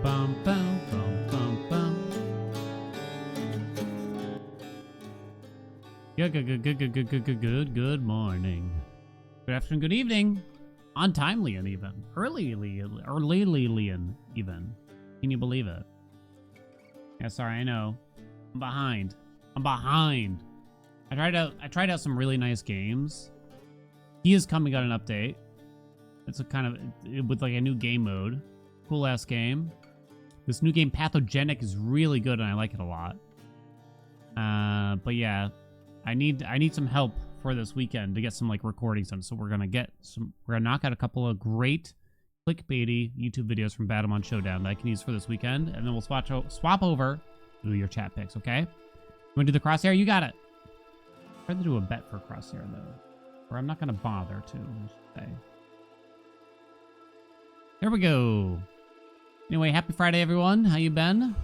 Bum, bum, bum, bum, bum. Good morning. Good afternoon, good evening. Untimely and even. Early even. Can you believe it? Yeah, sorry, I know. I'm behind. I tried out some really nice games. He is coming out an update. It's a kind of with like a new game mode. Cool ass game. This new game Pathogenic is really good and I like it a lot. But yeah, I need some help for this weekend to get some like recordings done. So we're gonna knock out a couple of great clickbaity YouTube videos from Batomon Showdown that I can use for this weekend, and then we'll swap over to your chat picks. Okay? You wanna do the crosshair? You got it. I'd rather do a bet for crosshair though, or I'm not gonna bother to. Say. There we go. Anyway, happy Friday, everyone. How you been?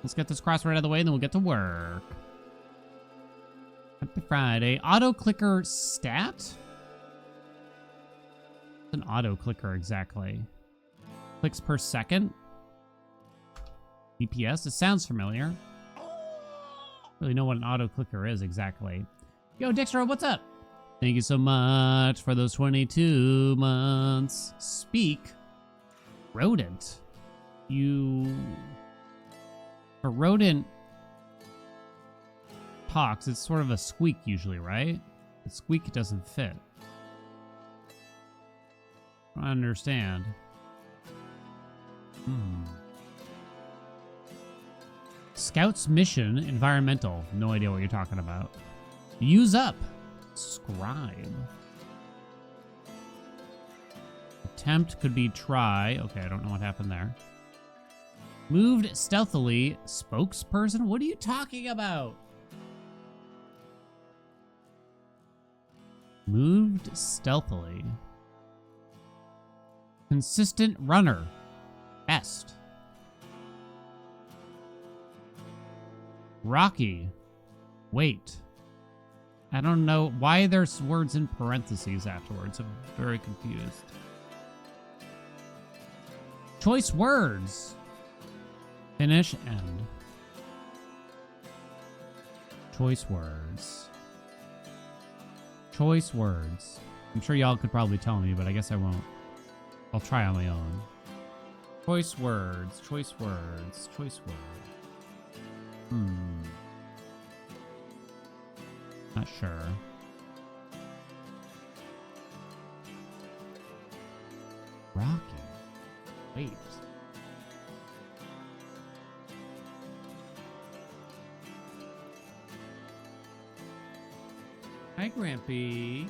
Let's get this crosshair out of the way, and then we'll get to work. Happy Friday. Auto clicker stat? What's an auto clicker exactly? Clicks per second? DPS? It sounds familiar. Really know what an auto clicker is exactly. Yo, Dexter, what's up? Thank you so much for those 22 months. Speak. Rodent. A rodent talks, it's sort of a squeak usually, right? The squeak doesn't fit. I don't understand. Scouts mission environmental. No idea what you're talking about. Use up. Scribe. Attempt could be try. Okay, I don't know what happened there. Moved stealthily. Spokesperson? What are you talking about? Moved stealthily. Consistent runner. Best. Rocky. Wait. I don't know why there's words in parentheses afterwards. I'm very confused. Choice words. Finish end. Choice words. Choice words. I'm sure y'all could probably tell me, but I guess I won't. I'll try on my own. Choice words. Choice words. Choice words. Not sure. Rocky. Wait. Hi, Grampy.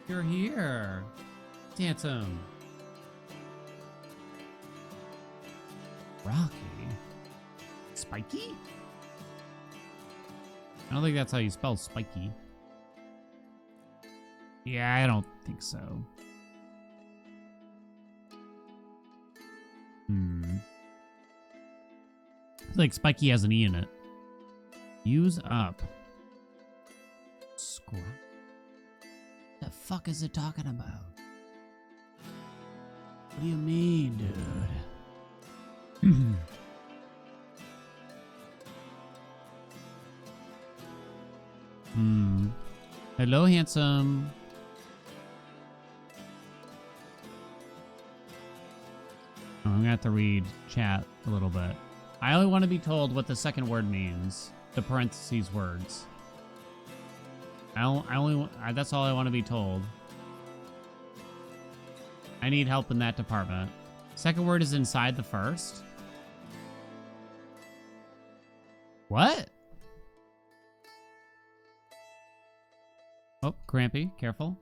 You're here. Handsome. Rocky. Spiky? I don't think that's how you spell spiky. Yeah, I don't think so. I feel like spiky has an E in it. Use up. Squat. The fuck is it talking about? What do you mean, dude? Hello, handsome. Oh, I'm gonna have to read chat a little bit. I only want to be told what the second word means. The parentheses words. That's all I want to be told. I need help in that department. Second word is inside the first. What? Oh, Crampy, careful.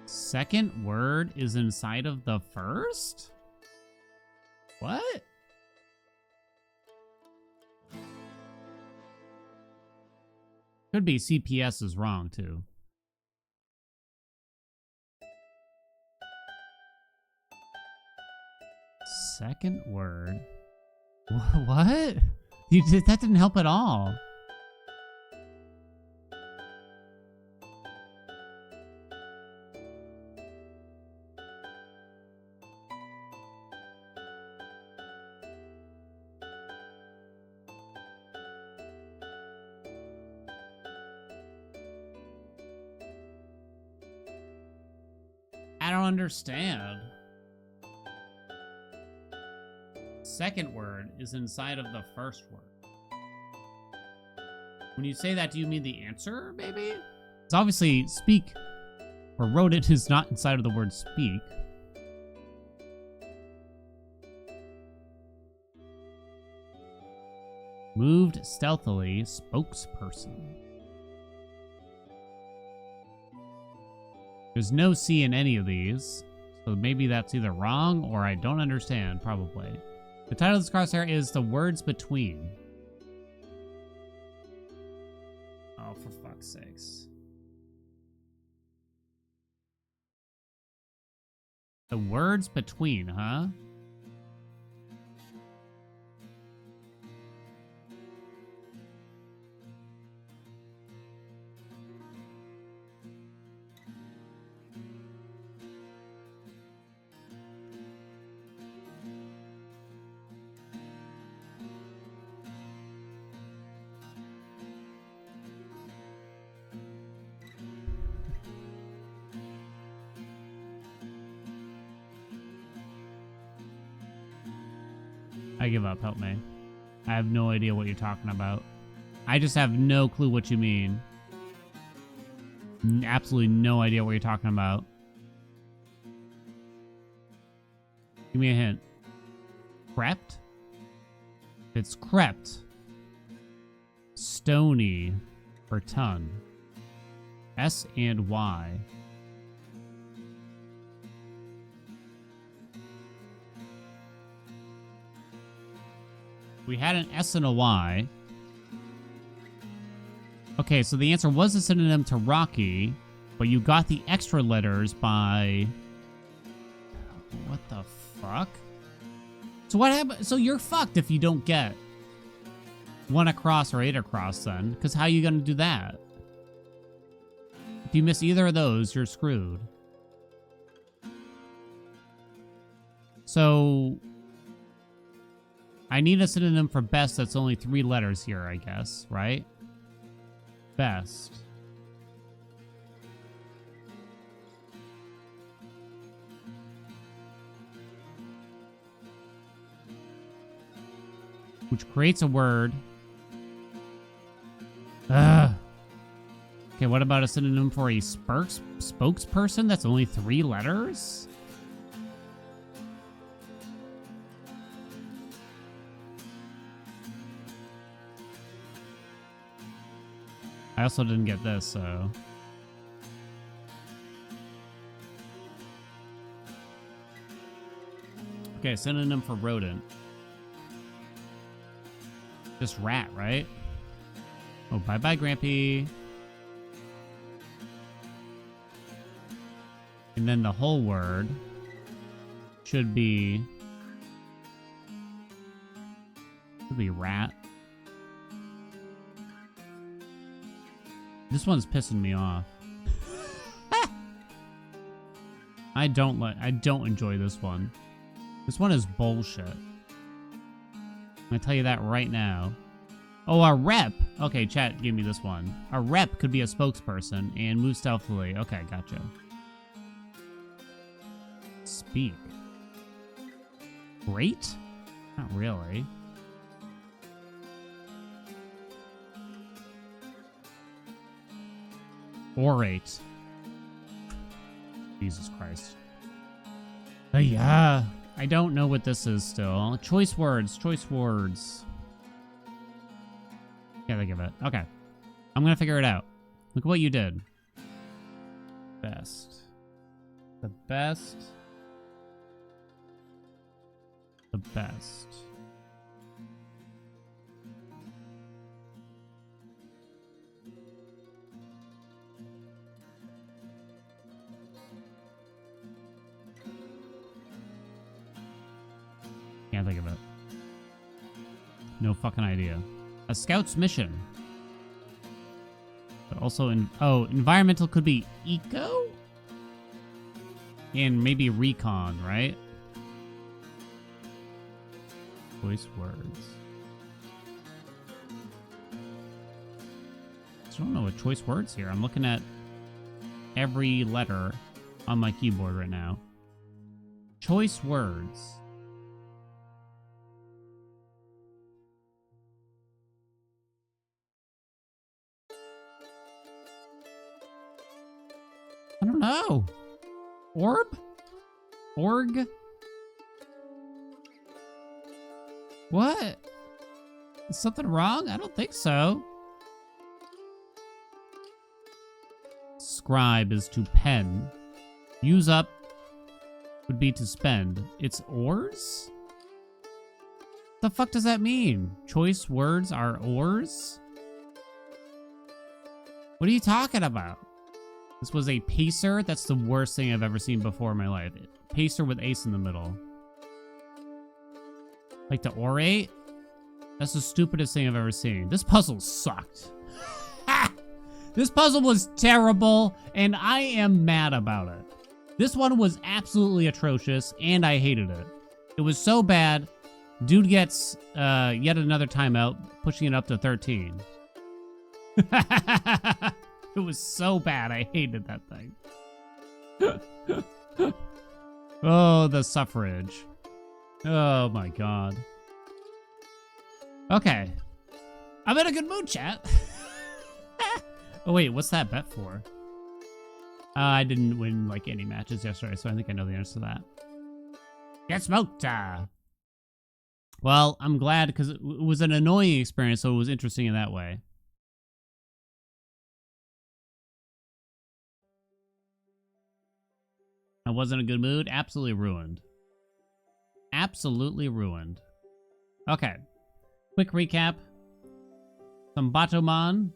Second word is inside of the first? What? Could be CPS is wrong, too. Second word. What? That didn't help at all. I don't understand. Second word is inside of the first word. When you say that, do you mean the answer, maybe? It's obviously speak or rodent is not inside of the word speak. Moved stealthily, spokesperson. There's no C in any of these, so maybe that's either wrong or I don't understand, probably. The title of this crosshair is The Words Between. Oh, for fuck's sakes. The Words Between, huh? I give up. Help me. I have no idea what you're talking about. I just have no clue what you mean. Absolutely no idea what you're talking about. Give me a hint. Crept? It's crept. Stony for ton. S and Y. We had an S and a Y. Okay, so the answer was a synonym to Rocky, but you got the extra letters by... What the fuck? So what happened? So you're fucked if you don't get 1 across or 8 across then, because how are you going to do that? If you miss either of those, you're screwed. So... I need a synonym for best that's only 3 letters here, I guess, right? Best. Which creates a word. Ugh. Okay, what about a synonym for a spokesperson that's only 3 letters? I also didn't get this, so... Okay, synonym for rodent. Just rat, right? Oh, bye-bye, Grampy. And then the whole word should be rat. This one's pissing me off. I don't enjoy this one. This one is bullshit. I'm gonna tell you that right now. Oh, a rep. Okay, chat, give me this one. A rep could be a spokesperson and move stealthily. Okay, gotcha. Speak. Great? Not really. Orate. Jesus Christ. Yeah. I don't know what this is still. Choice words. Choice words. Can't think of it. Okay. I'm gonna figure it out. Look what you did. Best. The best. The best. Can't think of it. No fucking idea. A scout's mission. But also, environmental could be eco? And maybe recon, right? Choice words. I don't know what choice words here. I'm looking at every letter. on my keyboard right now. Choice words. I don't know. Orb? Org? What? Is something wrong? I don't think so. Scribe is to pen. Use up would be to spend. It's ores? The fuck does that mean? Choice words are ores? What are you talking about? This was a pacer? That's the worst thing I've ever seen before in my life. Pacer with ace in the middle. Like to orate? That's the stupidest thing I've ever seen. This puzzle sucked. This puzzle was terrible, and I am mad about it. This one was absolutely atrocious, and I hated it. It was so bad, dude gets yet another timeout, pushing it up to 13. It was so bad, I hated that thing. Oh, the suffrage. Oh my god. Okay. I'm in a good mood, chat. Oh wait, what's that bet for? I didn't win like any matches yesterday, so I think I know the answer to that. Get smoked! Well, I'm glad because it was an annoying experience, so it was interesting in that way. I wasn't in a good mood. Absolutely ruined. Absolutely ruined. Okay. Quick recap. Some Batomon.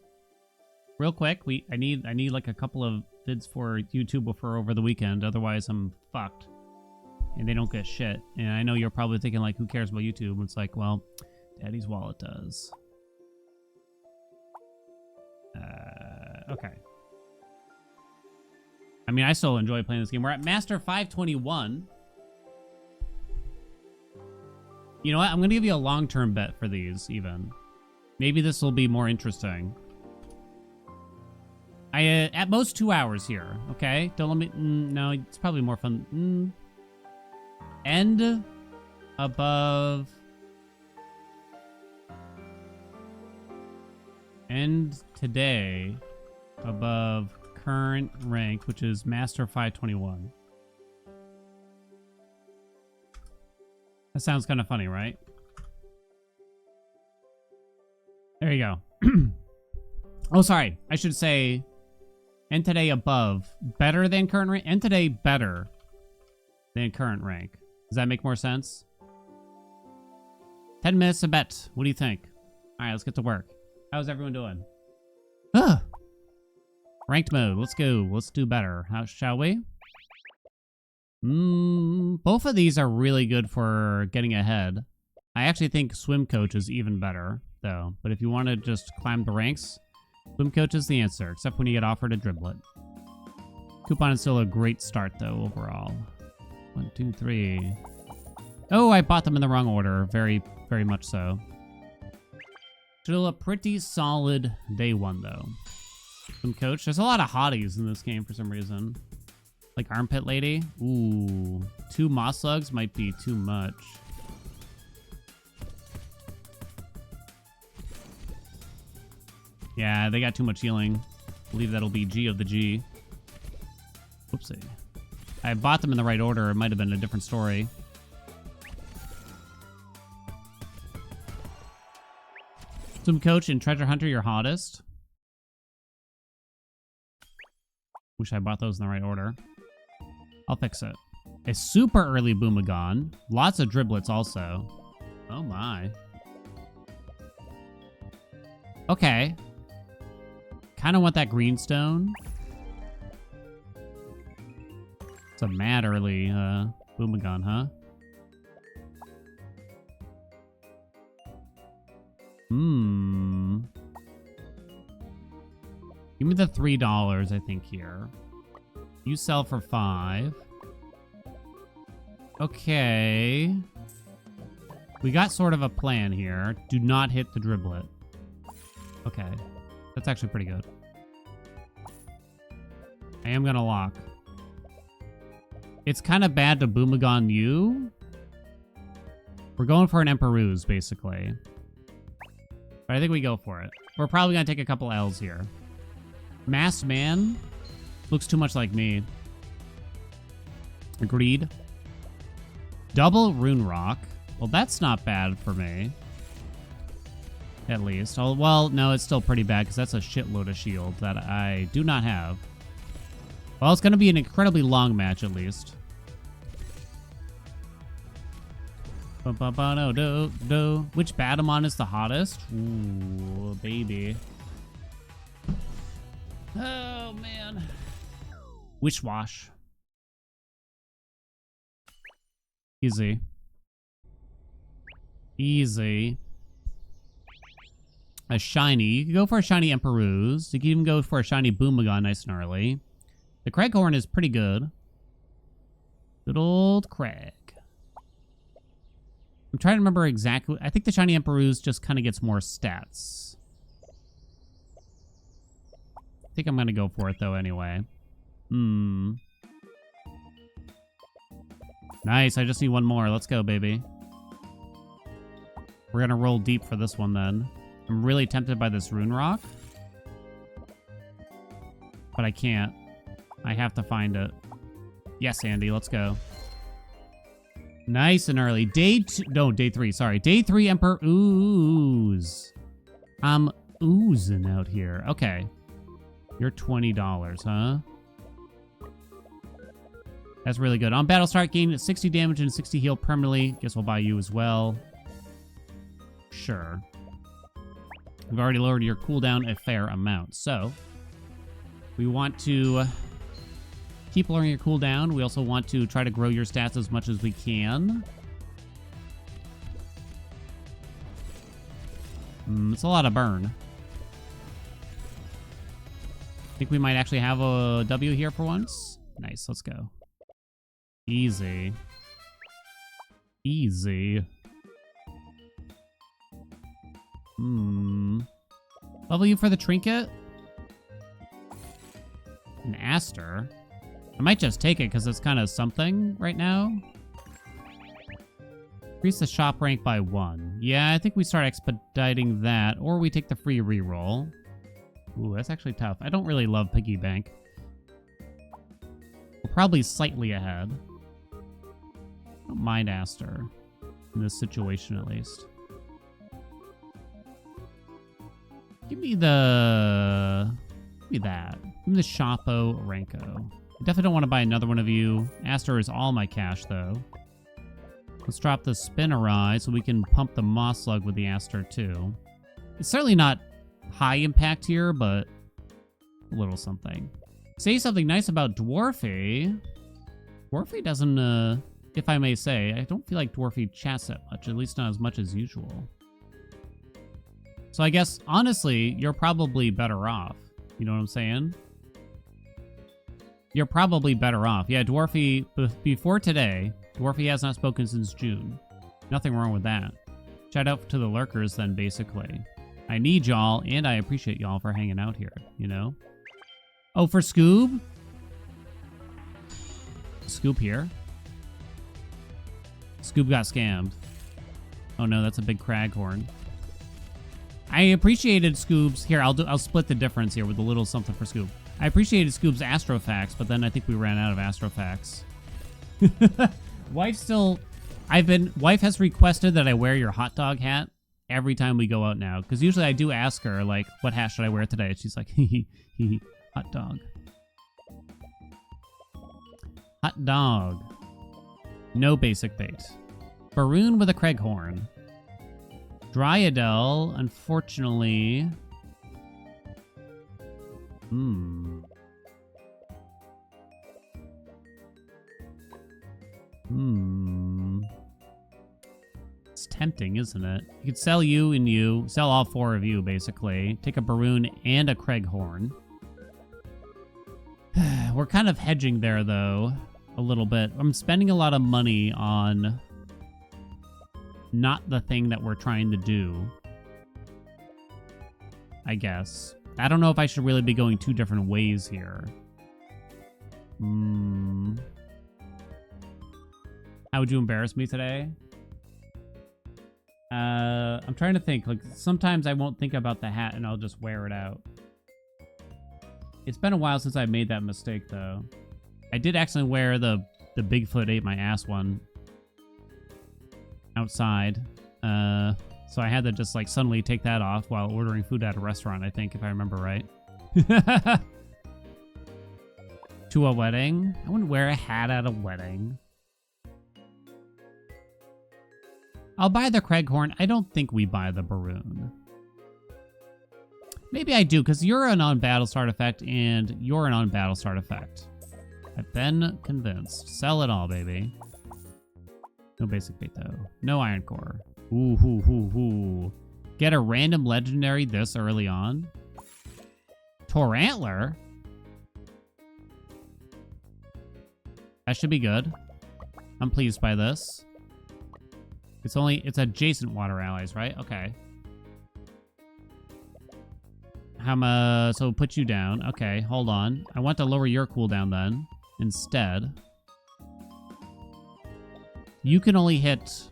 Real quick. I need like a couple of vids for YouTube before over the weekend. Otherwise, I'm fucked. And they don't get shit. And I know you're probably thinking like, who cares about YouTube? It's like, well, Daddy's wallet does. Okay. I mean, I still enjoy playing this game. We're at Master 521. You know what? I'm going to give you a long-term bet for these, even. Maybe this will be more interesting. At most 2 hours here, okay? Don't let me... no, it's probably more fun. End above... End today above... current rank, which is Master 521. That sounds kind of funny, right? There you go. Oh, sorry. I should say end today above. Better than current rank? End today better than current rank. Does that make more sense? 10 minutes to bet. What do you think? All right, let's get to work. How's everyone doing? Ugh. Ranked mode. Let's go. Let's do better. How shall we? Both of these are really good for getting ahead. I actually think Swim Coach is even better, though. But if you want to just climb the ranks, Swim Coach is the answer, except when you get offered a driblet. Coupon is still a great start, though, overall. 1, 2, 3. Oh, I bought them in the wrong order. Very, very much so. Still a pretty solid day one, though. Swim Coach. There's a lot of hotties in this game for some reason. Like Armpit Lady. Ooh. 2 moss slugs might be too much. Yeah, they got too much healing. I believe that'll be G of the G. Oopsie. I bought them in the right order. It might have been a different story. Swim Coach and Treasure Hunter, your hottest. Wish I bought those in the right order. I'll fix it. A super early Boomagon. Lots of driblets also. Oh my. Okay. Kind of want that greenstone. It's a mad early Boomagon, huh? Give me the $3, I think, here. You sell for 5. Okay. We got sort of a plan here. Do not hit the driblet. Okay. That's actually pretty good. I am gonna lock. it's kind of bad to Boomagon you. We're going for an Emperor's, basically. But I think we go for it. We're probably going to take a couple L's here. Masked Man looks too much like me. Agreed. Double Rune Rock. Well, that's not bad for me. At least. Oh, well, no, it's still pretty bad because that's a shitload of shield that I do not have. Well, it's going to be an incredibly long match, at least. Which Batomon is the hottest? Ooh, baby. Oh, man. Wish Wash. Easy. Easy. A shiny. You can go for a shiny Emperor's. You can even go for a shiny Boomagon nice and early. The Craighorn is pretty good. Good old Craig. I'm trying to remember exactly. I think the shiny Emperor's just kind of gets more stats. I think I'm going to go for it, though, anyway. Nice. I just need one more. Let's go, baby. We're going to roll deep for this one, then. I'm really tempted by this Rune Rock. But I can't. I have to find it. Yes, Andy. Let's go. Nice and early. Day 3. Sorry. Day 3 Emperor Ooze. I'm oozing out here. Okay. You're $20, huh? That's really good. On battle start, gain 60 damage and 60 heal permanently. Guess we'll buy you as well. Sure. We've already lowered your cooldown a fair amount. So, we want to keep lowering your cooldown. We also want to try to grow your stats as much as we can. It's a lot of burn. I think we might actually have a W here for once. Nice, let's go. Easy. Easy. Level you for the trinket? An Aster? I might just take it because it's kind of something right now. Increase the shop rank by 1. Yeah, I think we start expediting that, or we take the free reroll. Ooh, that's actually tough. I don't really love Piggy Bank. We're probably slightly ahead. I don't mind Aster. In this situation, at least. Give me the... Give me that. Give me the Shoppo Ranko. I definitely don't want to buy another one of you. Aster is all my cash, though. Let's drop the Spinnerai so we can pump the Moss Slug with the Aster, too. It's certainly not high impact here, but a little something. Say something nice about Dwarfy. Dwarfy doesn't, if I may say, I don't feel like Dwarfy chats that much, at least not as much as usual. So I guess, honestly, you're probably better off. You know what I'm saying? You're probably better off. Yeah, Dwarfy, before today, Dwarfy has not spoken since June. Nothing wrong with that. Shout out to the lurkers then, basically. I need y'all, and I appreciate y'all for hanging out here, you know? Oh, for Scoob? Scoop here. Scoob got scammed. Oh no, that's a big Craghorn. I appreciated Scoob's... Here, I'll split the difference here with a little something for Scoob. I appreciated Scoob's Astrofax, but then I think we ran out of Astrofax. Wife still... Wife has requested that I wear your hot dog hat every time we go out now. Because usually I do ask her, like, what hat should I wear today? And she's like, hee, hot dog. Hot dog. No basic bait. Baroon with a Craighorn. Dryadel, unfortunately... It's tempting, isn't it? You could sell you and you. Sell all 4 of you, basically. Take a Baroon and a Craighorn. We're kind of hedging there, though. A little bit. I'm spending a lot of money on... not the thing that we're trying to do. I guess. I don't know if I should really be going 2 different ways here. How would you embarrass me today? I'm trying to think. Like, sometimes I won't think about the hat and I'll just wear it out. It's been a while since I made that mistake, though. I did accidentally wear the Bigfoot ate my ass one outside. So I had to just, like, suddenly take that off while ordering food at a restaurant, I think, if I remember right. To a wedding? I wouldn't wear a hat at a wedding. I'll buy the Craighorn. I don't think we buy the Baroon. Maybe I do, because you're an on-battle-start effect, and you're an on-battle-start effect. I've been convinced. Sell it all, baby. No basic bait, though. No iron core. Ooh, hoo, hoo, hoo. Get a random legendary this early on. Torantler? That should be good. I'm pleased by this. It's adjacent water allies, right? Okay. So put you down. Okay, hold on. I want to lower your cooldown then. Instead. You can only hit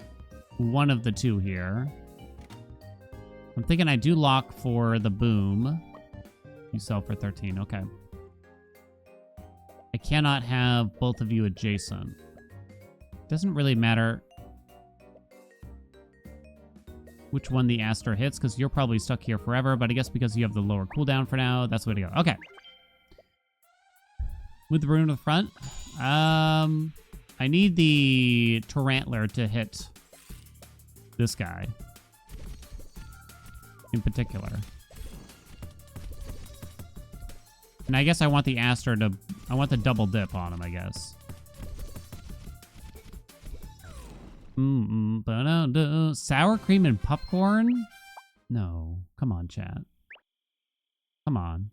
one of the two here. I'm thinking I do lock for the boom. You sell for 13, okay. I cannot have both of you adjacent. Doesn't really matter which one the Aster hits, because you're probably stuck here forever, but I guess because you have the lower cooldown for now, that's the way to go. Okay. With the rune to the front. I need the Tarantler to hit this guy. In particular. And I guess I want the Aster to... I want the double dip on him, I guess. Sour cream and popcorn? No. Come on, chat. Come on.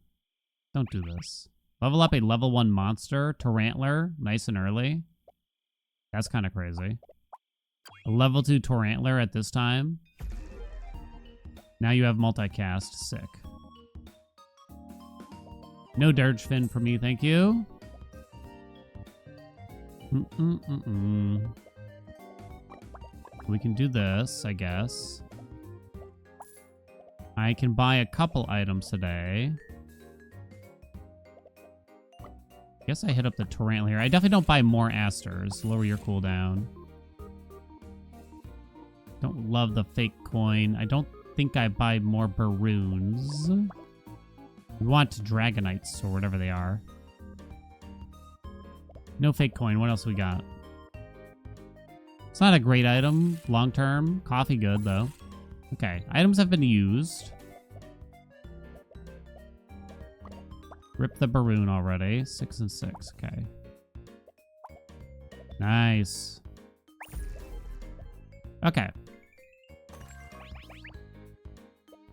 Don't do this. Level up a level 1 monster, Tarantler, nice and early. That's kind of crazy. A level 2 Tarantler at this time. Now you have multicast. Sick. No Dirge Fin for me, thank you. We can do this, I guess. I can buy a couple items today. I guess I hit up the Tarantula here. I definitely don't buy more Asters. Lower your cooldown. Don't love the fake coin. I don't think I buy more Baroons. We want Dragonites or whatever they are. No fake coin. What else we got? It's not a great item long term. Coffee good though. Okay. Items have been used. Rip the Baroon already. 6 and 6. Okay. Nice. Okay.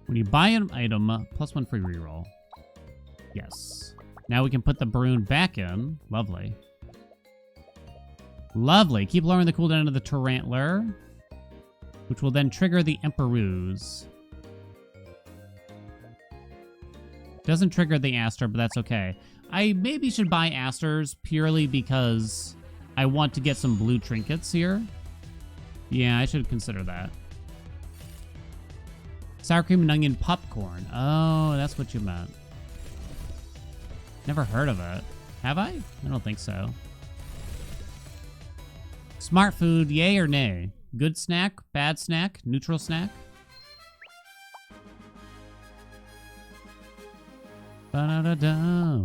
When you buy an item, +1 free reroll. Yes. Now we can put the Baroon back in. Lovely. Lovely. Keep lowering the cooldown of the Tarantler, which will then trigger the Emperor's. Doesn't trigger the Aster, but that's okay. I maybe should buy Asters purely because I want to get some blue trinkets here. Yeah, I should consider that. Sour cream and onion popcorn. Oh, that's what you meant. Never heard of it. Have I? I don't think so. Smart food, yay or nay? Good snack, bad snack, neutral snack? Ba-da-da-da.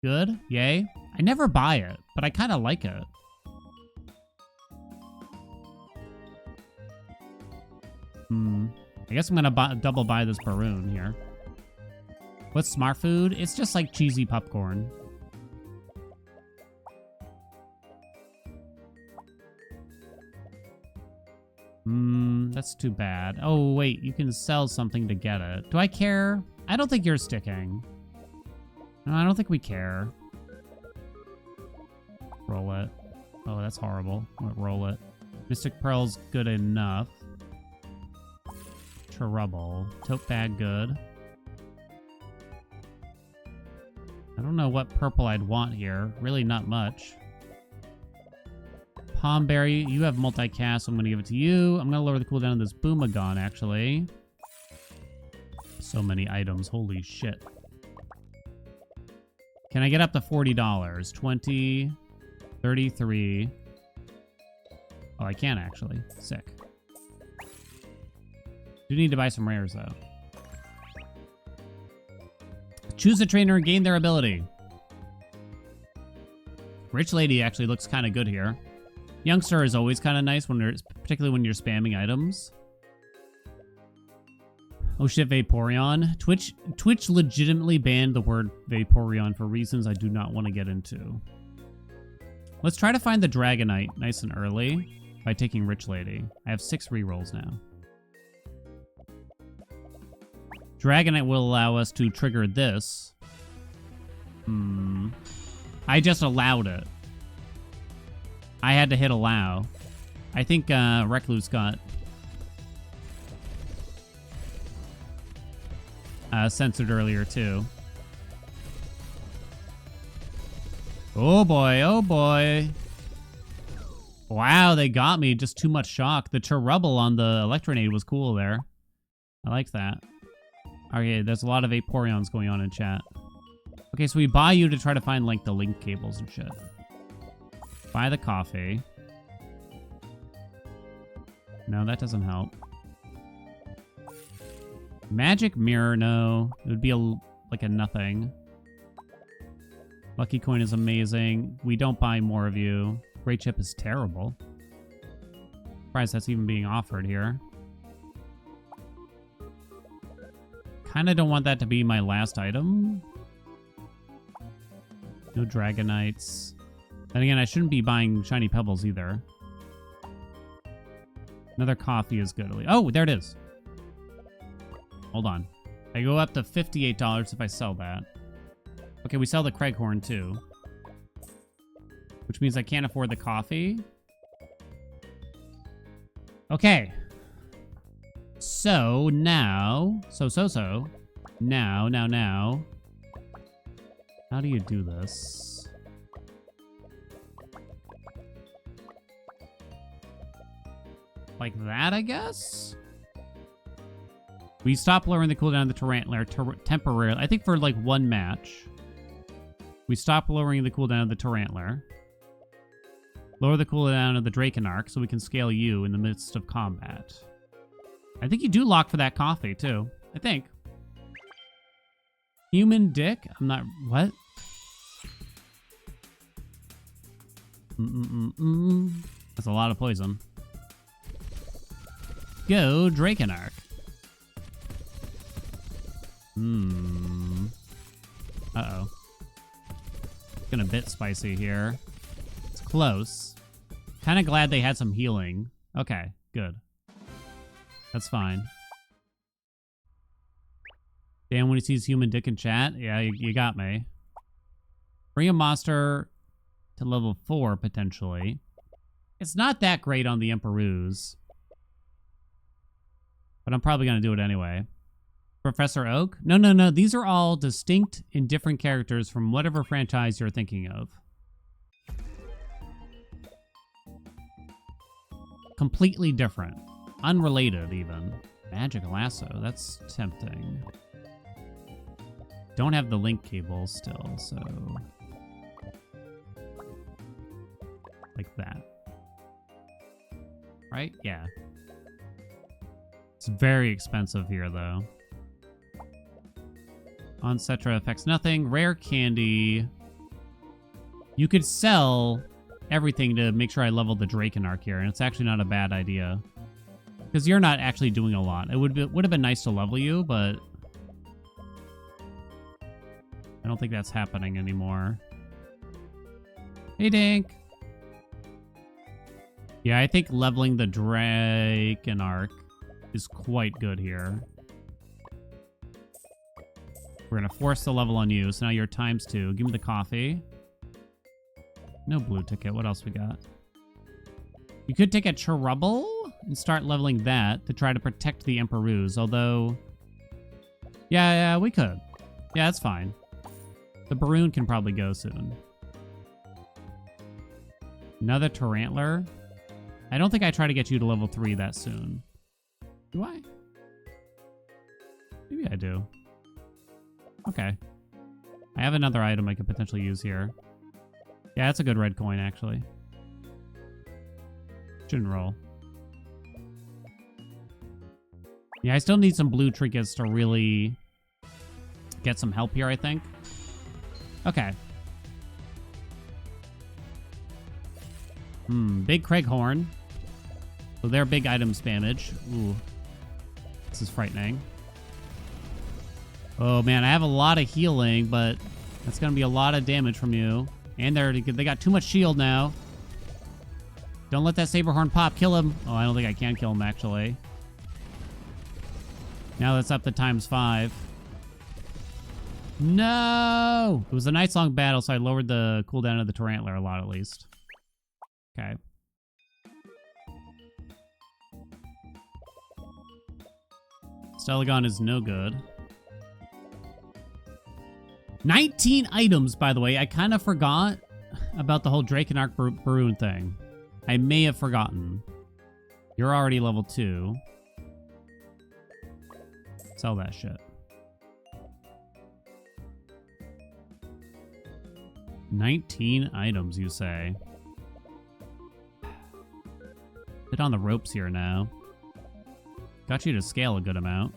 Good, yay. I never buy it, but I kind of like it. I guess I'm gonna double buy this Baroon here. What's smart food? It's just like cheesy popcorn. That's too bad. Oh, wait, you can sell something to get it. Do I care? I don't think you're sticking. No, I don't think we care. Roll it. Oh, that's horrible. Roll it. Mystic Pearl's good enough. Trouble. Tote bag good. I don't know what purple I'd want here. Really not much. Palmberry, you have multicast, so I'm going to give it to you. I'm going to lower the cooldown of this Boomagon, actually. So many items. Holy shit. Can I get up to $40? 20, 33. Oh, I can, actually. Sick. Do need to buy some rares, though. Choose a trainer and gain their ability. Rich Lady actually looks kind of good here. Youngster is always kind of nice, when particularly when you're spamming items. Oh shit, Vaporeon. Twitch legitimately banned the word Vaporeon for reasons I do not want to get into. Let's try to find the Dragonite nice and early by taking Rich Lady. I have 6 rerolls now. Dragonite will allow us to trigger this. I just allowed it. I had to hit allow. I think Recluse got censored earlier too. Oh boy, oh boy. Wow, they got me. Just too much shock. The Cherubble on the Electronade was cool there. I like that. Okay, there's a lot of Vaporeons going on in chat. Okay, so we buy you to try to find, like, the link cables and shit. Buy the coffee. No, that doesn't help. Magic Mirror, no. It would be like a nothing. Lucky Coin is amazing. We don't buy more of you. Great Chip is terrible. Surprised that's even being offered here. Kinda don't want that to be my last item. No Dragonites. Then again, I shouldn't be buying Shiny Pebbles either. Another coffee is good. Oh, there it is. Hold on. I go up to $58 if I sell that. Okay, we sell the Craighorn too. Which means I can't afford the coffee. Okay. So, now... Now... How do you do this? Like that, I guess? We stop lowering the cooldown of the Tarantula temporarily. I think for like one match. We stop lowering the cooldown of the Tarantula. Lower the cooldown of the Draconarch so we can scale you in the midst of combat. I think you do lock for that coffee, too. I think. Human dick? I'm not... What? That's a lot of poison. Go, Draconarch. Uh-oh. It's gonna bit spicy here. It's close. Kind of glad they had some healing. Okay, good. That's fine. Dan, when he sees human dick in chat, yeah, you got me. Bring a monster to level 4, potentially. It's not that great on the Emperor's. But I'm probably going to do it anyway. Professor Oak? No. These are all distinct and different characters from whatever franchise you're thinking of. Completely different. Unrelated, even. Magic Lasso. That's tempting. Don't have the link cable still, so... Like that. Right? Yeah. It's very expensive here, though. On Cetra affects nothing. Rare candy. You could sell everything to make sure I level the Draconarch here, and it's actually not a bad idea. Because you're not actually doing a lot. It would have been nice to level you, but... I don't think that's happening anymore. Hey, Dink! Yeah, I think leveling the Draconarch is quite good here. We're going to force the level on you, so now you're ×2. Give me the coffee. No blue ticket. What else we got? You could take a Cherubble and start leveling that to try to protect the Emperor's, although... Yeah, we could. Yeah, that's fine. The Baroon can probably go soon. Another Tarantler. I don't think I try to get you to level 3 that soon. Do I? Maybe I do. Okay. I have another item I could potentially use here. Yeah, that's a good red coin, actually. Shouldn't roll. Yeah, I still need some blue trinkets to really get some help here, I think. Okay. Big Craighorn. So they're big item spammage. Ooh. This is frightening. Oh, man, I have a lot of healing, but that's going to be a lot of damage from you. And they got too much shield now. Don't let that Saberhorn pop. Kill him. Oh, I don't think I can kill him, actually. Now that's up to ×5. No! It was a nice long battle, so I lowered the cooldown of the Tarantler a lot, at least. Okay. Stellagon is no good. 19 items, by the way. I kind of forgot about the whole Drakenarch Baroon thing. I may have forgotten. You're already level 2. Sell that shit. $19 items, you say? Bit on the ropes here now. Got you to scale a good amount.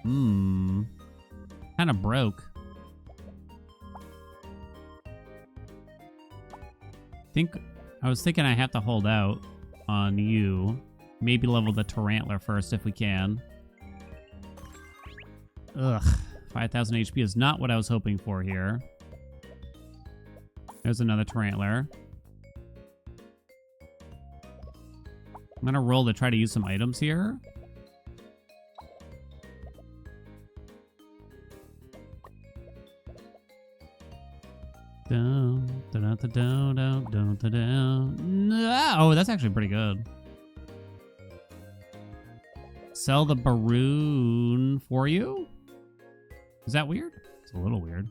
Kind of broke. I was thinking I have to hold out on you. Maybe level the Tarantler first if we can. Ugh. 5,000 HP is not what I was hoping for here. There's another Tarantler. I'm gonna roll to try to use some items here. Oh, that's actually pretty good. Sell the Baroon for you? Is that weird? It's a little weird.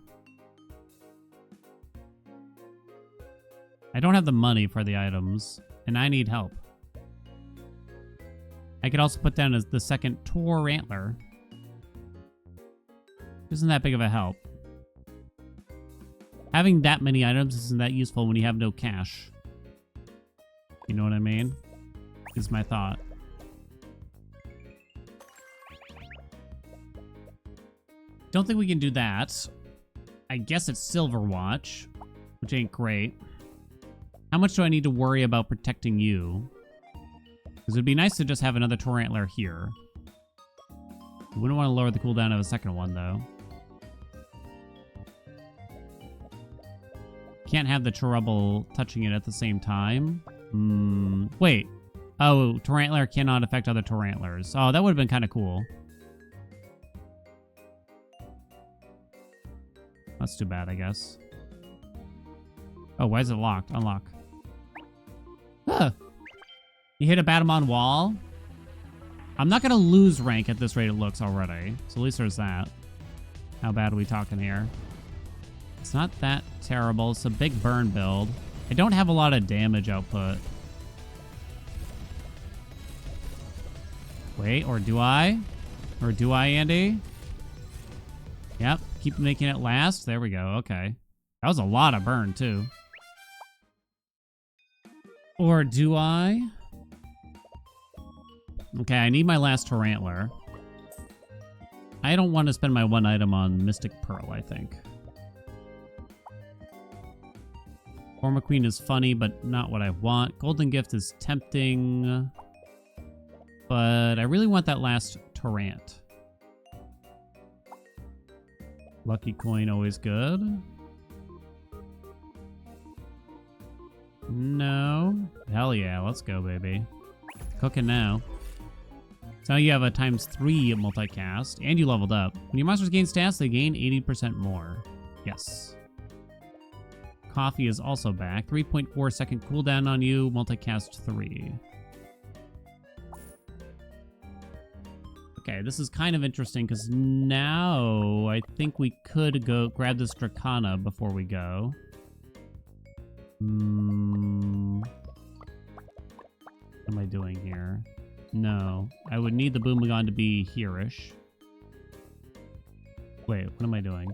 I don't have the money for the items, and I need help. I could also put down as the second Tarantler. Isn't that big of a help? Having that many items isn't that useful when you have no cash. You know what I mean? Is my thought. Don't think we can do that. I guess it's Silverwatch, which ain't great. How much do I need to worry about protecting you? Because it'd be nice to just have another Tarantler here. We wouldn't want to lower the cooldown of a second one, though. Can't have the Trouble touching it at the same time. Wait. Oh, Tarantler cannot affect other Tarantlers. Oh, that would have been kind of cool. That's too bad, I guess. Oh, why is it locked? Unlock. Huh. You hit a Batomon wall? I'm not going to lose rank at this rate it looks already. So at least there's that. How bad are we talking here? It's not that terrible. It's a big burn build. I don't have a lot of damage output. Wait, or do I? Or do I, Andy? Yep, keep making it last. There we go, okay. That was a lot of burn, too. Or do I? Okay, I need my last Tarantler. I don't want to spend my one item on Mystic Pearl, I think. Forma Queen is funny, but not what I want. Golden Gift is tempting. But I really want that last Tarant. Lucky Coin, always good. No. Hell yeah, let's go, baby. Cooking now. So now you have a ×3 multicast, and you leveled up. When your monsters gain stats, they gain 80% more. Yes. Coffee is also back. 3.4 second cooldown on you, multicast 3. Okay, this is kind of interesting because now I think we could go grab this Dracana before we go. What am I doing here? No. I would need the Boomagon to be here-ish. Wait, what am I doing?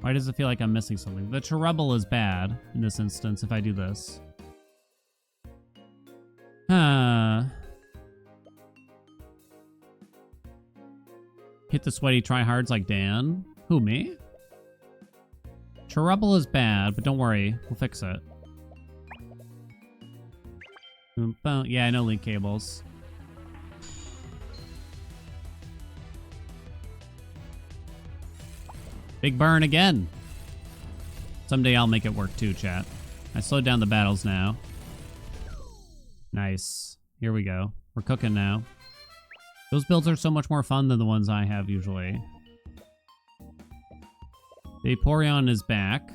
Why does it feel like I'm missing something? The Cherubble is bad in this instance if I do this. Hit the sweaty tryhards like Dan. Who, me? Cherubble is bad, but don't worry. We'll fix it. Yeah, I know link cables. Big burn again. Someday I'll make it work too, chat. I slowed down the battles now. Nice. Here we go. We're cooking now. Those builds are so much more fun than the ones I have usually. Vaporeon is back.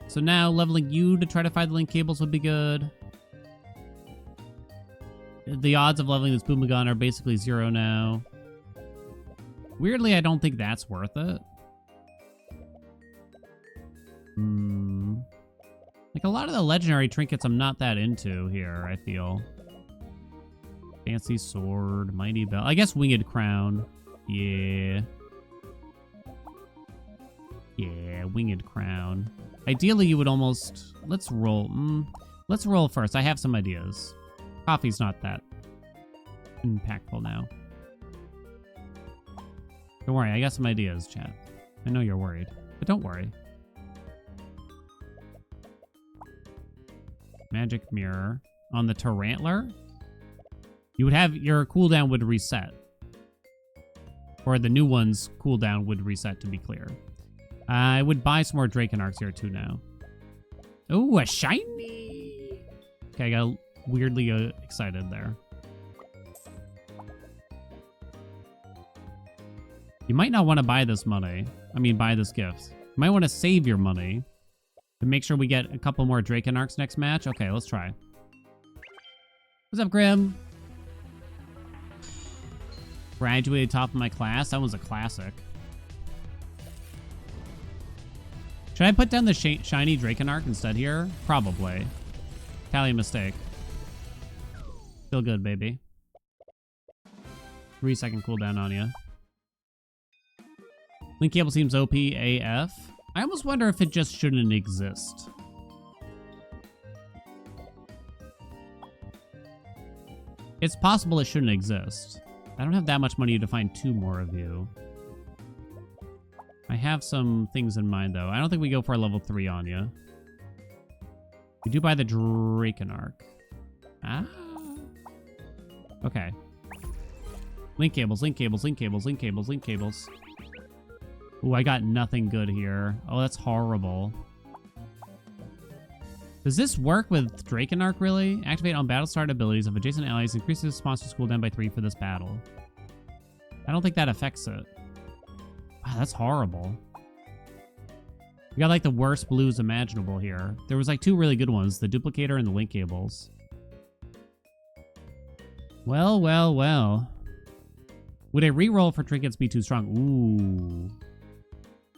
So now leveling you to try to find the link cables would be good. The odds of leveling this Boomagon are basically 0 now. Weirdly, I don't think that's worth it. Like a lot of the legendary trinkets I'm not that into here, I feel. Fancy sword, mighty belt. I guess winged crown. Yeah. Yeah, winged crown. Ideally, you would almost... Let's roll. Let's roll first. I have some ideas. Coffee's not that impactful now. Don't worry, I got some ideas, chat. I know you're worried, but don't worry. Magic mirror on the Tarantler. You would have your cooldown would reset, or the new one's cooldown would reset. To be clear, I would buy some more Drakenarchs here too now. Oh, a shiny! Okay, I got weirdly excited there. You might not want to buy this money. I mean, buy this gift. You might want to save your money to make sure we get a couple more Drakenarchs next match. Okay, let's try. What's up, Grim? Graduated top of my class. That was a classic. Should I put down the shiny Drakenarch instead here? Probably. Tally mistake. Feel good, baby. 3-second cooldown on you. Link cable seems OP AF. I almost wonder if it just shouldn't exist. It's possible it shouldn't exist. I don't have that much money to find 2 more of you. I have some things in mind, though. I don't think we go for a level 3 on you. We do buy the Drakenarch. Ah. Okay. Link cables, link cables, link cables, link cables, link cables. Ooh, I got nothing good here. Oh, that's horrible. Does this work with Drakenarch, really? Activate on battle start abilities of adjacent allies. Increases sponsor's cooldown by 3 for this battle. I don't think that affects it. Wow, that's horrible. We got like the worst blues imaginable here. There was like 2 really good ones. The Duplicator and the Link Cables. Well, well, well. Would a reroll for trinkets be too strong? Ooh.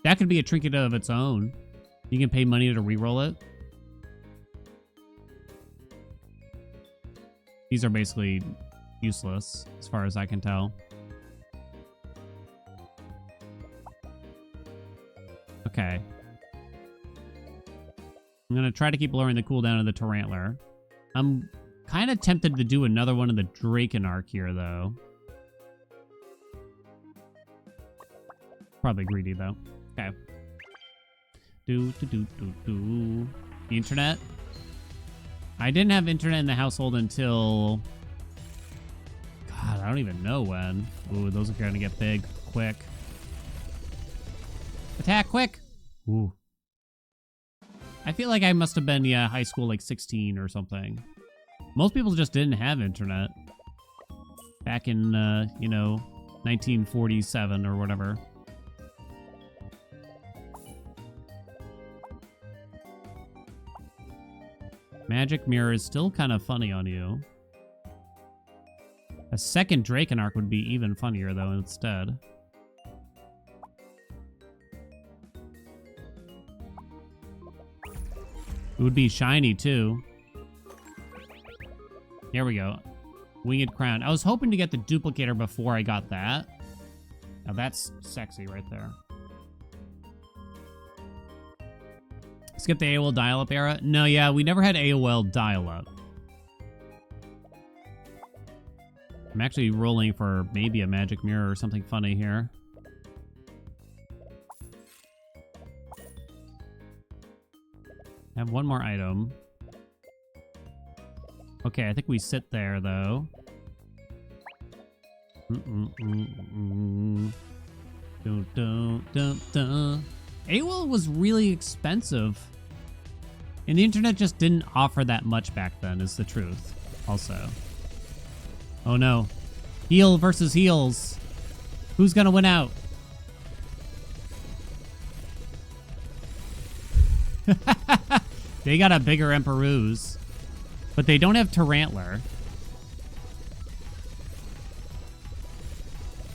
That could be a trinket of its own. You can pay money to reroll it. These are basically useless, as far as I can tell. Okay. I'm going to try to keep lowering the cooldown of the Tarantler. I'm kind of tempted to do another one of the Drakenarch here, though. Probably greedy, though. Okay. The internet? I didn't have internet in the household until... God, I don't even know when. Ooh, those are going to get big quick. Attack quick! Ooh. I feel like I must have been, yeah, high school, like 16 or something. Most people just didn't have internet. Back in, you know, 1947 or whatever. Magic Mirror is still kind of funny on you. A second Drakenarch would be even funnier, though, instead. It would be shiny, too. Here we go. Winged Crown. I was hoping to get the duplicator before I got that. Now that's sexy right there. Skip the AOL dial-up era? No, yeah, we never had AOL dial-up. I'm actually rolling for maybe a magic mirror or something funny here. I have one more item. Okay, I think we sit there, though. AOL was really expensive. And the internet just didn't offer that much back then, is the truth. Also. Oh no. Heel versus heels. Who's gonna win out? They got a bigger Emperor's. But they don't have Tarantler.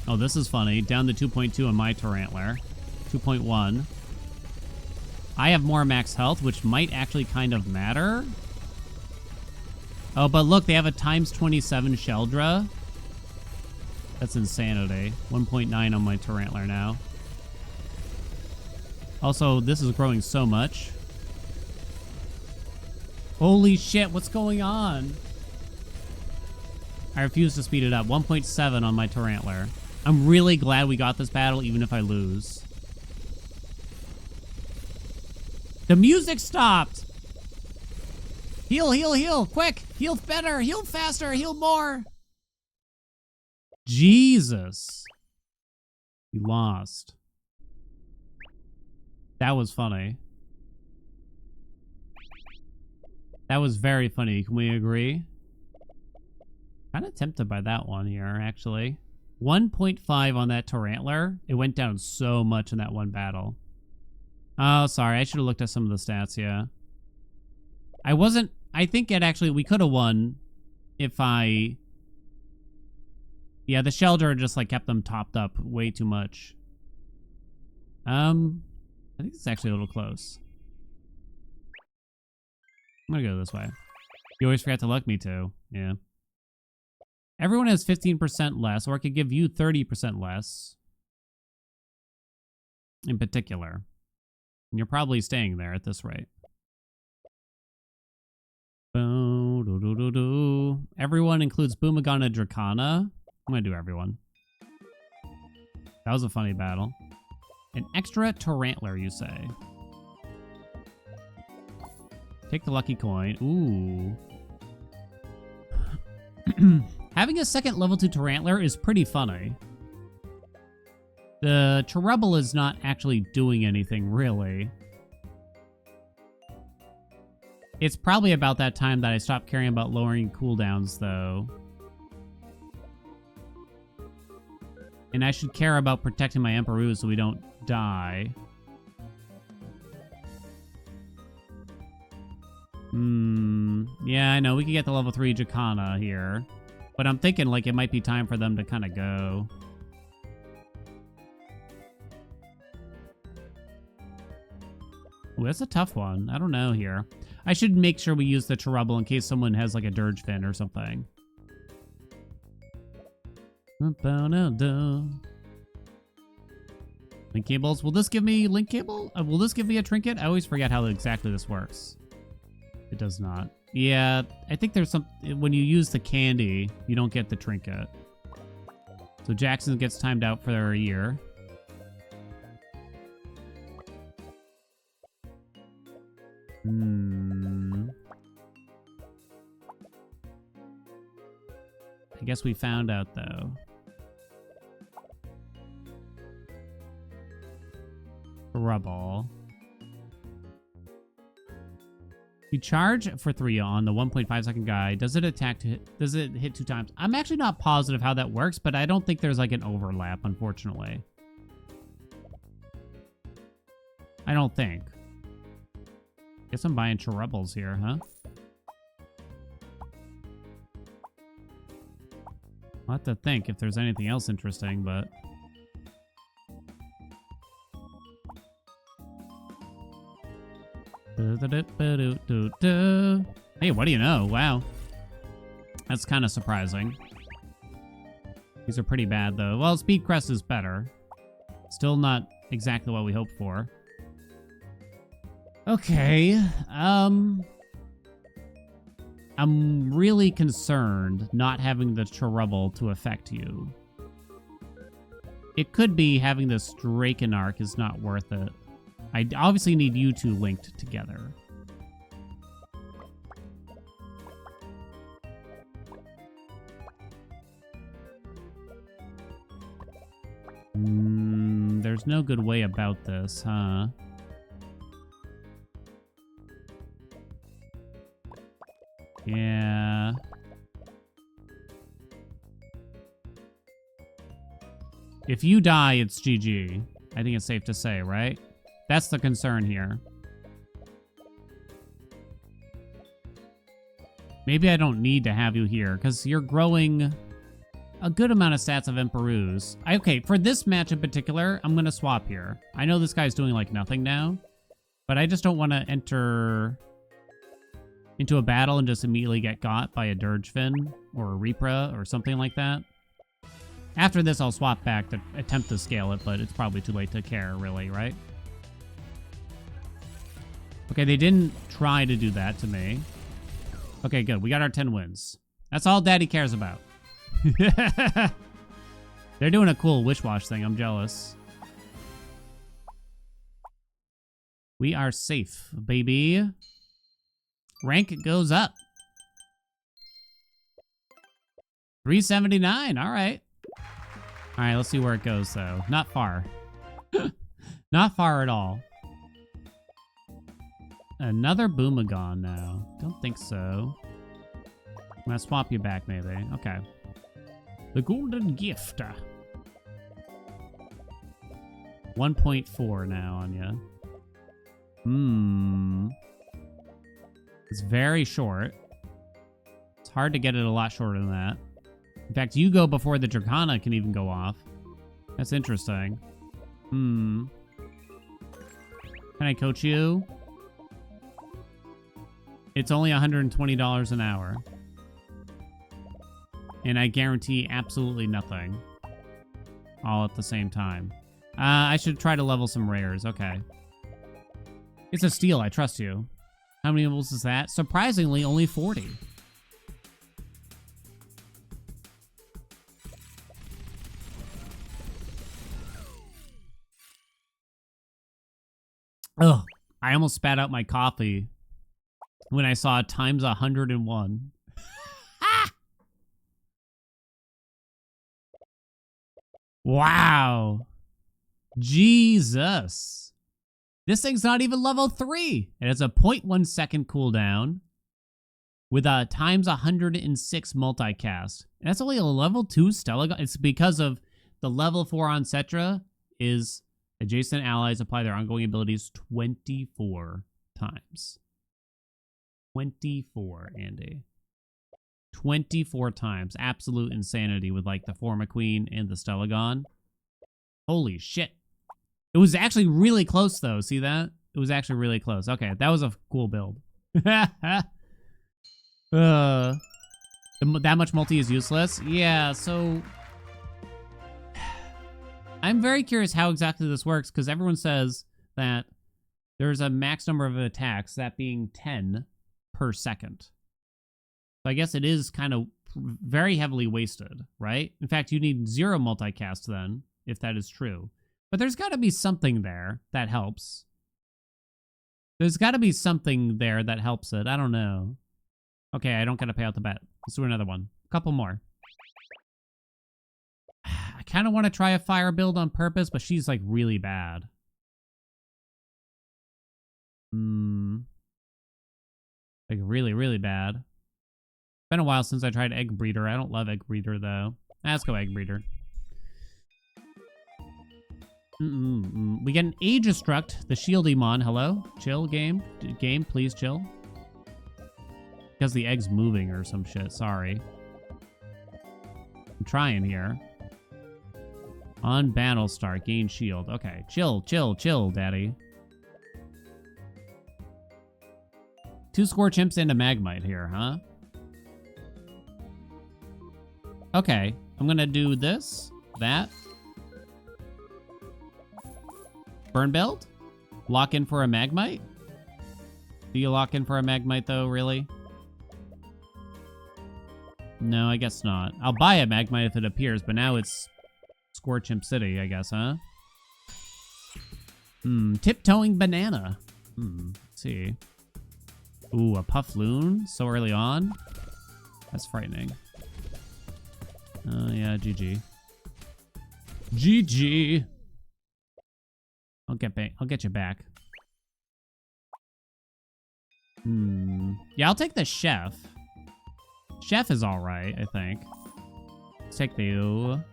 Oh, this is funny. Down to 2.2 on my Tarantler. 2.1. I have more max health, which might actually kind of matter. Oh, but look, they have a times 27 Sheldra. That's insanity. 1.9 on my Tarantler now. Also, this is growing so much. Holy shit, what's going on? I refuse to speed it up. 1.7 on my Tarantler. I'm really glad we got this battle, even if I lose. The music stopped! Heal, heal, heal! Quick! Heal better! Heal faster! Heal more! Jesus. We lost. That was funny. That was very funny. Can we agree? Kind of tempted by that one here, actually. 1.5 on that Tarantler. It went down so much in that one battle. Oh, sorry. I should have looked at some of the stats, yeah. I think it actually, we could have won if I... Yeah, the Sheldra just like kept them topped up way too much. I think it's actually a little close. I'm gonna go this way. You always forgot to luck me too. Yeah. Everyone has 15% less, or it could give you 30% less. In particular. And you're probably staying there at this rate. Everyone includes Boomagana Dracana. I'm gonna do everyone. That was a funny battle. An extra Tarantler, you say? Take the lucky coin. Ooh. Having a second level 2 Tarantler is pretty funny. The Treble is not actually doing anything, really. It's probably about that time that I stopped caring about lowering cooldowns, though. And I should care about protecting my Emperor so we don't die. Yeah, I know. We could get the level 3 Jacana here. But I'm thinking, like, it might be time for them to kind of go. Ooh, that's a tough one. I don't know here. I should make sure we use the Treble in case someone has, like, a Dirge Fin or something. Link cables. Will this give me link cable? Will this give me a trinket? I always forget how exactly this works. It does not. Yeah, I think there's some... When you use the candy, you don't get the trinket. So Jackson gets timed out for a year. I guess we found out, though. Rubble. You charge for 3 on the 1.5 second guy. Does it attack to hit? Does it hit 2 times? I'm actually not positive how that works, but I don't think there's like an overlap, unfortunately. I don't think. Guess I'm buying Trebles here, huh? I'll have to think if there's anything else interesting, but... Hey, what do you know? Wow. That's kind of surprising. These are pretty bad, though. Well, Speed Crest is better. Still not exactly what we hoped for. Okay. I'm really concerned not having the trouble to affect you. It could be having this Drakenarch is not worth it. I obviously need you two linked together. There's no good way about this, huh? Yeah. If you die, it's GG. I think it's safe to say, right? That's the concern here. Maybe I don't need to have you here, because you're growing a good amount of stats of Emperor's. Okay, for this match in particular, I'm going to swap here. I know this guy's doing, like, nothing now, but I just don't want to enter into a battle and just immediately get got by a Dirgefin or a Repra or something like that. After this, I'll swap back to attempt to scale it, but it's probably too late to care, really, right? Okay, they didn't try to do that to me. Okay, good. We got our 10 wins. That's all Daddy cares about. They're doing a cool wish-wash thing. I'm jealous. We are safe, baby. Rank goes up. 379. All right. All right, let's see where it goes, though. Not far. Not far at all. Another Boomagon now. Don't think so. I'm going to swap you back, maybe. Okay. The Golden Gift. 1.4 now on you. It's very short. It's hard to get it a lot shorter than that. In fact, you go before the Dracana can even go off. That's interesting. Can I coach you? It's only $120 an hour. And I guarantee absolutely nothing. All at the same time. I should try to level some rares. Okay. It's a steal. I trust you. How many levels is that? Surprisingly, only 40. Ugh. I almost spat out my coffee when I saw times 101. Wow. Jesus. This thing's not even level 3. It has a 0.1 second cooldown with a times 106 multicast. And that's only a level 2 Stella. It's because of the level 4 on Cetra is adjacent allies apply their ongoing abilities 24 times. 24, Andy. 24 times. Absolute insanity with like the Forma Queen and the Stellagon. Holy shit. It was actually really close though. See that? It was actually really close. Okay, that was a cool build. That much multi is useless? Yeah, so I'm very curious how exactly this works because everyone says that there's a max number of attacks, that being 10 per second. So I guess it is kind of very heavily wasted, right? In fact, you need 0 multicast then, if that is true. But there's got to be something there that helps. There's got to be something there that helps it. I don't know. Okay, I don't got to pay out the bet. Let's do another one. A couple more. I kind of want to try a fire build on purpose, but she's like really bad. Like really, really bad. It's been a while since I tried Egg Breeder. I don't love Egg Breeder though. Let's go Egg Breeder. We get an Aegistruct, the Shieldymon. Hello? Chill, game? Game, please chill. Because the egg's moving or some shit. Sorry. I'm trying here. On Battlestar, gain shield. Okay, chill, chill, chill, daddy. 2 score chimps and a Magmite here, huh? Okay, I'm gonna do this, that. Burn build? Lock in for a Magmite? Do you lock in for a Magmite though, really? No, I guess not. I'll buy a Magmite if it appears, but now it's Score Chimp City, I guess, huh? Tiptoeing banana. Let's see. Ooh, a Puffloon so early on? That's frightening. Yeah, GG. GG. I'll get you back. Yeah, I'll take the chef. Chef is alright, I think. Let's take the...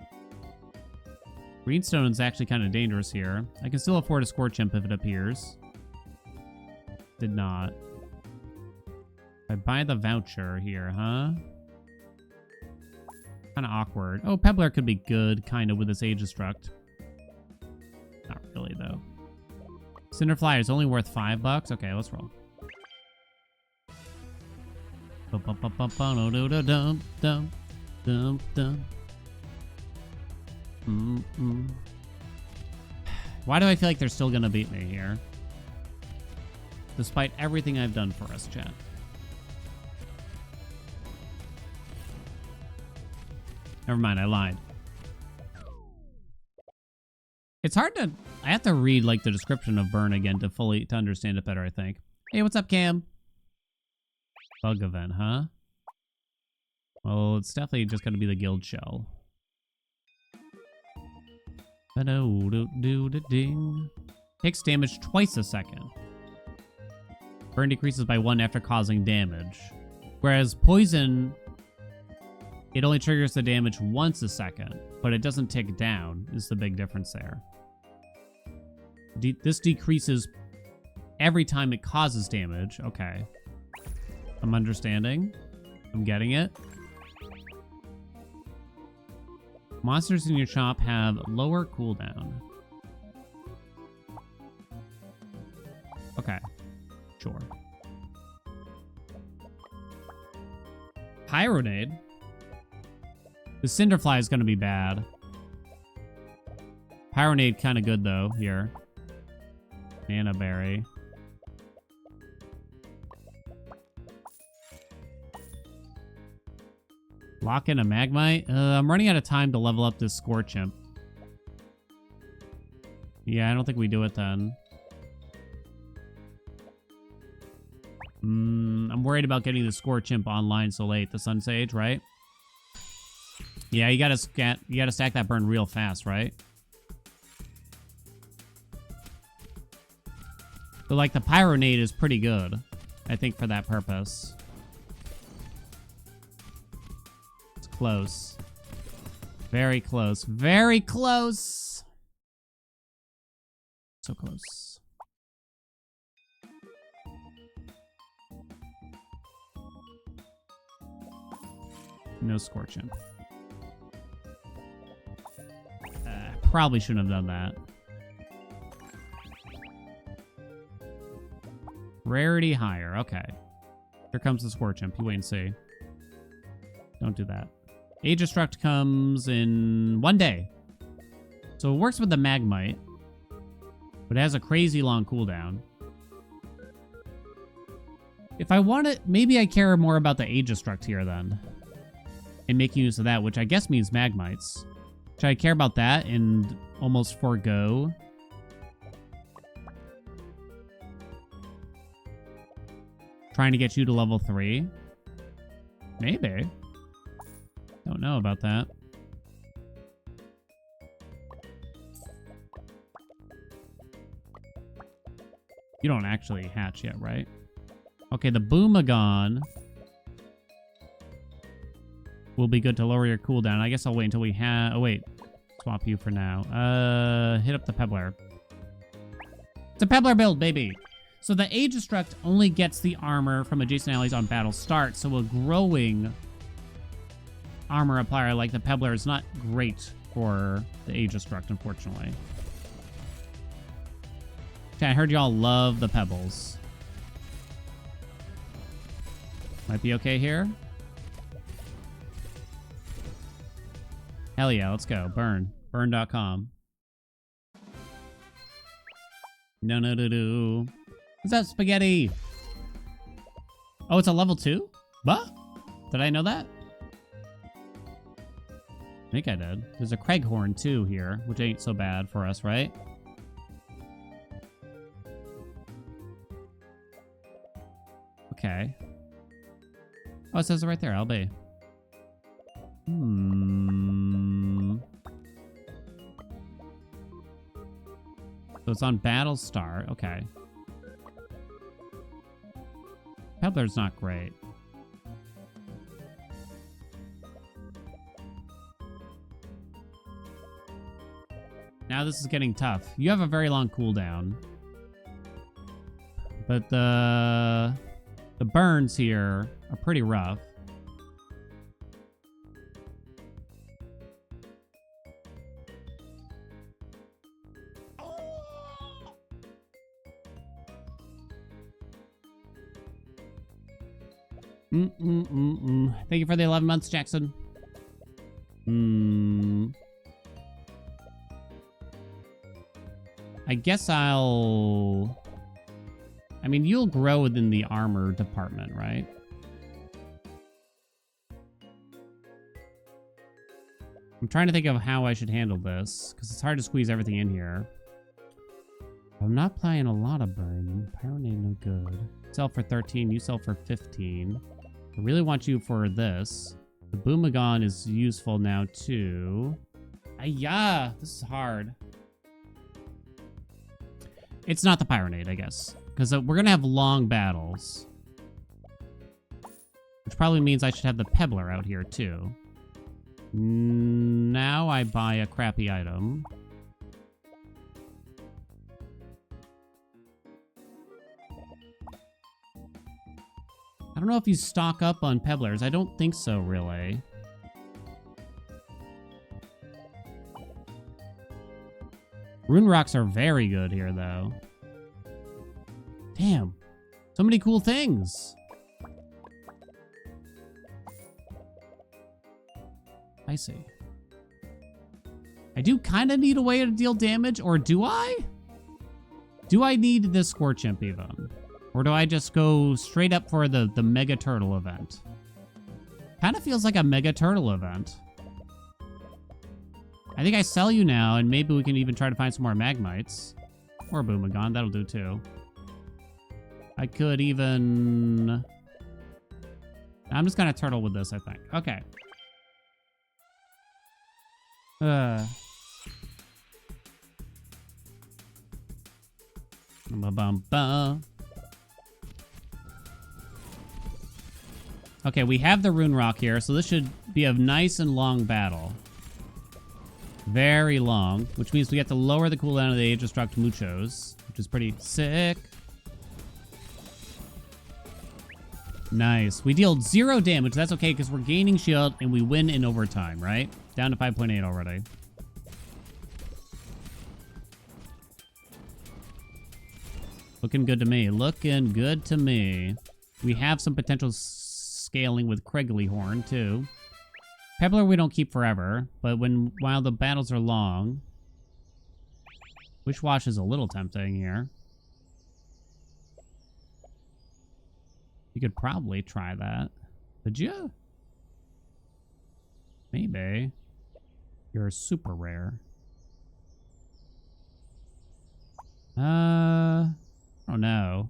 Greenstone's actually kind of dangerous here. I can still afford a Score Chimp if it appears. Did not. I buy the voucher here, huh? Kind of awkward. Oh, Pebbler could be good, kind of, with this Aegistruct. Not really, though. Cinderflyer is only worth $5. Okay, let's roll. Why do I feel like they're still gonna beat me here? Despite everything I've done for us, chat. Never mind, I lied. It's hard to... I have to read, like, the description of Burn again to understand it better, I think. Hey, what's up, Cam? Bug event, huh? Well, it's definitely just gonna be the guild shell. Ba-do-do-do-do-ding. Takes damage twice a second. Burn decreases by 1 after causing damage. Whereas Poison... It only triggers the damage once a second, but it doesn't tick down, is the big difference there. This decreases every time it causes damage. Okay. I'm understanding. I'm getting it. Monsters in your shop have lower cooldown. Okay. Sure. Pyronade? The Cinderfly is going to be bad. Pyronade kind of good, though, here. Nana Berry. Lock in a Magmite? I'm running out of time to level up this Score Chimp. Yeah, I don't think we do it then. I'm worried about getting the Score Chimp online so late. The Sun Sage, right? Yeah, you gotta stack that burn real fast, right? So, like, the Pyronade is pretty good, I think, for that purpose. It's close. Very close. Very close! So close. No Score Chimp. Probably shouldn't have done that. Rarity higher. Okay. Here comes the Score Chimp. You wait and see. Don't do that. Aegistruct comes in 1 day. So it works with the Magmite. But it has a crazy long cooldown. If I want it, maybe I care more about the Aegistruct here then. And making use of that, which I guess means Magmites. Should I care about that and almost forego? Trying to get you to level 3? Maybe. Don't know about that. You don't actually hatch yet, right? Okay, the Boomagon will be good to lower your cooldown. I guess I'll wait until we have... Oh, wait. Swap you for now. Hit up the Pebbler. It's a Pebbler build, baby! So the Aegistruct only gets the armor from adjacent allies on battle start, so a growing armor applier like the Pebbler is not great for the Aegistruct, unfortunately. Okay, I heard y'all love the Pebbles. Might be okay here. Hell yeah, let's go. Burn. Burn.com. No. What's that spaghetti? Oh, it's a level 2? Bah? Did I know that? I think I did. There's a Craighorn too here, which ain't so bad for us, right? Okay. Oh, it says it right there, LB. So it's on Battle Star. Okay. Pebbler's not great. Now this is getting tough. You have a very long cooldown. But the burns here are pretty rough. Thank you for the 11 months, Jackson. I guess I mean, you'll grow within the armor department, right? I'm trying to think of how I should handle this, because it's hard to squeeze everything in here. I'm not playing a lot of burn. Pyronade no good. Sell for 13, you sell for 15. I really want you for this. The Boomagon is useful now too. Yeah, this is hard. It's not the Pyronade, I guess. Because we're going to have long battles. Which probably means I should have the Pebbler out here too. Now I buy a crappy item. I don't know if you stock up on Pebblers. I don't think so, really. Rune Rocks are very good here, though. Damn. So many cool things. I see. I do kind of need a way to deal damage, or do I? Do I need this Scorch Imp even? Or do I just go straight up for the Mega Turtle event? Kind of feels like a Mega Turtle event. I think I sell you now, and maybe we can even try to find some more Magmites. Or a Boomagon, that'll do too. I could even... I'm just gonna turtle with this, I think. Okay. Ba-bum-ba. Okay, we have the Rune Rock here, so this should be a nice and long battle. Very long, which means we get to lower the cooldown of the Age Destruct Muchos, which is pretty sick. Nice. We dealt 0 damage. That's okay, because we're gaining shield, and we win in overtime, right? Down to 5.8 already. Looking good to me. Looking good to me. We have some potential scaling with Craighorn too. Pebbler we don't keep forever, but while the battles are long, Wishwash is a little tempting here. You could probably try that. Could you? Maybe. You're super rare. I don't know.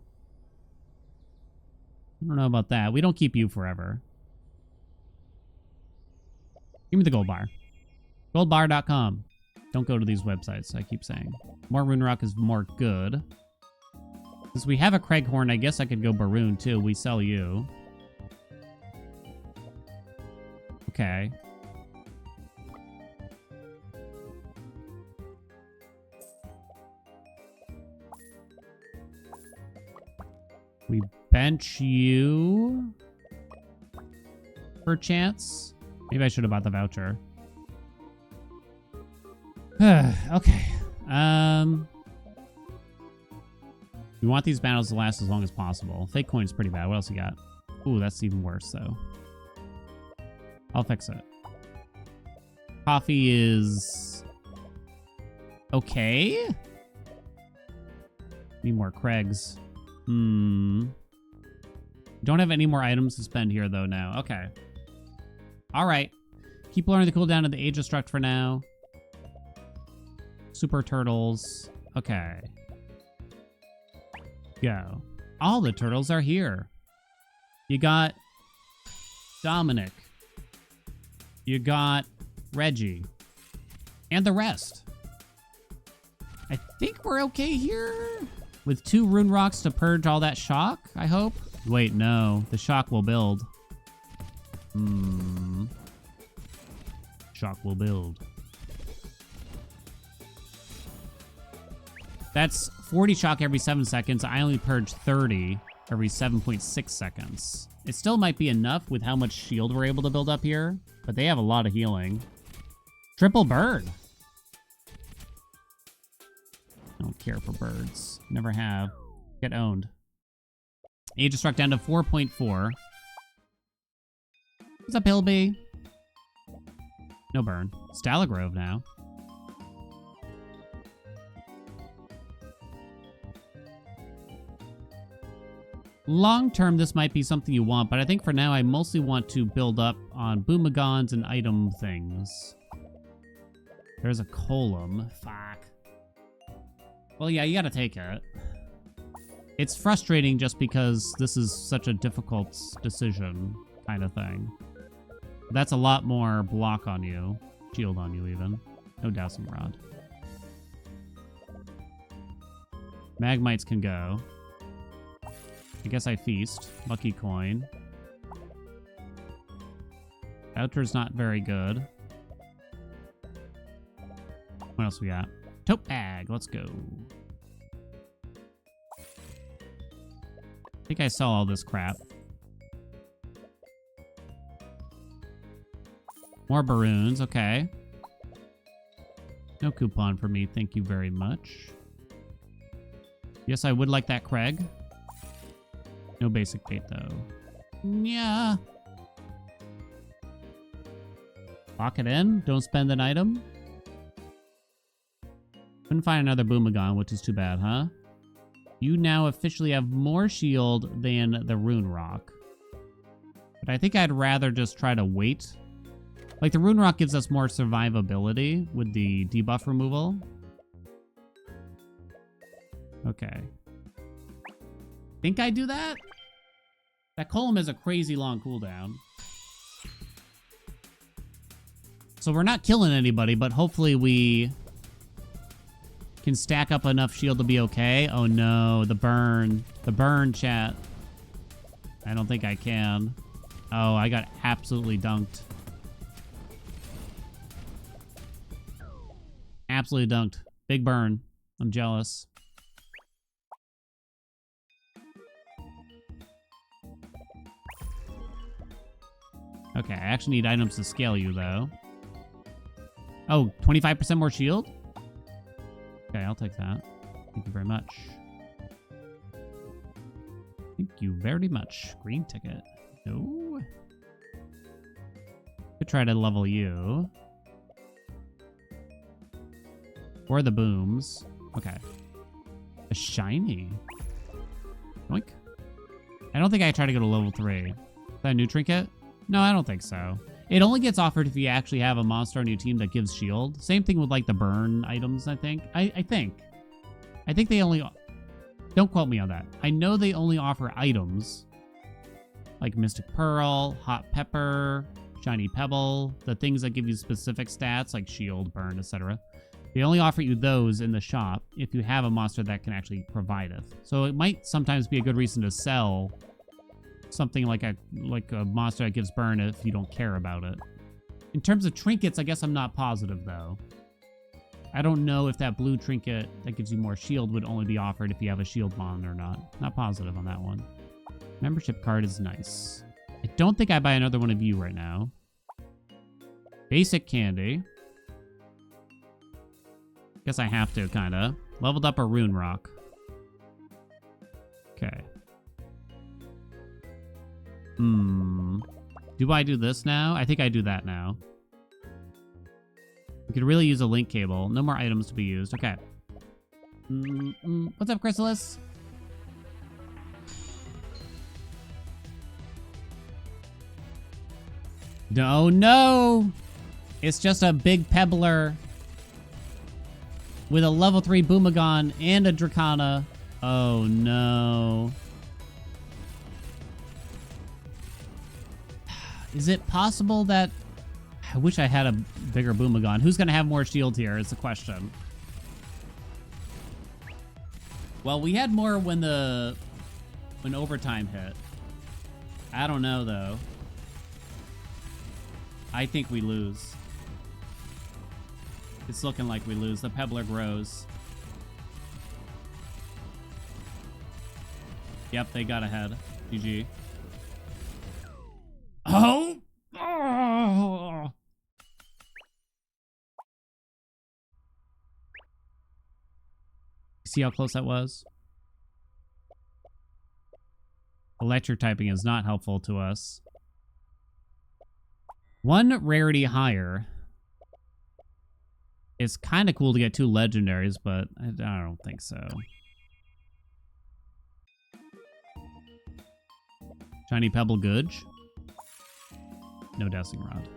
I don't know about that. We don't keep you forever. Give me the gold bar. Goldbar.com. Don't go to these websites, I keep saying. More Rune Rock is more good. Since we have a Craighorn, I guess I could go Baroon too. We sell you. Okay. We bench you. Perchance. Maybe I should have bought the voucher. Okay. We want these battles to last as long as possible. Fake coin's pretty bad. What else you got? Ooh, that's even worse, though. I'll fix it. Coffee is... okay? Need more Craigs. Don't have any more items to spend here, though, now. Okay. All right. Keep lowering the cooldown of the Age Destruct for now. Super Turtles. Okay. Go. All the turtles are here. You got Dominic. You got Reggie. And the rest. I think we're okay here. With 2 rune rocks to purge all that shock, I hope. Wait, no. The shock will build. Shock will build. That's 40 shock every 7 seconds. I only purge 30 every 7.6 seconds. It still might be enough with how much shield we're able to build up here, but they have a lot of healing. Triple bird. I don't care for birds. Never have. Get owned. Age Destruct down to 4.4. What's up, Hillby? No burn. Stalagrove now. Long term, this might be something you want, but I think for now, I mostly want to build up on boomagons and item things. There's a column. Fuck. Well, yeah, you gotta take it. It's frustrating just because this is such a difficult decision kind of thing. That's a lot more block on you. Shield on you, even. No dowsing rod. Magmites can go. I guess I feast. Lucky coin. Outer's not very good. What else we got? Taupe bag. Let's go. I think I saw all this crap. More Baroons. Okay. No coupon for me. Thank you very much. Yes, I would like that Craig. No basic bait, though. Yeah. Lock it in. Don't spend an item. Couldn't find another Boomagon, which is too bad, huh? You now officially have more shield than the Rune Rock. But I think I'd rather just try to wait. Like, the Rune Rock gives us more survivability with the debuff removal. Okay. Think I do that? That column has a crazy long cooldown. So we're not killing anybody, but hopefully we can stack up enough shield to be okay. Oh no, the burn. The burn, chat. I don't think I can. Oh, I got absolutely dunked. Absolutely dunked. Big burn. I'm jealous. Okay, I actually need items to scale you, though. Oh, 25% more shield? Okay, I'll take that. Thank you very much. Thank you very much. Green ticket. No. Could try to level you. Or the booms. Okay. A shiny. Yoink. I don't think I tried to go to level 3. Is that a new trinket? No, I don't think so. It only gets offered if you actually have a monster on your team that gives shield. Same thing with, like, the burn items, I think. I think they only... Don't quote me on that. I know they only offer items. Like Mystic Pearl, Hot Pepper, Shiny Pebble. The things that give you specific stats, like shield, burn, etc. They only offer you those in the shop if you have a monster that can actually provide it. So it might sometimes be a good reason to sell something like a monster that gives burn if you don't care about it. In terms of trinkets, I guess I'm not positive, though. I don't know if that blue trinket that gives you more shield would only be offered if you have a shield mon or not. Not positive on that one. Membership card is nice. I don't think I buy another one of you right now. Basic candy. Guess I have to, kinda. Leveled up a Rune Rock. Okay. Do I do this now? I think I do that now. We could really use a link cable. No more items to be used. Okay. What's up, Chrysalis? No, no! It's just a big pebbler with a level 3 Boomagon and a Dracana. Oh, no. Is it possible that... I wish I had a bigger Boomagon. Who's going to have more shield here is the question. Well, we had more when overtime hit. I don't know, though. I think we lose. It's looking like we lose. The pebbler grows. Yep, they got ahead. GG. Oh! Oh! See how close that was? Electric typing is not helpful to us. One rarity higher. It's kind of cool to get 2 legendaries, but I don't think so. Shiny Pebble Gudge. No Dowsing Rod.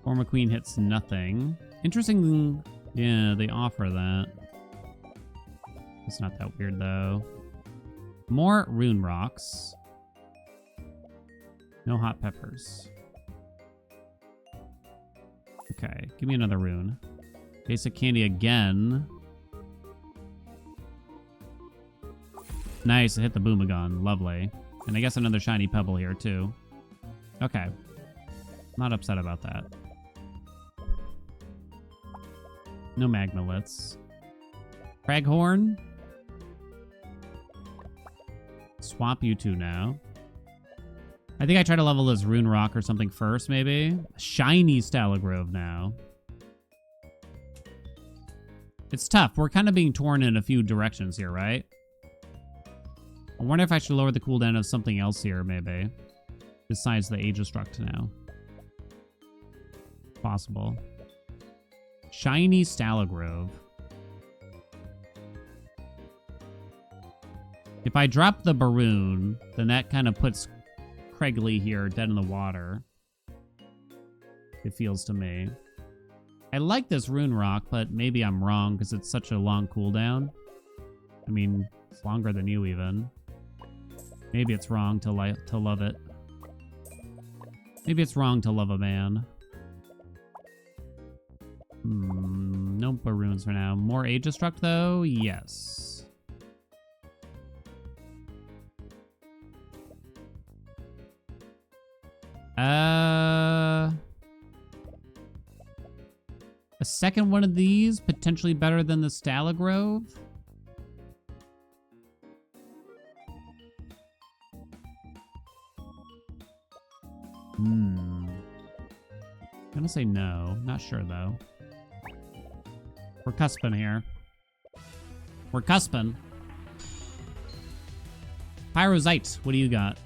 Forma Queen hits nothing. Interesting. Yeah, they offer that. It's not that weird, though. More Rune Rocks. No Hot Peppers. Okay, give me another rune. Basic candy again. Nice, I hit the Boomagon. Lovely. And I guess another shiny pebble here, too. Okay. Not upset about that. No Magnoliths. Craghorn. Swap you two now. I think I try to level this Rune Rock or something first, maybe. Shiny Stalagrove now. It's tough. We're kind of being torn in a few directions here, right? I wonder if I should lower the cooldown of something else here, maybe. Besides the Aegistruct now. Possible. Shiny Stalagrove. If I drop the Baroon, then that kind of puts Craigley here dead in the water. It feels to me. I like this Rune Rock, but maybe I'm wrong because it's such a long cooldown. I mean, it's longer than you even. Maybe it's wrong to love it. Maybe it's wrong to love a man. No Baroons for now. More Aegistruct though? Yes. A second one of these, potentially better than the Stalagrove. I'm gonna say no. Not sure, though. We're cusping here. We're cusping. Pyrozite, what do you got?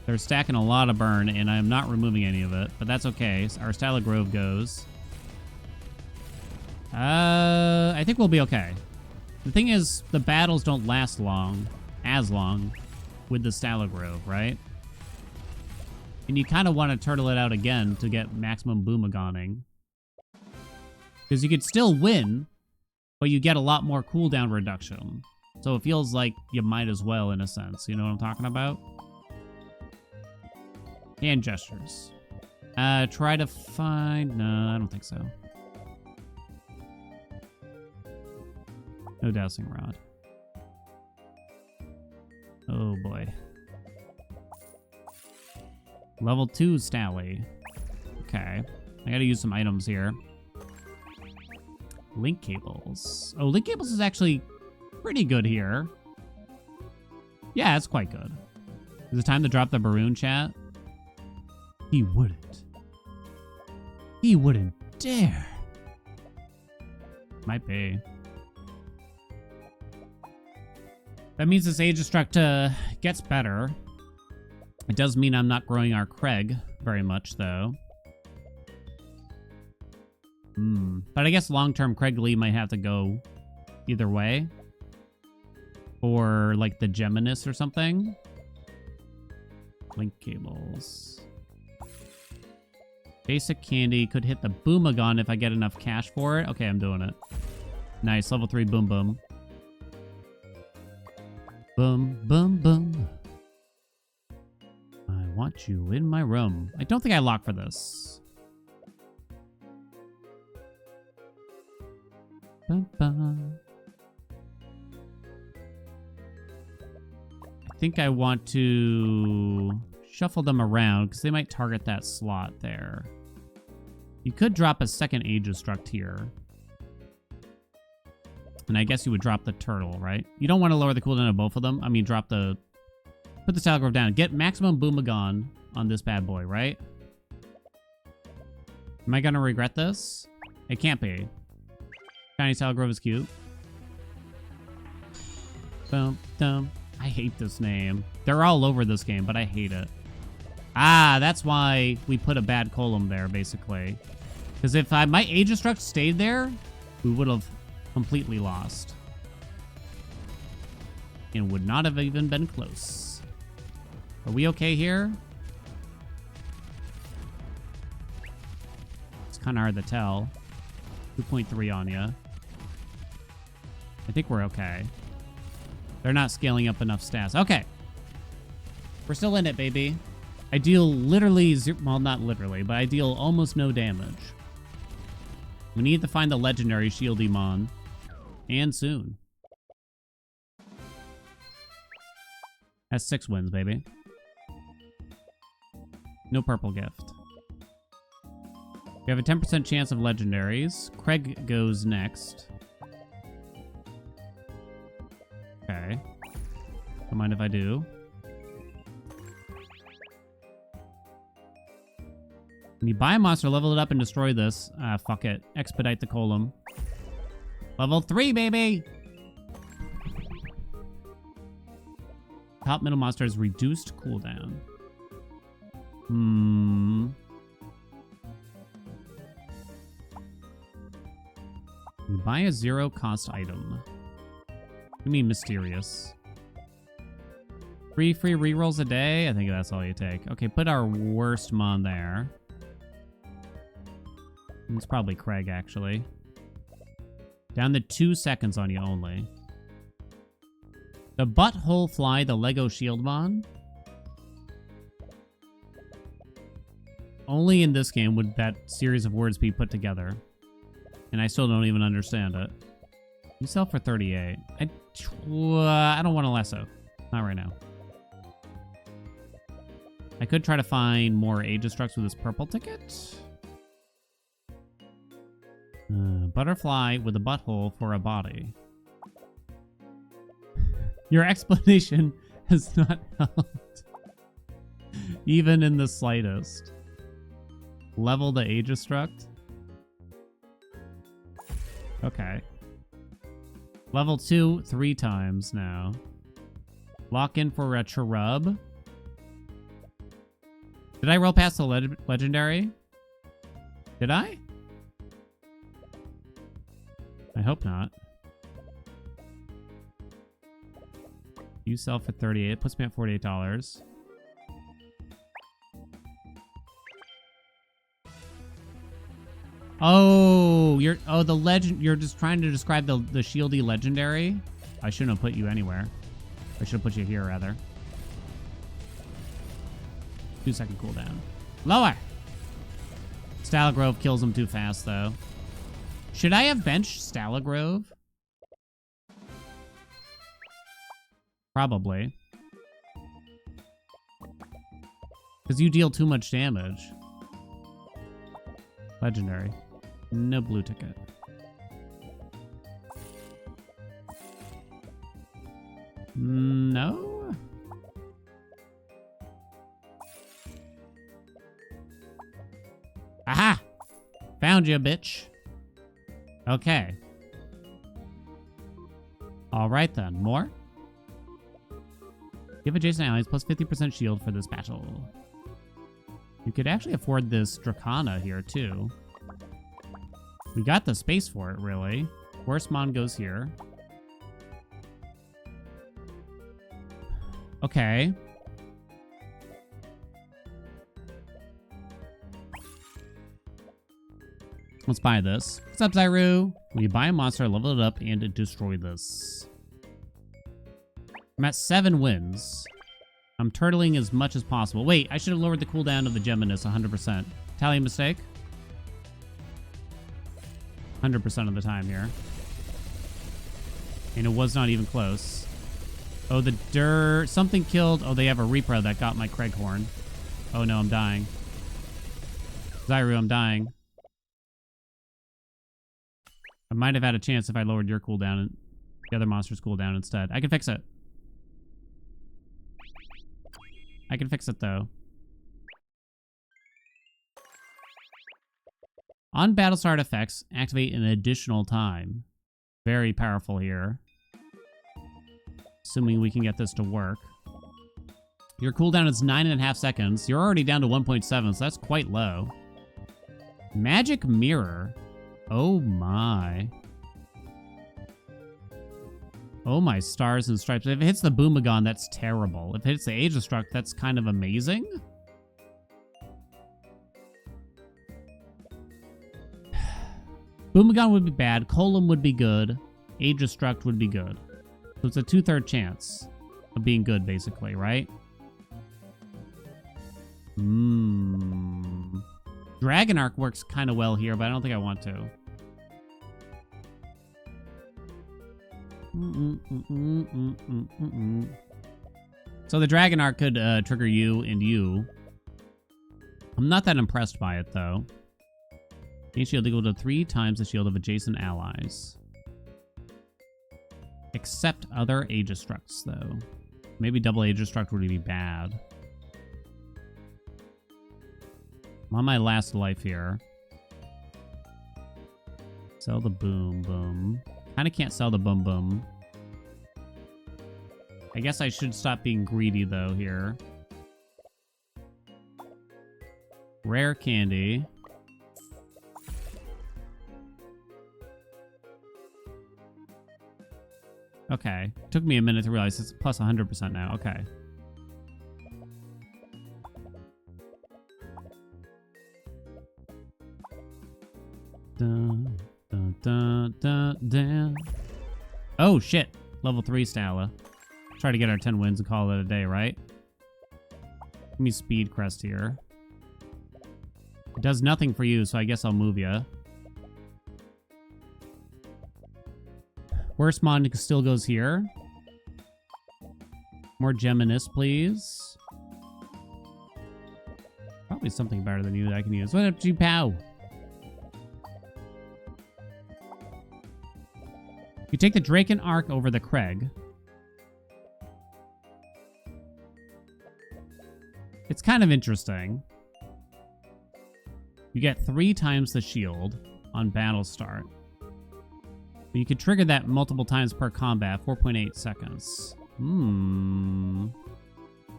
They're stacking a lot of burn, and I'm not removing any of it, but that's okay. Our Stalagrove goes. I think we'll be okay. The thing is, the battles don't last as long, with the Stalagrove, right? And you kind of want to turtle it out again to get maximum Boomagoning. Because you could still win, but you get a lot more cooldown reduction. So it feels like you might as well, in a sense. You know what I'm talking about? Hand gestures. Try to find... No, I don't think so. No Dowsing Rod. Oh, boy. Level 2 Stally. Okay. I gotta use some items here. Link cables. Oh, link cables is actually pretty good here. Yeah, it's quite good. Is it time to drop the Baroon, chat? He wouldn't. He wouldn't dare. Might be. That means this Aegistruct gets better. It does mean I'm not growing our Craig very much, though. But I guess long-term Craig Lee might have to go either way. Or, like, the Geminis or something. Link cables. Basic candy. Could hit the Boomagon if I get enough cash for it. Okay, I'm doing it. Nice. Level 3 Boom Boom. Boom, boom, boom. I want you in my room. I don't think I locked for this. Ba-ba. I think I want to shuffle them around because they might target that slot there. You could drop a second Aegistruct here. And I guess you would drop the turtle, right? You don't want to lower the cooldown of both of them. I mean, put the Telegraph down. Get maximum Boomagon on this bad boy, right? Am I going to regret this? It can't be. Shiny Telegraph is cute. Boom, dum. I hate this name. They're all over this game, but I hate it. Ah, that's why we put a bad column there, basically. Because if my Aegistruct stayed there, we would have completely lost. And would not have even been close. Are we okay here? It's kind of hard to tell. 2.3 on ya. I think we're okay. They're not scaling up enough stats. Okay. We're still in it, baby. I deal literally well, not literally, but I deal almost no damage. We need to find the legendary Shieldymon. And soon. That's 6 wins, baby. No purple gift. We have a 10% chance of legendaries. Craig goes next. Okay. Don't mind if I do. When you buy a monster, level it up and destroy this. Fuck it. Expedite the column. Level 3, baby! Top middle monster has reduced cooldown. You buy a 0-cost item. You mean mysterious. 3 free rerolls a day? I think that's all you take. Okay, put our worst mon there. It's probably Craig, actually. Down to 2 seconds on you only. The Butthole Fly, the Lego Shieldmon. Only in this game would that series of words be put together. And I still don't even understand it. You sell for 38. I don't want a Lasso. Not right now. I could try to find more Aegistructs with this purple ticket. Butterfly with a butthole for a body. Your explanation has not helped. Even in the slightest. Level the Aegistruct. Okay. Level 2 3 times now. Lock in for a Cherub. Did I roll past the legendary? Did I? I hope not. You sell for 38. It puts me at $48. Oh, the legend. You're just trying to describe the shieldy legendary. I shouldn't have put you anywhere. I should have put you here rather. 2-second cooldown. Lower. Stalagrove kills him too fast though. Should I have benched Stalagrove? Probably. Because you deal too much damage. Legendary. No blue ticket. No? Aha! Found you, bitch. Okay. All right then. More? Give adjacent allies plus 50% shield for this battle. You could actually afford this Dracana here, too. We got the space for it, really. Horsemon goes here. Okay. Let's buy this. What's up, Zyru? When you buy a monster, level it up and destroy this. I'm at 7 wins. I'm turtling as much as possible. Wait, I should have lowered the cooldown of the Geminis 100%. Tally mistake? 100% of the time here. And it was not even close. Oh, the something killed. Oh, they have a Repro that got my Craighorn. Oh no, I'm dying. Zyru, I'm dying. I might have had a chance if I lowered your cooldown and the other monster's cooldown instead. I can fix it. I can fix it, though. On battle start effects, activate an additional time. Very powerful here. Assuming we can get this to work. Your cooldown is 9.5 seconds. You're already down to 1.7, so that's quite low. Magic Mirror. Oh my. Oh my stars and stripes. If it hits the Boomagon, that's terrible. If it hits the Aegistruct, that's kind of amazing. Boomagon would be bad. Colum would be good. Aegistruct would be good. So it's a 2/3 chance of being good, basically, right? Dragon Arc works kind of well here, but I don't think I want to. So the Dragon Arc could trigger you and you. I'm not that impressed by it, though. Gain shield equal to 3 times the shield of adjacent allies. Except other Aegistructs, though. Maybe double Aegistruct would be bad. I'm on my last life here. Sell the boom boom. Kind of can't sell the boom boom. I guess I should stop being greedy, though, here. Rare candy. Okay. Took me a minute to realize it's plus 100% now. Okay. Dun, dun, dun, dun, dun. Oh, shit. Level 3 Stala. Try to get our 10 wins and call it a day, right? Give me Speed Crest here. It does nothing for you, so I guess I'll move you. Worstmon still goes here. More Geminis, please. Probably something better than you that I can use. What up, G-Pow? You take the Draken Arc over the Craig. It's kind of interesting. You get 3 times the shield on battle start. But you could trigger that multiple times per combat, 4.8 seconds.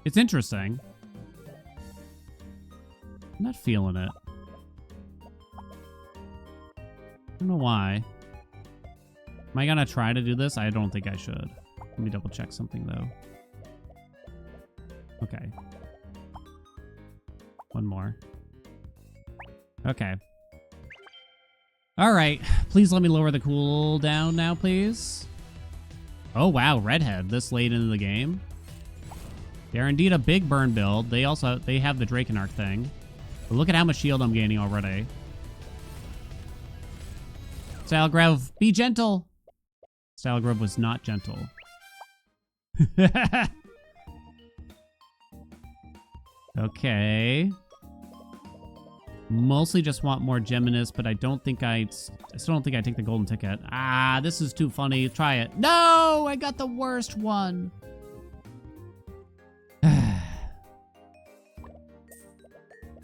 It's interesting. I'm not feeling it. I don't know why. Am I gonna try to do this? I don't think I should. Let me double check something, though. Okay. One more. Okay. All right. Please let me lower the cooldown now, please. Oh, wow. Redhead this late into the game. They're indeed a big burn build. They have the Draken Arc thing. But look at how much shield I'm gaining already. Stalagrove, be gentle. Stalagrove was not gentle. Okay. Mostly just want more Geminis, but I still don't think I take the golden ticket. Ah, this is too funny. Try it. No, I got the worst one.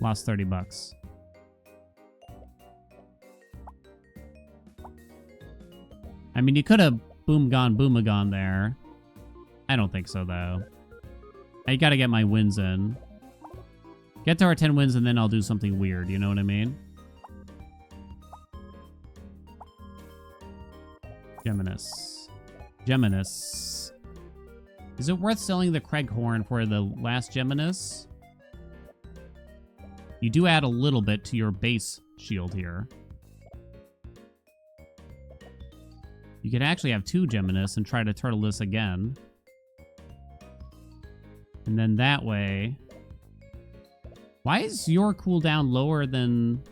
Lost 30 bucks. I mean, you could have Boomagon there. I don't think so, though. I gotta get my wins in. Get to our 10 wins and then I'll do something weird, you know what I mean? Geminis. Geminis. Is it worth selling the Craig Horn for the last Geminis? You do add a little bit to your base shield here. You could actually have 2 Geminis and try to turtle this again. And then that way... Why is your cooldown lower than...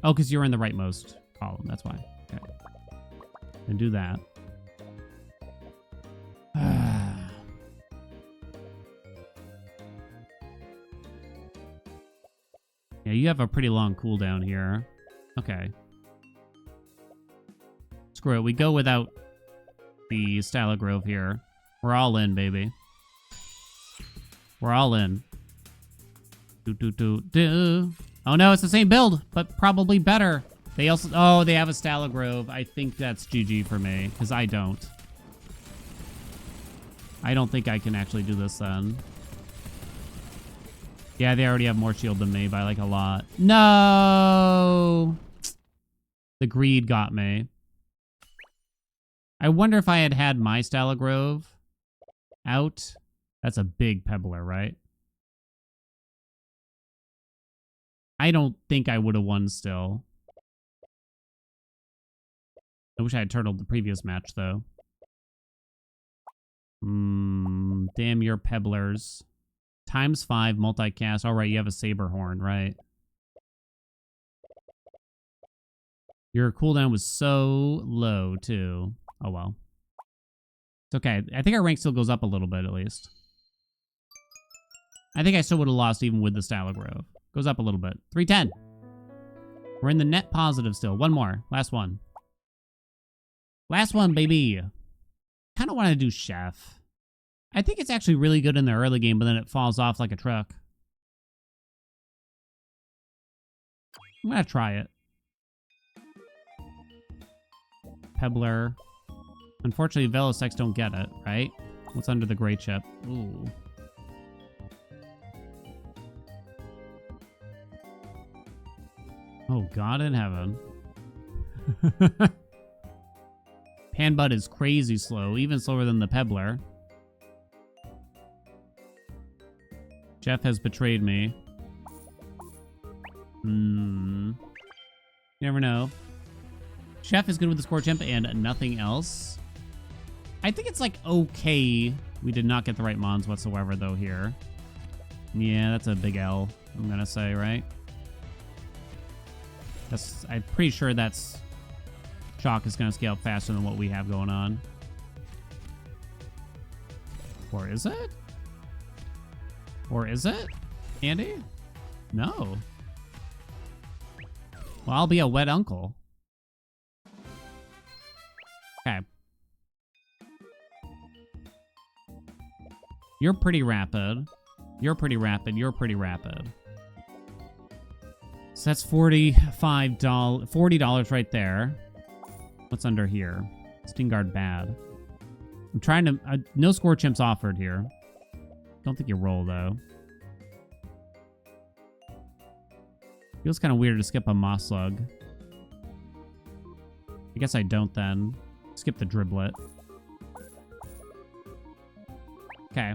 Oh, because you're in the rightmost column. That's why. Okay. And do that. Yeah, you have a pretty long cooldown here. Okay. Screw it. We go without the Stalagrove here. We're all in, baby. We're all in. Oh no, it's the same build, but probably better. They also... Oh, they have a Stalagrove. I think that's GG for me, because I don't. I don't think I can actually do this then. Yeah, they already have more shield than me by like a lot. No! The greed got me. I wonder if I had had my Stalagrove out. That's a big Pebbler, right? I don't think I would have won still. I wish I had turtled the previous match, though. Damn your Pebblers. ×5 multicast. All right, you have a Saber Horn, right? Your cooldown was so low, too. Oh, well. It's okay. I think our rank still goes up a little bit, at least. I think I still would have lost even with the Stalagrove. Goes up a little bit. 310. We're in the net positive still. One more. Last one. Last one, baby. Kind of want to do Chef. I think it's actually really good in the early game, but then it falls off like a truck. I'm going to try it. Pebbler. Unfortunately, Velosex don't get it, right? What's under the Great Chip? Ooh. Oh, God in heaven. Panbud is crazy slow, even slower than the Pebbler. Jeff has betrayed me. You never know. Chef is good with the Scorch Imp and nothing else. I think it's like okay. We did not get the right mons whatsoever though here. Yeah, that's a big L, I'm gonna say, right? I'm pretty sure that's Chalk is gonna scale up faster than what we have going on. Or is it? Or is it, Andy? No. Well, I'll be a wet uncle. Okay. You're pretty rapid. You're pretty rapid. You're pretty rapid. So that's $40 right there. What's under here? Stingguard bad. I'm trying to... no Score Chimps offered here. Don't think you roll, though. Feels kind of weird to skip a Moss Slug. I guess I don't then. Skip the Driblet. Okay.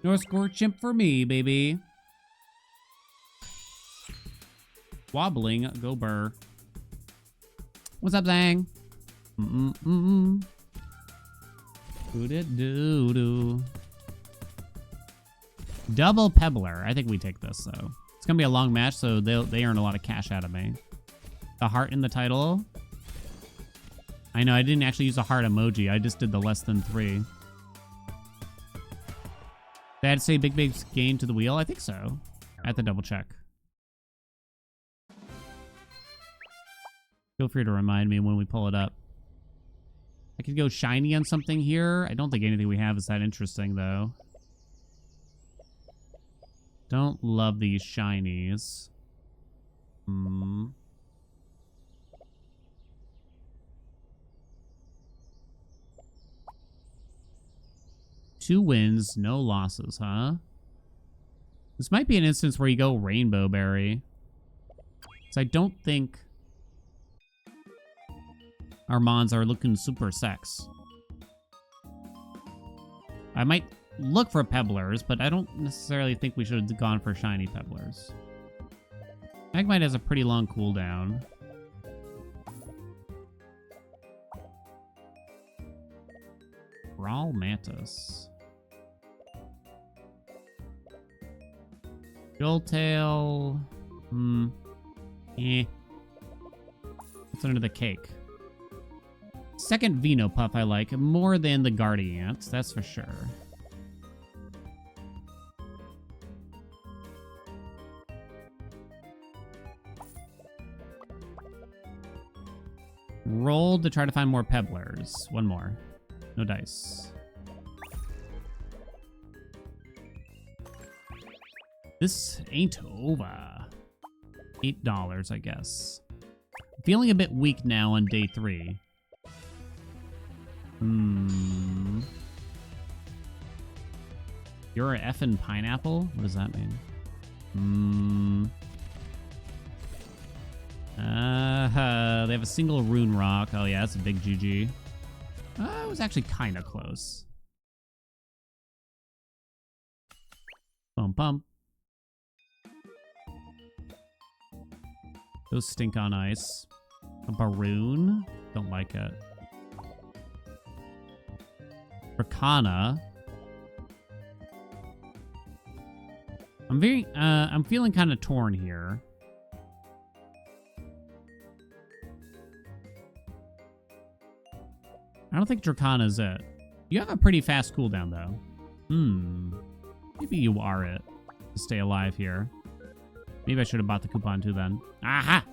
No Score Chimp for me, baby. Wobbling, go burr. What's up, Zang? Do-do-do-do. Double Pebbler. I think we take this, though. It's going to be a long match, so they earn a lot of cash out of me. The heart in the title. I know, I didn't actually use a heart emoji. I just did the less than 3. Did I say big gain to the wheel? I think so. I have to double check. Feel free to remind me when we pull it up. I could go shiny on something here. I don't think anything we have is that interesting, though. Don't love these shinies. 2 wins, no losses, huh? This might be an instance where you go Rainbow Berry. So I don't think our Mons are looking super sex. I might look for Pebblers, but I don't necessarily think we should have gone for shiny Pebblers. Magmite has a pretty long cooldown. Brawl Mantis. Joltail. What's under the cake? Second Vino Puff I like more than the Guardiant, that's for sure. Rolled to try to find more Pebblers. One more. No dice. This ain't over. $8, I guess. Feeling a bit weak now on day 3. You're a effing pineapple? What does that mean? They have a single rune rock. Oh yeah, that's a big GG. It was actually kind of close. Bum bum. Those stink on ice. A Baroon? Don't like it. Rakana. I'm feeling kind of torn here. I don't think Dracana's it. You have a pretty fast cooldown, though. Maybe you are it to stay alive here. Maybe I should have bought the coupon, too, then. Aha!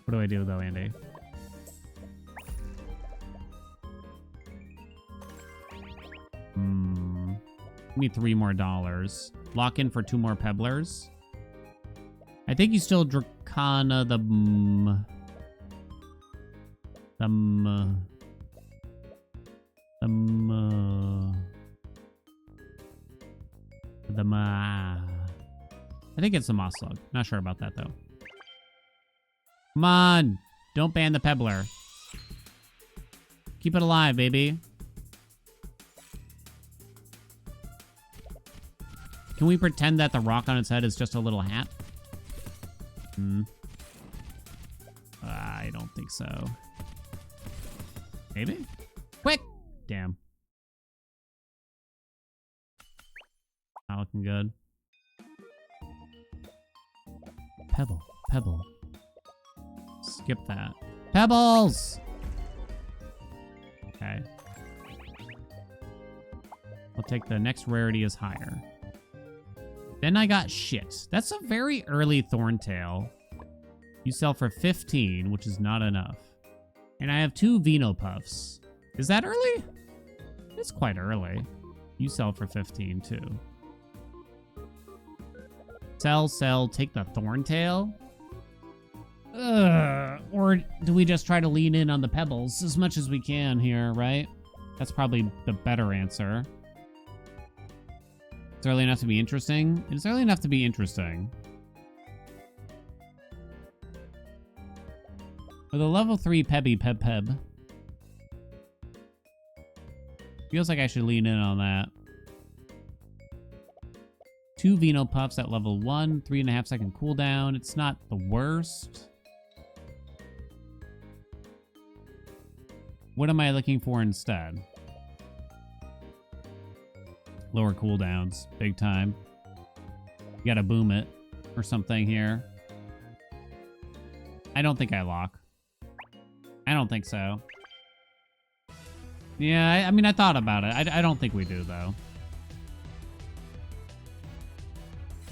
What do I do, though, Andy? Give me $3 more. Lock in for 2 more Pebblers. I think you still Dracana the I think it's the Moss Slug. Not sure about that, though. Come on! Don't ban the Pebbler. Keep it alive, baby. Can we pretend that the rock on its head is just a little hat? I don't think so. Maybe? Quick! Damn. Not looking good. Pebble. Pebble. Skip that. Pebbles! Okay. I'll take the next rarity is higher. Then I got shit. That's a very early Thorntail. You sell for 15, which is not enough. And I have 2 Vino Puffs. Is that early? It's quite early. You sell for 15, too. Sell, sell, take the Thorntail? Or do we just try to lean in on the Pebbles as much as we can here, right? That's probably the better answer. It's early enough to be interesting. It's early enough to be interesting. With a level 3 Pebby Peb. Feels like I should lean in on that. 2 Vino Puffs at level 1, 3.5 second cooldown. It's not the worst. What am I looking for instead? Lower cooldowns, big time. You gotta boom it or something here. I don't think I lock. I don't think so. Yeah, I mean, I thought about it. I don't think we do, though.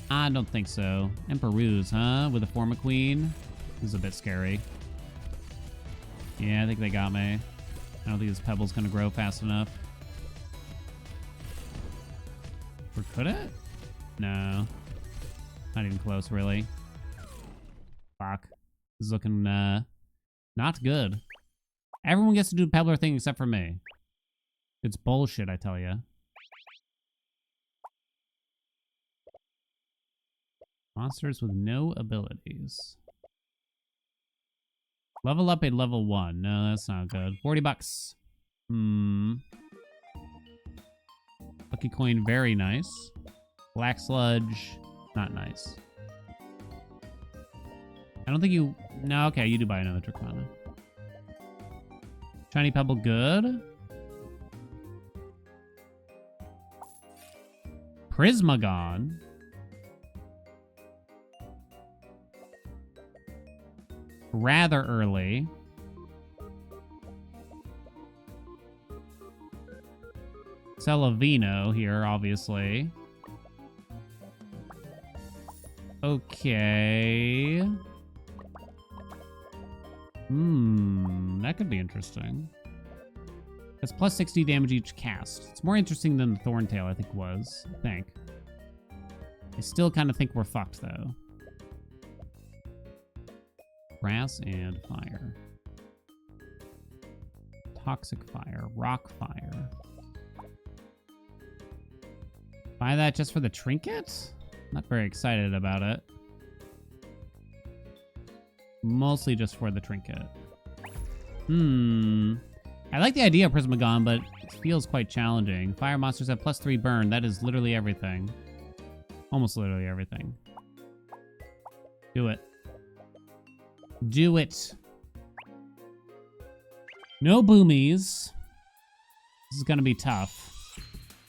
I don't think so. Emperor's, huh? With a Forma Queen? This is a bit scary. Yeah, I think they got me. I don't think this Pebble's gonna grow fast enough. Or could it? No. Not even close, really. Fuck. This is looking, not good. Everyone gets to do the Pebbler thing except for me. It's bullshit, I tell ya. Monsters with no abilities. Level up at level 1. No, that's not good. 40 bucks. Lucky coin, very nice. Black sludge, not nice. I don't think you... No, okay, you do buy another Dracona. Shiny Pebble, good. Prismagon. Rather early. Celavino here, obviously. Okay. That could be interesting. It's plus 60 damage each cast. It's more interesting than the Thorntail, I think was. I still kind of think we're fucked, though. Grass and fire. Toxic fire. Rock fire. Buy that just for the trinket? Not very excited about it. Mostly just for the trinket. I like the idea of Prismagon, but it feels quite challenging. Fire monsters have plus 3 burn. That is literally everything. Almost literally everything. Do it. Do it. No boomies. This is gonna be tough.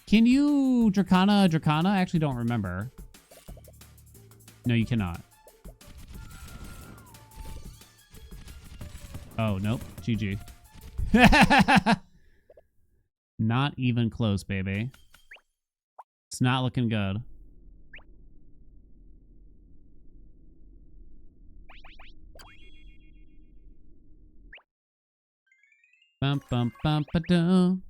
Can you Dracona? I actually don't remember. No, you cannot. Oh, nope. GG. Not even close, baby. It's not looking good. Bum, bum, bum, ba-dum.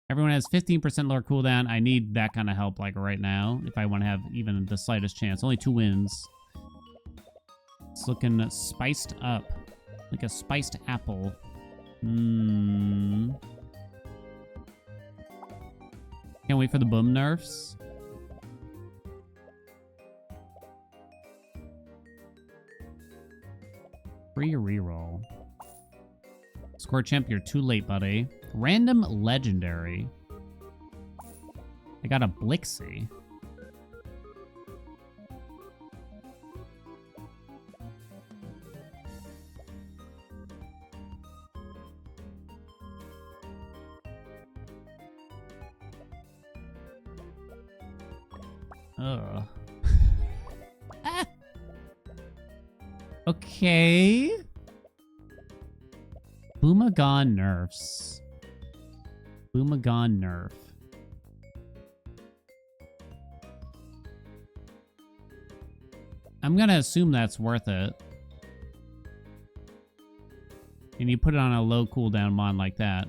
Everyone has 15% lower cooldown. I need that kind of help like right now if I want to have even the slightest chance. Only 2 wins. It's looking spiced up. Like a spiced apple. Can't wait for the boom nerfs. Free reroll. Scorchamp, you're too late, buddy. Random legendary. I got a Blixie. Ugh. Ah. Okay. Boomagon nerfs. Boomagon nerf. I'm gonna assume that's worth it. And you put it on a low cooldown mon like that.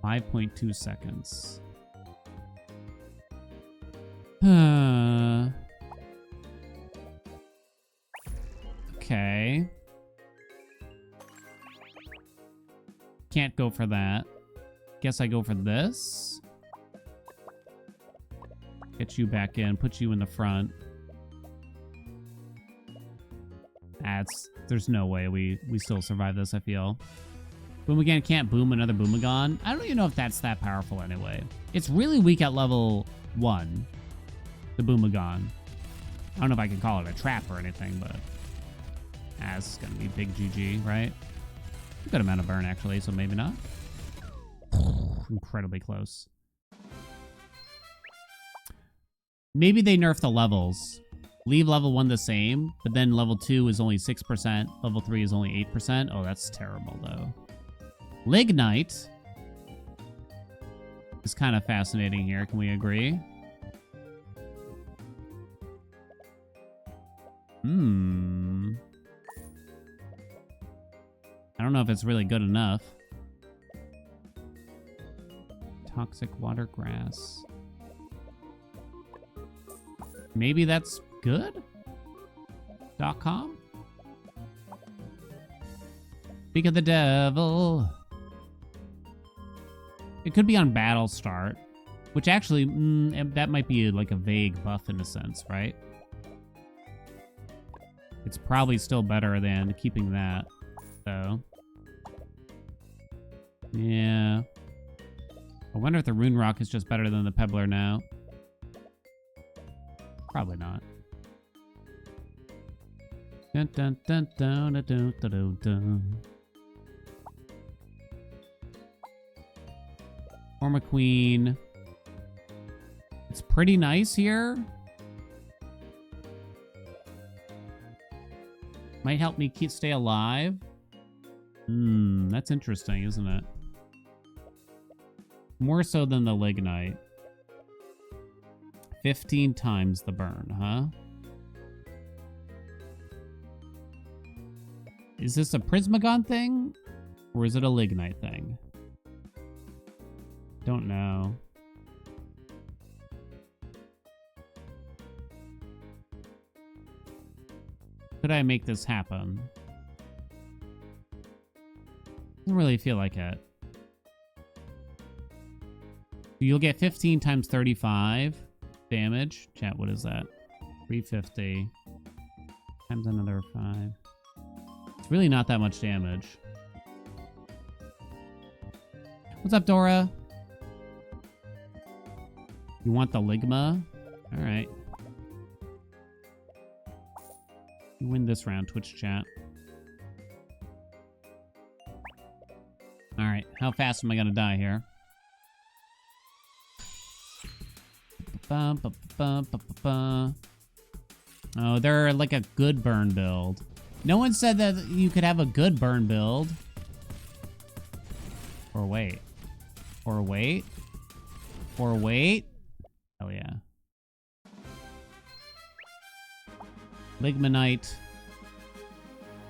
5.2 seconds. Okay. Can't go for that. Guess I go for this. Get you back in. Put you in the front. There's no way we still survive this, I feel. Boomagon can't boom another Boomagon. I don't even know if that's that powerful anyway. It's really weak at level 1. The Boomagon. I don't know if I can call it a trap or anything, but... this is gonna be big GG, right? Good amount of burn, actually, so maybe not. Incredibly close. Maybe they nerf the levels. Leave level 1 the same, but then level 2 is only 6%. Level 3 is only 8%. Oh, that's terrible, though. Lignite is kind of fascinating here. Can we agree? I don't know if it's really good enough. Toxic water grass. Maybe that's good? .com? Speak of the devil. It could be on battle start. Which actually, that might be like a vague buff in a sense, right? It's probably still better than keeping that, so. Yeah. I wonder if the Rune Rock is just better than the Pebbler now. Probably not. Dun, dun, dun, dun, dun, dun, dun, dun. Form a Queen. It's pretty nice here. Might help me stay alive. That's interesting, isn't it? More so than the Lignite. 15 times the burn, huh? Is this a Prismagon thing? Or is it a Lignite thing? Don't know. Could I make this happen? Doesn't really feel like it. You'll get 15 times 35 damage. Chat, what is that? 350 times another 5. It's really not that much damage. What's up, Dora? You want the Ligma? All right. You win this round, Twitch chat. All right, how fast am I gonna die here? Oh, they're like a good burn build. No one said that you could have a good burn build. Or wait. Or wait. Or wait. Hell yeah. Ligmanite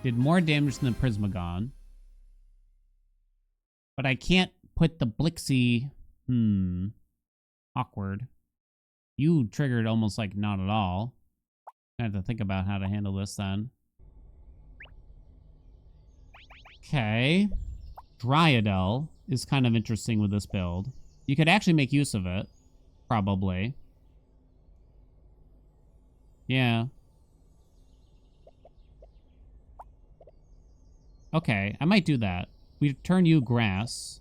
did more damage than the Prismagon. But I can't put the Blixie. Awkward. You triggered almost like not at all. I have to think about how to handle this then. Okay. Dryadel is kind of interesting with this build. You could actually make use of it. Probably. Yeah. Okay, I might do that. We turn you grass.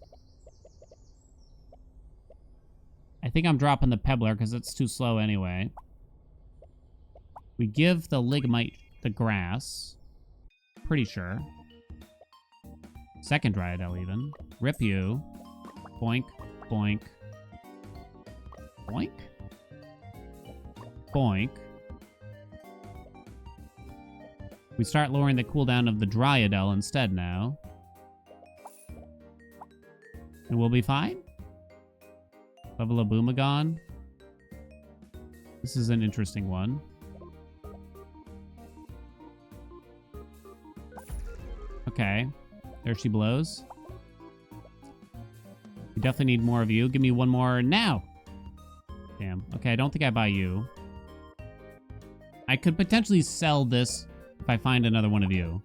I think I'm dropping the Pebbler because it's too slow anyway. We give the Ligmite the grass. Pretty sure. Second Dryadel even. Rip you. Boink. Boink. Boink? Boink. We start lowering the cooldown of the Dryadel instead now. And we'll be fine? Level of Boomagon. This is an interesting one. Okay. There she blows. We definitely need more of you. Give me one more now. Damn. Okay, I don't think I buy you. I could potentially sell this if I find another one of you.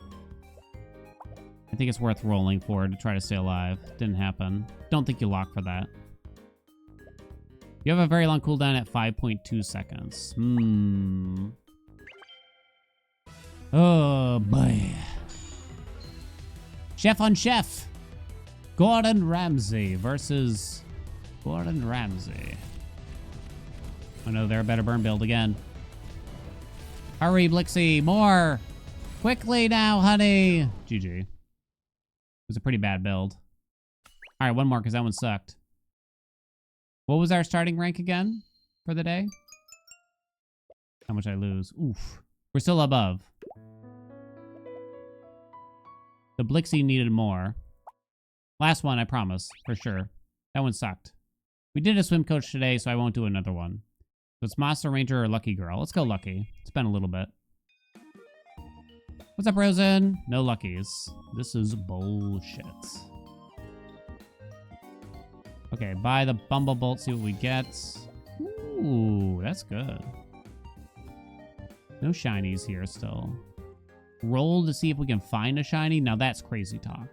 I think it's worth rolling for to try to stay alive. Didn't happen. Don't think you lock for that. You have a very long cooldown at 5.2 seconds. Oh, boy. Chef on Chef. Gordon Ramsay versus Gordon Ramsay. Oh no, they're a better burn build again. Hurry, Blixie, more. Quickly now, honey. GG. It was a pretty bad build. All right, one more because that one sucked. What was our starting rank again for the day? How much I lose? Oof. We're still above. The Blixie needed more. Last one, I promise, for sure. That one sucked. We did a swim coach today, so I won't do another one. So it's Monster Ranger or Lucky Girl. Let's go Lucky. It's been a little bit. What's up, Rosen? No Luckies. This is bullshit. Okay, buy the Bumblebolt, see what we get. Ooh, that's good. No shinies here still. Roll to see if we can find a shiny. Now that's crazy talk.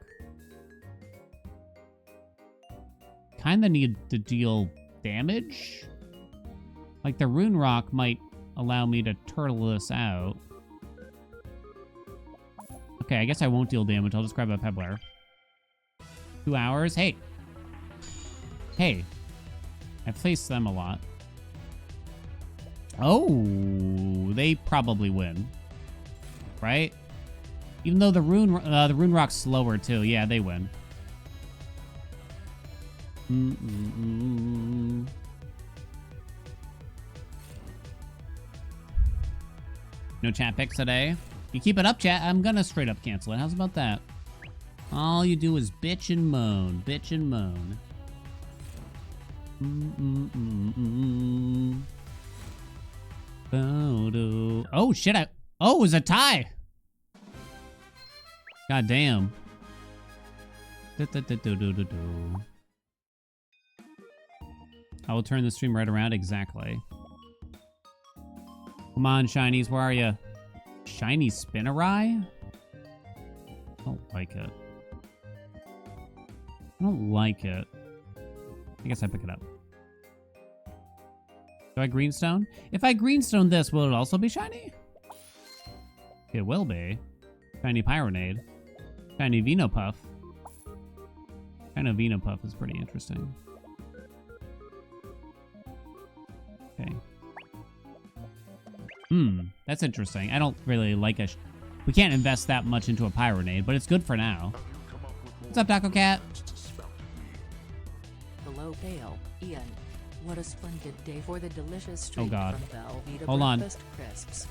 Kinda need to deal damage? Like, the Rune Rock might allow me to turtle this out. Okay, I guess I won't deal damage. I'll just grab a Pebbler. 2 hours? Hey. Hey. I've faced them a lot. Oh, they probably win. Right? Even though the Rune Rock's slower, too. Yeah, they win. No chat picks today. You keep it up, chat. I'm gonna straight up cancel it. How's about that? All you do is bitch and moan. Bitch and moan. Oh, shit. Oh, it was a tie. God damn. I will turn the stream right around. Exactly. Come on, Shinies. Where are you? Shiny Spinnerai? I don't like it. I don't like it. I guess I pick it up. Do I greenstone? If I greenstone this, will it also be shiny? It will be. Shiny Pyronade. Shiny Venopuff. Kind of Venopuff is pretty interesting. Okay. That's interesting. I don't really like a... We can't invest that much into a Pyronade, but it's good for now. What's up, Taco Cat? Hello, Pale. Ian. What a splendid day for the delicious treat Oh, God. from Velveeta Hold on. Breakfast Crisps.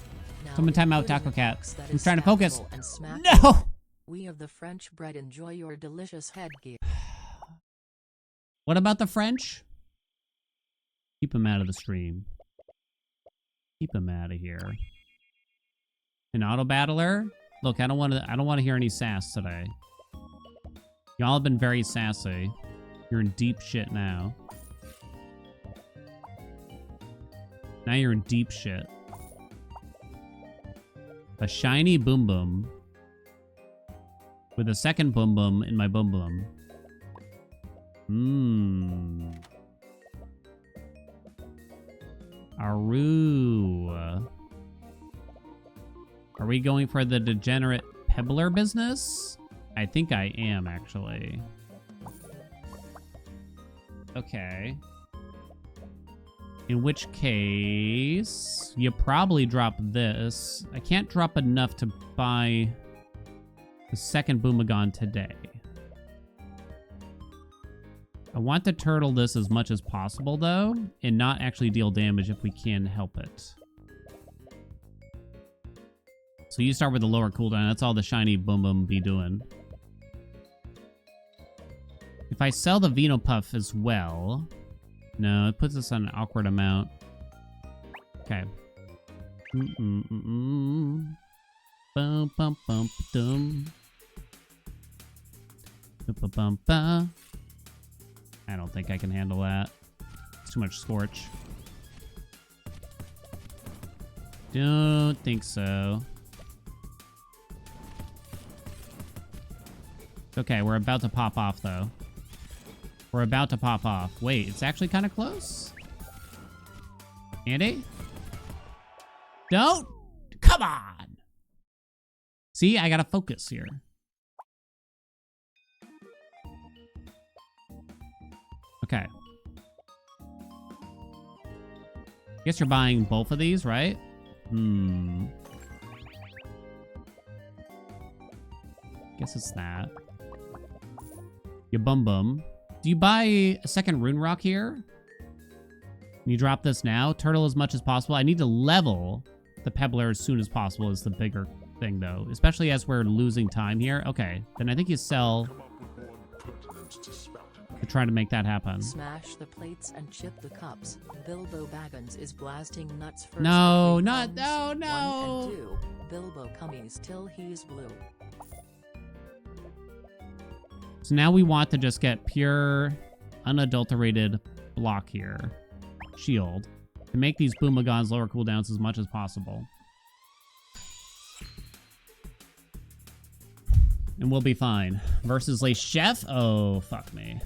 Now Someone time out, including Taco a Cat. box that I'm is trying to focus. snackable and smackable. No! We of the French bread enjoy your delicious headgear. What about the French? Keep him out of the stream. Keep him out of here. An auto battler? Look, I don't want to hear any sass today. Y'all have been very sassy. You're in deep shit now. Now you're in deep shit. A shiny Boom Boom. With a second Boom Boom in my Boom Boom. Aru. Are we going for the degenerate Pebbler business? I think I am, actually. Okay. In which case, you probably drop this. I can't drop enough to buy the second Boomagon today. I want to turtle this as much as possible, though, and not actually deal damage if we can help it. So you start with the lower cooldown. That's all the shiny Boom Boom be doing. If I sell the Venopuff as well... No, it puts us on an awkward amount. Okay. Bum bum bum dum. Bum ba. I don't think I can handle that. It's too much Scorch. Don't think so. Okay, we're about to pop off, though. We're about to pop off. Wait, it's actually kind of close? Andy? Don't! Come on! See, I gotta focus here. Okay. Guess you're buying both of these, right? Guess it's that. You Bum Bum. Do you buy a second Rune Rock here? Can you drop this now? Turtle as much as possible. I need to level the Pebbler as soon as possible is the bigger thing, though. Especially as we're losing time here. Okay, then I think you sell to try to make that happen. Smash the plates and chip the cups. Bilbo Baggins is blasting nuts first. No, three not... times. No, no! 1 and 2. Bilbo cummies till he's blue. So now we want to just get pure, unadulterated block here. Shield. To make these Boomagons lower cooldowns as much as possible. And we'll be fine. Versus Le Chef? Oh, fuck me.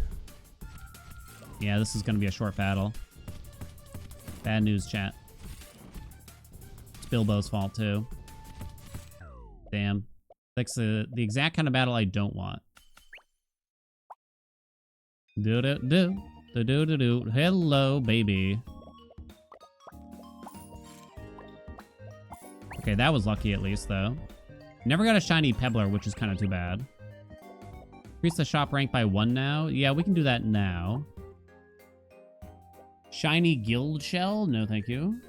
Yeah, this is going to be a short battle. Bad news, chat. It's Bilbo's fault, too. Damn. That's the exact kind of battle I don't want. Do-do-do. Do-do-do-do. Hello, baby. Okay, that was lucky at least, though. Never got a shiny Pebbler, which is kind of too bad. Increase the shop rank by 1 now. Yeah, we can do that now. Shiny Guild Shell? No, thank you.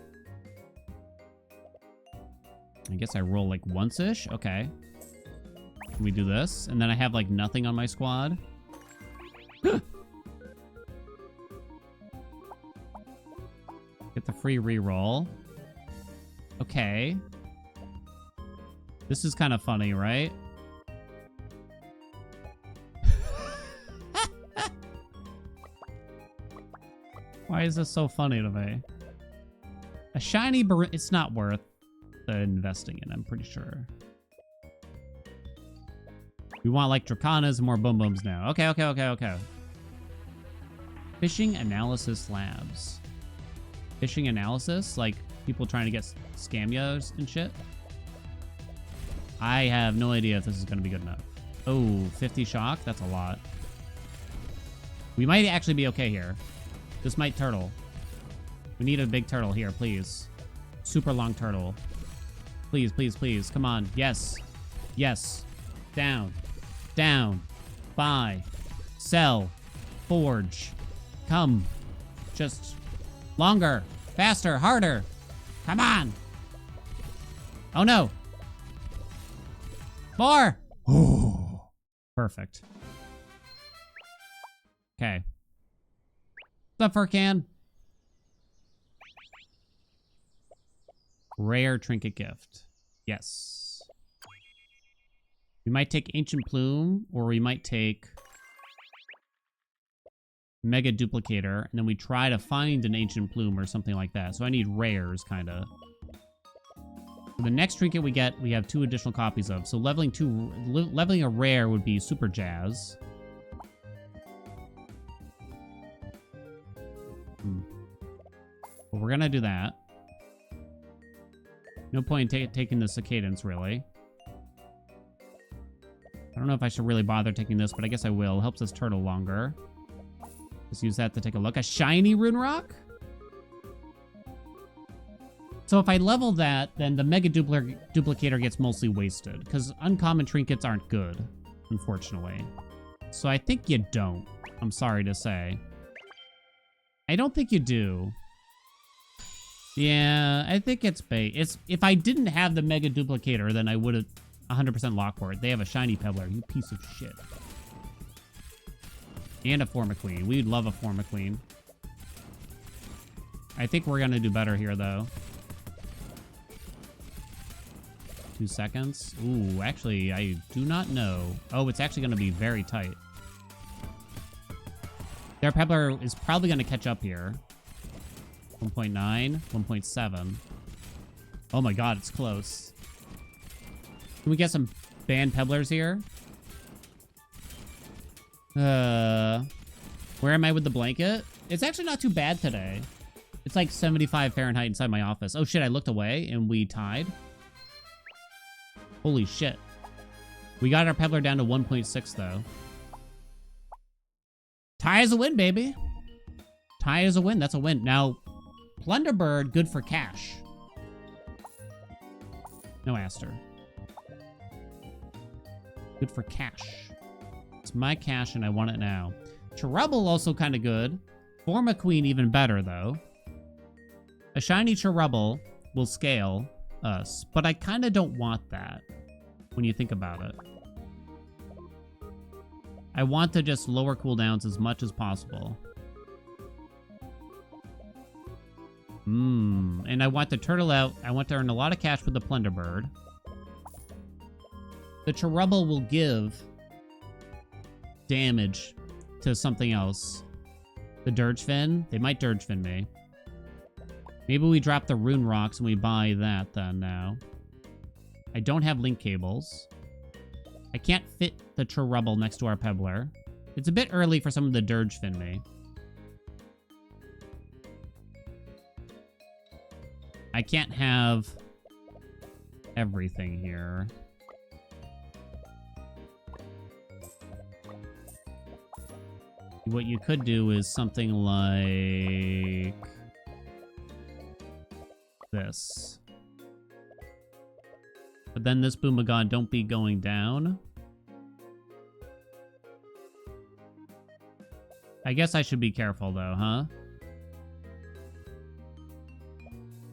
I guess I roll like once-ish. Okay. Can we do this? And then I have like nothing on my squad. Get the free reroll. Okay. This is kind of funny, right? Why is this so funny to me? A shiny it's not worth the investing in, I'm pretty sure. We want like Dracanas and more Boom Booms now. Okay, okay, okay, okay. Phishing analysis labs. Phishing analysis? Like people trying to get scamyos and shit? I have no idea if this is going to be good enough. Oh, 50 shock? That's a lot. We might actually be okay here. This might turtle. We need a big turtle here, please. Super long turtle. Please, please, please. Come on. Yes. Yes. Down. Down. Buy. Sell. Forge. Come. Just longer. Faster. Harder. Come on. Oh, no. More. Oh. Perfect. Okay. What's up, Furcan? Rare trinket gift. Yes. We might take Ancient Plume, or we might take Mega Duplicator, and then we try to find an Ancient Plume or something like that. So I need rares, kind of. For the next trinket we get, we have 2 additional copies of. So leveling a rare would be Super Jazz. Well, we're gonna do that. No point in taking the Cicadans, really. I don't know if I should really bother taking this, but I guess I will. Helps us turtle longer. Just use that to take a look. A shiny Rune Rock? So if I level that, then the Mega Duplicator gets mostly wasted, because uncommon trinkets aren't good, unfortunately. So I think you don't. I'm sorry to say. I don't think you do. Yeah, I think it's bait. If I didn't have the Mega Duplicator, then I would have 100% Lockport. They have a shiny Pebbler, you piece of shit. And a Formiclean. We'd love a Formiclean. I think we're gonna do better here, though. 2 seconds. Ooh, actually, I do not know. Oh, it's actually gonna be very tight. Their Pebbler is probably gonna catch up here. 1.9, 1.7. Oh my god, it's close. Can we get some banned Pebblers here? Where am I with the blanket? It's actually not too bad today. It's like 75 Fahrenheit inside my office. Oh shit, I looked away and we tied. Holy shit. We got our Pebbler down to 1.6 though. Tie is a win, baby. Tie is a win. That's a win. Now, Plunderbird, good for cash. No Aster. Good for cash. It's my cash and I want it now. Cherubble also kind of good. Formiclean even better, though. A shiny Cherubble will scale us, but I kind of don't want that when you think about it. I want to just lower cooldowns as much as possible. And I want to turtle out. I want to earn a lot of cash with the Plunderbird. The Cherubble will give damage to something else. The Dirgefin? They might Dirgefin me. Maybe we drop the Rune Rocks and we buy that then now. I don't have link cables. I can't fit the Cherubble next to our Pebbler. It's a bit early for some of the Dirgefin me. I can't have everything here. What you could do is something like this. But then this Boomagon don't be going down. I guess I should be careful though, huh?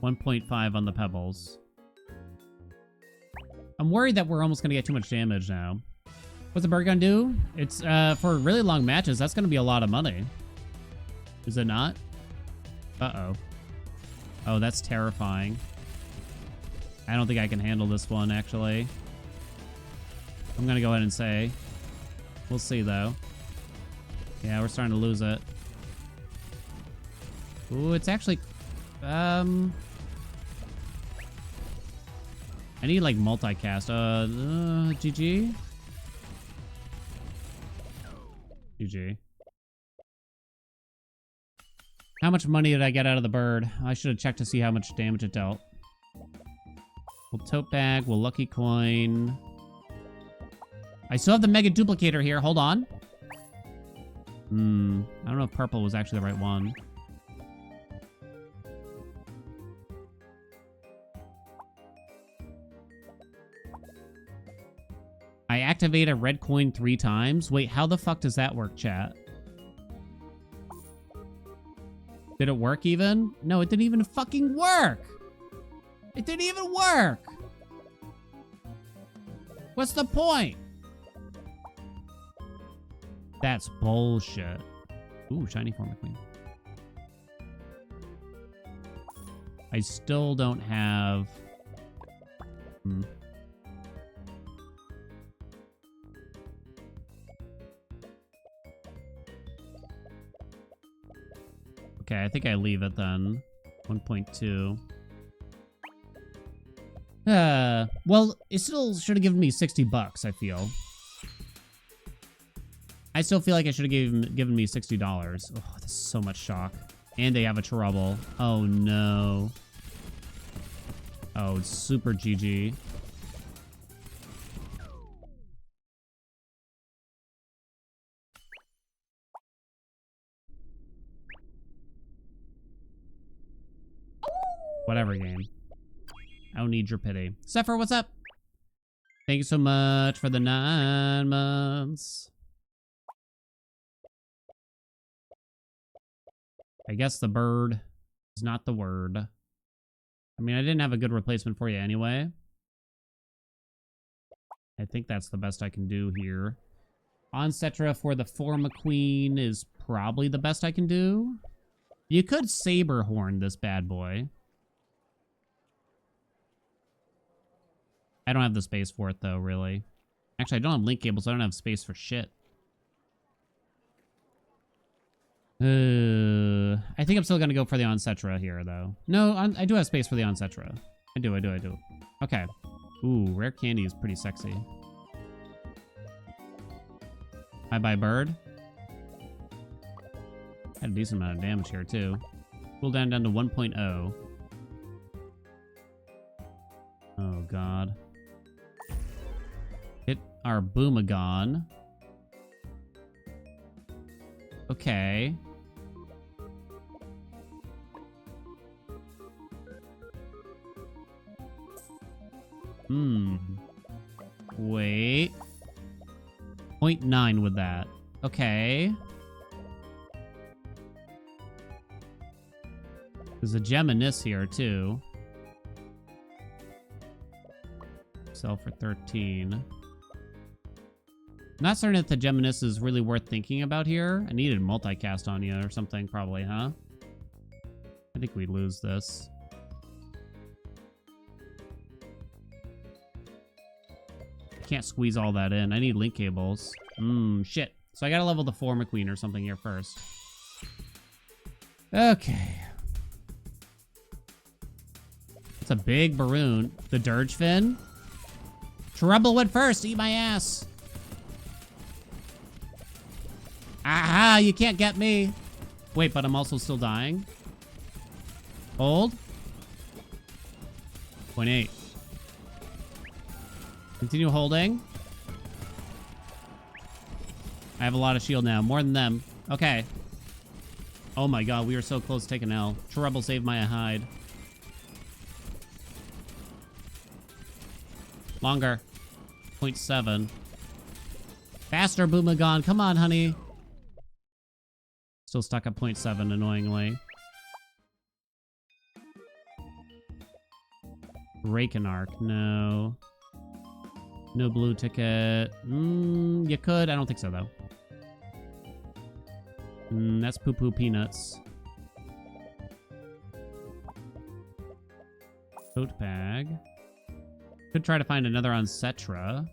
1.5 on the pebbles. I'm worried that we're almost gonna get too much damage now. What's the bird gonna do? It's, for really long matches, that's gonna be a lot of money. Is it not? Uh-oh. Oh, that's terrifying. I don't think I can handle this one, actually. I'm gonna go ahead and say. We'll see, though. Yeah, we're starting to lose it. Ooh, it's actually... I need, like, multicast. GG? GG. How much money did I get out of the bird? I should have checked to see how much damage it dealt. We'll tote bag. We'll lucky coin. I still have the mega duplicator here. Hold on. I don't know if purple was actually the right one. I activate a red coin 3 times. Wait, how the fuck does that work, chat? Did it work even? No, it didn't even fucking work! It didn't even work! What's the point? That's bullshit. Ooh, shiny form of queen. I still don't have... Okay, I think I leave it then. 1.2. Well, it still should have given me 60 bucks, I feel. I still feel like I should have given me $60. Oh, this is so much shock. And they have a trouble. Oh, no. Oh, it's super GG. Whatever, game. I don't need your pity. Zephyr, what's up? Thank you so much for the 9 months. I guess the bird is not the word. I mean, I didn't have a good replacement for you anyway. I think that's the best I can do here. Oncetra for the Forma Queen is probably the best I can do. You could Saber Horn this bad boy. I don't have the space for it, though, really. Actually, I don't have link cables, so I don't have space for shit. I think I'm still going to go for the Oncetra here, though. No, I do have space for the Oncetra. I do. Okay. Ooh, rare candy is pretty sexy. Bye-bye, bird. Had a decent amount of damage here, too. Cool down to 1.0. Oh, God. Hit our Boomagon. Okay. Wait. 0.9 with that. Okay. There's a gem in this here, too. Sell for 13. I'm not certain if the Geminis is really worth thinking about here. I needed multicast on you or something, probably, huh? I think we lose this. Can't squeeze all that in. I need link cables. Shit. So I gotta level the Forma Queen or something here first. Okay. It's a big Baroon. The Dirge Fin. Trouble went first. Eat my ass. Aha, you can't get me. Wait, but I'm also still dying. Hold. 0.8. Continue holding. I have a lot of shield now. More than them. Okay. Oh my god, we were so close to taking L. Trouble saved my hide. Longer. 0.7. Faster, Boomagon. Come on, honey. Still stuck at 0.7, annoyingly. Rakenark. No. No blue ticket. You could. I don't think so, though. That's poo-poo peanuts. Coat bag. Could try to find another on Cetra.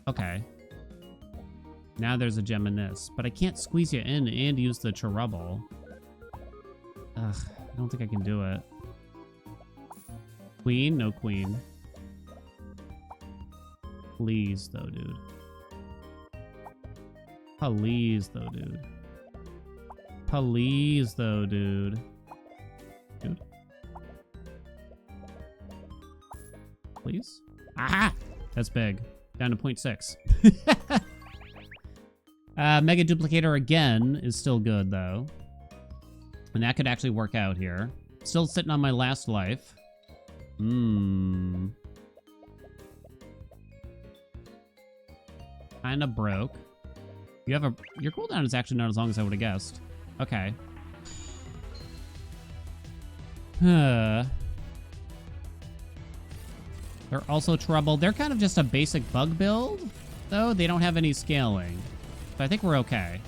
Okay. Now there's a gem in this. But I can't squeeze you in and use the Cherubble. Ugh, I don't think I can do it. Queen? No queen. Please, though, dude. Please, though, dude. Please, though, dude. Dude. Please? Aha! That's big. Down to 0.6. Mega Duplicator again is still good, though. And that could actually work out here. Still sitting on my last life. Kinda broke. You have your cooldown is actually not as long as I would have guessed. Okay. They're also trouble. They're kind of just a basic bug build, though. They don't have any scaling. So I think we're okay.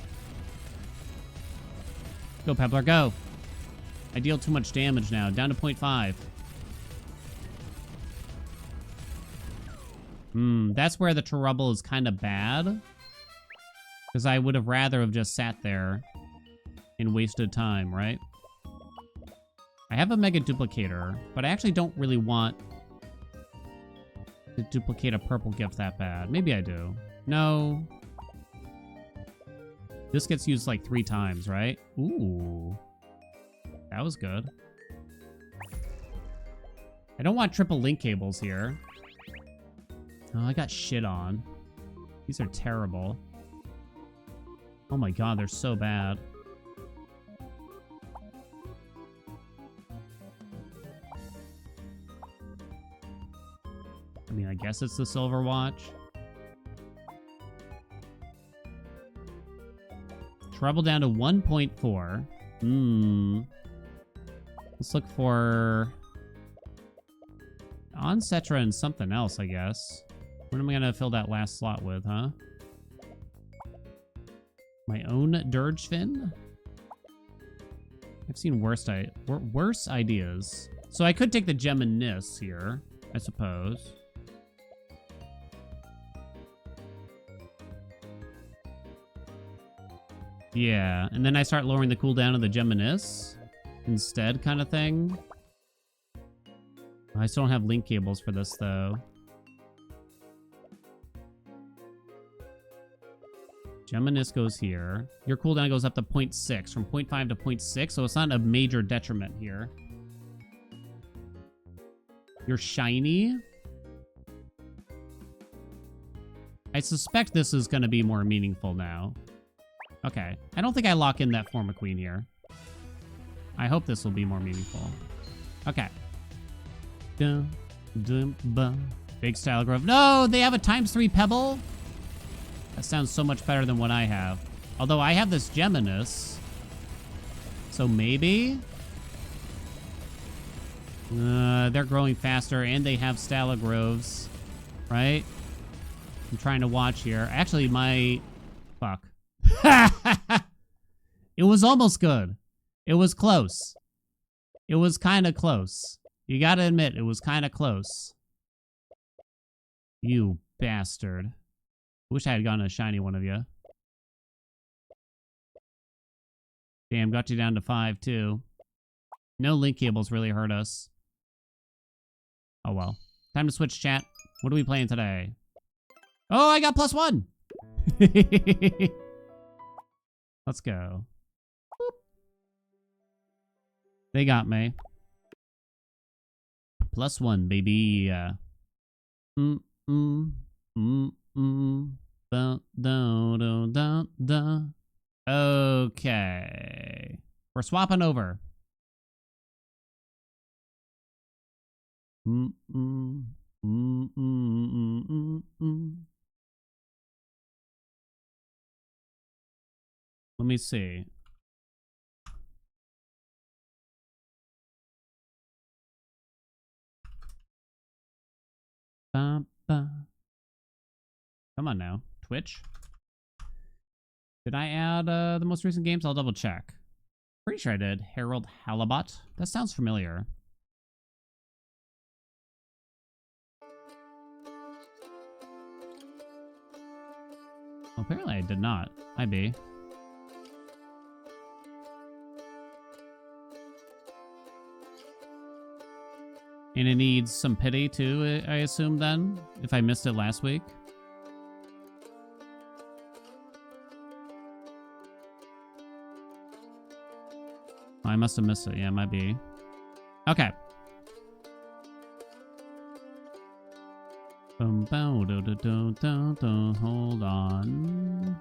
Go, Pebbler, go. I deal too much damage now. Down to 0.5. That's where the Cherubble is kind of bad. Because I would have rather have just sat there and wasted time, right? I have a Mega Duplicator, but I actually don't really want to duplicate a purple gift that bad. Maybe I do. No. This gets used like 3 times, right? Ooh. That was good. I don't want triple link cables here. Oh, I got shit on. These are terrible. Oh my god, they're so bad. I mean, I guess it's the silver watch. Trouble down to 1.4. Let's look for on Cetra and something else, I guess. What am I gonna fill that last slot with, huh? My own Dirge Fin? I've seen worse ideas. So I could take the gem in this here, I suppose. Yeah, and then I start lowering the cooldown of the Geminis instead, kind of thing. I still don't have link cables for this, though. Geminis goes here. Your cooldown goes up to 0.6, from 0.5 to 0.6, so it's not a major detriment here. You're shiny. I suspect this is going to be more meaningful now. Okay. I don't think I lock in that Forma Queen here. I hope this will be more meaningful. Okay. Dun, dun, bum. Big Style Grove. No, they have a ×3 Pebble? That sounds so much better than what I have. Although I have this Geminis. So maybe? They're growing faster and they have Stalagroves. Right? I'm trying to watch here. Actually, my... Fuck. It was almost good. It was close. It was kind of close. You gotta admit, it was kind of close. You bastard. Wish I had gotten a shiny one of you. Damn, got you down to 5, too. No link cables really hurt us. Oh, well. Time to switch, chat. What are we playing today? Oh, I got +1! Let's go. Boop. They got me. +1, baby. Mm, mm, mm, mm. Da, da, da, da, da. Okay. We're swapping over. Mm, mm, mm, mm, mm, mm, mm. Let me see. Ba, ba. Come on now. Twitch. Did I add the most recent games? I'll double check. Pretty sure I did. Harold Halibut. That sounds familiar. Well, apparently I did not. Might be. And it needs some pity too, I assume then, if I missed it last week. Oh, I must have missed it. Yeah, it might be. Okay. Hold on.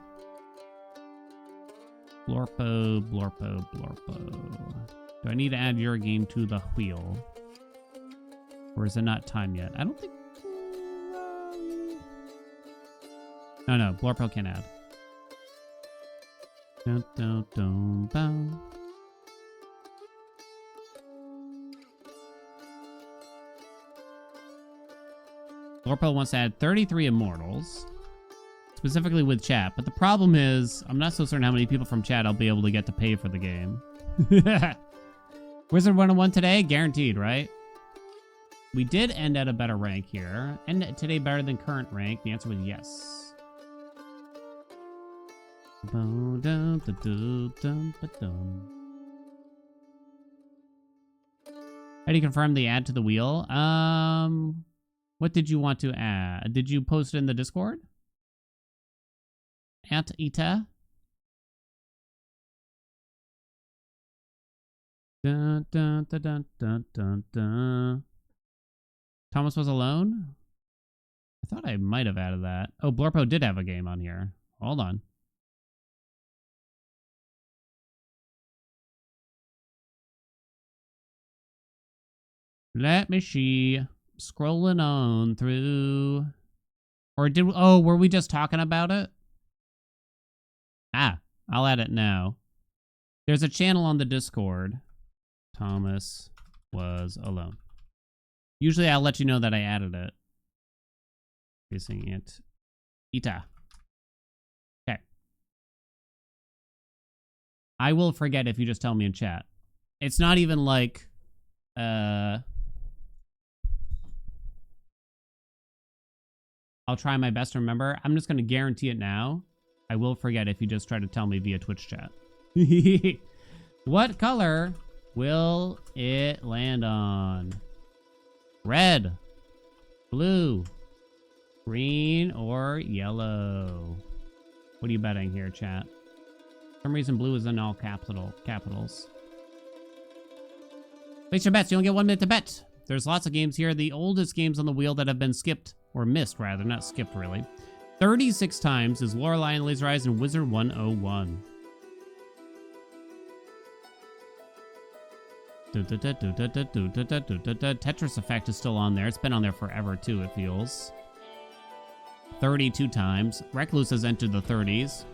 Blorpo, blorpo, blorpo. Do I need to add your game to the wheel? Or is it not time yet? I don't think... No, blorpo can add. Dun, dun, dun, dun. Blorpo wants to add 33 immortals, specifically with chat. But the problem is, I'm not so certain how many people from chat I'll be able to get to pay for the game. Wizard101 today? Guaranteed, right? We did end at a better rank here. End today better than current rank? The answer was yes. How do you confirm the add to the wheel? What did you want to add? Did you post it in the Discord? At Ita? Dun, dun, dun, dun, dun, dun, dun. Thomas was alone? I thought I might have added that. Oh, Blorpo did have a game on here. Hold on. Let me see. Scrolling on through. Or did... Oh, were we just talking about it? Ah, I'll add it now. There's a channel on the Discord. Thomas was alone. Usually I'll let you know that I added it. Facing it. Ita. Okay. I will forget if you just tell me in chat. It's not even like... I'll try my best to remember. I'm just going to guarantee it now. I will forget if you just try to tell me via Twitch chat. What color will it land on? Red, blue, green, or yellow? What are you betting here, chat? For some reason, blue is in all capitals. Place your bets. You only get 1 minute to bet. There's lots of games here. The oldest games on the wheel that have been skipped, or missed rather, not skipped really. 36 times is Lorelei and Laser Eyes and Wizard101. Tetris Effect is still on there. It's been on there forever too, it feels. 32 times. Recluse has entered the 30s.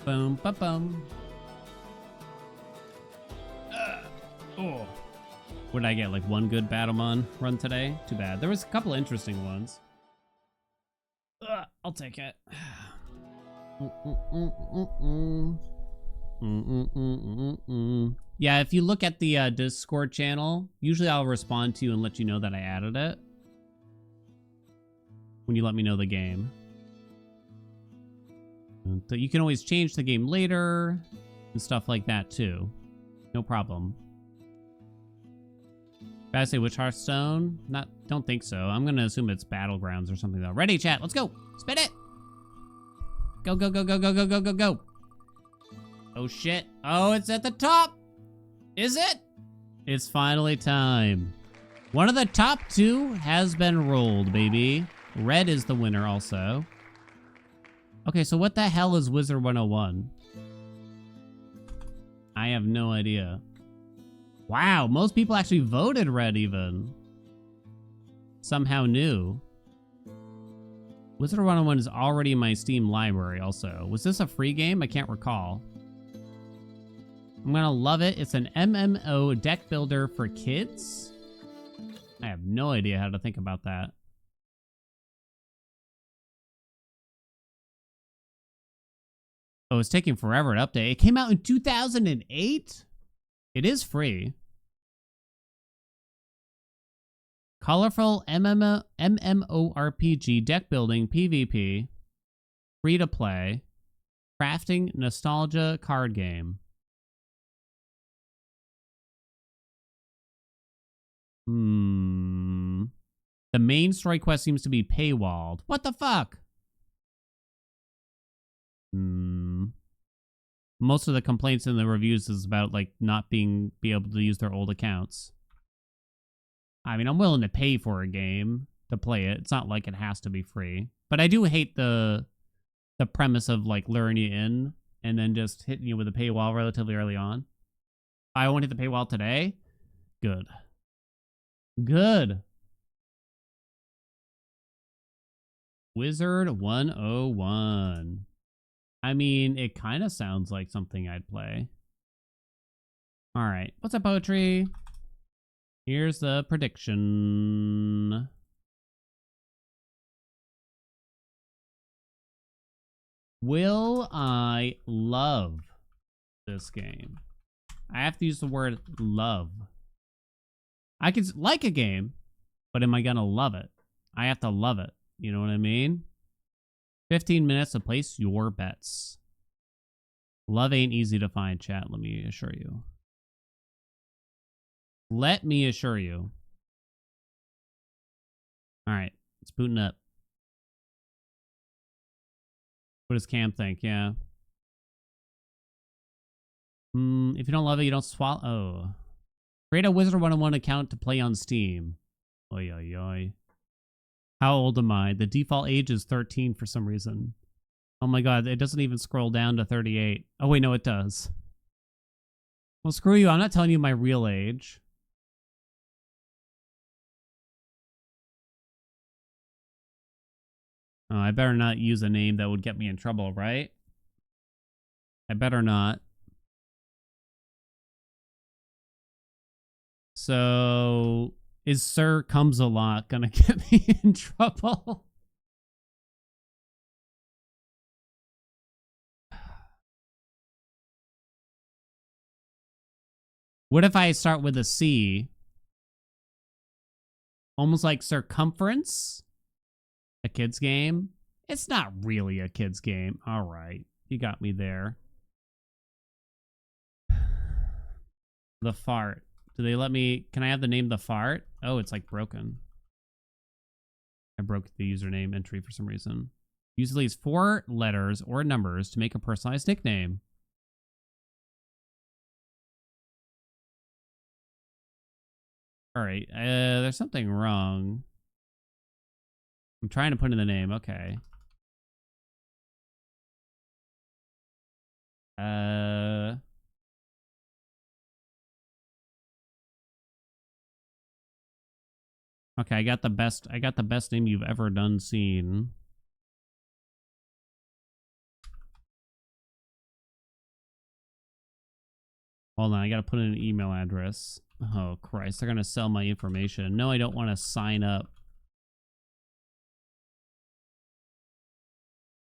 Boom, ba bum. Oh. What did I get? Like 1 good Batomon run today? Too bad. There was a couple interesting ones. I'll take it. Yeah, if you look at the Discord channel, usually I'll respond to you and let you know that I added it. When you let me know the game. So you can always change the game later and stuff like that too. No problem. Did I say which Hearthstone? Don't think so. I'm gonna assume it's Battlegrounds or something though. Ready, chat? Let's go. Spin it. Go, go, go, go, go, go, go, go, go. Oh shit. Oh, it's at the top. Is it? It's finally time. One of the top two has been rolled, baby. Red is the winner also. Okay, so what the hell is Wizard101? I have no idea. Wow, most people actually voted red even. Somehow new. Wizard101 is already in my Steam library also. Was this a free game? I can't recall. I'm gonna love it. It's an MMO deck builder for kids. I have no idea how to think about that. Oh, it's taking forever to update. It came out in 2008? It is free. Colorful MMORPG deck building PvP. Free to play. Crafting nostalgia card game. The main story quest seems to be paywalled. What the fuck? Most of the complaints in the reviews is about like not be able to use their old accounts. I mean, I'm willing to pay for a game to play it. It's not like it has to be free. But I do hate the premise of like luring you in and then just hitting you with a paywall relatively early on. I won't hit the paywall today. Good. Good. Wizard101. I mean, it kind of sounds like something I'd play. All right. What's up, poetry? Here's the prediction. Will I love this game? I have to use the word love. I can like a game, but am I gonna love it? I have to love it. You know what I mean? 15 minutes to place your bets. Love ain't easy to find, chat, let me assure you. Let me assure you. All right, it's booting up. What does Cam think? Yeah. If you don't love it, you don't swallow. Oh. Create a Wizard101 account to play on Steam. Oi, oi, oi. How old am I? The default age is 13 for some reason. Oh my god, it doesn't even scroll down to 38. Oh wait, no, it does. Well, screw you. I'm not telling you my real age. Oh, I better not use a name that would get me in trouble, right? I better not. So, is Sir Comes a Lot gonna get me in trouble? What if I start with a C? Almost like Circumference? A kid's game? It's not really a kid's game. All right. You got me there. The Fart. Do they let me... Can I have the name The Fart? Oh, it's like broken. I broke the username entry for some reason. Use at least 4 letters or numbers to make a personalized nickname. All right. There's something wrong. I'm trying to put in the name. Okay. Okay, I got the best name you've ever done seen. Hold on, I gotta put in an email address. Oh Christ, they're gonna sell my information. No, I don't want to sign up.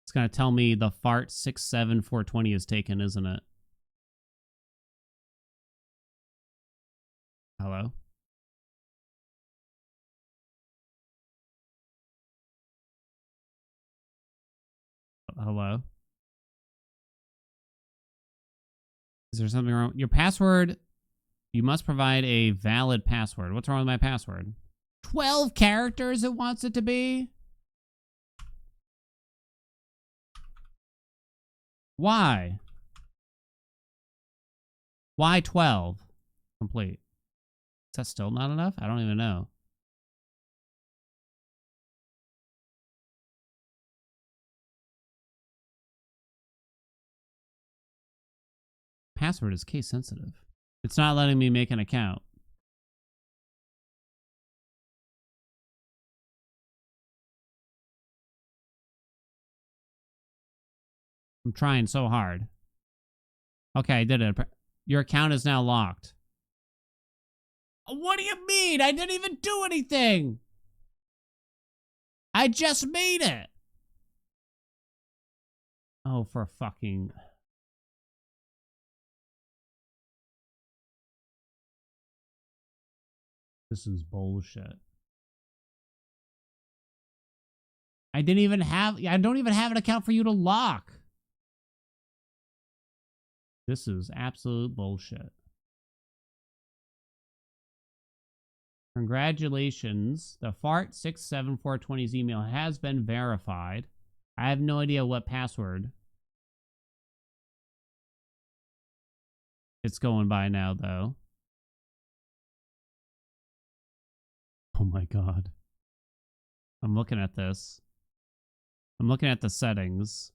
It's gonna tell me the fart 67420 is taken, isn't it? Hello? Hello? Is there something wrong? Your password You must provide a valid password. What's wrong with my password? 12 characters it wants it to be? Why? Why 12? Complete. Is that still not enough? I don't even know. Password is case sensitive. It's not letting me make an account. I'm trying so hard. Okay, I did it. Your account is now locked. What do you mean? I didn't even do anything. I just made it. Oh, for fucking... This is bullshit. I don't even have an account for you to lock. This is absolute bullshit. Congratulations. The Fart67420's email has been verified. I have no idea what password it's going by now, though. Oh my god. I'm looking at this. I'm looking at the settings.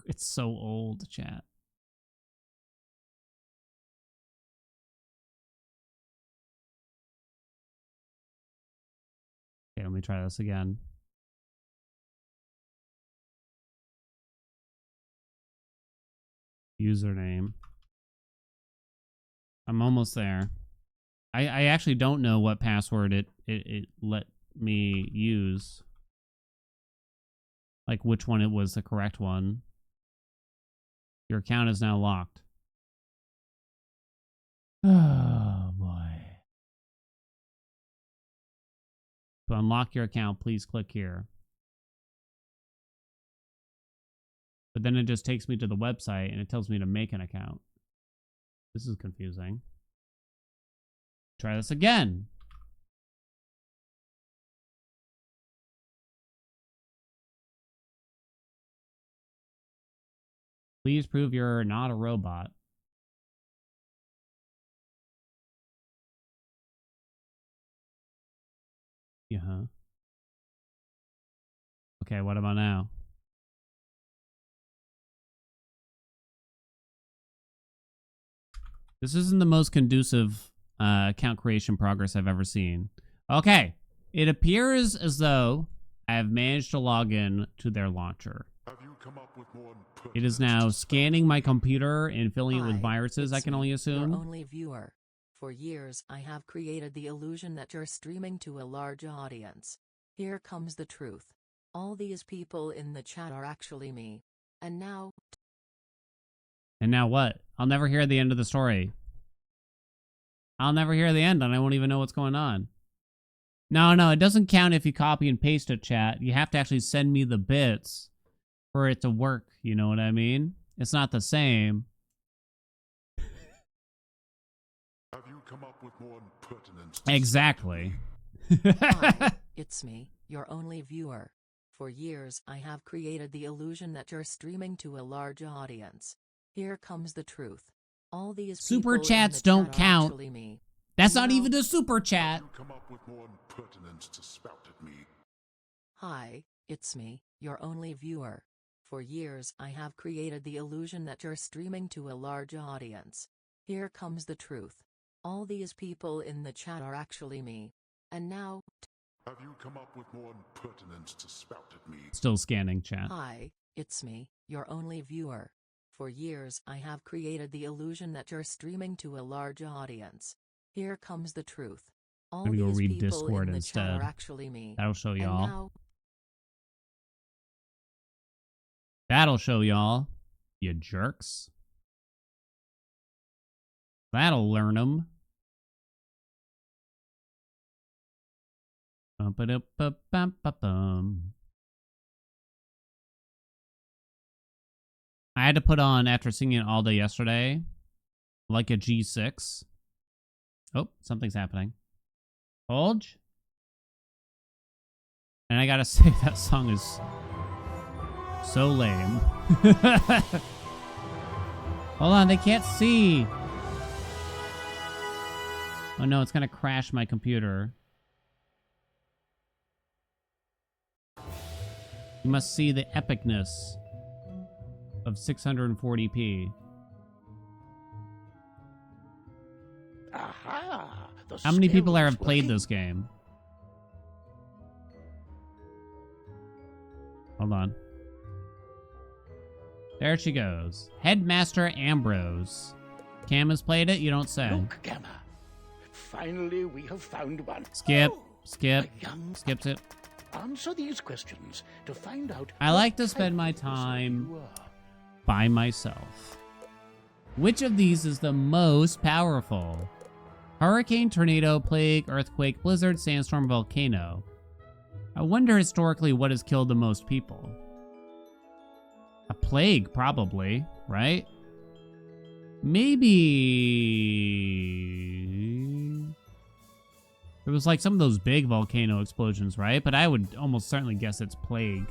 It's so old, chat. Okay, let me try this again. Username. I'm almost there. I actually don't know what password it let me use. Like which one it was the correct one. Your account is now locked. Oh boy. To unlock your account, please click here. But then it just takes me to the website and it tells me to make an account. This is confusing. Try this again. Please prove you're not a robot. Yeah. Okay, what about now? This isn't the most conducive account creation progress I've ever seen. Okay, it appears as though I have managed to log in to their launcher. It is now scanning my computer and filling it with viruses, I can only assume. Your only viewer. For years I have created the illusion that you're streaming to a large audience. Here comes the truth. All these people in the chat are actually me. And now... And now what? I'll never hear the end of the story. I'll never hear the end and I won't even know what's going on. No, it doesn't count if you copy and paste it, chat. You have to actually send me the bits for it to work, you know what I mean? It's not the same. Have you come up with more impertinence? Exactly. Hi, it's me, your only viewer. For years I have created the illusion that you're streaming to a large audience. Here comes the truth. All these super people chats in the don't chat count. are actually me. That's And not now... even a super chat. Have you come up with more impertinence to spout at me? Hi, it's me, your only viewer. For years I have created the illusion that you're streaming to a large audience. Here comes the truth. All these people in the chat are actually me. And now... Have you come up with more impertinence to spout at me? Still scanning chat. Hi, it's me, your only viewer. For years I have created the illusion that you're streaming to a large audience. Here comes the truth. All I'm gonna go these read people Discord in the chat instead. are actually me. That'll show And y'all. now... That'll show y'all. You jerks. That'll learn them. Bum-ba-dum-ba-bum-ba-bum. I had to put on, after singing it all day yesterday, Like a G6. Oh, something's happening. Hold. And I gotta say, that song is so lame. Hold on, they can't see. Oh no, it's gonna crash my computer. You must see the epicness of 640p. Aha! How many people have played this game? Hold on. There she goes. Headmaster Ambrose. Cam has played it? You don't say. Look, Gamma. Finally, we have found one. Skip. Oh, Skip. a young Skips it. Answer these questions to find out. I like to what spend my type of person time you are. by myself. Which of these is the most powerful? Hurricane, tornado, plague, earthquake, blizzard, sandstorm, volcano. I wonder historically what has killed the most people. A plague, probably, right? Maybe... It was like some of those big volcano explosions, right? But I would almost certainly guess it's plague.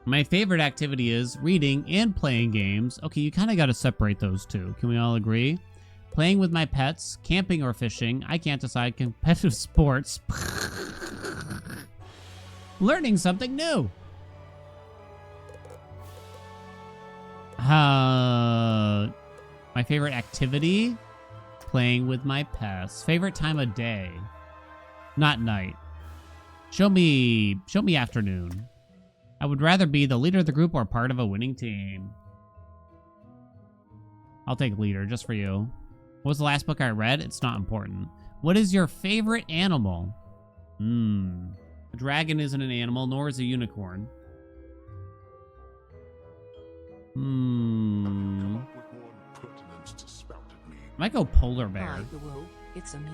My favorite activity is reading and playing games. Okay, you kind of got to separate those two. Can we all agree? Playing with my pets, camping or fishing. I can't decide. Competitive sports. Learning something new. My favorite activity? Playing with my pets. Favorite time of day? Not night. Show me afternoon. I would rather be the leader of the group or part of a winning team. I'll take leader just for you. What was the last book I read? It's not important. What is your favorite animal? A dragon isn't an animal, nor is a unicorn. Come up with more impertinence to spout at me. Might go polar bear. Hi, Woo. It's a me,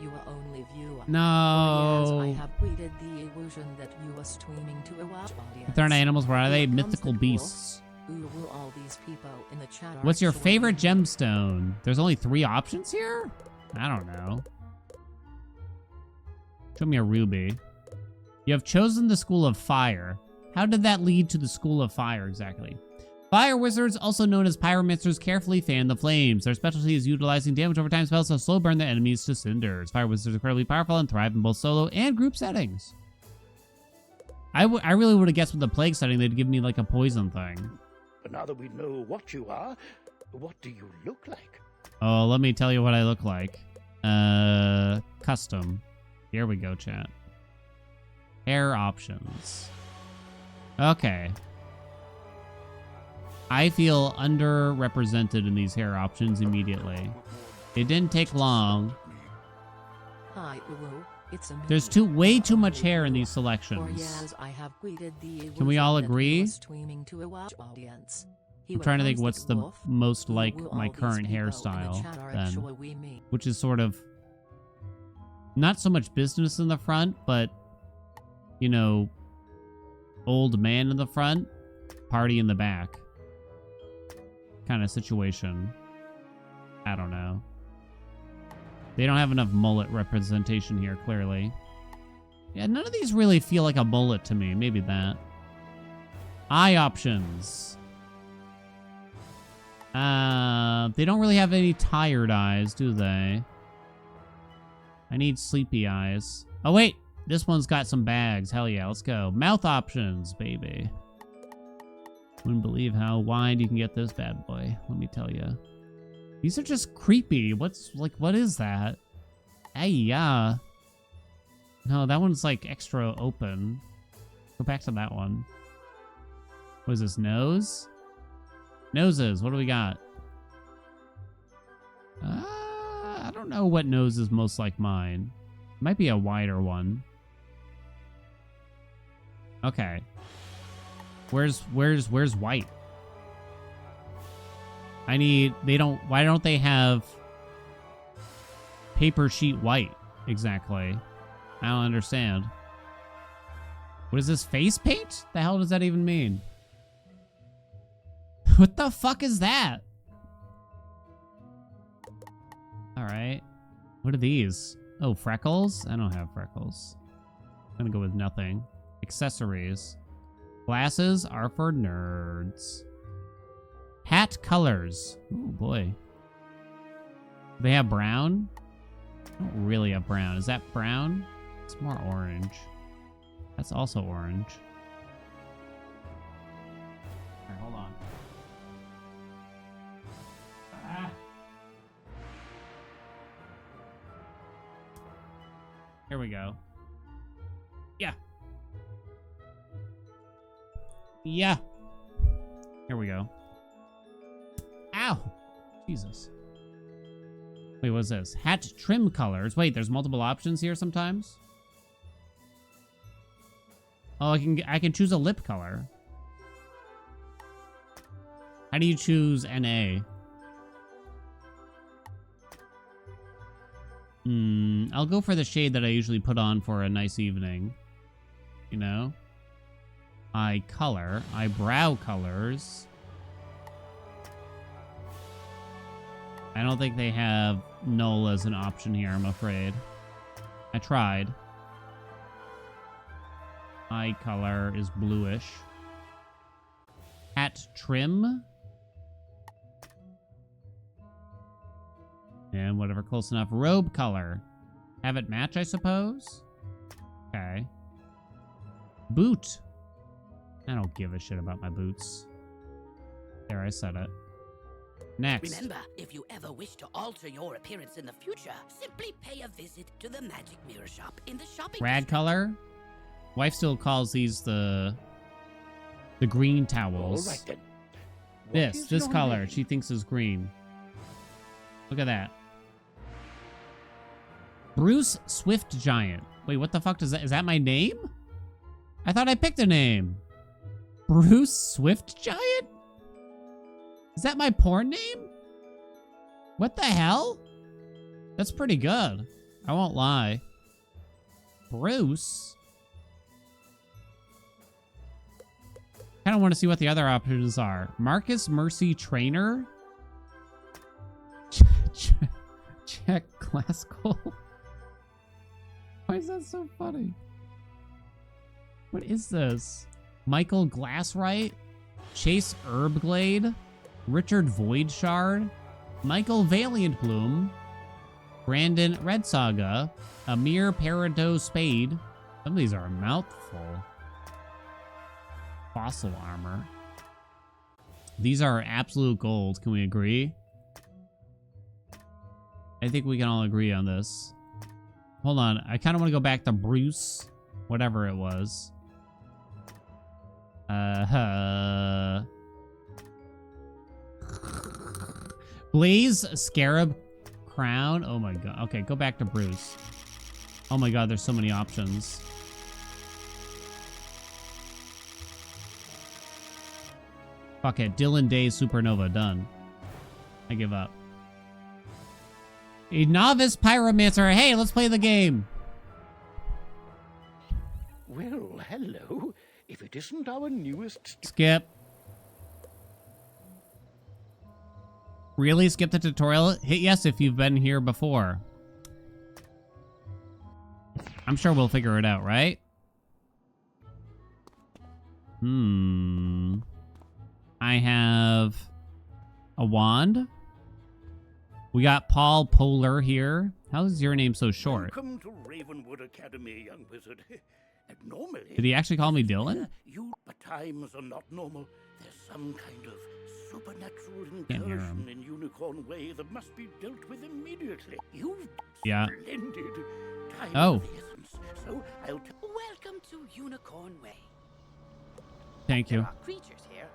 your only viewer. No. For years I have created the illusion that you are streaming to a watch audience. If they're not animals, what are they? Here comes Mythical the beasts. Ooh, all these people in the chat What's your actually- favorite gemstone? There's only 3 options here? I don't know. Show me a ruby. You have chosen the School of Fire. How did that lead to the School of Fire exactly? Fire wizards, also known as pyromancers, carefully fan the flames. Their specialty is utilizing damage over time spells to slow burn their enemies to cinders. Fire wizards are incredibly powerful and thrive in both solo and group settings. I really would have guessed with the plague setting they'd give me like a poison thing. But now that we know what you are, what do you look like? Oh, let me tell you what I look like. Custom. Here we go, chat. Hair options. Okay. I feel underrepresented in these hair options immediately. It didn't take long. Hi, Woo. It's a me, There's way too much hair in these For selections. years I have created the Can we all illusion that you agree? are streaming to a watch audience. I'm trying to think Here what's comes the wolf. most Who like will my all these current people in the hairstyle chat are then. actually we me? Which is sort of not so much business in the front, but, you know, old man in the front, party in the back kind of situation. I don't know. They don't have enough mullet representation here, clearly. Yeah, none of these really feel like a mullet to me. Maybe that. Eye options. They don't really have any tired eyes, do they? I need sleepy eyes. Oh, wait. This one's got some bags. Hell yeah, let's go. Mouth options, baby. Wouldn't believe how wide you can get this bad boy, let me tell you. These are just creepy. What is that? Hey, yeah. No, that one's like extra open. Go back to that one. What is this, nose? Noses, what do we got? I don't know what nose is most like mine. Might be a wider one. Okay. Where's white? Why don't they have paper sheet white exactly? I don't understand. What is this, face paint? The hell does that even mean? What the fuck is that? All right. What are these? Oh, freckles? I don't have freckles. I'm gonna go with nothing. Accessories. Glasses are for nerds. Hat colors. Oh boy. They have brown? I don't really have brown. Is that brown? It's more orange. That's also orange. Alright, hold on. Ah. Here we go. Yeah. Yeah. Here we go. Ow! Jesus. Wait, what's this? Hat trim colors. Wait, there's multiple options here sometimes? Oh, I can choose a lip color. How do you choose NA? I'll go for the shade that I usually put on for a nice evening. You know? Eye color. Eyebrow colors. I don't think they have null as an option here, I'm afraid. I tried. Eye color is bluish. Hat trim. And whatever, close enough. Robe color. Have it match, I suppose? Okay. Boot. I don't give a shit about my boots. There, I said it. Next. Remember, if you ever wish to alter your appearance in the future, simply pay a visit to the magic mirror shop in the shopping Rad district. color. Wife still calls these the green towels. All right then. What This is your color name? she thinks is green. Look at that. Bruce Swift Giant. Wait, what the fuck does that? Is that my name? I thought I picked a name. Bruce Swift Giant? Is that my porn name? What the hell? That's pretty good. I won't lie. Bruce? Kind of want to see what the other options are. Marcus Mercy Trainer? Check classical. Why is that so funny? What is this? Michael Glasswright? Chase Herbglade? Richard Voidshard? Michael Valiant Bloom? Brandon Red Saga? Amir Peridot Spade? Some of these are a mouthful. Fossil armor. These are absolute gold. Can we agree? I think we can all agree on this. Hold on. I kind of want to go back to Bruce. Whatever it was. Blaze Scarab Crown. Oh my god. Okay, go back to Bruce. Oh my god, there's so many options. Fuck it. Dylan Day Supernova. Done. I give up. A novice pyromancer. Hey, let's play the game. Well, hello. If it isn't our newest... Skip. Really? Skip the tutorial? Hit yes if you've been here before. I'm sure we'll figure it out, right? I have a wand. We got Paul Polar here. How is your name so short? Welcome to Ravenwood Academy, young wizard. Normally... Did he actually call me Dylan? But times are not normal. There's some kind of supernatural Can't hear incursion him. in Unicorn Way that must be dealt with immediately. You've Yeah. splendid time Oh. of the essence. So I'll Welcome to Unicorn Way. Thank There you. are creatures here.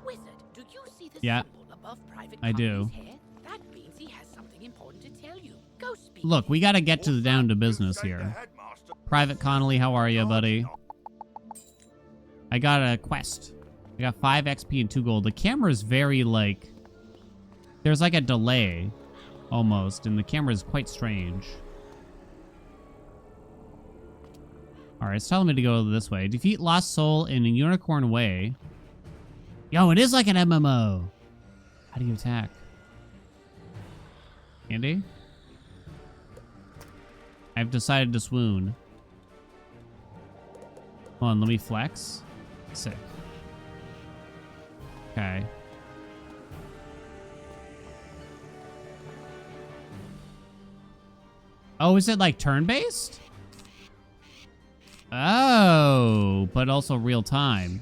Wizard, do you see the Yeah. symbol above Private I do. Connolly's head? That means he has something important to tell you. Go speak. Look, to we him. got to get to the down to business here. Private Connolly, how are you, buddy? I got a quest. I got 5 XP and 2 gold. The camera's very, like... There's like a delay, almost, and the camera's quite strange. Alright, it's telling me to go this way. Defeat Lost Soul in a Unicorn Way. Yo, it is like an MMO. How do you attack? Andy? I've decided to swoon. Hold on, let me flex. Sick. Okay. Oh, is it like turn-based? Oh, but also real time.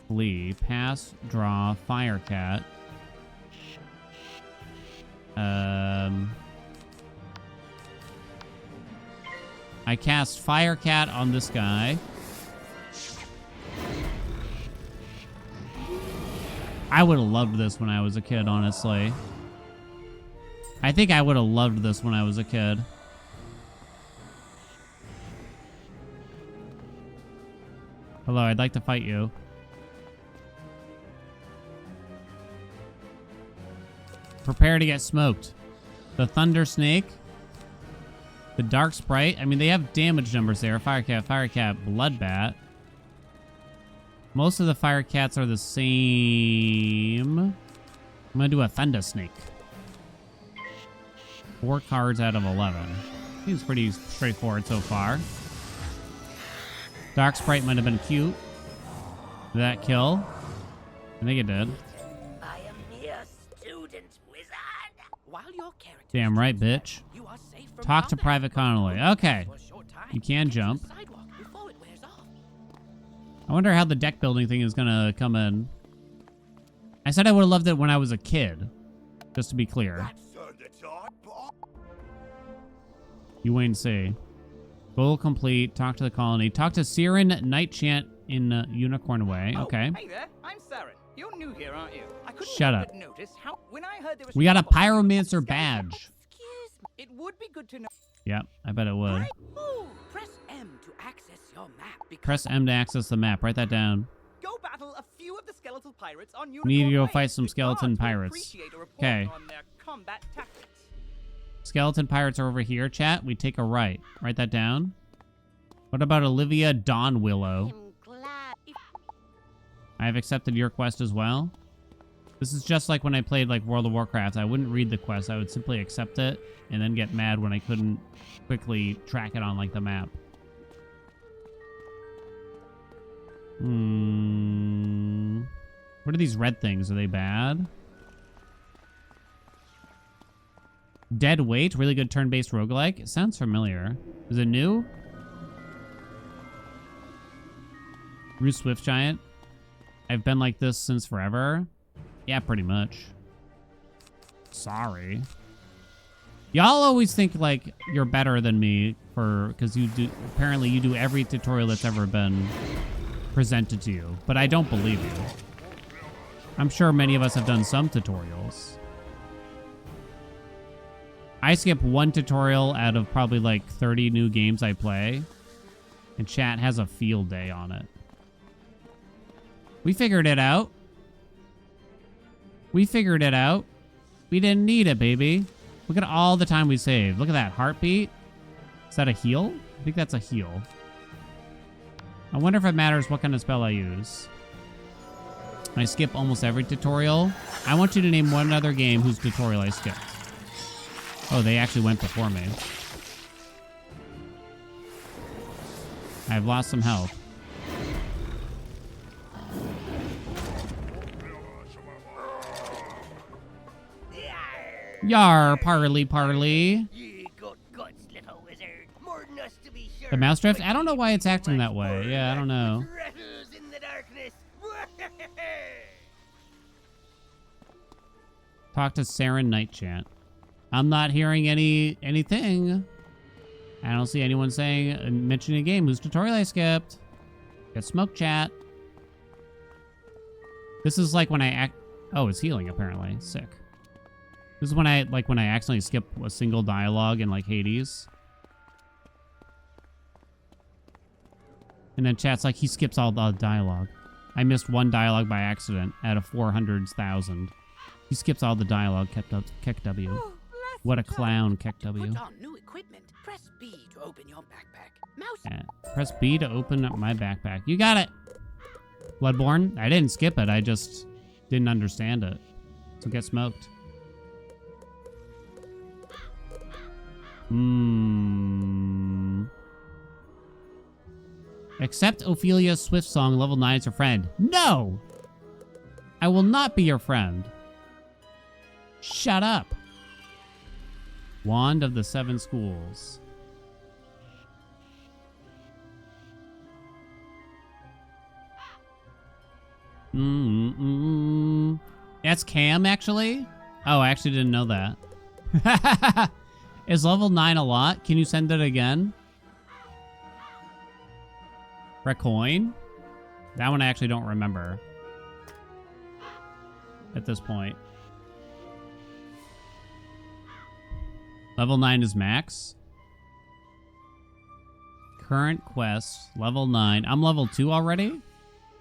Flee, pass, draw, fire cat. I cast fire cat on this guy. I would have loved this when I was a kid, honestly. I think I would have loved this when I was a kid. Hello, I'd like to fight you. Prepare to get smoked. The Thunder Snake. The Dark Sprite. I mean, they have damage numbers there. Fire Cat, Bloodbat. Most of the Fire Cats are the same. I'm going to do a Thunder Snake. 4 cards out of 11. Seems pretty straightforward so far. Dark Sprite might have been cute. Did that kill? I think it did. I am mere student wizard. While your character Damn right, bitch. you are safe from Talk to combat. Private Connolly. Okay. For a short time, You can get to the jump. sidewalk before it wears off. I wonder how the deck building thing is gonna come in. I said I would have loved it when I was a kid. Just to be clear. You wait and see. Goal complete. Talk to the colony. Talk to Siren Nightchant in Unicorn Way. Okay. Hey there, I'm Saren. You're new here, aren't you? I couldn't Shut help up. but notice how when I heard there was We got a trouble, Pyromancer badge. Excuse me. it would be good to know. Yep, I bet it would. Ooh, press M to access your map. Because Press M to access the map. Write that down. Go battle a few of the skeletal pirates on We need to go Unicorn Way. fight some The skeleton guards will pirates. appreciate a report 'Kay. on their combat tactics. Skeleton pirates are over here, chat. We take a right. Write that down. What about Olivia Dawn Willow? I'm glad. I have accepted your quest as well. This is just like when I played like World of Warcraft. I wouldn't read the quest. I would simply accept it and then get mad when I couldn't quickly track it on like the map. What are these red things? Are they bad? Dead Weight, really good turn-based roguelike. It sounds familiar. Is it new? Rue Swift Giant. I've been like this since forever. Yeah, pretty much. Sorry. Y'all always think like you're better than me because you do. Apparently, you do every tutorial that's ever been presented to you, but I don't believe you. I'm sure many of us have done some tutorials. I skip one tutorial out of probably like 30 new games I play, and chat has a field day on it. We figured it out. We figured it out. We didn't need it, baby. Look at all the time we saved. Look at that heartbeat. Is that a heal? I think that's a heal. I wonder if it matters what kind of spell I use. I skip almost every tutorial. I want you to name one other game whose tutorial I skipped. Oh, they actually went before me. I've lost some health. Yar, parley, parley. You got guts, little wizard. More than us to be sure. The mouse drift? I don't know why it's acting that way. Yeah, I don't know. Rattles in the darkness. Talk to Saren Nightchant. I'm not hearing anything. I don't see anyone mentioning a game whose tutorial I skipped. Get smoke, chat. This is like when I oh, it's healing apparently. Sick. This is when I accidentally skip a single dialogue in like Hades. And then chat's like, he skips all the dialogue. I missed one dialogue by accident out of 400,000. He skips all the dialogue. Keck W. Oh, What a clown, Keck W. Put on new equipment. Press B to open your backpack. Mouse. Yeah. Press B to open up my backpack. You got it. Bloodborne? I didn't skip it. I just didn't understand it. So get smoked. Accept Ophelia Swift's song level 9 as your friend. No! I will not be your friend. Shut up. Wand of the Seven Schools. That's Cam, actually? Oh, I actually didn't know that. Is level 9 a lot? Can you send it again? For a coin? That one I actually don't remember. At this point. Level 9 is max. Current quest, level 9. I'm level 2 already?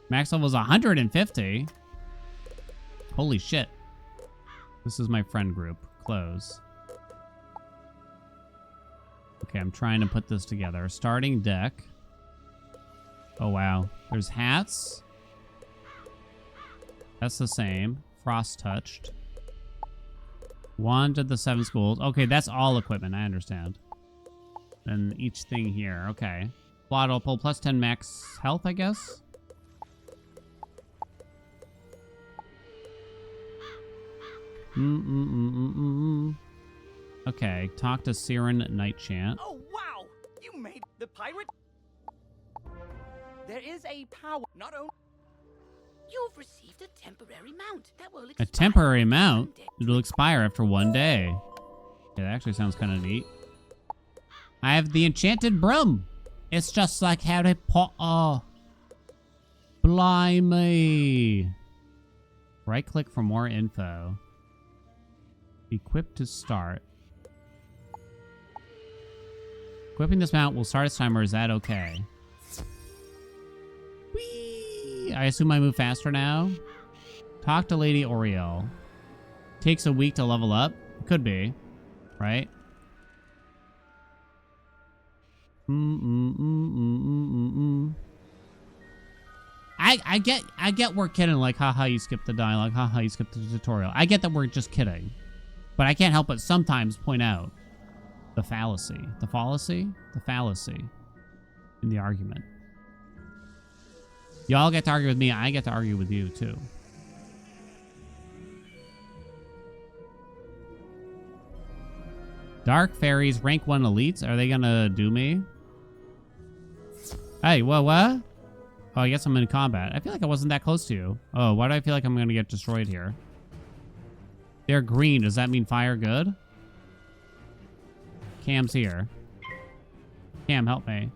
Max level is 150. Holy shit. This is my friend group. Close. Okay, I'm trying to put this together. Starting deck. Oh, wow. There's hats. That's the same. Frost touched. Wand of the Seven Schools. Okay, that's all equipment. I understand. Then each thing here. Okay. Blotto pull plus 10 max health, I guess. Okay, talk to Siren Night Chant. Oh, wow! You made the pirate. There is a power. Not only. You've received a temporary mount that will A expire temporary after mount? 1 day. It'll expire after 1 day. Yeah, that actually sounds kind of neat. I have the enchanted broom. It's just like Harry Potter. Blimey. Right click for more info. Equip to start. Equipping this mount will start its timer. Is that okay? Whee! I assume I move faster now. Talk to Lady Oriel. Takes a week to level up. Could be. Right? I get we're kidding, like, haha, you skipped the dialogue, haha, you skipped the tutorial. I get that we're just kidding. But I can't help but sometimes point out the fallacy. The fallacy? The fallacy in the argument. Y'all get to argue with me, I get to argue with you, too. Dark Fairies, rank 1 elites. Are they gonna do me? Hey, what? Oh, I guess I'm in combat. I feel like I wasn't that close to you. Oh, why do I feel like I'm gonna get destroyed here? They're green. Does that mean fire good? Cam's here. Cam, help me.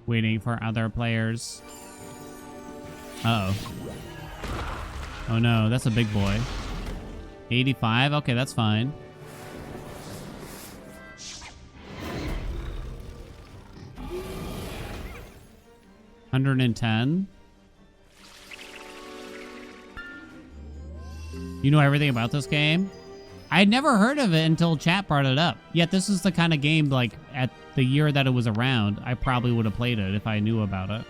Waiting for other players. Uh-oh. Oh no, that's a big boy. 85? Okay, that's fine. $110. You know everything about this game? I had never heard of it until chat brought it up. Yet this is the kind of game, like, at the year that it was around, I probably would have played it if I knew about it.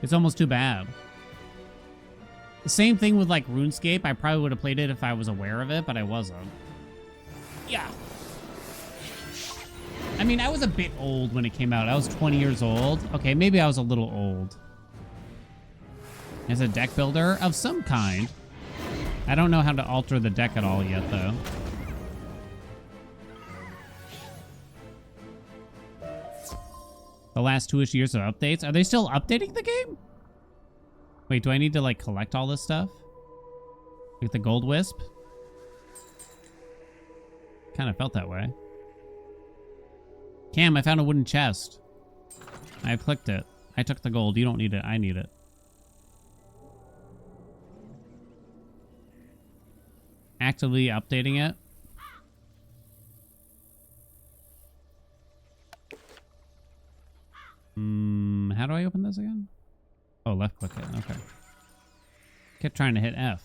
It's almost too bad. The same thing with, like, RuneScape. I probably would have played it if I was aware of it, but I wasn't. Yeah. I mean, I was a bit old when it came out. I was 20 years old. Okay, maybe I was a little old. As a deck builder of some kind. I don't know how to alter the deck at all yet, though. The last 2-ish years of updates. Are they still updating the game? Wait, do I need to, like, collect all this stuff? Like the gold wisp? Kind of felt that way. Cam, I found a wooden chest. I clicked it. I took the gold. You don't need it. I need it. Actively updating it. How do I open this again? Oh, left click it. Okay. Kept trying to hit F.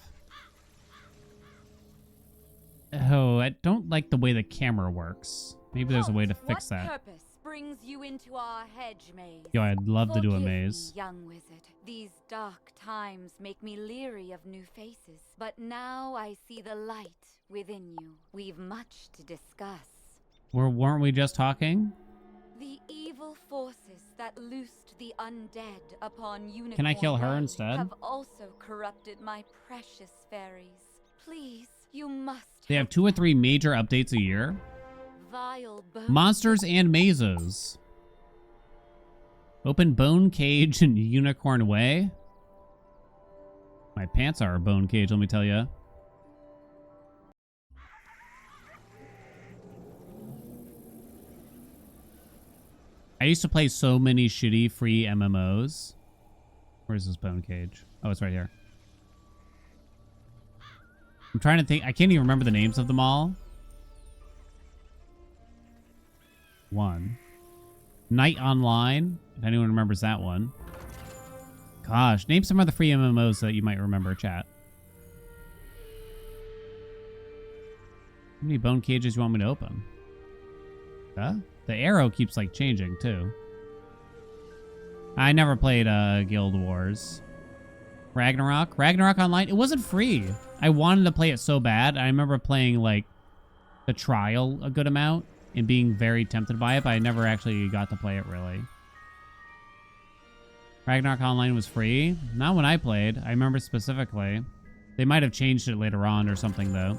Oh, I don't like the way the camera works. Maybe there's a way to fix that. brings you into our hedge maze? Yo, I'd love to do a Forgive maze. me, young wizard. These dark times make me leery of new faces. But now I see the light within you. We've much to discuss. Weren't we just talking? The evil forces that loosed the undead upon Unicorn Can I kill her Way instead? have also corrupted my precious fairies. Please, you must. They have 2 or 3 major updates a year. Vile Monsters and mazes. Open Bone Cage and Unicorn Way. My pants are a bone cage, let me tell you. I used to play so many shitty free MMOs. Where's this bone cage? Oh, it's right here. I'm trying to think. I can't even remember the names of them all. 1. Night Online, if anyone remembers that one. Gosh, name some of the free MMOs that you might remember, chat. How many bone cages you want me to open? Huh? The arrow keeps, like, changing, too. I never played Guild Wars. Ragnarok? Ragnarok Online? It wasn't free. I wanted to play it so bad. I remember playing, like, the trial a good amount and being very tempted by it, but I never actually got to play it, really. Ragnarok Online was free. Not when I played. I remember specifically. They might have changed it later on or something, though.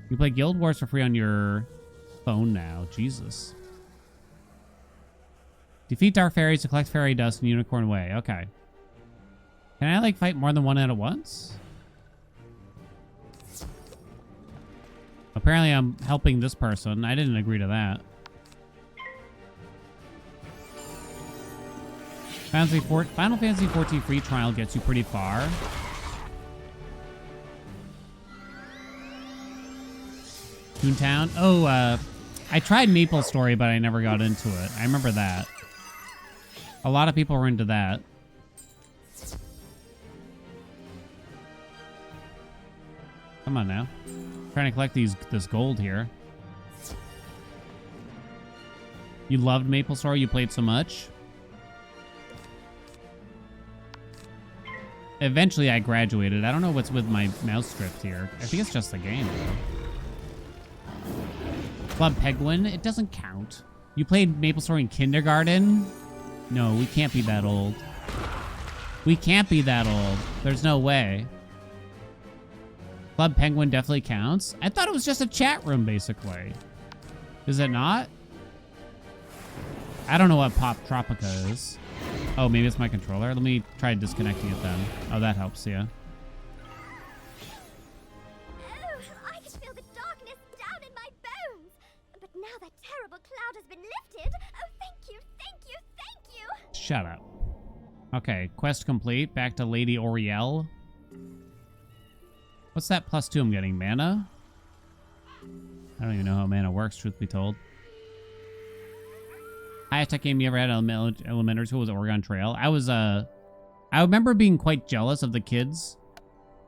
You play Guild Wars for free on your phone now. Jesus. Defeat Dark Fairies to collect fairy dust in Unicorn Way. Okay. Can I, like, fight more than one at once? Apparently I'm helping this person. I didn't agree to that. Final Fantasy XIV free trial gets you pretty far. Toontown? Oh, I tried Maple Story, but I never got into it. I remember that. A lot of people were into that. Come on now. I'm trying to collect this gold here. You loved Maple Story? You played so much? Eventually I graduated. I don't know what's with my mouse drift here. I think it's just the game, though. Club Penguin? It doesn't count. You played Maple Story in kindergarten? No, we can't be that old. We can't be that old. There's no way. Club Penguin definitely counts. I thought it was just a chat room, basically. Is it not? I don't know what Pop Tropica is. Oh, maybe it's my controller. Let me try disconnecting it then. Oh, that helps, yeah. Oh, I could feel the darkness down in my bones. But now that terrible cloud has been lifted. Oh, thank you, thank you, thank you. Shut up. Okay, quest complete. Back to Lady Oriel. What's that +2 I'm getting? Mana? I don't even know how mana works, truth be told. Highest tech game you ever had at elementary school was Oregon Trail. I remember being quite jealous of the kids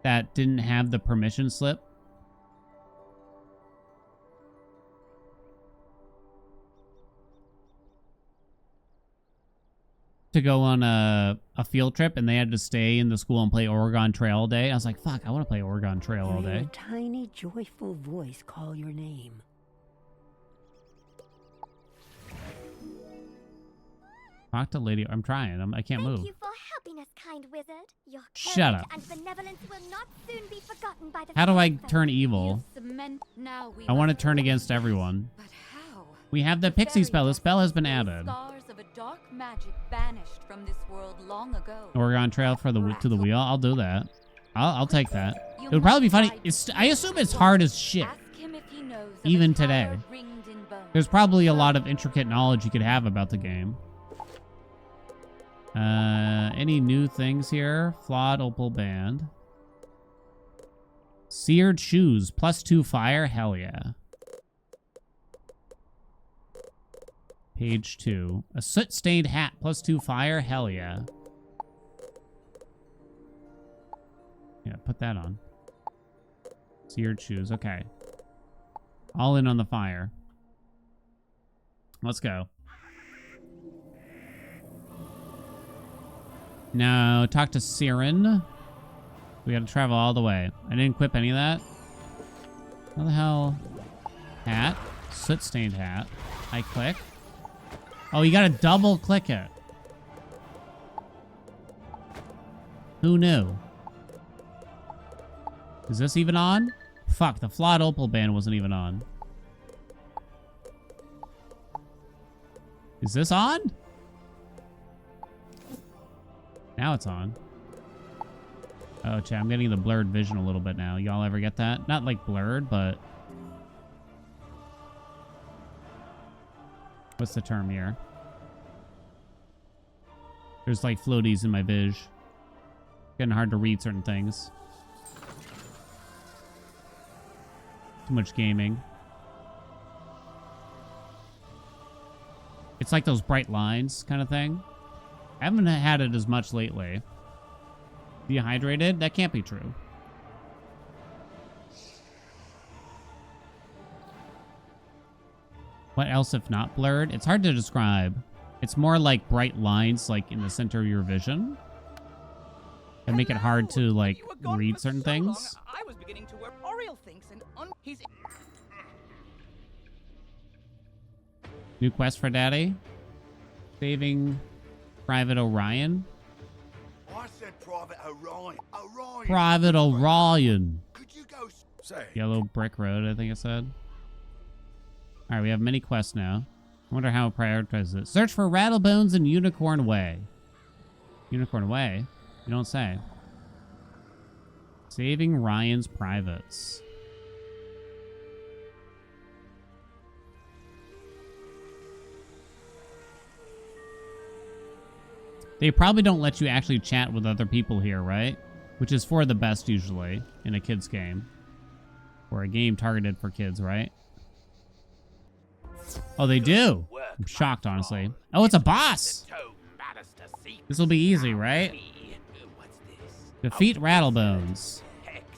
that didn't have the permission slip. To go on a field trip, and they had to stay in the school and play Oregon Trail all day. I was like, fuck, I want to play Oregon Trail all day. A tiny, joyful voice call your name. Talk to Lady. I'm trying. I can't move. Thank you for helping us, kind wizard. Your Shut up. and benevolence will not soon be forgotten by the How do I faithful. turn evil? I want to turn against everyone. But how? We have the pixie spell. The spell has been added. Scars of a dark magic banished from this world long ago. Oregon Trail for to the wheel. I'll do that. I'll take that. It would probably be funny. I assume it's hard as shit. Ask him if he knows of Even a tower today. ringed in bone. There's probably a lot of intricate knowledge you could have about the game. Any new things here? Flawed Opal Band. Seared Shoes. +2 fire. Hell yeah. Page 2. A soot-stained hat. +2 fire. Hell yeah. Yeah, put that on. Seared Shoes. Okay. All in on the fire. Let's go. Now, talk to Siren. We gotta travel all the way. I didn't equip any of that. What the hell? Hat. Soot-stained hat. I click. Oh, you gotta double click it. Who knew? Is this even on? Fuck, the flawed opal band wasn't even on. Is this on? Now it's on. Oh, chat, I'm getting the blurred vision a little bit now. Y'all ever get that? Not like blurred, but... What's the term here? There's like floaties in my viz. Getting hard to read certain things. Too much gaming. It's like those bright lines kind of thing. I haven't had it as much lately. Dehydrated? That can't be true. What else if not blurred? It's hard to describe. It's more like bright lines like in the center of your vision. That make it hard to like read certain things. I was beginning to work. Oriel thinks and he's... New quest for Daddy. Saving Private Orion. I said Private Orion. Orion. Private Orion. Could you go say? Yellow Brick Road, I think it said. Alright, we have many quests now. I wonder how it prioritizes it. Search for Rattlebones in Unicorn Way. Unicorn Way? You don't say. Saving Ryan's privates. They probably don't let you actually chat with other people here, right? Which is for the best usually in a kid's game. Or a game targeted for kids, right? Oh, they do? I'm shocked, honestly. Oh, it's a boss! This will be easy, right? Defeat Rattlebones.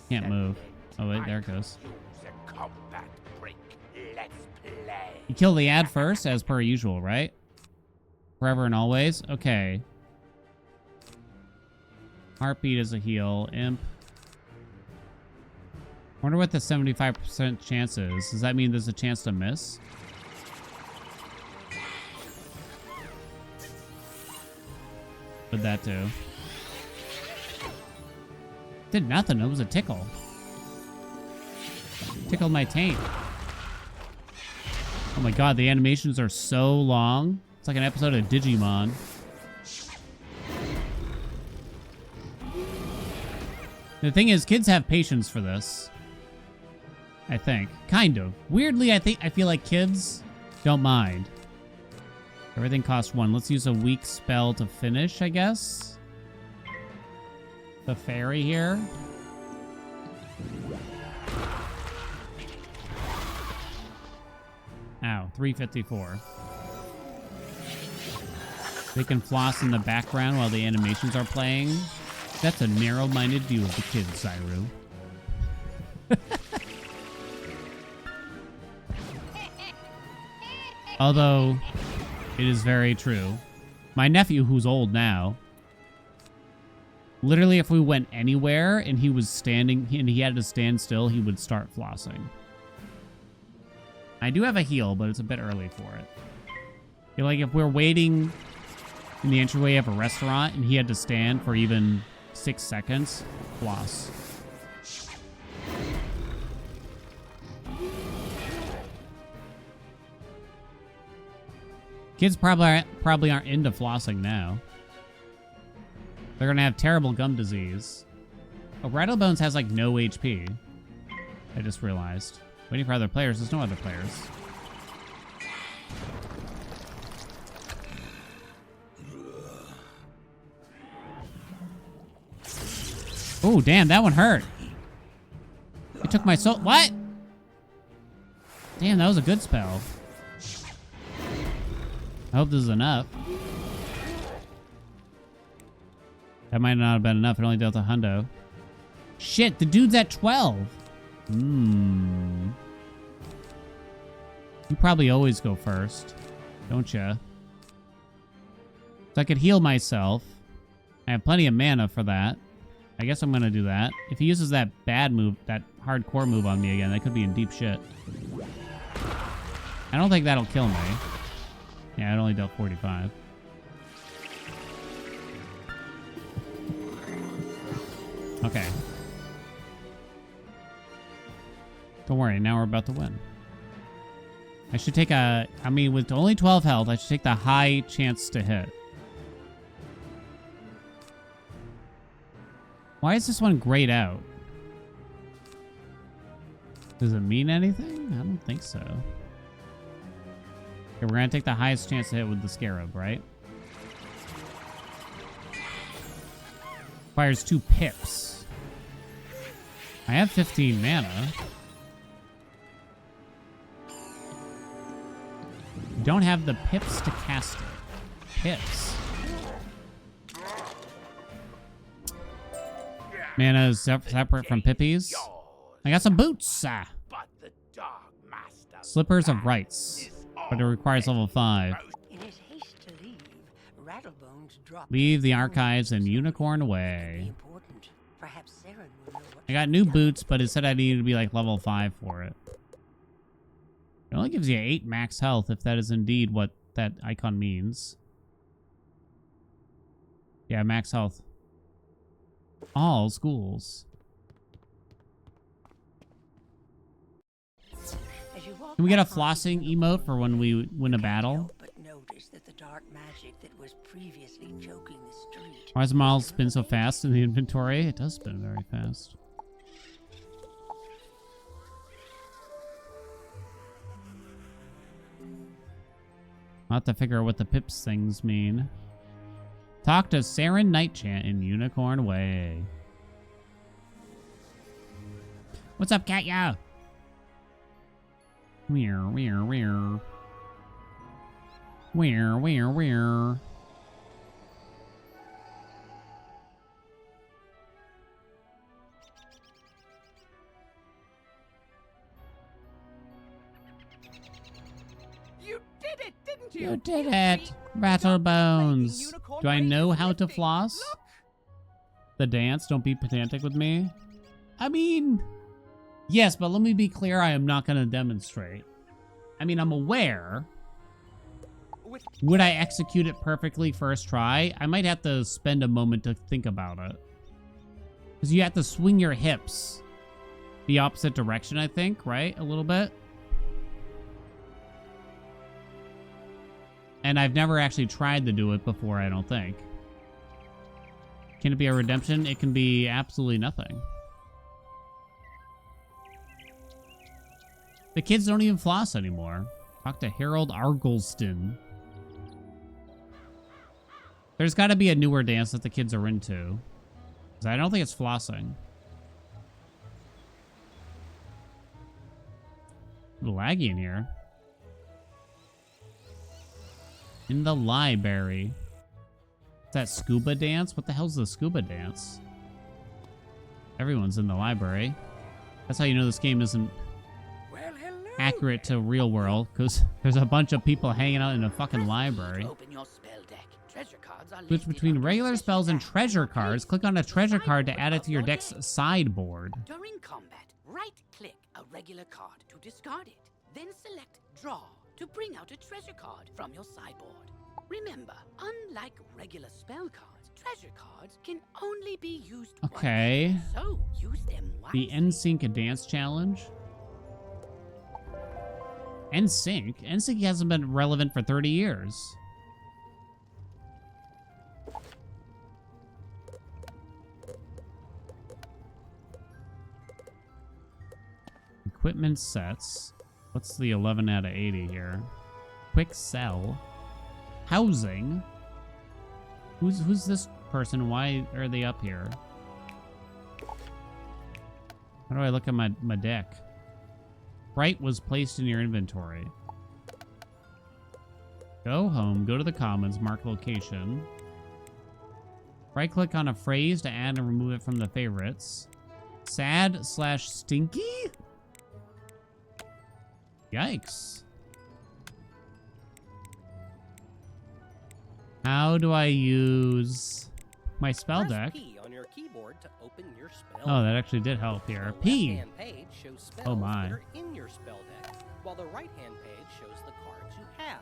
Can't move. Oh, wait, there it goes. You kill the ad first, as per usual, right? Forever and always? Okay. Heartbeat is a heal. Imp. Wonder what the 75% chance is. Does that mean there's a chance to miss? What'd that do? Did nothing. It was a tickle. Tickled my taint. Oh my god, the animations are so long. It's like an episode of Digimon. The thing is, kids have patience for this. I think. Kind of. Weirdly, I feel like kids don't mind. Everything costs 1. Let's use a weak spell to finish, I guess. The fairy here. Ow, 354. They can floss in the background while the animations are playing. That's a narrow-minded view of the kids, Cyru. Although, it is very true. My nephew, who's old now, literally if we went anywhere and he was standing and he had to stand still, he would start flossing. I do have a heal, but it's a bit early for it. I feel like if we're waiting in the entryway of a restaurant and he had to stand for even 6 seconds, floss. Kids probably aren't into flossing now. They're gonna have terrible gum disease. Oh, Rattlebones has like no HP. I just realized. Waiting for other players. There's no other players. Oh, damn, that one hurt. It took my soul. What? Damn, that was a good spell. I hope this is enough. That might not have been enough. It only dealt a hundo. Shit, the dude's at 12. You probably always go first. Don't ya? So I could heal myself. I have plenty of mana for that. I guess I'm gonna do that. If he uses that bad move, that hardcore move on me again, that could be in deep shit. I don't think that'll kill me. Yeah, it only dealt 45. Okay. Don't worry, now we're about to win. I should take I mean, with only 12 health, I should take the high chance to hit. Why is this one grayed out? Does it mean anything? I don't think so. Okay, we're gonna take the highest chance to hit with the Scarab, right? Requires 2 pips. I have 15 mana. Don't have the pips to cast it. Pips. Mana is separate from pippies. I got some boots. Slippers of Rights. But it requires level 5. In his haste to leave, Rattlebones dropped Leave the archives and unicorn away. important. Perhaps Saren will know what I got new boots, but it said I needed to be like level 5 for it. It only gives you 8 max health if that is indeed what that icon means. Yeah, max health. All schools. Can we get a flossing emote for when we win a battle? but notice that the dark magic that was previously choking the street. Why does Miles spin so fast in the inventory? It does spin very fast. I'll have to figure out what the pips things mean. Talk to Saren Nightchant in Unicorn Way. What's up, Katya? Where? You did it, didn't you? You did it! Rattlebones! Do I know how to floss? The dance, don't be pedantic with me. I mean, yes, but let me be clear, I am not going to demonstrate. I mean, I'm aware. Would I execute it perfectly first try? I might have to spend a moment to think about it. Because you have to swing your hips the opposite direction, I think, right? A little bit. And I've never actually tried to do it before, I don't think. Can it be a redemption? It can be absolutely nothing. The kids don't even floss anymore. Talk to Harold Argolston. There's got to be a newer dance that the kids are into. 'Cause I don't think it's flossing. A little laggy in here. In the library. Is that scuba dance? What the hell's the scuba dance? Everyone's in the library. That's how you know this game isn't accurate to real world, because there's a bunch of people hanging out in a fucking library. Open your spell deck. Treasure cards are Switch between regular spells and treasure cards. Click on a treasure card to add it to your deck's sideboard. During combat, right-click a regular card to discard it. Then select Draw to bring out a treasure card from your sideboard. Remember, unlike regular spell cards, treasure cards can only be used Okay. once, so use them wisely. The NSYNC Dance Challenge. NSYNC? NSYNC hasn't been relevant for 30 years. Equipment sets. What's the 11 out of 80 here? Quick sell. Housing. Who's this person? Why are they up here? How do I look at my deck? Right was placed in your inventory. Go home, go to the commons, mark location. Right click on a phrase to add and remove it from the favorites. Sad/stinky? Yikes. How do I use my spell Press deck? P on your keyboard to open your spell. Oh, that actually did help here. The P. left-hand page shows spells Oh my. that are in your spell deck, while the right-hand page shows the cards you have.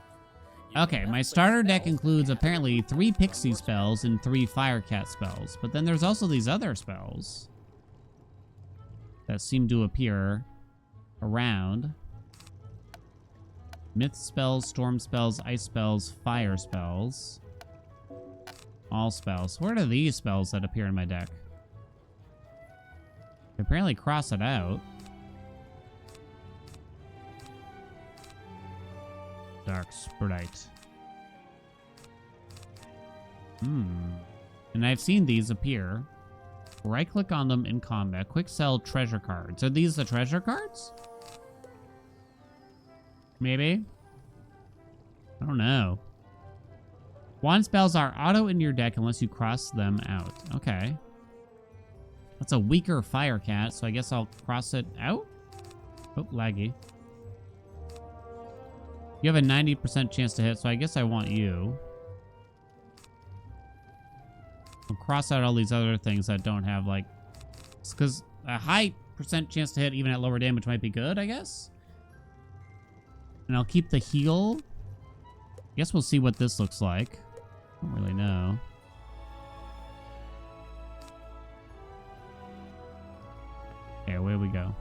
Okay, my starter deck includes apparently 3 pixie spells and 3 firecat spells, but then there's also these other spells that seem to appear around. Myth spells, storm spells, ice spells, fire spells. All spells. What are these spells that appear in my deck? They apparently cross it out. Dark Sprite. And I've seen these appear. Right-click on them in combat. Quick sell treasure cards. Are these the treasure cards? Maybe? I don't know. Wand spells are auto in your deck unless you cross them out. Okay. That's a weaker Firecat, so I guess I'll cross it out? Oh, laggy. You have a 90% chance to hit, so I guess I want you. I'll cross out all these other things that don't have, like... Because a high percent chance to hit even at lower damage might be good, I guess? And I'll keep the heal. Guess we'll see what this looks like. Don't really know. Okay, away we go.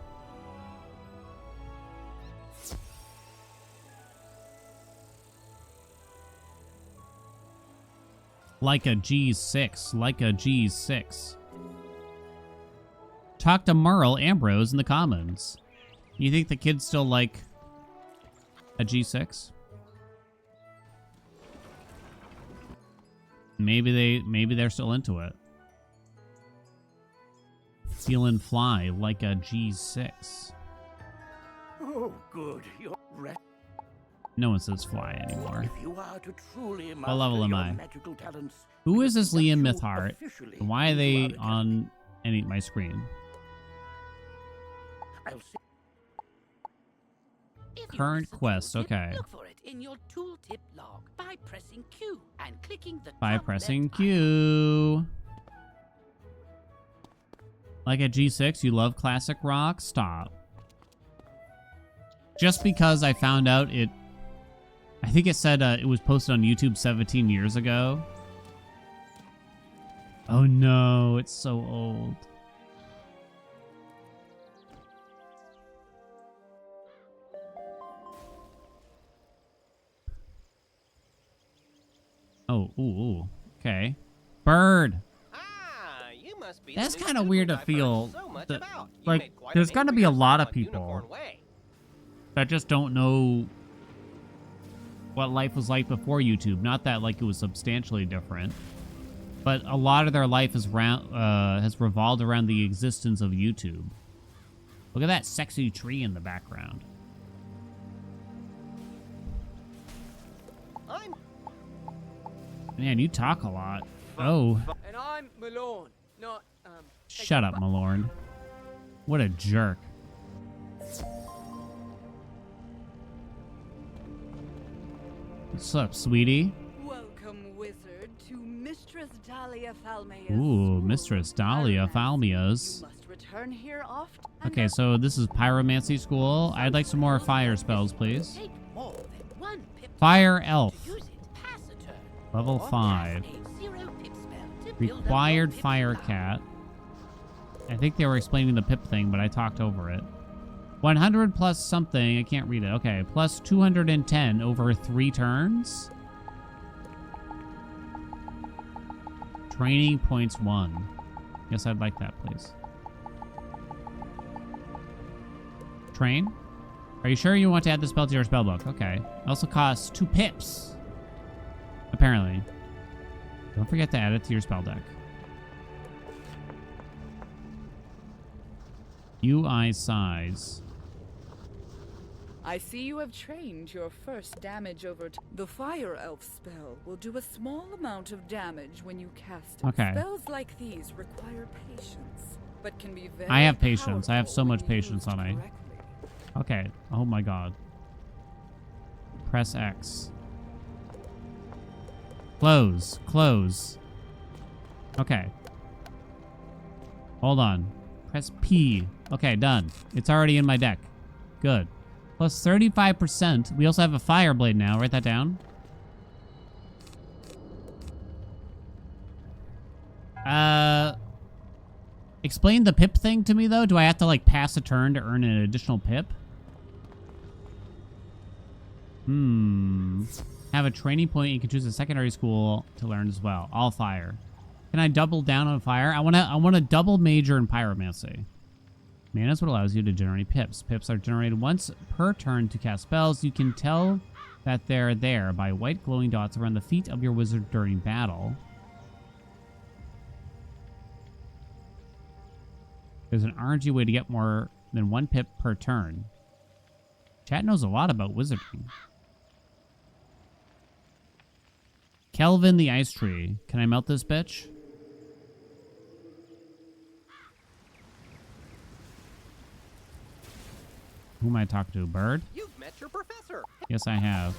Like a G6. Like a G6. Talk to Merle Ambrose in the comments. You think the kids still like a G6? Maybe they're still into it. Feel and fly like a G6. Oh, good. You're ready. No one says fly anymore. If you are to truly What level am master I? your magical talents, Who is this we Liam accept you Mythheart? officially And why are into they our academy. on my screen? I'll see. If you Current miss a quest, tooltip, okay. Look for it in your tooltip log by pressing Q and clicking the By top pressing left icon. Q. Like a G6, you love classic rock? Stop. Just because I found out it... I think it said it was posted on YouTube 17 years ago. Oh no, it's so old. Oh, ooh, okay. Bird! Ah, you must be That's the new kind of Google weird to I've heard feel. so much that- about. You like, made quite there's a gonna name be for a lot yourself of on people Unicorn Way. that just don't know what life was like before YouTube. Not that like it was substantially different, but a lot of their life has revolved around the existence of YouTube. Look at that sexy tree in the background. Man, you talk a lot. Oh, And I'm Malone, not, shut up, Malorn. What a jerk. What's up, sweetie? Welcome, wizard, to Mistress Dahlia Falmea's Ooh, school. Mistress Dahlia Pyromancy. Falmea's. You must return here often. Okay, so this is Pyromancy School. I'd like some more fire spells, please. Take more than one pip Fire to Elf. use it. Pass a turn. Level Or 5. cast a 0 pip spell to build up Required your pip Fire supply. Cat. I think they were explaining the pip thing, but I talked over it. 100 plus something. I can't read it. Okay, plus 210 over 3 turns. Training points 1. Yes, I'd like that, please. Train? Are you sure you want to add the spell to your spellbook? Okay. Also costs 2 pips. Apparently. Don't forget to add it to your spell deck. UI size. I see you have trained your first damage over the Fire Elf spell will do a small amount of damage when you cast it. Okay. Spells like these require patience, but can be very I have patience. I have so powerful much when patience, used don't I? correctly. Okay. Oh my god. Press X. Close. Close. Okay. Hold on. Press P. Okay, done. It's already in my deck. Good. Plus 35%. We also have a fire blade now. Write that down. Explain the pip thing to me, though. Do I have to, like, pass a turn to earn an additional pip? Have a training point. You can choose a secondary school to learn as well. All fire. Can I double down on fire? I want to double major in pyromancy. Mana is what allows you to generate pips. Pips are generated once per turn to cast spells. You can tell that they're there by white glowing dots around the feet of your wizard during battle. There's an RNG way to get more than 1 pip per turn. Chat knows a lot about wizarding. Kelvin the Ice Tree. Can I melt this bitch? Who am I talking to? Bird? You've met your professor. Yes, I have.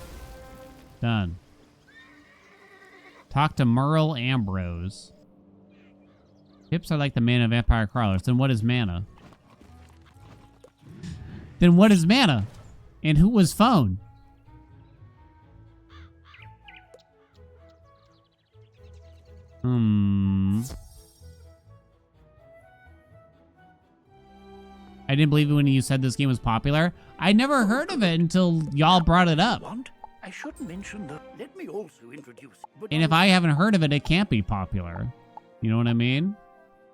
Done. Talk to Merle Ambrose. Pips are like the mana of vampire crawlers. Then what is mana? Then what is mana? And who was phone? I didn't believe it when you said this game was popular. I never heard of it until y'all brought it up. I should mention that. Let me also introduce. And if I haven't heard of it, it can't be popular. You know what I mean?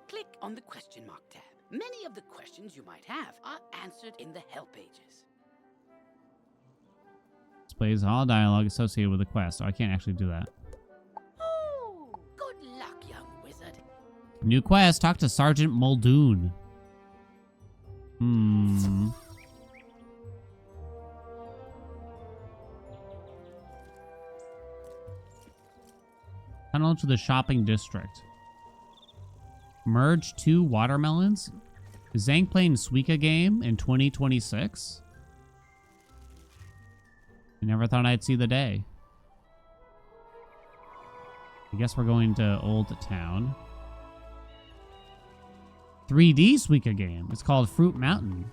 Click on the question mark tab. Many of the questions you might have are answered in the help pages. Displays all dialogue associated with the quest. So I can't actually do that. Oh, good luck, young wizard. New quest. Talk to Sergeant Muldoon. Tunnel to the shopping district. Merge 2 watermelons? Is Zang playing Suika game in 2026? I never thought I'd see the day. I guess we're going to Old Town. 3D Suika game. It's called Fruit Mountain.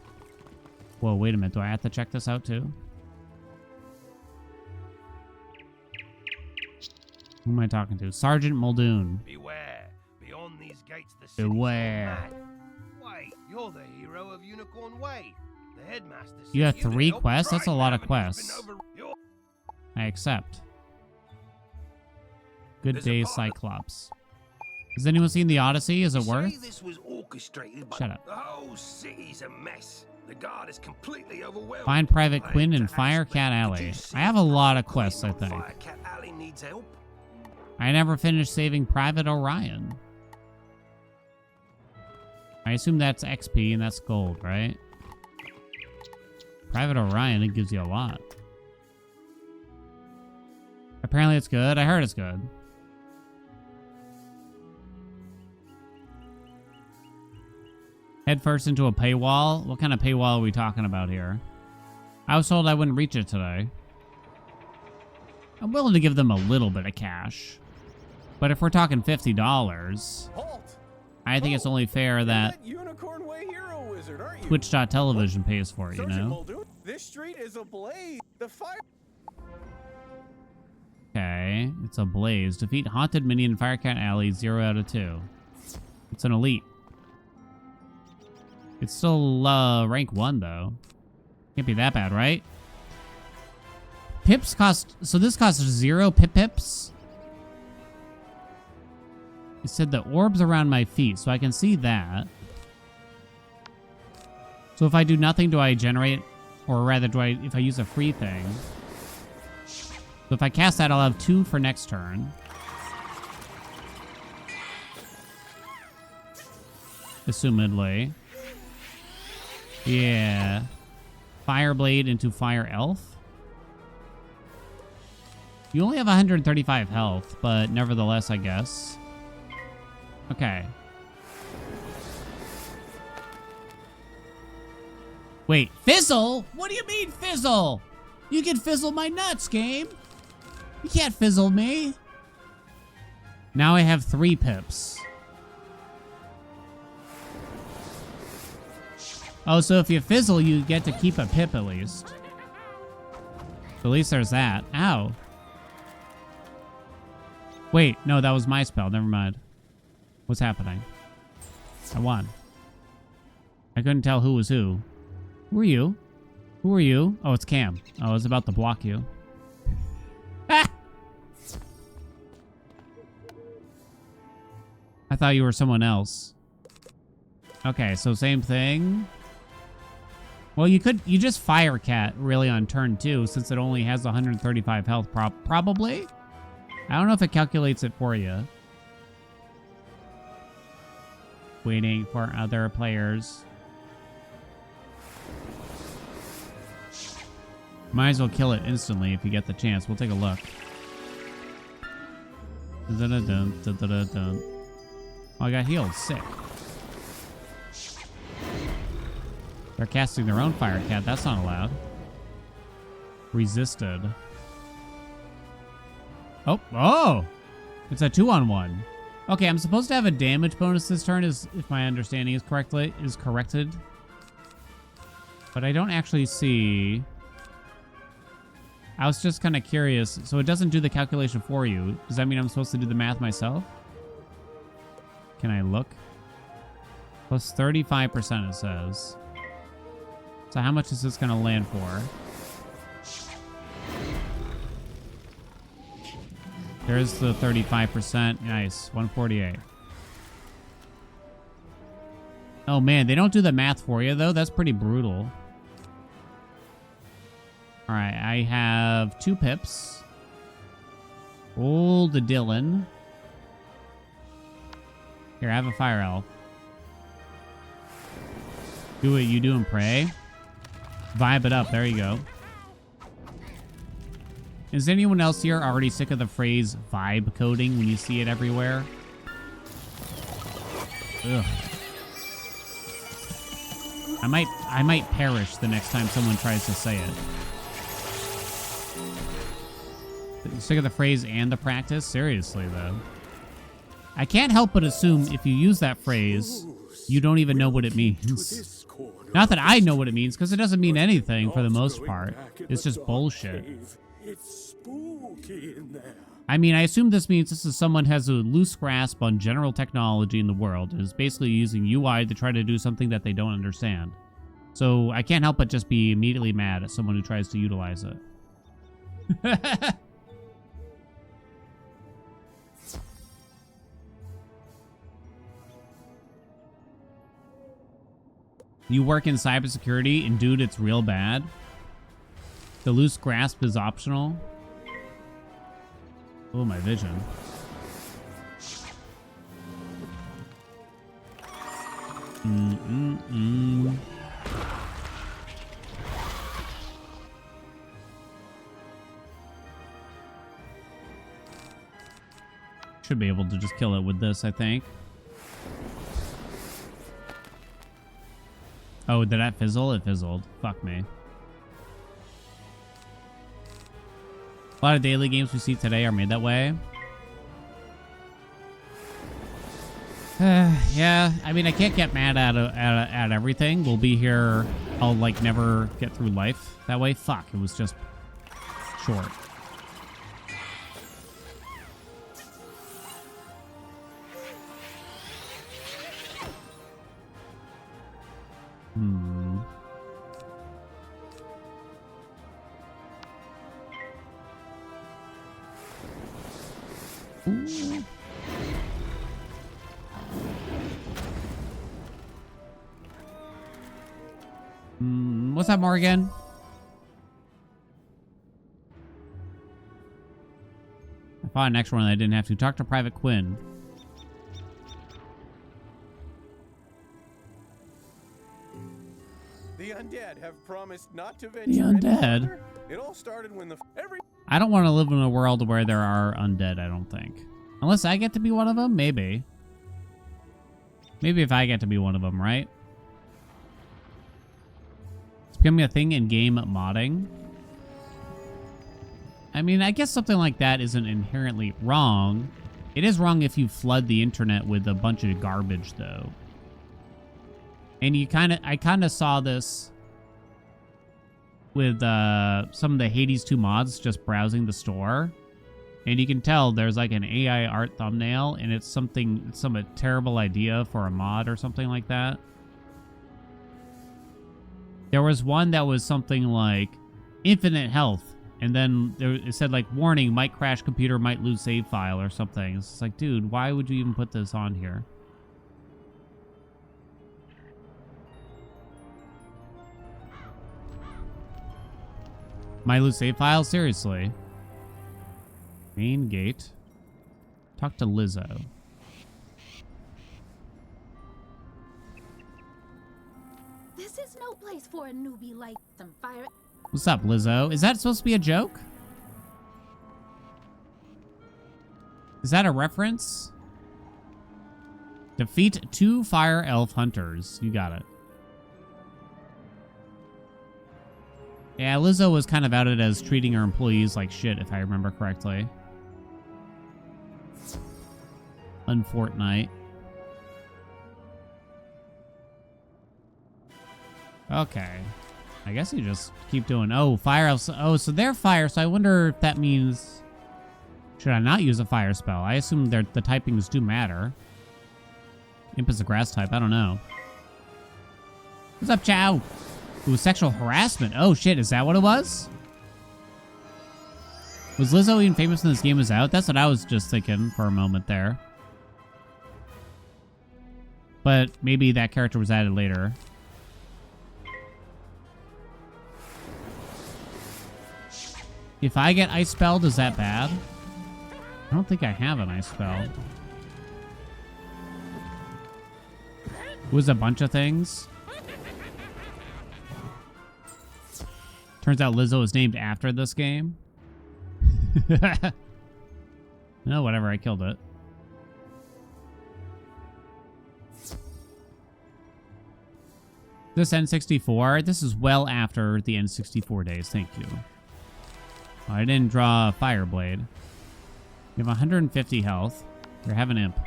Whoa, wait a minute. Do I have to check this out too? Who am I talking to? Sergeant Muldoon. Beware. Beyond these gates, the city's Beware. mad. Wait, you're the hero of Unicorn Way. The headmaster said You have you'd 3 help quests? That's a Pride lot of Avenue's quests. been over- you're- I accept. Good There's a day, part of- Cyclops. Has anyone seen The Odyssey? Is it Say worth? this was orchestrated, but Shut up. the whole city's a mess. The guard is completely overwhelmed. Find Private Claim Quinn to in Ashley. Firecat Did Alley. you see I have a lot of Quinn quests, I on think. Firecat Alley needs help. I never finished saving Private Orion. I assume that's XP and that's gold, right? Private Orion, it gives you a lot. Apparently it's good. I heard it's good. Head first into a paywall? What kind of paywall are we talking about here? I was told I wouldn't reach it today. I'm willing to give them a little bit of cash. But if we're talking $50, Halt! I think it's only fair that Unicorn Way hero wizard, aren't you? Twitch.television pays for it, you Sergeant know? Muldoon, this street is ablaze. The fire. Okay, it's a blaze. Defeat Haunted Minion Firecat Alley, 0 out of 2. It's an elite. It's still rank 1, though. Can't be that bad, right? Pips cost... So this costs 0 pips? It said the orbs around my feet, so I can see that. So if I do nothing, do I generate... Or rather, do I... If I use a free thing... So if I cast that, I'll have 2 for next turn. Assumedly. Yeah. Fireblade into Fire Elf. You only have 135 health, but nevertheless, I guess. Okay. Wait, fizzle? What do you mean fizzle? You can fizzle my nuts, game. You can't fizzle me. Now I have 3 pips. Oh, so if you fizzle, you get to keep a pip at least. At least there's that. Ow. Wait, no, that was my spell. Never mind. What's happening? I won. I couldn't tell who was who. Who are you? Who are you? Oh, it's Cam. Oh, I was about to block you. Ah! I thought you were someone else. Okay, so same thing. Well, you just fire cat really on turn 2 since it only has 135 health probably. I don't know if it calculates it for you. Waiting for other players. Might as well kill it instantly if you get the chance. We'll take a look. Oh, I got healed. Sick. They're casting their own fire cat. That's not allowed. Resisted. Oh! It's a 2-on-1. Okay, I'm supposed to have a damage bonus this turn, if my understanding is corrected. But I don't actually see. I was just kind of curious. So it doesn't do the calculation for you. Does that mean I'm supposed to do the math myself? Can I look? Plus 35% it says. So how much is this going to land for? There's the 35%. Nice. 148. Oh, man. They don't do the math for you, though. That's pretty brutal. All right. I have 2 pips. Old Dylan. Here, I have a fire elf. Do what you do and pray. Vibe it up. There you go. Is anyone else here already sick of the phrase vibe coding when you see it everywhere? Ugh. I might perish the next time someone tries to say it. Sick of the phrase and the practice? Seriously, though. I can't help but assume if you use that phrase, you don't even know what it means. Not that I know what it means, because it doesn't mean anything for the most part. It's just bullshit. It's spooky in there. I mean, I assume this means this is someone has a loose grasp on general technology in the world and is basically using UI to try to do something that they don't understand. So I can't help but just be immediately mad at someone who tries to utilize it. You work in cybersecurity, and dude, it's real bad. The loose grasp is optional. Oh, my vision. Should be able to just kill it with this, I think. Oh, did that fizzle? It fizzled. Fuck me. A lot of daily games we see today are made that way. Yeah, I mean, I can't get mad at everything. We'll be here. I'll, like, never get through life that way. Fuck, it was just short. Ooh. What's that, Morgan? I found an extra one that I didn't have to. Talk to Private Quinn. The undead have promised not to venture. The undead? Further. It all started when I don't want to live in a world where there are undead, I don't think. Unless I get to be one of them, maybe. Maybe if I get to be one of them, right? It's becoming a thing in game modding. I mean, I guess something like that isn't inherently wrong. It is wrong if you flood the internet with a bunch of garbage, though. And I kind of saw this with some of the Hades 2 mods just browsing the store. And you can tell there's like an AI art thumbnail, and it's some terrible idea for a mod or something like that. There was one that was something like infinite health, and then it said like, warning, might crash computer, might lose save file or something. It's like, dude, why would you even put this on here? Might lose save file? Seriously. Main gate. Talk to Lizzo. This is no place for a newbie like some fire. What's up, Lizzo? Is that supposed to be a joke? Is that a reference? Defeat 2 fire elf hunters. You got it. Yeah, Lizzo was kind of outed as treating her employees like shit, if I remember correctly. Unfortnite. Okay. I guess you just keep doing... Oh, fire elves. Oh, so they're fire, so I wonder if that means... Should I not use a fire spell? I assume the typings do matter. Imp is a grass type. I don't know. What's up, Chow? Ooh, sexual harassment. Oh, shit. Is that what it was? Was Lizzo even famous when this game was out? That's what I was just thinking for a moment there. But maybe that character was added later. If I get ice spelled, is that bad? I don't think I have an ice spell. It was a bunch of things. Turns out Lizzo was named after this game. No, whatever, I killed it. This N64, this is well after the N64 days, thank you. Oh, I didn't draw a fire blade. You have 150 health. You have an imp.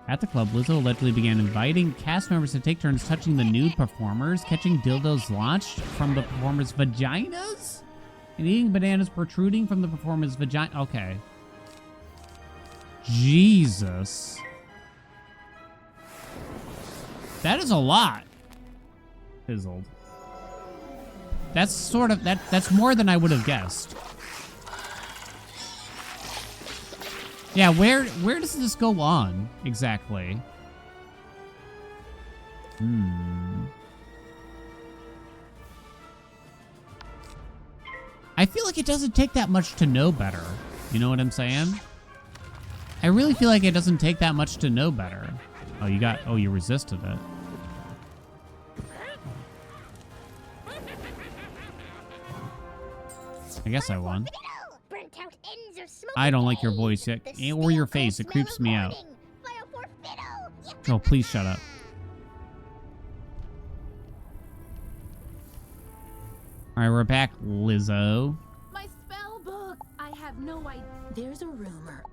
At the club, Lizzo allegedly began inviting cast members to take turns touching the nude performers, catching dildos launched from the performers' vaginas, and eating bananas protruding from the performers' vagina. Okay. Jesus. That is a lot. Fizzled. That's sort of... That's more than I would have guessed. Yeah, where does this go on exactly? I feel like it doesn't take that much to know better. You know what I'm saying? I really feel like it doesn't take that much to know better. Oh, you resisted it. I guess I won. I don't like your voice yet, or your face. It creeps me out. Oh, please shut up. All right, we're back, Lizzo. My spell book. I have no idea. There's a rumor.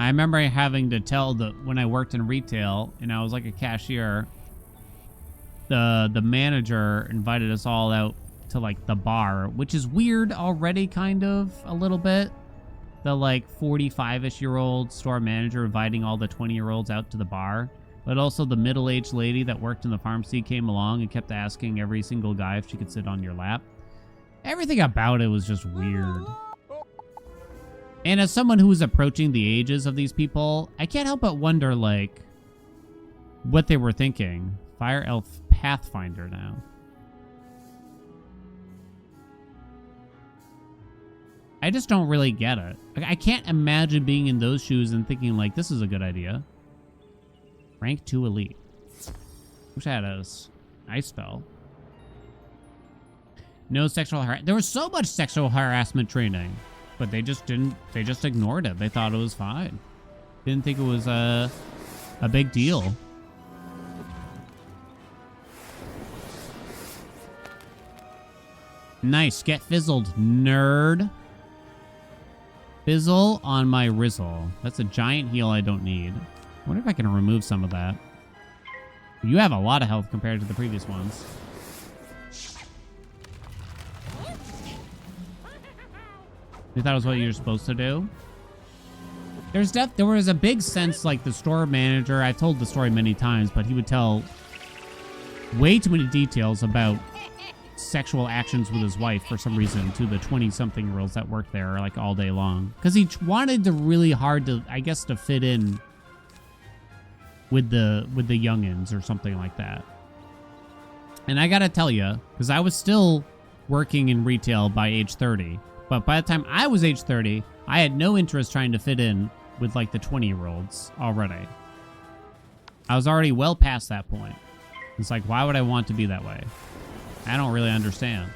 I remember having to tell when I worked in retail and I was like a cashier, the manager invited us all out to like the bar, which is weird already, kind of a little bit. The like 45-ish-year-old store manager inviting all the 20-year-olds out to the bar, but also the middle-aged lady that worked in the pharmacy came along and kept asking every single guy if she could sit on your lap. Everything about it was just weird. And as someone who is approaching the ages of these people, I can't help but wonder, like, what they were thinking. Fire Elf Pathfinder now. I just don't really get it. Like, I can't imagine being in those shoes and thinking, like, this is a good idea. Rank 2 Elite. Wish I had a ice spell. No sexual harassment. There was so much sexual harassment training. But they just didn't, they just ignored it. They thought it was fine. Didn't think it was a big deal. Nice, get fizzled, nerd. Fizzle on my Rizzle. That's a giant heal I don't need. I wonder if I can remove some of that. You have a lot of health compared to the previous ones. You thought it was what you're supposed to do? There was a big sense, like the store manager, I told the story many times, but he would tell way too many details about sexual actions with his wife for some reason to the 20-something-year-olds that worked there like all day long. Because he wanted to really hard to, I guess, to fit in with the youngins or something like that. And I gotta tell you, because I was still working in retail by age 30, but by the time I was age 30, I had no interest trying to fit in with like the 20-year-olds already. I was already well past that point. It's like, why would I want to be that way? I don't really understand.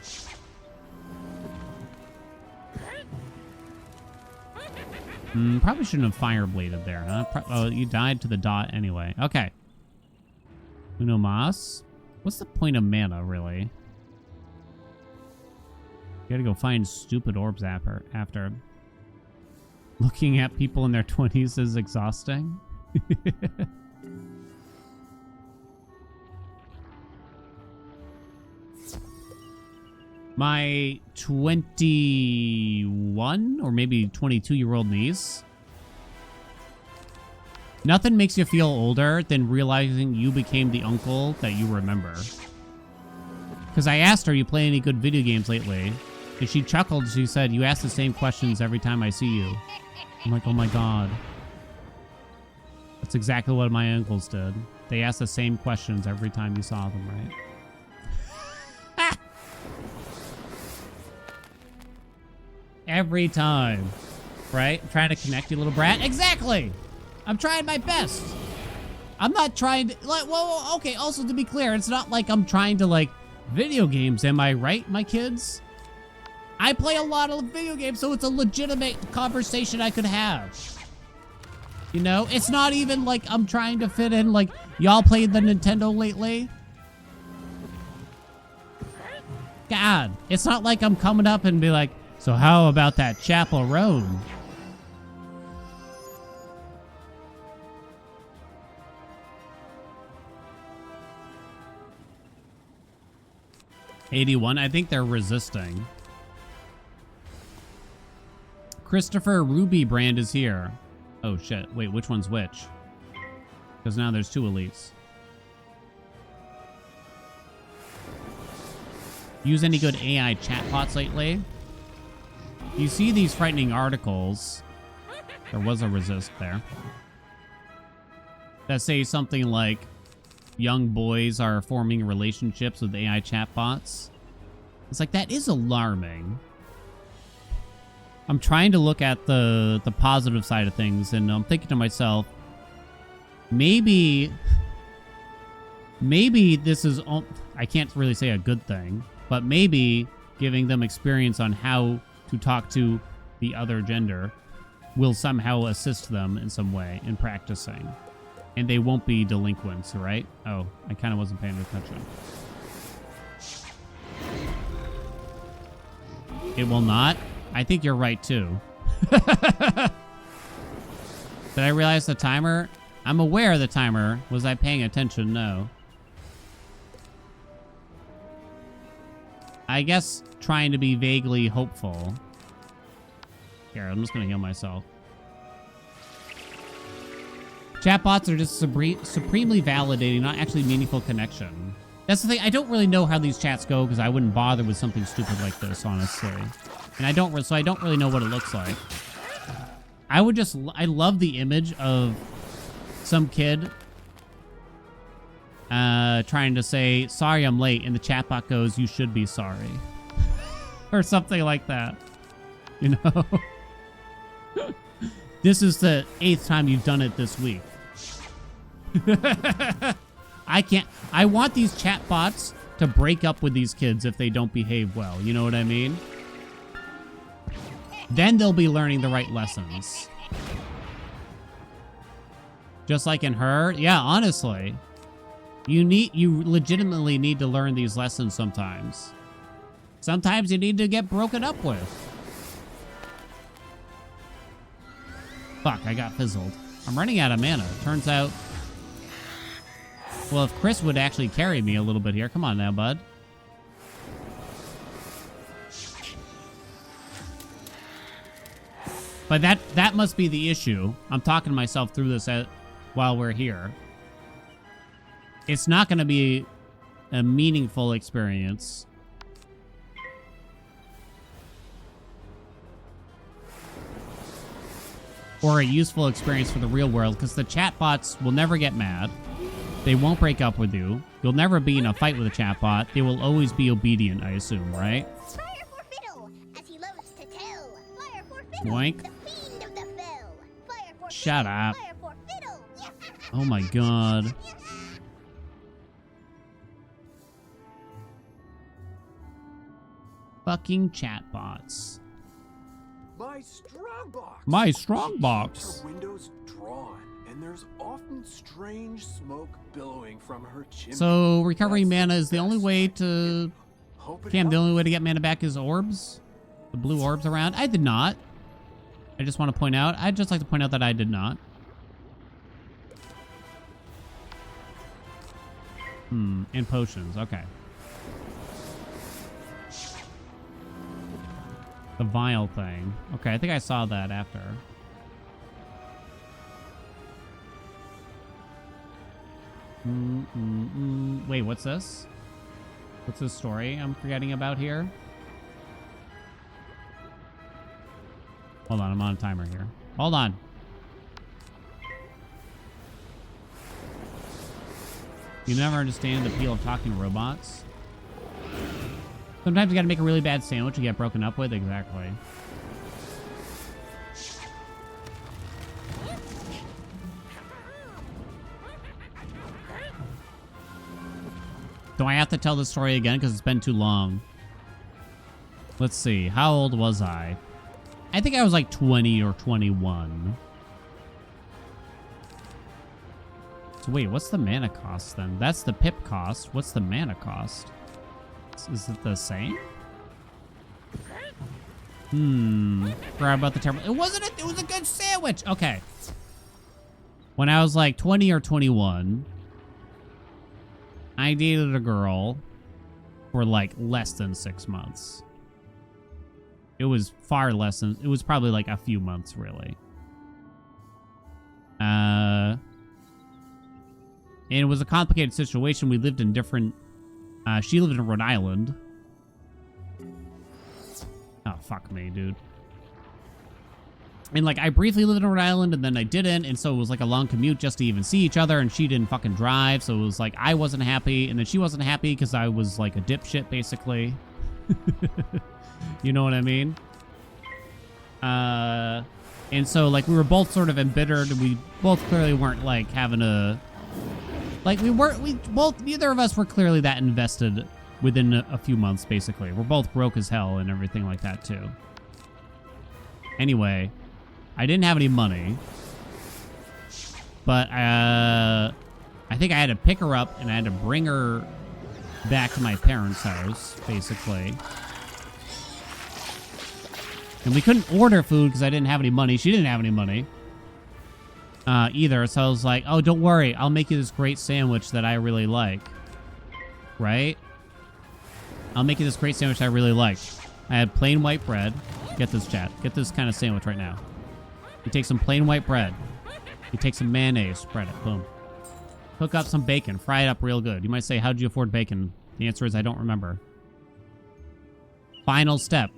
Probably shouldn't have fire bladed there, huh? Oh, you died to the dot anyway. Okay. Uno mas. What's the point of mana, really? You gotta go find stupid orbs after. Looking at people in their 20s is exhausting. My 21 or maybe 22-year-old niece. Nothing makes you feel older than realizing you became the uncle that you remember. Because I asked her, you play any good video games lately? And she chuckled. She said, you ask the same questions every time I see you. I'm like, oh my God. That's exactly what my uncles did. They asked the same questions every time you saw them, right? Every time, right? I'm trying to connect you, little brat. Exactly. I'm trying my best. I'm not trying to, like, well, okay, also to be clear, it's not like I'm trying to, like, video games, am I right, my kids? I play a lot of video games, so it's a legitimate conversation I could have. You know? It's not even like I'm trying to fit in, like, y'all played the Nintendo lately? God, it's not like I'm coming up and be like, so how about that Chapel Road? $81. I think they're resisting. Christopher Ruby Brand is here. Oh shit. Wait, which one's which? Because now there's two elites. Use any good AI chatbots lately? You see these frightening articles. There was a resist there. That say something like young boys are forming relationships with AI chatbots. It's like, that is alarming. I'm trying to look at the positive side of things, and I'm thinking to myself, maybe this is, I can't really say a good thing, but maybe giving them experience on how to talk to the other gender will somehow assist them in some way in practicing. And they won't be delinquents, right? Oh, I kind of wasn't paying attention. It will not? I think you're right, too. Did I realize the timer? I'm aware of the timer. Was I paying attention? No. I guess trying to be vaguely hopeful. Here, I'm just going to heal myself. Chatbots are just supremely validating, not actually meaningful connection. That's the thing. I don't really know how these chats go because I wouldn't bother with something stupid like this, honestly. And I don't really know what it looks like. I love the image of some kid trying to say, sorry I'm late, and the chatbot goes, you should be sorry. Or something like that. You know? This is the 8th time you've done it this week. I want these chatbots to break up with these kids if they don't behave well. You know what I mean? Then they'll be learning the right lessons. Just like in her. Yeah, honestly. You legitimately need to learn these lessons sometimes. Sometimes you need to get broken up with. Fuck, I got fizzled. I'm running out of mana. Turns out... Well, if Chris would actually carry me a little bit here. Come on now, bud. But that must be the issue. I'm talking to myself through this while we're here. It's not going to be a meaningful experience. Or a useful experience for the real world, because the chatbots will never get mad. They won't break up with you. You'll never be in a fight with a chatbot. They will always be obedient, I assume, right? Fire for Fiddle, as he loves to tell. Fire for Fiddle, Boink. the fiend of the fell. Fire for Shut Fiddle, up. Fire for Fiddle. Oh my god. Fucking chatbots. My strongbox. My strongbox. Her windows drawn, and there's often strange smoke billowing from her chimney. So recovering mana is the only way to... Cam, the only way to get mana back is orbs? The blue orbs around? I did not. I just want to point out. I'd just like to point out that I did not. And potions. Okay. The vial thing. Okay, I think I saw that after. Wait, what's this? What's this story I'm forgetting about here? Hold on, I'm on a timer here. Hold on. You never understand the appeal of talking to robots. Sometimes you gotta make a really bad sandwich and get broken up with. Exactly. Do I have to tell the story again? Because it's been too long. Let's see. How old was I? I think I was like 20 or 21. So wait, what's the mana cost then? That's the pip cost. What's the mana cost? Is it the same? Forgot about the terrible. It wasn't. It was a good sandwich. Okay. When I was like 20 or 21, I dated a girl for like less than 6 months. It was far less than. It was probably like a few months, really. And it was a complicated situation. We lived in different. She lived in Rhode Island. Oh, fuck me, dude. And, like, I briefly lived in Rhode Island, and then I didn't, and so it was, like, a long commute just to even see each other, and she didn't fucking drive, so it was, like, I wasn't happy, and then she wasn't happy because I was, like, a dipshit, basically. You know what I mean? And so, like, we were both sort of embittered, and we both clearly weren't, like, having a... Like, neither of us were clearly that invested within a few months, basically. We're both broke as hell and everything like that, too. Anyway, I didn't have any money. But, I think I had to pick her up and I had to bring her back to my parents' house, basically. And we couldn't order food because I didn't have any money. She didn't have any money. Either, so I was like, oh, don't worry, I'll make you this great sandwich that I really like. Right? I'll make you this great sandwich I really like. I had plain white bread. Get this, chat. Get this kind of sandwich right now. You take some plain white bread. You take some mayonnaise, spread it, boom. Cook up some bacon, fry it up real good. You might say, how'd you afford bacon? The answer is I don't remember. Final step.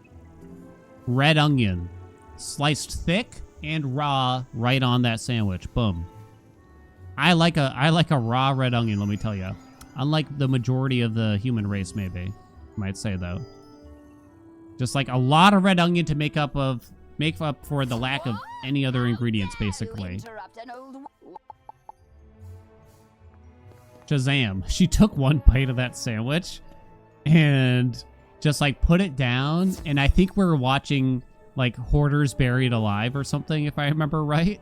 Red onion. Sliced thick and raw right on that sandwich. Boom. I like a raw red onion, let me tell you. Unlike the majority of the human race, maybe. You might say, though. Just like a lot of red onion to make up for the lack of any other ingredients, basically. Shazam. She took one bite of that sandwich and just like put it down. And I think we were watching like Hoarders Buried Alive or something, if I remember right.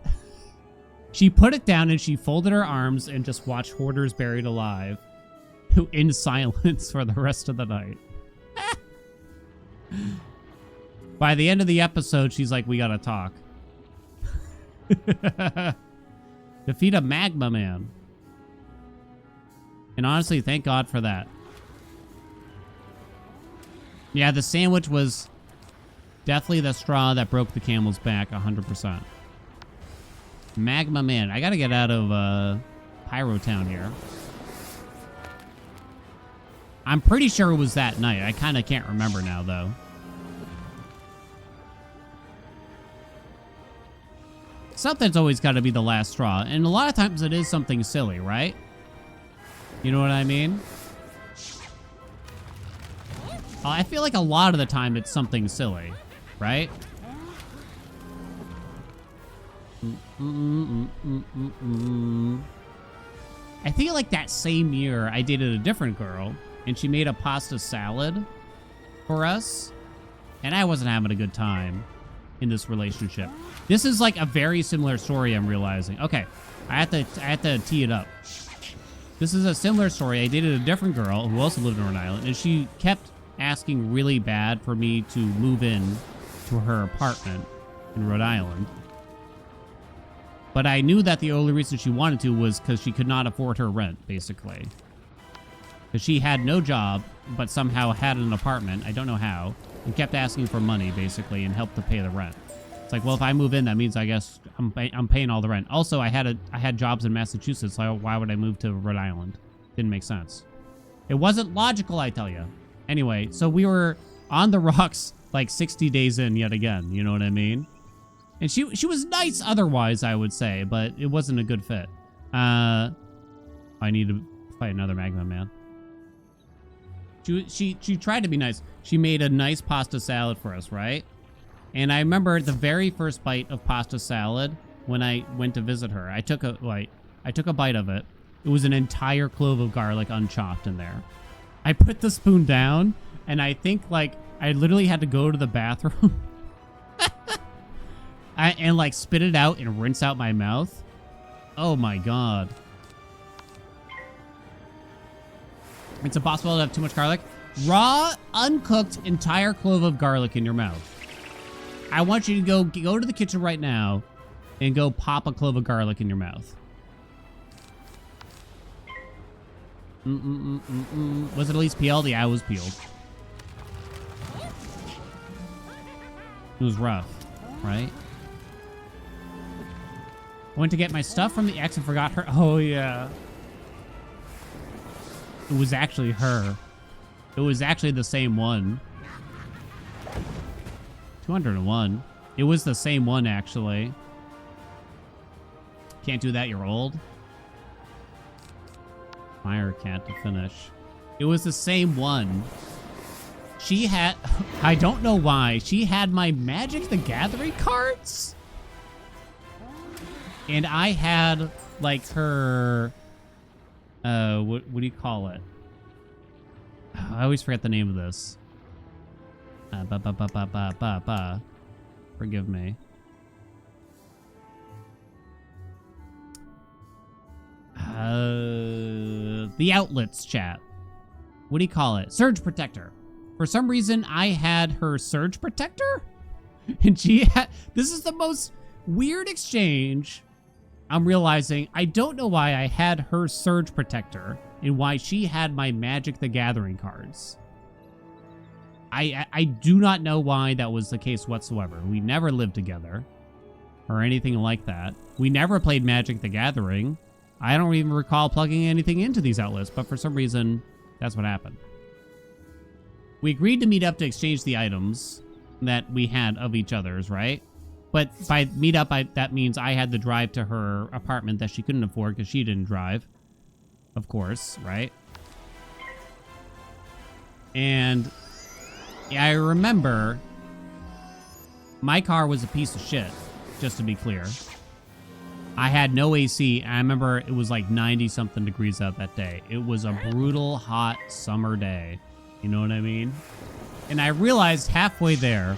She put it down and she folded her arms and just watched Hoarders Buried Alive in silence for the rest of the night. By the end of the episode, she's like, we gotta talk. Defeat a magma man. And honestly, thank God for that. Yeah, the sandwich was definitely the straw that broke the camel's back 100%. Magma man. I gotta get out of Pyro Town here. I'm pretty sure it was that night. I kind of can't remember now, though. Something's always got to be the last straw. And a lot of times it is something silly, right? You know what I mean? I feel like a lot of the time it's something silly, right? I feel like that same year I dated a different girl and she made a pasta salad for us and I wasn't having a good time in this relationship. This is like a very similar story, I'm realizing. Okay, I have to tee it up. This is a similar story. I dated a different girl who also lived in Rhode Island and she kept asking really bad for me to move in to her apartment in Rhode Island. But I knew that the only reason she wanted to was because she could not afford her rent, basically. Because she had no job, but somehow had an apartment, I don't know how, and kept asking for money, basically, and helped to pay the rent. It's like, well, if I move in, that means I guess I'm paying all the rent. Also, I had jobs in Massachusetts, so why would I move to Rhode Island? Didn't make sense. It wasn't logical, I tell you. Anyway, so we were on the rocks like 60 days in yet again, you know what I mean? And she was nice otherwise, I would say, but it wasn't a good fit. I need to fight another magma man. She tried to be nice. She made a nice pasta salad for us, right? And I remember the very first bite of pasta salad when I went to visit her. I took a bite of it. It was an entire clove of garlic unchopped in there. I put the spoon down, and I think like I literally had to go to the bathroom. And like spit it out and rinse out my mouth. Oh my God. It's impossible to have too much garlic. Raw, uncooked, entire clove of garlic in your mouth. I want you to go to the kitchen right now and go pop a clove of garlic in your mouth. Was it at least peeled? Yeah, it was peeled. It was rough, right? Went to get my stuff from the ex and forgot her. Oh, yeah. It was actually her. It was actually the same one. 201. It was the same one, actually. Can't do that, you're old. Fire cat to finish. It was the same one. She had... I don't know why. She had my Magic the Gathering cards? And I had, like, her... what do you call it? I always forget the name of this. Forgive me. The outlets chat. What do you call it? Surge Protector. For some reason, I had her Surge Protector? And she had... This is the most weird exchange. I'm realizing I don't know why I had her Surge Protector and why she had my Magic the Gathering cards. I do not know why that was the case whatsoever. We never lived together or anything like that. We never played Magic the Gathering. I don't even recall plugging anything into these outlets, but for some reason, that's what happened. We agreed to meet up to exchange the items that we had of each other's, right? But by meet up, that means I had to drive to her apartment that she couldn't afford because she didn't drive. Of course, right? And yeah, I remember my car was a piece of shit, just to be clear. I had no AC. I remember it was like 90-something degrees out that day. It was a brutal, hot summer day. You know what I mean? And I realized halfway there,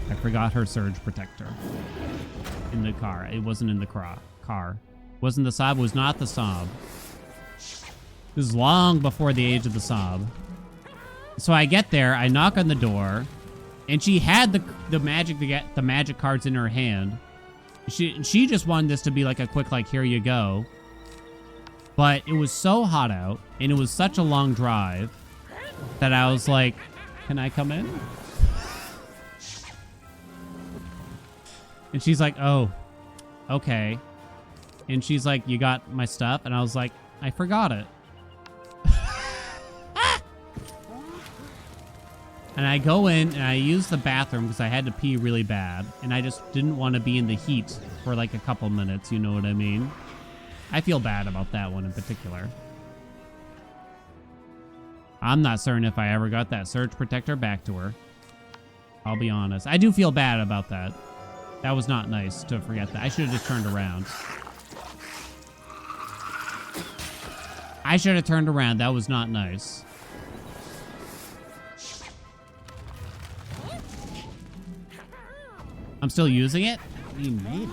I forgot her Surge Protector in the car. It wasn't in the car. It wasn't the Saab. It was not the Saab. This is long before the age of the Saab. So I get there, I knock on the door, and she had the magic cards in her hand. She just wanted this to be like a quick, like, here you go. But it was so hot out, and it was such a long drive that I was like, can I come in? And she's like, oh, okay. And she's like, you got my stuff? And I was like, I forgot it. And I go in and I use the bathroom because I had to pee really bad. And I just didn't want to be in the heat for like a couple minutes. You know what I mean? I feel bad about that one in particular. I'm not certain if I ever got that surge protector back to her. I'll be honest. I do feel bad about that. That was not nice to forget that. I should have just turned around. I should have turned around. That was not nice. I'm still using it? I mean, maybe.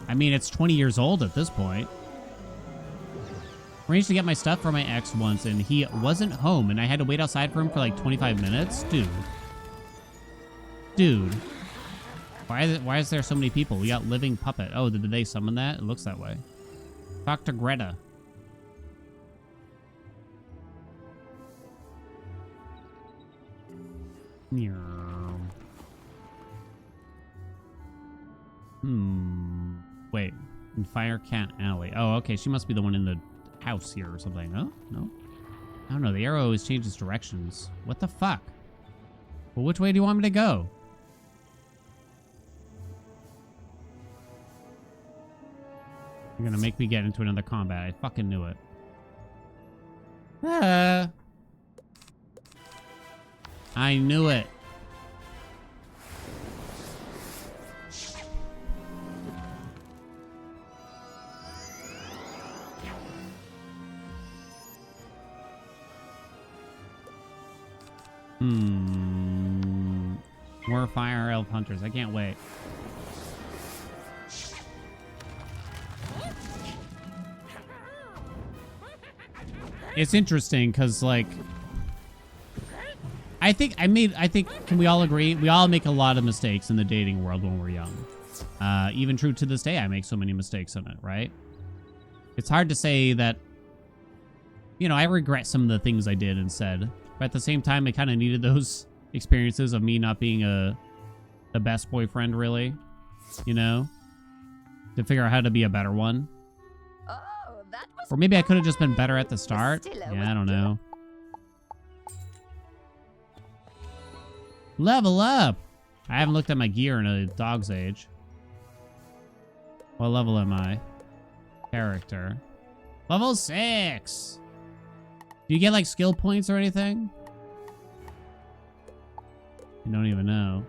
I mean, it's 20 years old at this point. Arranged to get my stuff for my ex once, and he wasn't home, and I had to wait outside for him for like 25 minutes? Dude. Why is there so many people? We got living puppet. Oh, did they summon that? It looks that way. Talk to Greta. Wait. In Fire Cat Alley. Oh, okay. She must be the one in the house here or something. Oh, no. I don't know. The arrow always changes directions. What the fuck? Well, which way do you want me to go? You're gonna make me get into another combat. I fucking knew it. I knew it. More fire elf hunters. I can't wait. It's interesting because, like, I think can we all agree? We all make a lot of mistakes in the dating world when we're young. Even true to this day, I make so many mistakes in it, right? It's hard to say that, you know, I regret some of the things I did and said, but at the same time, I kind of needed those experiences of me not being the best boyfriend, really, you know, to figure out how to be a better one. Or maybe I could have just been better at the start. Yeah, I don't know. Level up! I haven't looked at my gear in a dog's age. What level am I? Character. Level 6! Do you get, like, skill points or anything? I don't even know.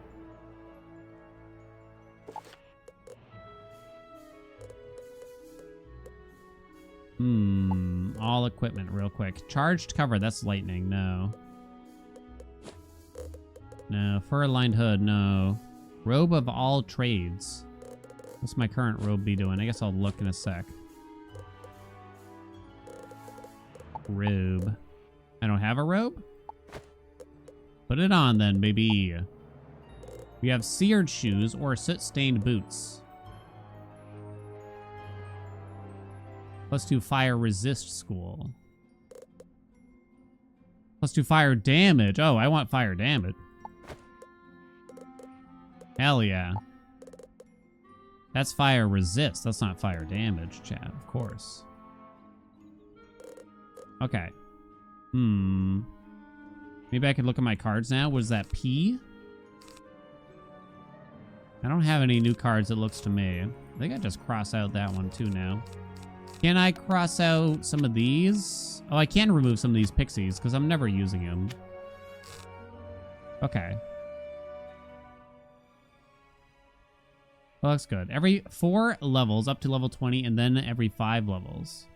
All equipment real quick. Charged cover, that's lightning, no. No. Fur-lined hood, no. Robe of all trades. What's my current robe be doing? I guess I'll look in a sec. Robe. I don't have a robe? Put it on then, baby. We have seared shoes or soot-stained boots. +2 fire resist school. +2 fire damage. Oh, I want fire damage. Hell yeah. That's fire resist. That's not fire damage, chat, of course. Okay. Maybe I could look at my cards now. Was that P? I don't have any new cards, it looks to me. I think I just cross out that one too now. Can I cross out some of these? Oh, I can remove some of these pixies because I'm never using them. Okay. Well, looks good. Every 4 levels up to level 20 and then every 5 levels.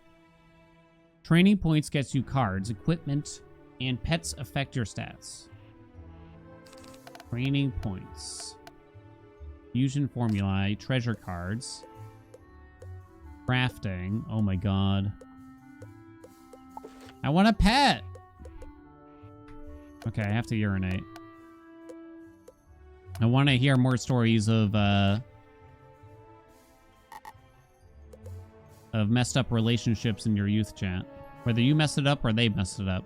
Training points gets you cards, equipment, and pets affect your stats. Training points. Fusion formulae, treasure cards. Crafting. Oh my god. I want a pet! Okay, I have to urinate. I want to hear more stories of of messed up relationships in your youth chat. Whether you messed it up or they messed it up.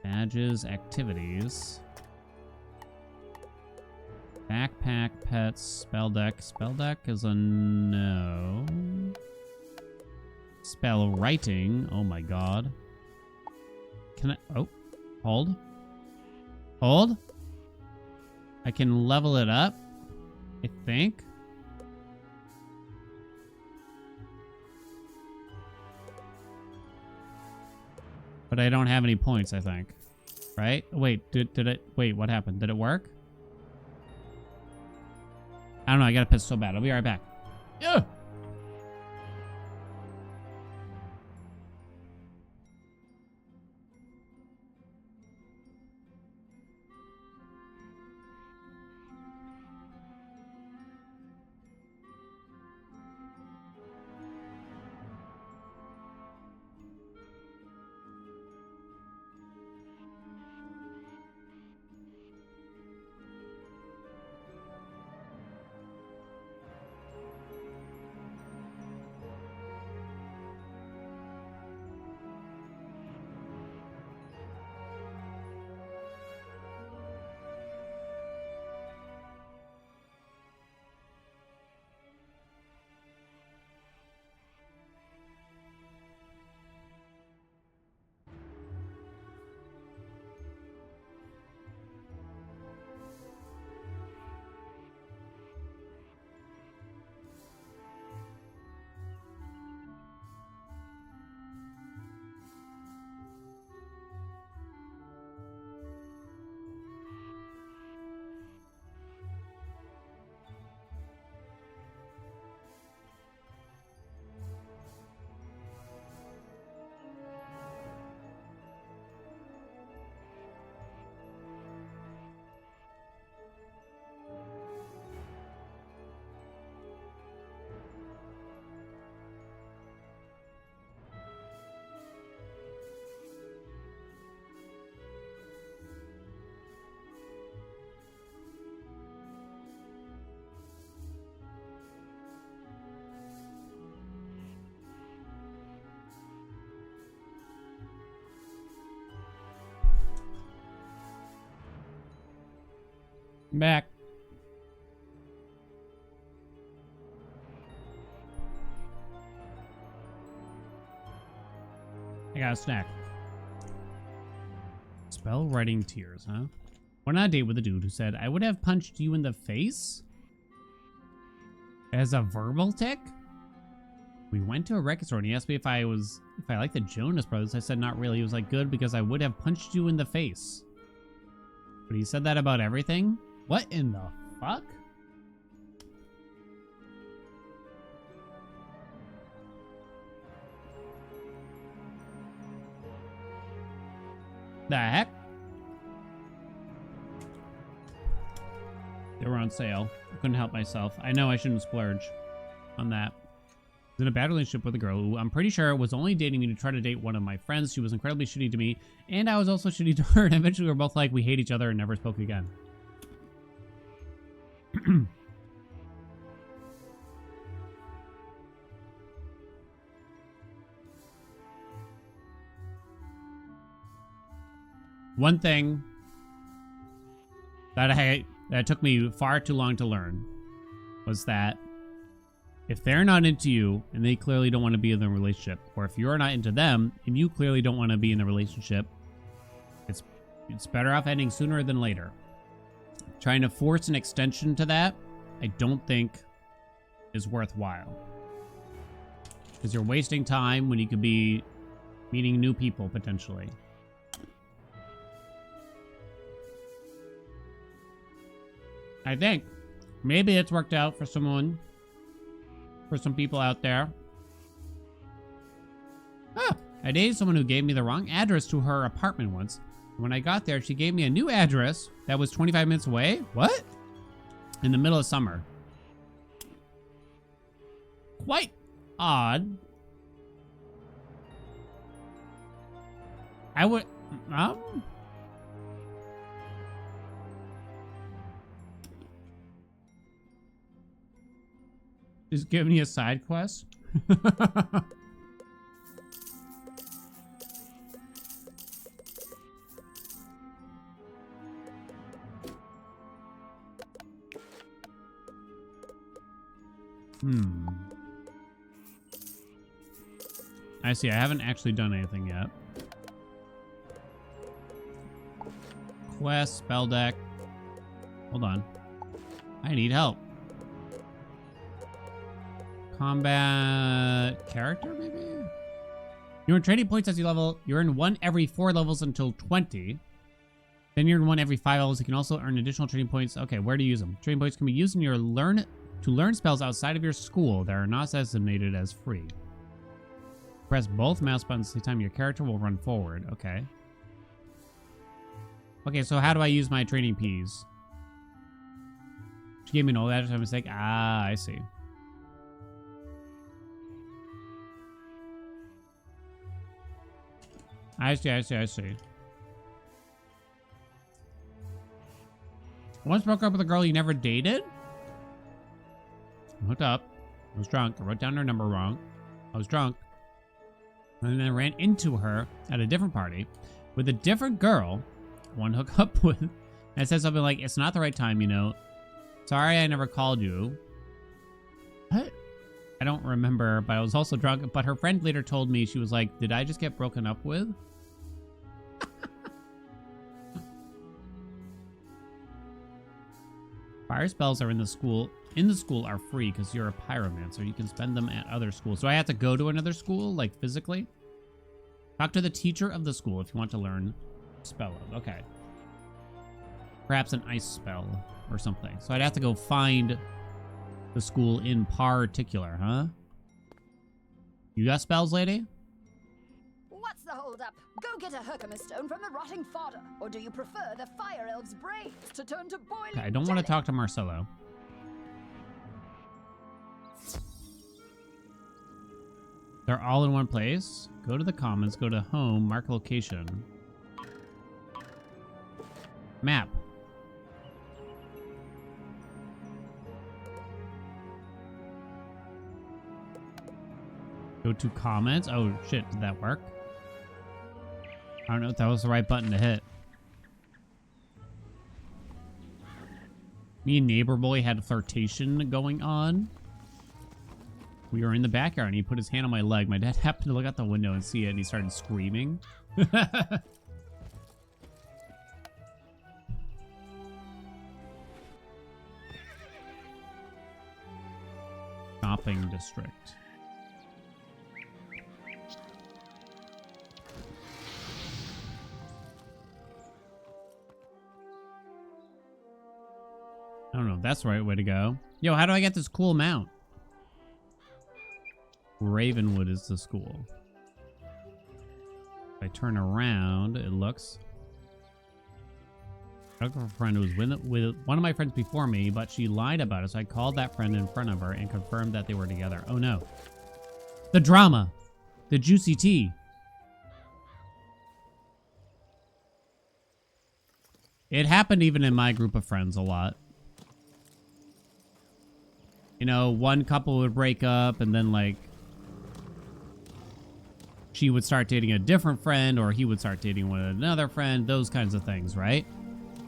Badges, activities. Backpack, pets, spell deck. Spell deck is a no. Spell writing. Oh my god. Can I... Oh. Hold. Hold. I can level it up, I think. But I don't have any points, I think. Right? Wait, did it... Wait, what happened? Did it work? I don't know, I gotta piss so bad. I'll be right back. Ugh! I'm back. I got a snack. Spell writing tears, huh? Went on a date with a dude who said, I would have punched you in the face? As a verbal tick? We went to a record store and he asked me if I liked the Jonas Brothers. I said not really. He was like, good, because I would have punched you in the face. But he said that about everything? What in the fuck? The heck? They were on sale. I couldn't help myself. I know I shouldn't splurge on that. I was in a bad relationship with a girl who I'm pretty sure was only dating me to try to date one of my friends. She was incredibly shitty to me, and I was also shitty to her, and eventually we were both like, we hate each other and never spoke again. One thing that took me far too long to learn was that if they're not into you and they clearly don't want to be in a relationship, or if you're not into them and you clearly don't want to be in a relationship, it's better off ending sooner than later. Trying to force an extension to that, I don't think is worthwhile. Because you're wasting time when you could be meeting new people potentially. I think maybe it's worked out for someone, for some people out there. I dated someone who gave me the wrong address to her apartment once. When I got there, she gave me a new address that was 25 minutes away. What? In the middle of summer. Quite odd. I would... Just giving you a side quest. I see. I haven't actually done anything yet. Quest, spell deck. Hold on. I need help. Combat character, maybe? You earn training points as you level. You earn 1 every 4 levels until 20. Then you earn 1 every 5 levels. You can also earn additional training points. Okay, where to use them? Training points can be used in your to learn spells outside of your school that are not designated as free. Press both mouse buttons at the same time. Your character will run forward. Okay. Okay, so how do I use my training Ps? She gave me an old address by mistake. Ah, I see. I see. Once broke up with a girl you never dated? I hooked up. I was drunk. I wrote down her number wrong. I was drunk. And then I ran into her at a different party with a different girl I want to hook up with. And I said something like, it's not the right time, you know. Sorry I never called you. What? I don't remember, but I was also drunk. But her friend later told me, she was like, did I just get broken up with? Fire spells are in the school are free because you're a pyromancer. You can spend them at other schools. So I have to go to another school, like physically? Talk to the teacher of the school if you want to learn spell of. Okay. Perhaps an ice spell or something. So I'd have to go find the school in particular, huh? You got spells, lady? What's the holdup? Go get a Herkimer stone from the rotting fodder. Or do you prefer the fire elves' brains to turn to boiling Okay, I don't want to talk to Marcelo. They're all in one place. Go to the commons, go to home, mark location. Map. Go to comments. Oh shit, did that work? I don't know if that was the right button to hit. Me and neighbor boy had a flirtation going on. We were in the backyard and he put his hand on my leg. My dad happened to look out the window and see it and he started screaming. Shopping district. I don't know if that's the right way to go. Yo, how do I get this cool mount? Ravenwood is the school. If I turn around, it looks... I looked for a friend who was with one of my friends before me, but she lied about it, so I called that friend in front of her and confirmed that they were together. Oh no. The drama. The juicy tea. It happened even in my group of friends a lot. You know, one couple would break up and then like she would start dating a different friend or he would start dating with another friend, those kinds of things, right?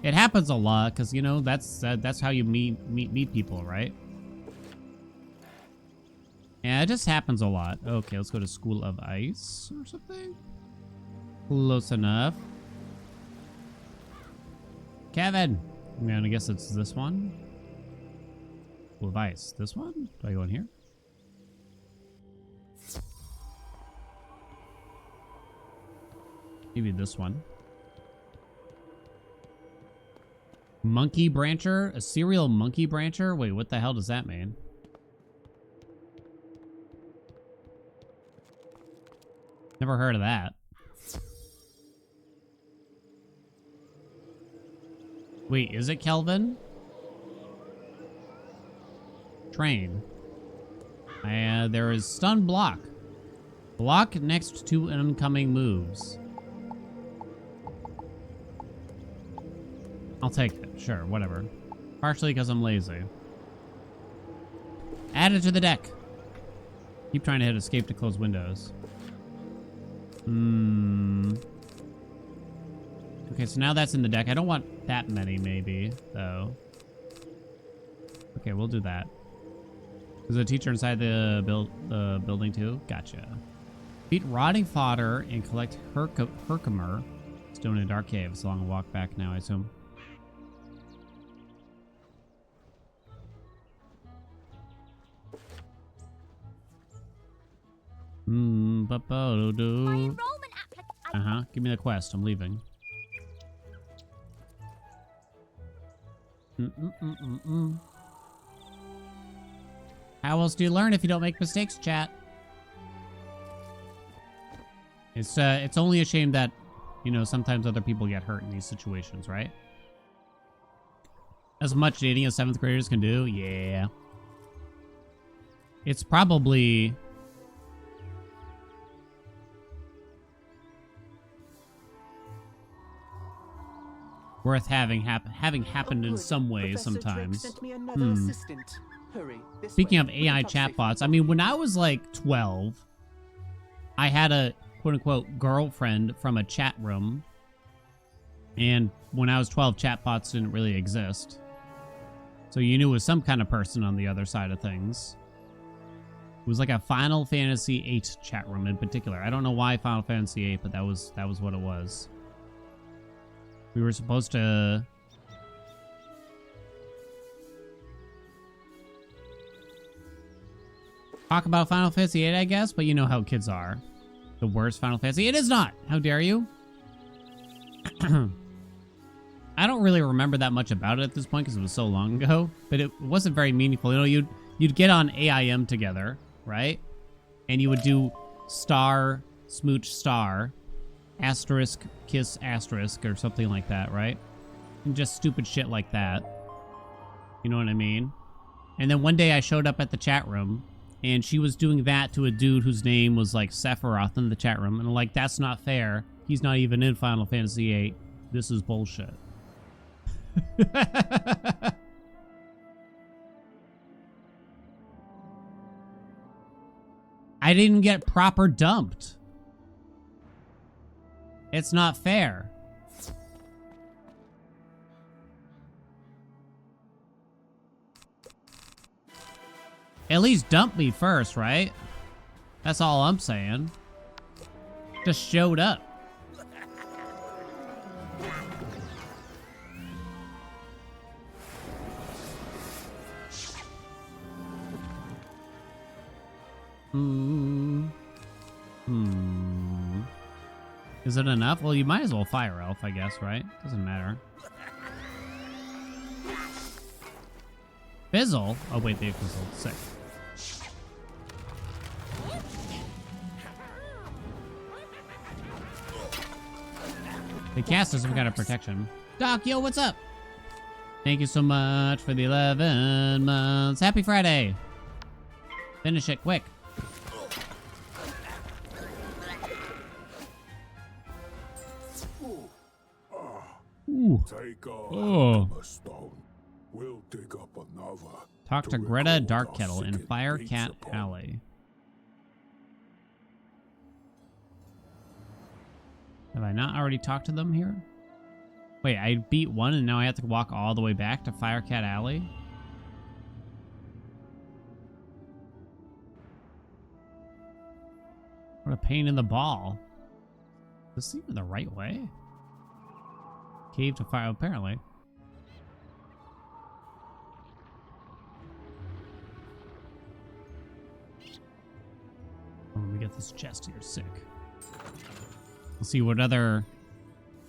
It happens a lot because, you know, that's how you meet people, right? Yeah, it just happens a lot. Okay, let's go to School of Ice or something. Close enough. Kevin! I'm gonna guess it's this one. School of Ice. This one? Do I go in here? Maybe this one. Monkey brancher? A serial monkey brancher? Wait, what the hell does that mean? Never heard of that. Wait, is it Kelvin? Train. There is stun block. Block next to incoming moves. I'll take it. Sure, whatever. Partially because I'm lazy. Add it to the deck. Keep trying to hit escape to close windows. Okay, so now that's in the deck. I don't want that many, maybe, though. Okay, we'll do that. There's a teacher inside the building, too? Gotcha. Beat rotting fodder and collect Herkimer stone in a dark cave. It's a long walk back now, I assume. Give me the quest. I'm leaving. How else do you learn if you don't make mistakes, chat? It's only a shame that, you know, sometimes other people get hurt in these situations, right? As much dating as 7th graders can do, yeah. It's probably worth having happened in some ways sometimes. Sent me another assistant. Hurry, this Speaking way. of AI chatbots, I mean, when I was like 12, I had a quote-unquote girlfriend from a chat room. And when I was 12, chatbots didn't really exist. So you knew it was some kind of person on the other side of things. It was like a Final Fantasy VIII chat room in particular. I don't know why Final Fantasy VIII, but that was what it was. We were supposed to talk about Final Fantasy VIII, I guess, but you know how kids are. The worst Final Fantasy. It is not! How dare you? I don't really remember that much about it at this point because it was so long ago, but it wasn't very meaningful. You know, you'd get on AIM together, right? And you would do star, smooch star, asterisk, kiss asterisk, or something like that, right? And just stupid shit like that. You know what I mean? And then one day I showed up at the chat room, and she was doing that to a dude whose name was like Sephiroth in the chat room. And I'm like, that's not fair. He's not even in Final Fantasy VIII. This is bullshit. I didn't get proper dumped. It's not fair. At least dump me first, right? That's all I'm saying. Just showed up. Is it enough? Well, you might as well fire elf, I guess, right? Doesn't matter. Fizzle? Oh, wait, they fizzled. Sick. They cast us some kind of protection. Doc, yo, what's up? Thank you so much for the 11 months. Happy Friday. Finish it quick. Take stone. We'll dig up another. Talk to Greta Darkkettle in Firecat Alley. Have I not already talked to them here? Wait, I beat one and now I have to walk all the way back to Firecat Alley? What a pain in the ball. Is this even the right way? Cave to fire, apparently. Oh, let me get this chest here. Sick. Let's see, what other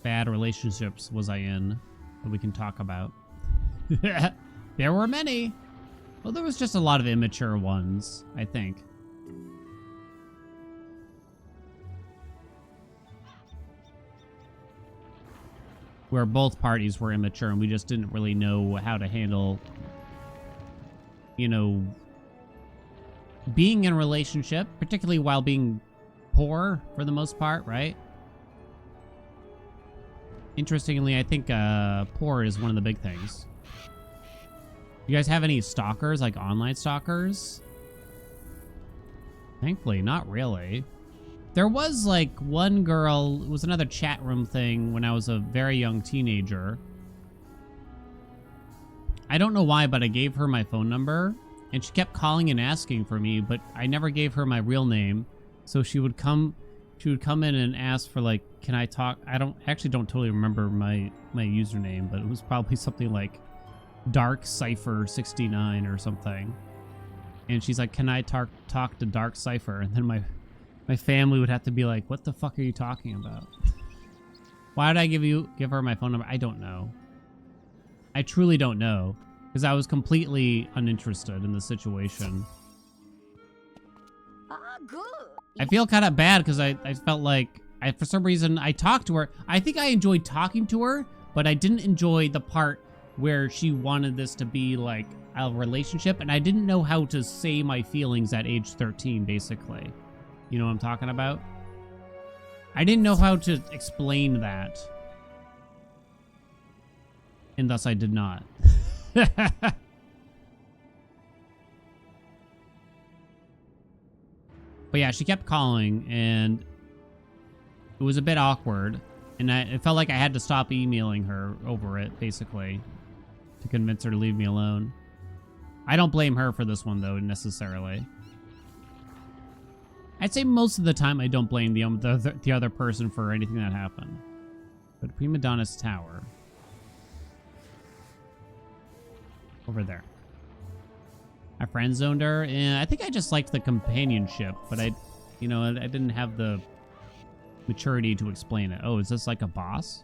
bad relationships was I in that we can talk about? There were many. Well, there was just a lot of immature ones, I think. Where both parties were immature and we just didn't really know how to handle, you know, being in a relationship, particularly while being poor for the most part, right? Interestingly, I think poor is one of the big things. You guys have any stalkers, like online stalkers? Thankfully, not really. There was like one girl, it was another chat room thing when I was a very young teenager. I don't know why, but I gave her my phone number and she kept calling and asking for me, but I never gave her my real name. So she would come in and ask for like, can I talk? I don't totally remember my username, but it was probably something like Dark Cipher 69 or something. And she's like, can I talk to Dark Cipher? And then my family would have to be like, what the fuck are you talking about? Why did I give her my phone number? I don't know. I truly don't know, because I was completely uninterested in the situation. Good. I feel kind of bad because I felt like for some reason I talked to her. I think I enjoyed talking to her, but I didn't enjoy the part where she wanted this to be like a relationship, and I didn't know how to say my feelings at age 13, basically. You know what I'm talking about? I didn't know how to explain that. And thus I did not. But yeah, she kept calling and it was a bit awkward. And it felt like I had to stop emailing her over it, basically, to convince her to leave me alone. I don't blame her for this one, though, necessarily. I'd say most of the time I don't blame the other person for anything that happened. But Prima Donna's Tower. Over there. I friend zoned her, and I think I just liked the companionship, but I didn't have the maturity to explain it. Oh, is this like a boss?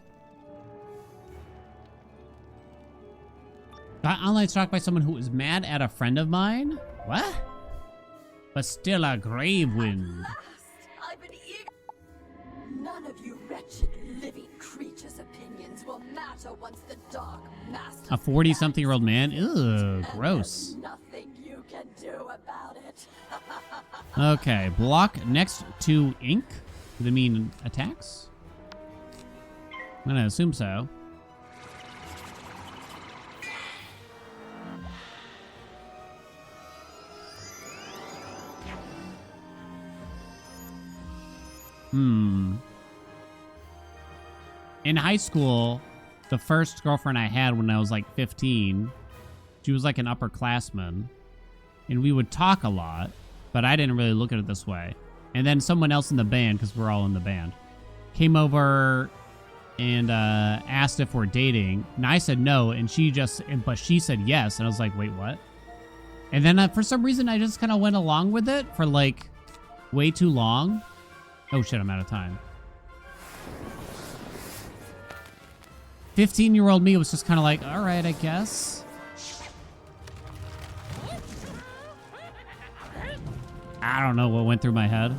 Got online stalked by someone who was mad at a friend of mine? What? But still a grave wind. I've been None of you wretched living creatures' opinions will matter once the dark master. A 40-something-year-old man? Ew, gross. Nothing you can do about it. Okay, block next to ink. Do they mean attacks? I'm gonna assume so. In high school, the first girlfriend I had when I was like 15, she was like an upperclassman. And we would talk a lot, but I didn't really look at it this way. And then someone else in the band, because we're all in the band, came over and asked if we're dating. And I said no, but she said yes. And I was like, wait, what? And then for some reason, I just kind of went along with it for like way too long. Oh shit, I'm out of time. 15-year-old me was just kind of like, all right, I guess. I don't know what went through my head.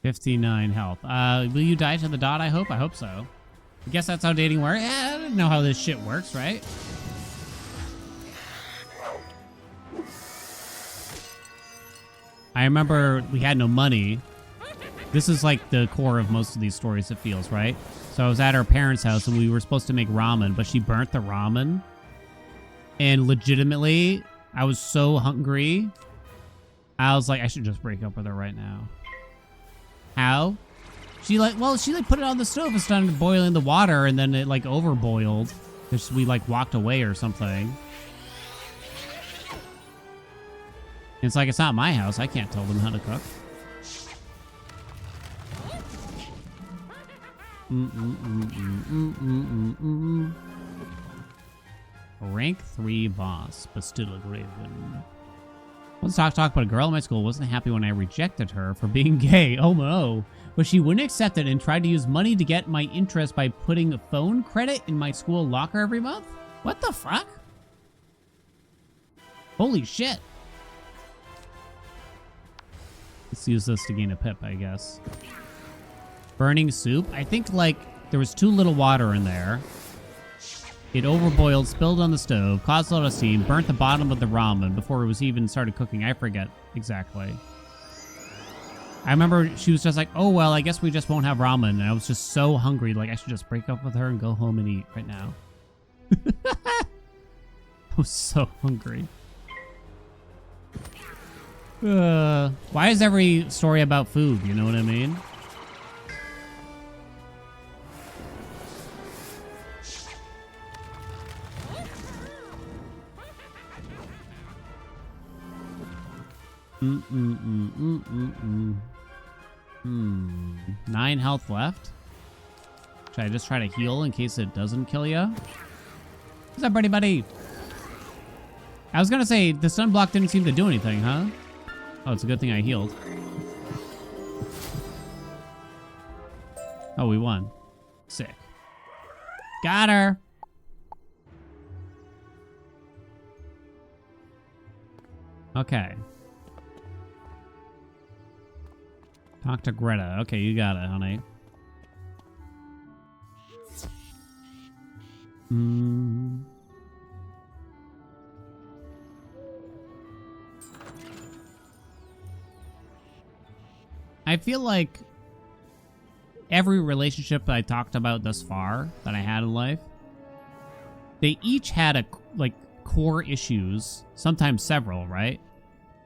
$59 health. Will you die to the dot, I hope? I hope so. I guess that's how dating works. Yeah, I didn't know how this shit works, right? I remember we had no money. This is like the core of most of these stories, it feels, right? So I was at her parents' house and we were supposed to make ramen, but she burnt the ramen. And legitimately, I was so hungry. I was like, I should just break up with her right now. How? She put it on the stove and started boiling the water, and then it like overboiled because we like walked away or something. It's like, it's not my house. I can't tell them how to cook. Rank 3 boss, but still a grave wind. Once talk, but a girl in my school wasn't happy when I rejected her for being gay. Oh no. But she wouldn't accept it and tried to use money to get my interest by putting phone credit in my school locker every month? What the fuck? Holy shit. Let's use this to gain a pip, I guess. Burning soup. I think, like, there was too little water in there. It overboiled, spilled on the stove, caused a lot of steam, burnt the bottom of the ramen before it was even started cooking. I forget exactly. I remember she was just like, oh, well, I guess we just won't have ramen. And I was just so hungry. Like, I should just break up with her and go home and eat right now. I was so hungry. Why is every story about food? You know what I mean? Hmm. 9 health left. Should I just try to heal in case it doesn't kill you? What's up, buddy? I was gonna say, the stun block didn't seem to do anything, huh? Oh, it's a good thing I healed. Oh, we won. Sick. Got her! Okay. Talk to Greta. Okay, you got it, honey. I feel like every relationship I talked about thus far that I had in life, they each had core issues, sometimes several, right?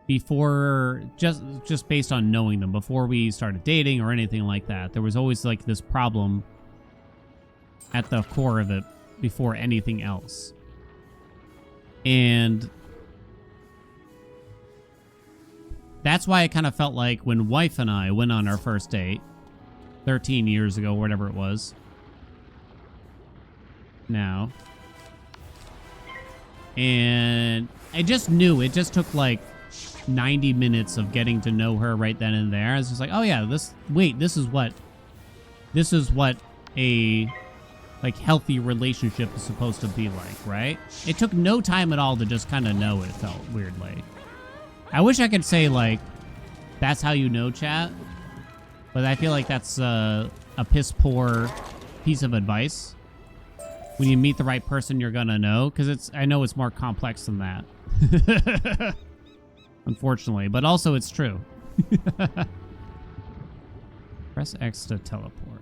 Before, just based on knowing them, before we started dating or anything like that, there was always like this problem at the core of it before anything else. And that's why I kind of felt like when wife and I went on our first date 13 years ago, whatever it was now, and I just knew it just took like 90 minutes of getting to know her right then and there. I was just like, oh yeah, this is what a like healthy relationship is supposed to be like, right? It took no time at all to just kind of know it felt weirdly. I wish I could say like that's how you know, chat, but I feel like that's a piss poor piece of advice. When you meet the right person, you're gonna know, because I know it's more complex than that. Unfortunately, but also it's true. Press X to teleport.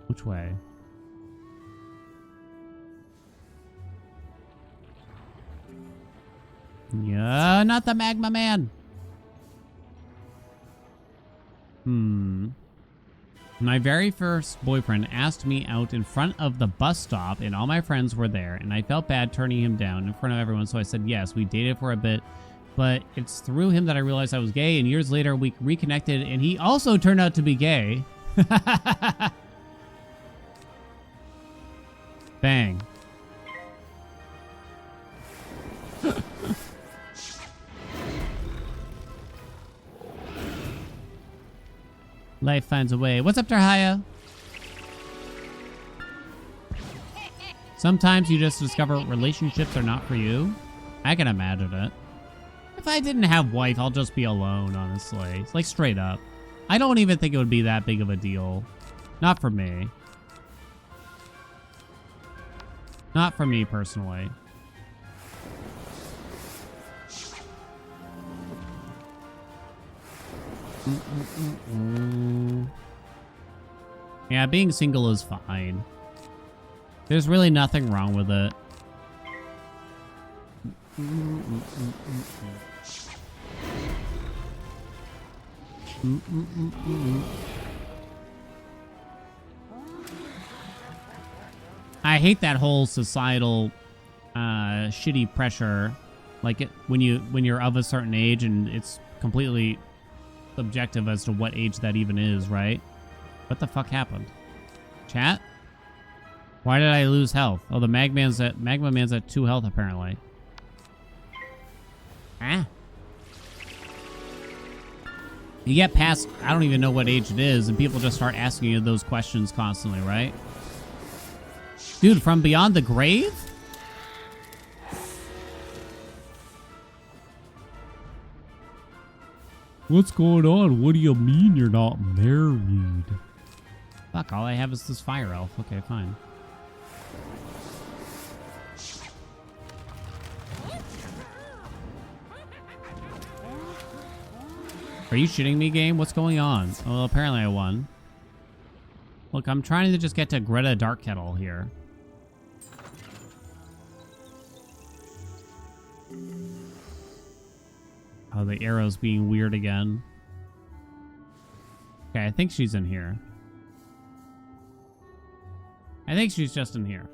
Which way? Yeah, not the magma man. My very first boyfriend asked me out in front of the bus stop, and all my friends were there, and I felt bad turning him down in front of everyone, so I said yes. We dated for a bit, but it's through him that I realized I was gay, and years later we reconnected, and he also turned out to be gay. Bang. Life finds a way. What's up, Tarhaya? Sometimes you just discover relationships are not for you. I can imagine it. If I didn't have wife, I'll just be alone, honestly. Like, straight up. I don't even think it would be that big of a deal. Not for me. Not for me, personally. Yeah, being single is fine. There's really nothing wrong with it. I hate that whole societal shitty pressure, like it when you're of a certain age, and it's completely subjective as to what age that even is, right? What the fuck happened? Chat? Why did I lose health? Oh, the Magma Man's at 2 health apparently. Ah. You get past, I don't even know what age it is, and people just start asking you those questions constantly, right? Dude, from beyond the grave? What's going on? What do you mean you're not married? Fuck, all I have is this fire elf. Okay, fine. Are you shitting me, game? What's going on? Well, apparently I won. Look, I'm trying to just get to Greta Darkkettle here. Oh, the arrow's being weird again. Okay, I think she's in here. I think she's just in here.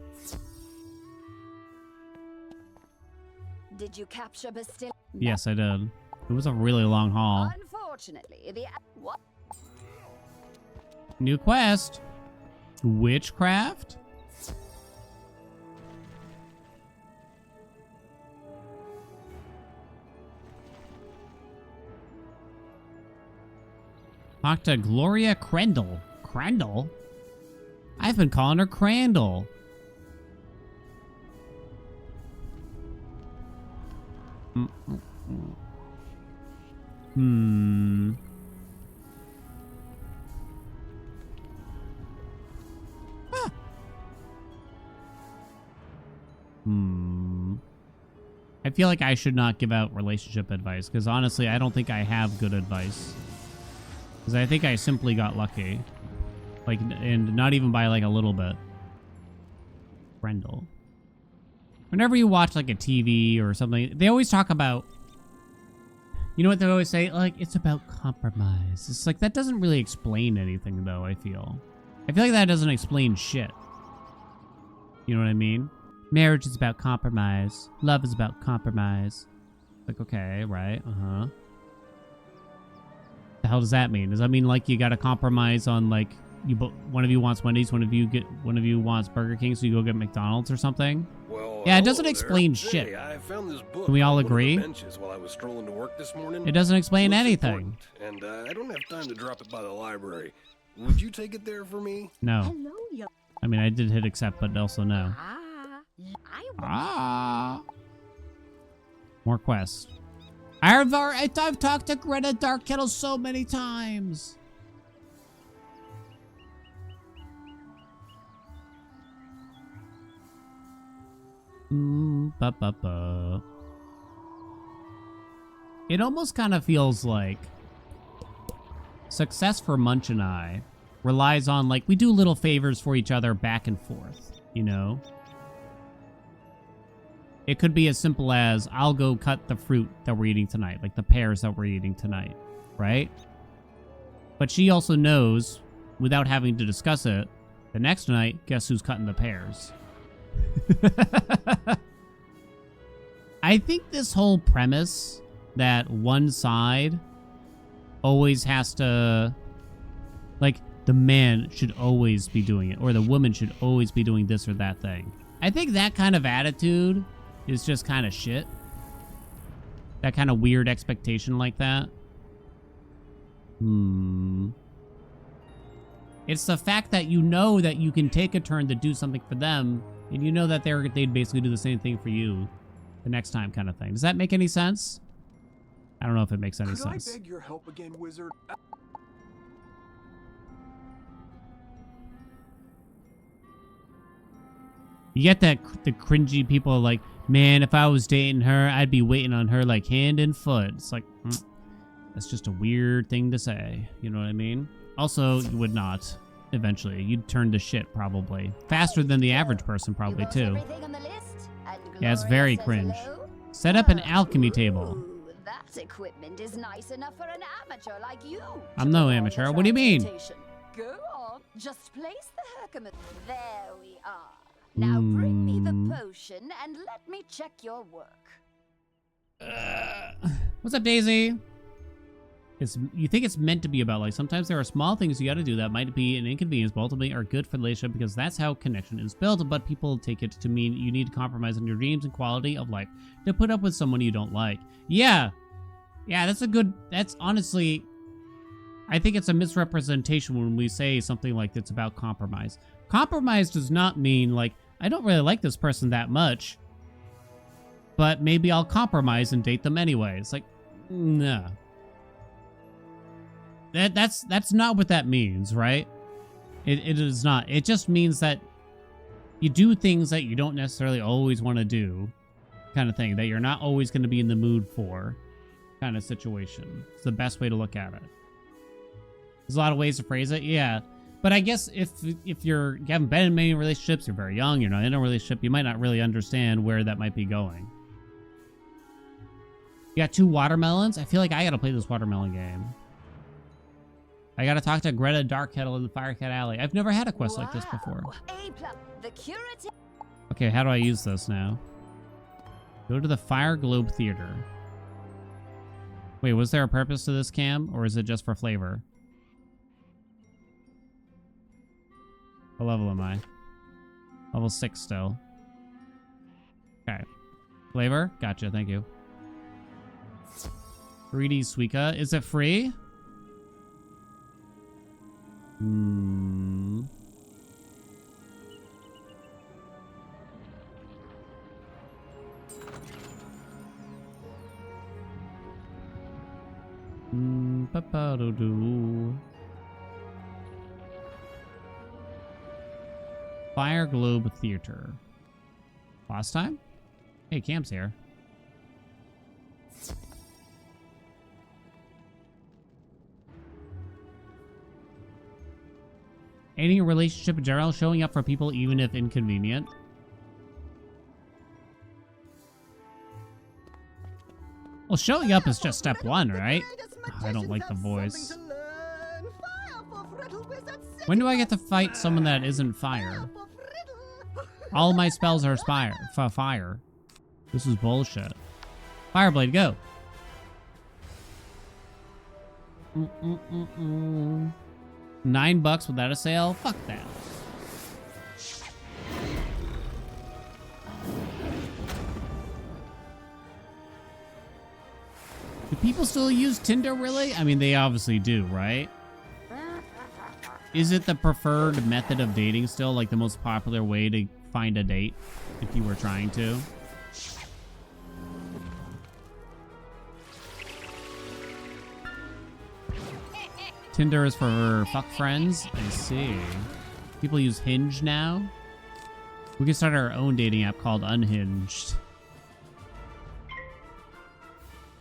Did you capture Bastille? Yes, I did. It was a really long haul. Unfortunately, what? New quest. Witchcraft? Talk to Gloria Crandall. Crandall? I've been calling her Crandall. I feel like I should not give out relationship advice, because honestly, I don't think I have good advice. Because I think I simply got lucky. Like, and not even by like a little bit. Brendel. Whenever you watch like a TV or something, they always talk about, you know what they always say? Like, it's about compromise. It's like, that doesn't really explain anything though, I feel. I feel like that doesn't explain shit. You know what I mean? Marriage is about compromise. Love is about compromise. Like, okay, right, The hell does that mean? Does that mean like you gotta compromise on like one of you wants Wendy's, one of you wants Burger King, so you go get McDonald's or something? Well, yeah, it doesn't explain shit. Hey, I found this book. Can we all on one of the agree? benches while I was strolling to work this morning. It doesn't explain Looks anything. important, and I don't have time to drop it by the library. Would you take it there for me? No. Hello, I mean, I did hit accept, but also no. More quests. I've talked to Greta Darkkettle so many times. It almost kind of feels like success for Munch and I relies on, like, we do little favors for each other back and forth, you know? It could be as simple as, I'll go cut the fruit that we're eating tonight, like the pears that we're eating tonight, right? But she also knows, without having to discuss it, the next night, guess who's cutting the pears? I think this whole premise that one side always has to, like, the man should always be doing it, or the woman should always be doing this or that thing. I think that kind of attitude is just kind of shit. That kind of weird expectation like that. It's the fact that you know that you can take a turn to do something for them, and you know that they'd basically do the same thing for you the next time, kind of thing. Does that make any sense? I don't know if it makes any sense. Could I beg your help again, Wizard? You get that the cringy people are like, man, if I was dating her, I'd be waiting on her like hand and foot. It's like, that's just a weird thing to say. You know what I mean? Also, you would not. Eventually, you'd turn to shit probably faster than the average person probably too. Yeah, it's very cringe. Set up an alchemy table. Ooh, that equipment is nice enough for an amateur like you. I'm no amateur. What do you mean? Go on, just place the herkimer. There we are. Now bring me the potion and let me check your work. What's up, Daisy? You think it's meant to be about, like, sometimes there are small things you gotta do that might be an inconvenience, but ultimately are good for the relationship because that's how connection is built, but people take it to mean you need to compromise on your dreams and quality of life to put up with someone you don't like. Yeah, that's honestly, I think it's a misrepresentation when we say something like that's about compromise. Compromise does not mean, like, I don't really like this person that much, but maybe I'll compromise and date them anyway. It's like, nah. That's not what that means, right? It is not. It just means that you do things that you don't necessarily always want to do, kind of thing, that you're not always going to be in the mood for. kind of situation. It's the best way to look at it. There's a lot of ways to phrase it, yeah. But I guess if you haven't been in many relationships, you're very young, you're not in a relationship, you might not really understand where that might be going. You got 2 watermelons? I feel like I gotta play this watermelon game. I gotta talk to Greta Darkkettle in the Firecat Alley. I've never had a quest like this before. Okay, how do I use this now? Go to the Fire Globe Theater. Wait, was there a purpose to this cam, or is it just for flavor? What level am I? Level 6 still. Okay. Flavor? Gotcha, thank you. 3D Suica. Is it free? Hmm. Ba-ba-do-do. Fire Globe Theater. Last time? Hey, Cam's here. Any relationship in general, showing up for people even if inconvenient. Well, showing up is just step 1, right? Oh, I don't like the voice. When do I get to fight someone that isn't fire? All my spells are fire. This is bullshit. Fireblade, go. $9 without a sale? Fuck that. Do people still use Tinder, really? I mean, they obviously do, right? Is it the preferred method of dating still? Like the most popular way to find a date if you were trying to? Tinder is for fuck friends? I see. People use Hinge now? We can start our own dating app called Unhinged.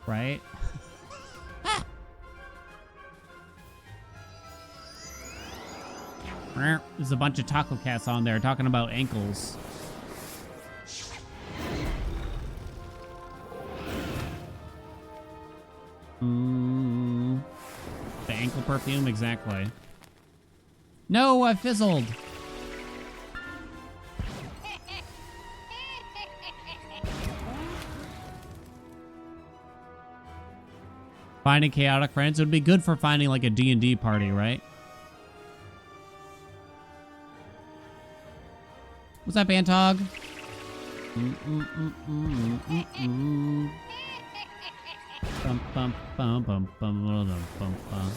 Right? There's a bunch of taco cats on there talking about ankles. The ankle perfume, exactly. No, I fizzled. Finding chaotic friends would be good for finding like a D&D party, right? What's up, Antog? Bum, bum, bum, bum, bum, bum, bum.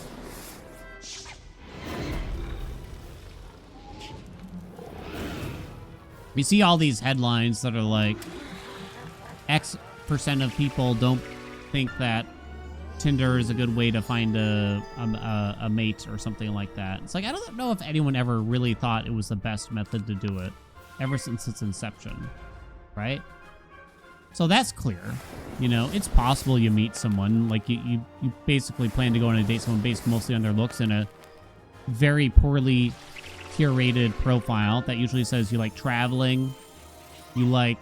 We see all these headlines that are like X% of people don't think that Tinder is a good way to find a mate or something like that. It's like, I don't know if anyone ever really thought it was the best method to do it ever since its inception, right? So that's clear. You know, it's possible you meet someone, like you basically plan to go on a date someone based mostly on their looks and a very poorly curated profile that usually says you like traveling, you like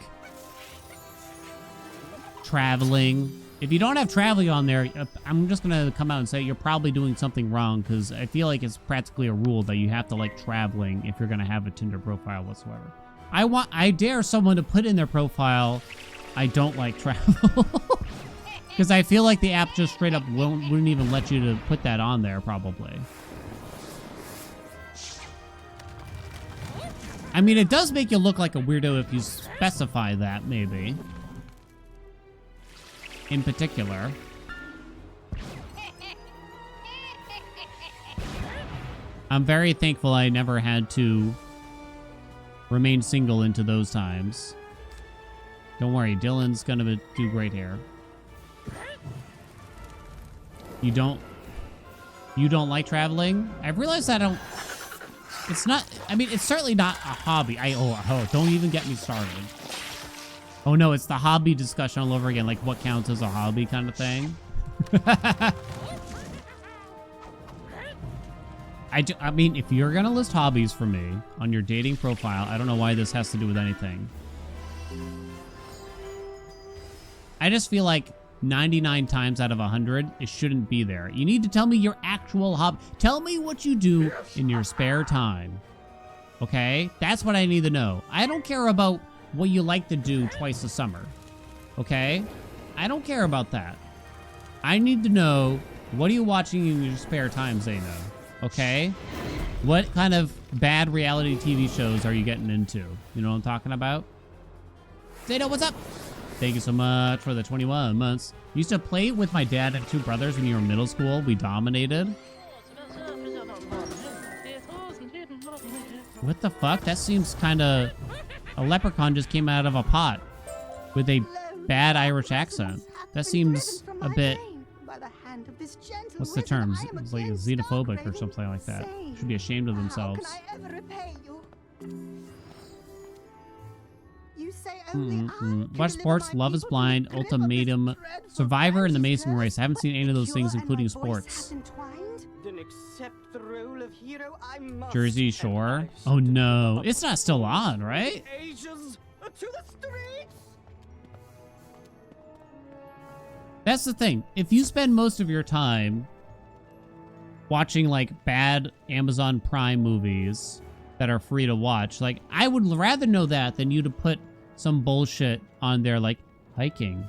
traveling. If you don't have traveling on there, I'm just going to come out and say you're probably doing something wrong, because I feel like it's practically a rule that you have to like traveling if you're going to have a Tinder profile whatsoever. I dare someone to put in their profile, I don't like travel. Because I feel like the app just straight up wouldn't even let you to put that on there, probably. I mean, it does make you look like a weirdo if you specify that, maybe. In particular. I'm very thankful I never had to remain single into those times. Don't worry, Dylan's gonna do great here. You don't like traveling? I've realized I don't. It's not. I mean, it's certainly not a hobby. Don't even get me started. Oh no, it's the hobby discussion all over again. Like what counts as a hobby kind of thing. I mean, if you're gonna list hobbies for me on your dating profile, I don't know why this has to do with anything. I just feel like 99 times out of 100, it shouldn't be there. You need to tell me your actual hobby. Tell me what you do in your spare time. Okay? That's what I need to know. I don't care about what you like to do twice a summer. Okay? I don't care about that. I need to know, what are you watching in your spare time, Zeno? Okay? What kind of bad reality TV shows are you getting into? You know what I'm talking about? Zeno, what's up? Thank you so much for the 21 months. Used to play with my dad and two brothers when you were in middle school. We dominated. What the fuck? That seems kind of... A leprechaun just came out of a pot with a bad Irish accent. That seems a bit... What's the term? It's like xenophobic or something like that. Should be ashamed of themselves. Watch sports, Love is Blind, Ultimatum, Survivor, and The Amazing Race. I haven't seen any of those things, including sports. Jersey Shore? Oh no, it's not still on, right? That's the thing. If you spend most of your time watching like bad Amazon Prime movies that are free to watch, like I would rather know that than you to put some bullshit on there like hiking,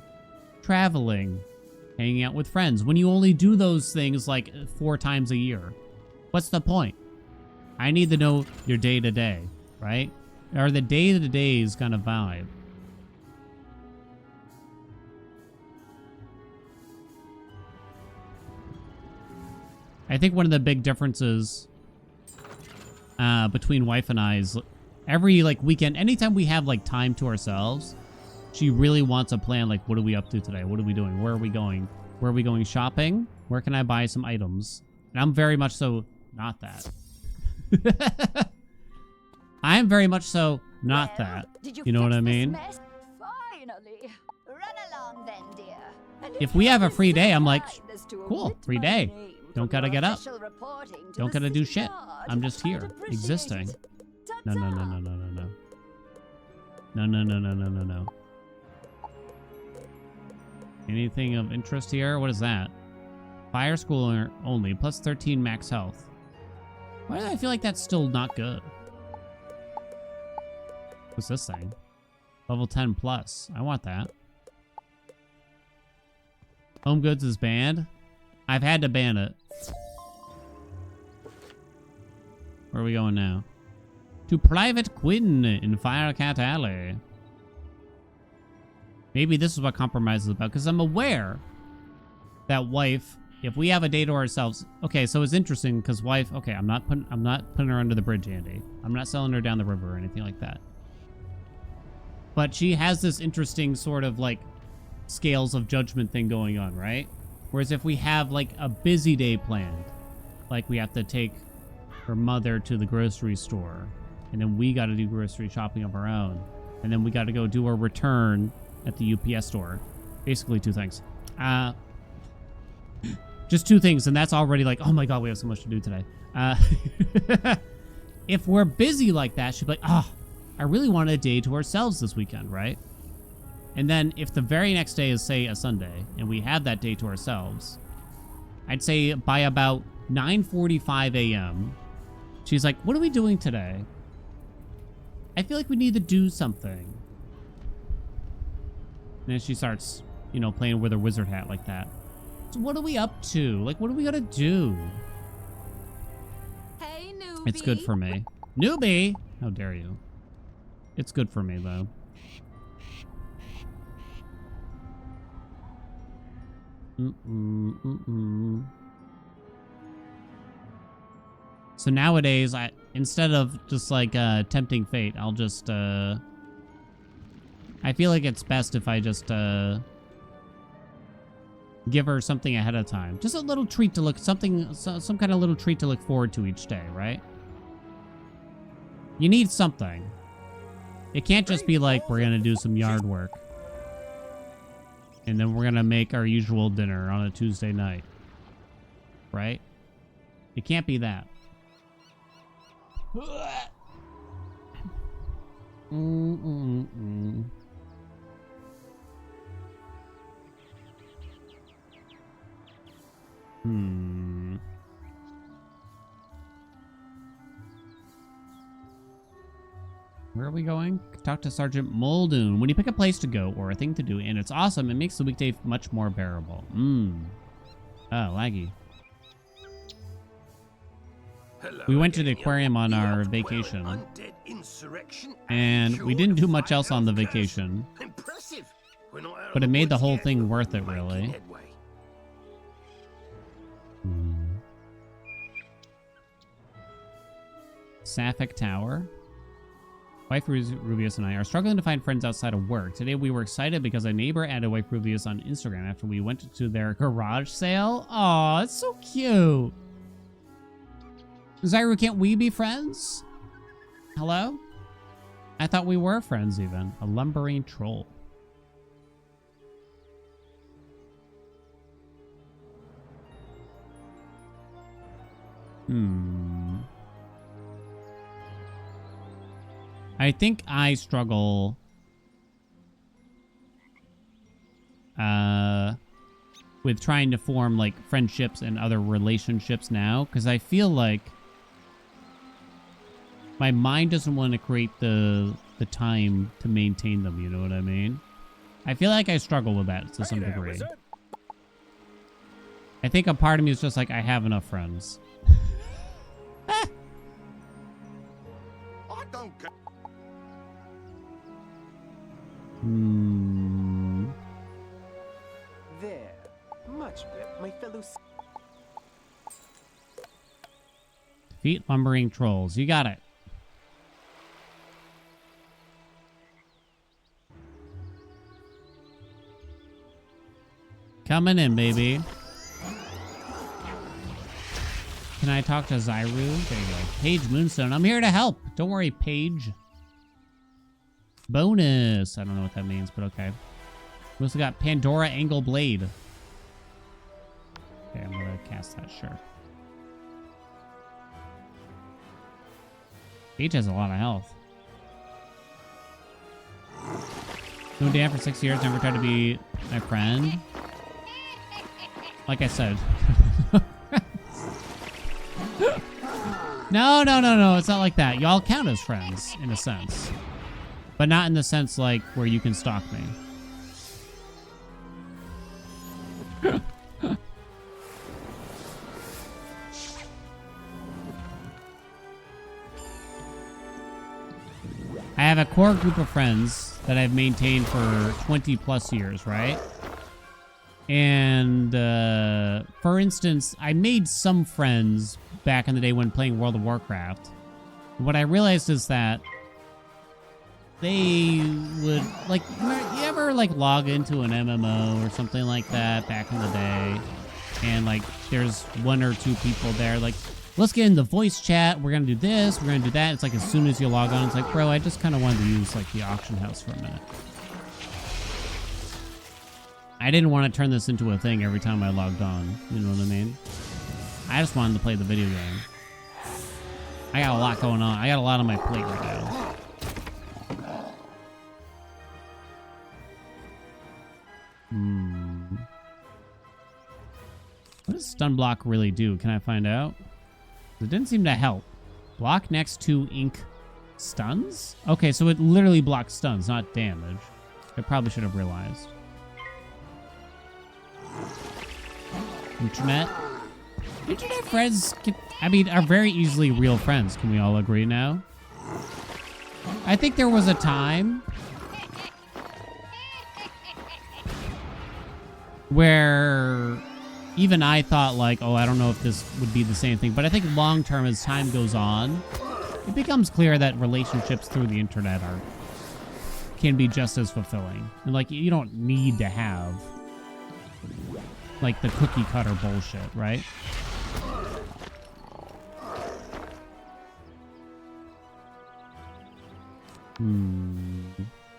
traveling, hanging out with friends, when you only do those things like 4 times a year. What's the point? I need to know your day-to-day, right? Or the day-to-days kind of vibe. I think one of the big differences between wife and I is every like weekend, anytime we have like time to ourselves, she really wants a plan. Like, what are we up to today? What are we doing? Where are we going? Where are we going shopping? Where can I buy some items? And I'm very much so not that. I'm very much so not that. You know what I mean? Finally. Run along then, dear. And If we have a free day, I'm like, cool, free day. Don't gotta get up. Don't gotta do shit. I'm just here, existing. No, no, no, no, no, no, no. No, no, no, no, no, no, no. Anything of interest here? What is that? Fire school only, plus 13 max health. Why do I feel like that's still not good? What's this thing? Level 10 plus. I want that. Home goods is banned. I've had to ban it. Where are we going now? To Private Quinn in Firecat Alley. Maybe this is what compromise is about, because I'm aware that wife, if we have a day to ourselves, okay, so it's interesting because wife, okay, I'm not putting her under the bridge, Andy. I'm not selling her down the river or anything like that. But she has this interesting sort of like scales of judgment thing going on, right? Whereas if we have like a busy day planned, like we have to take her mother to the grocery store, and then we got to do grocery shopping of our own, and then we got to go do a return at the UPS store. Basically 2 things. Just 2 things, and that's already like, oh my god, we have so much to do today. If we're busy like that, she'd be like, oh, I really want a day to ourselves this weekend, right? And then if the very next day is, say, a Sunday, and we have that day to ourselves, I'd say by about 9:45 a.m., she's like, what are we doing today? I feel like we need to do something. And then she starts, you know, playing with her wizard hat like that. So what are we up to? Like, what are we gonna do? Hey, newbie. It's good for me. Newbie! How dare you? It's good for me, though. So nowadays, instead of just like tempting fate, I'll just I feel like it's best if I just give her something ahead of time. Just a little treat to look, some kind of little treat to look forward to each day, right? You need something. It can't just be like, we're gonna do some yard work And then we're gonna make our usual dinner on a Tuesday night. Right? It can't be that. Where are we going? Talk to Sergeant Muldoon. When you pick a place to go or a thing to do and it's awesome, it makes the weekday much more bearable. Oh, laggy. Hello We went to the again, aquarium on young. our You have vacation. queried undead insurrection And we didn't do much else on the fire vacation. Impressive. We're not out But of it made the woods whole yet, thing but worth it, we're making really. headway. Sapphic Tower. Wife Rubius and I are struggling to find friends outside of work. Today we were excited because a neighbor added Wife Rubius on Instagram after we went to their garage sale. Aw, it's so cute. Zyru, can't we be friends? Hello? I thought we were friends even. A lumbering troll. I think I struggle with trying to form like friendships and other relationships now, because I feel like my mind doesn't want to create the time to maintain them, you know what I mean? I feel like I struggle with that to some degree. Wizard. I think a part of me is just like, I have enough friends. I don't care. There. Much better, my fellow. Defeat lumbering trolls. You got it. Coming in, baby. Can I talk to Zyru? There you go. Paige Moonstone. I'm here to help. Don't worry, Paige. Bonus. I don't know what that means, but okay. We also got Pandora Angle Blade. Okay, I'm gonna cast that, sure. Paige has a lot of health. Known Dan for 6 years, never tried to be my friend. Like I said. No. It's not like that. Y'all count as friends, in a sense. But not in the sense, like, where you can stalk me. I have a core group of friends that I've maintained for 20 plus years, right? And, for instance, I made some friends back in the day when playing World of Warcraft. What I realized is that they would, like, you ever, like, log into an MMO or something like that back in the day? And, like, there's one or two people there, like, let's get in the voice chat. We're going to do this. We're going to do that. It's like as soon as you log on, it's like, bro, I just kind of wanted to use, like, the auction house for a minute. I didn't want to turn this into a thing every time I logged on. You know what I mean? I just wanted to play the video game. I got a lot going on. I got a lot on my plate right now. What does stun block really do? Can I find out? It didn't seem to help. Block next to ink stuns? Okay, so it literally blocks stuns, not damage. I probably should have realized. Internet friends, are very easily real friends. Can we all agree now? I think there was a time where even I thought, like, oh, I don't know if this would be the same thing. But I think long term, as time goes on, it becomes clear that relationships through the internet can be just as fulfilling. And, like, you don't need to have, like, the cookie cutter bullshit, right?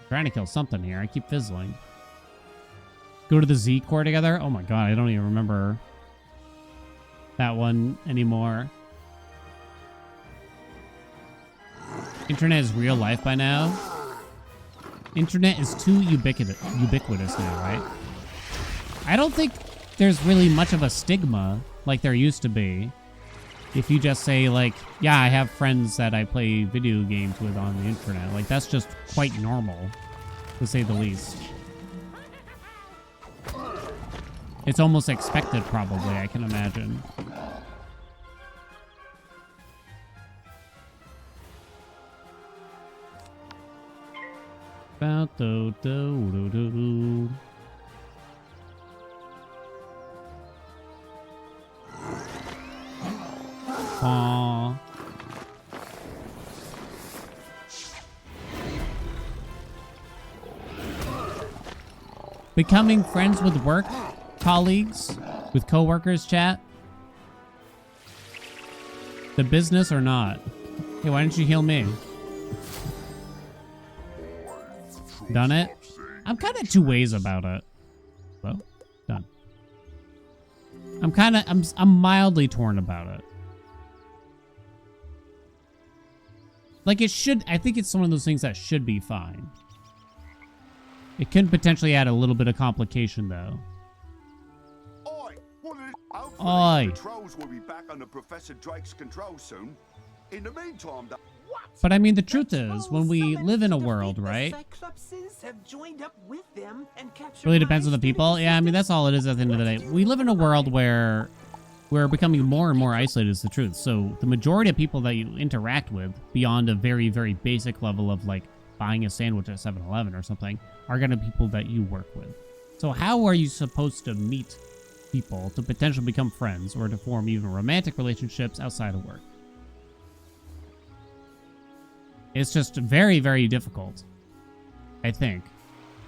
Trying to kill something here. I keep fizzling. Go to the Z core together? Oh my god, I don't even remember that one anymore. Internet is real life by now. Internet is too ubiquitous now, right? I don't think there's really much of a stigma like there used to be. If you just say like, yeah, I have friends that I play video games with on the internet. Like that's just quite normal, to say the least. It's almost expected, probably, I can imagine. Aww. Becoming friends with work colleagues, with coworkers, chat. The business or not? Hey, why didn't you heal me? Done it? I'm kind of two ways about it. Well, done. I'm mildly torn about it. Like it should, I think it's one of those things that should be fine. It can potentially add a little bit of complication though. Oi. Patrols will be back under Professor Drake's control soon. In the meantime, but I mean, the truth is, when we live in a world, right? Really depends on the people. Yeah, I mean, that's all it is at the end of the day. We live in a world where we're becoming more and more isolated, is the truth. So the majority of people that you interact with, beyond a very, very basic level of like buying a sandwich at 7-Eleven or something, are going to be people that you work with. So how are you supposed to meet people to potentially become friends or to form even romantic relationships outside of work? It's just very, very difficult, I think.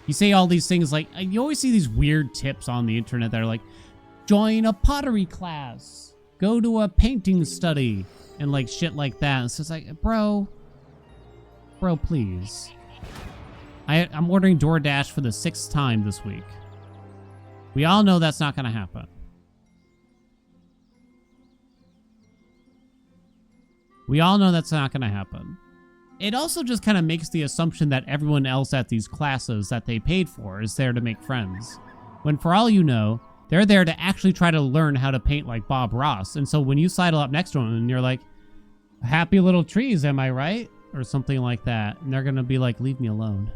You say all these things like, you always see these weird tips on the internet that are like, join a pottery class, go to a painting study, and like shit like that. It's just like, bro, please. I'm ordering DoorDash for the 6th time this week. We all know that's not going to happen. We all know that's not going to happen. It also just kind of makes the assumption that everyone else at these classes that they paid for is there to make friends. When for all you know, they're there to actually try to learn how to paint like Bob Ross. And so when you sidle up next to them and you're like, happy little trees, am I right? Or something like that. And they're going to be like, leave me alone.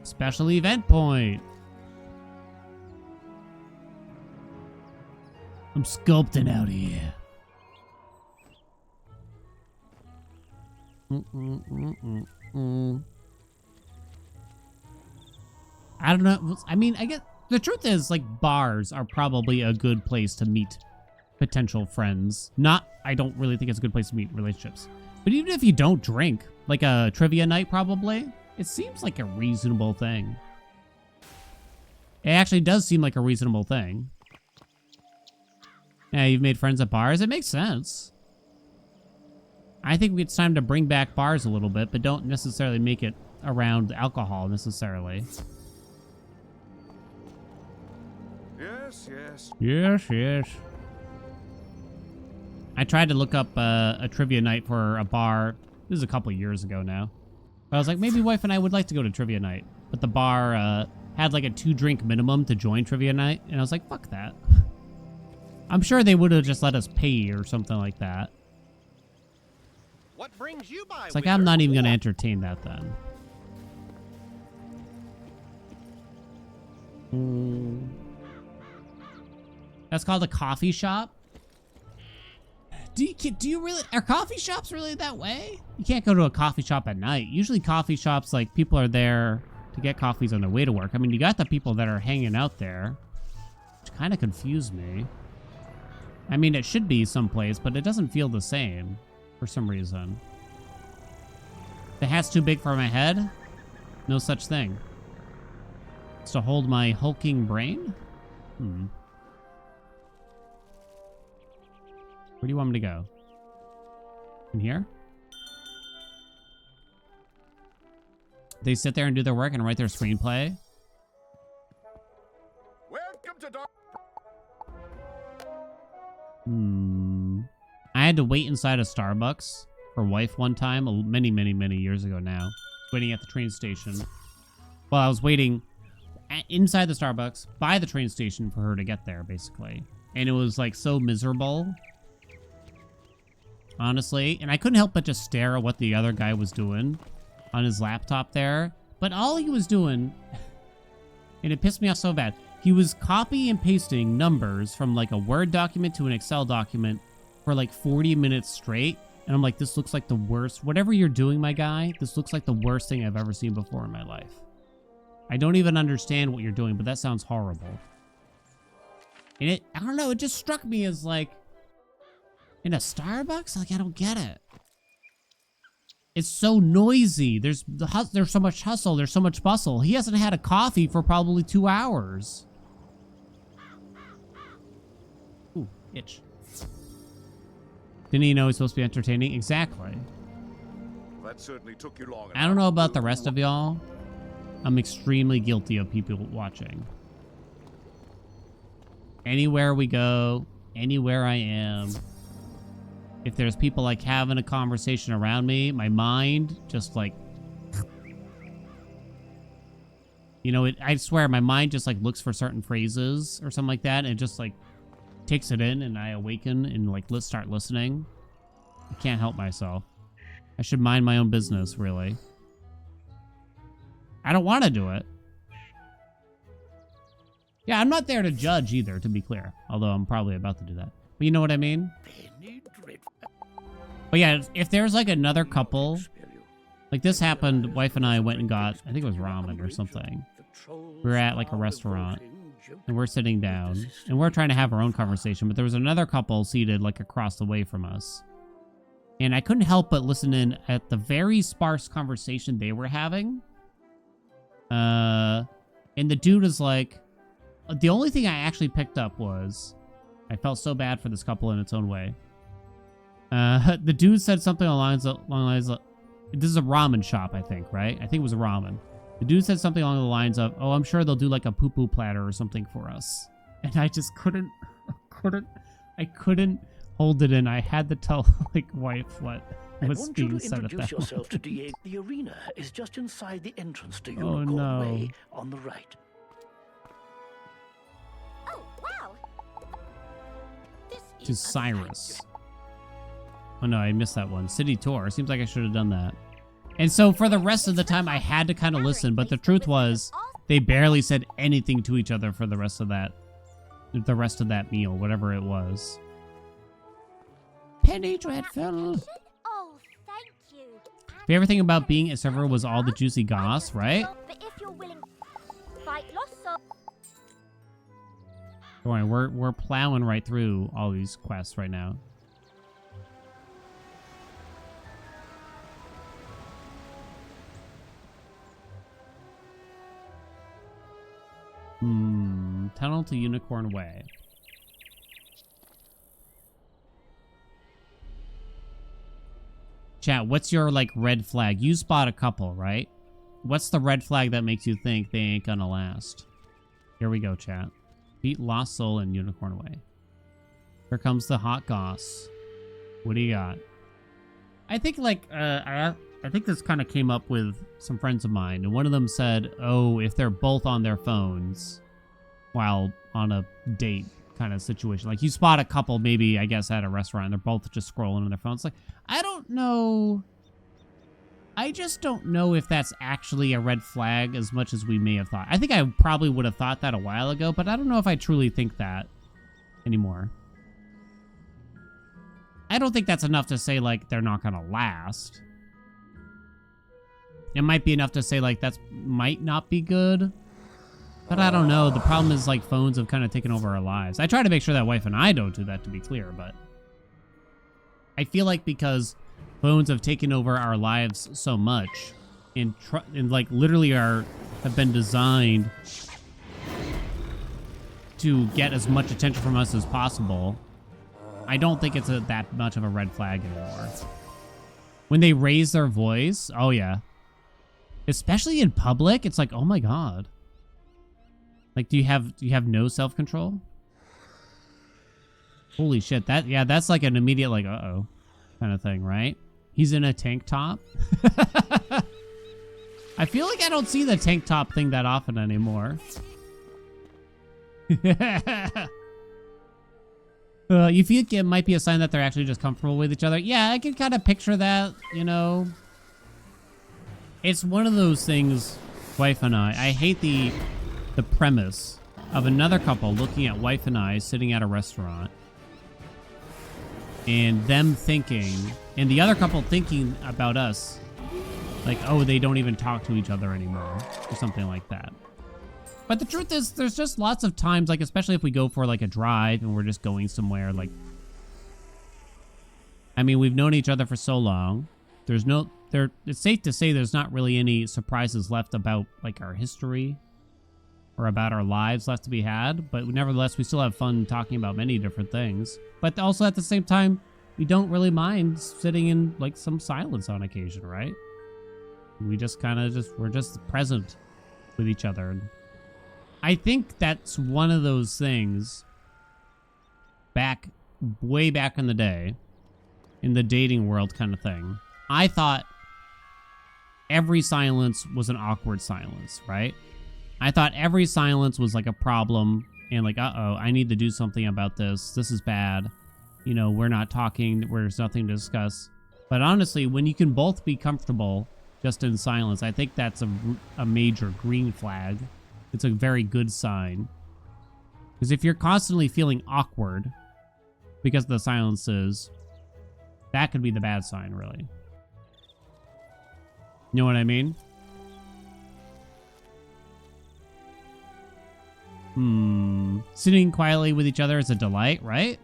Special event point. I'm sculpting out here. I don't know. I mean, I guess the truth is, like, bars are probably a good place to meet potential friends. I don't really think it's a good place to meet relationships. But even if you don't drink, like a trivia night probably, it seems like a reasonable thing. It actually does seem like a reasonable thing. Yeah, you've made friends at bars? It makes sense. I think it's time to bring back bars a little bit, but don't necessarily make it around alcohol necessarily. Yes. I tried to look up a trivia night for a bar. This is a couple years ago now. But I was like, maybe wife and I would like to go to trivia night. But the bar had like a 2-drink minimum to join trivia night. And I was like, fuck that. I'm sure they would have just let us pay or something like that. What brings you by, it's like, I'm not even going to entertain that then. That's called a coffee shop? Do you really, are coffee shops really that way? You can't go to a coffee shop at night. Usually coffee shops, like, people are there to get coffees on their way to work. I mean, you got the people that are hanging out there, which kind of confused me. I mean, it should be someplace, but it doesn't feel the same for some reason. The hat's too big for my head? No such thing. It's to hold my hulking brain? Where do you want me to go? In here? They sit there and do their work and write their screenplay? I had to wait inside a Starbucks for wife one time, many, many, many years ago now. Waiting at the train station. Well, I was waiting inside the Starbucks by the train station for her to get there, basically. And it was like so miserable. Honestly. And I couldn't help but just stare at what the other guy was doing on his laptop there. But all he was doing, and it pissed me off so bad, he was copy and pasting numbers from like a Word document to an Excel document for like 40 minutes straight. And I'm like, this looks like the worst. Whatever you're doing, my guy, this looks like the worst thing I've ever seen before in my life. I don't even understand what you're doing, but that sounds horrible. And I don't know, it just struck me as like, in a Starbucks? Like, I don't get it. It's so noisy. There's so much hustle. There's so much bustle. He hasn't had a coffee for probably 2 hours. Ooh, itch. Didn't he know he's supposed to be entertaining? Exactly. That certainly took you long. I don't know about the rest of y'all. I'm extremely guilty of people watching. Anywhere we go, anywhere I am, if there's people like having a conversation around me, my mind just like, you know, I swear my mind just like looks for certain phrases or something like that. And it just like takes it in and I awaken and like let's start listening. I can't help myself. I should mind my own business, really. I don't want to do it. Yeah, I'm not there to judge either, to be clear. Although I'm probably about to do that. But you know what I mean? But yeah, if there's like another couple, like this happened, wife and I went and got, I think it was ramen or something. We were at like a restaurant and we're sitting down and we're trying to have our own conversation, but there was another couple seated like across the way from us. And I couldn't help but listen in at the very sparse conversation they were having. And the dude is like, the only thing I actually picked up was, I felt so bad for this couple in its own way. The dude said something along the lines of, this is a ramen shop, I think, right? I think it was a ramen. The dude said something along the lines of, oh, I'm sure they'll do like a poo-poo platter or something for us. And I just couldn't hold it in. I had to tell, like, wife what was being said at that introduce yourself to moment. Diego. The arena is just inside the entrance to Oh, Unicorn no. Way on the right. Oh, wow. To Cyrus. Oh no, I missed that one. City tour. Seems like I should have done that. And so for the rest of the time, I had to kind of listen, but the truth was, they barely said anything to each other for the rest of that meal, whatever it was. Penny Dreadful. Oh, thank you. Favorite thing about being a server was all the juicy goss, right? But if you're willing, fight Losso. Don't worry, we're plowing right through all these quests right now. Tunnel to Unicorn Way. Chat, what's your, like, red flag? You spot a couple, right? What's the red flag that makes you think they ain't gonna last? Here we go, chat. Beat Lost Soul in Unicorn Way. Here comes the hot goss. What do you got? I think, like, I think this kind of came up with some friends of mine, and one of them said, oh, if they're both on their phones while on a date kind of situation. Like, you spot a couple, maybe, I guess, at a restaurant, and they're both just scrolling on their phones. Like, I don't know. I just don't know if that's actually a red flag as much as we may have thought. I think I probably would have thought that a while ago, but I don't know if I truly think that anymore. I don't think that's enough to say, like, they're not gonna last. It might be enough to say, like, that might not be good. But I don't know. The problem is, like, phones have kind of taken over our lives. I try to make sure that wife and I don't do that, to be clear, but I feel like because phones have taken over our lives so much and like, literally have been designed to get as much attention from us as possible, I don't think it's that much of a red flag anymore. When they raise their voice, oh yeah. Especially in public, it's like, oh my god. Like, do you have no self-control? Holy shit, that's like an immediate like uh-oh kind of thing, right? He's in a tank top. I feel like I don't see the tank top thing that often anymore. You feel like it might be a sign that they're actually just comfortable with each other? Yeah, I can kind of picture that, you know. It's one of those things, wife and I hate the premise of another couple looking at wife and I sitting at a restaurant and them thinking, and the other couple thinking about us like, oh, they don't even talk to each other anymore or something like that. But the truth is, there's just lots of times, like, especially if we go for like a drive and we're just going somewhere, like, I mean, we've known each other for so long. It's safe to say there's not really any surprises left about like our history or about our lives left to be had, but nevertheless, we still have fun talking about many different things. But also at the same time, we don't really mind sitting in like some silence on occasion, right? We just kind of we're just present with each other. And I think that's one of those things way back in the day, in the dating world kind of thing. I thought every silence was an awkward silence, right? I thought every silence was like a problem and like, uh-oh, I need to do something about this. This is bad. You know, we're not talking. There's nothing to discuss. But honestly, when you can both be comfortable just in silence, I think that's a major green flag. It's a very good sign. Because if you're constantly feeling awkward because of the silences, that could be the bad sign, really. You know what I mean? Sitting quietly with each other is a delight, right?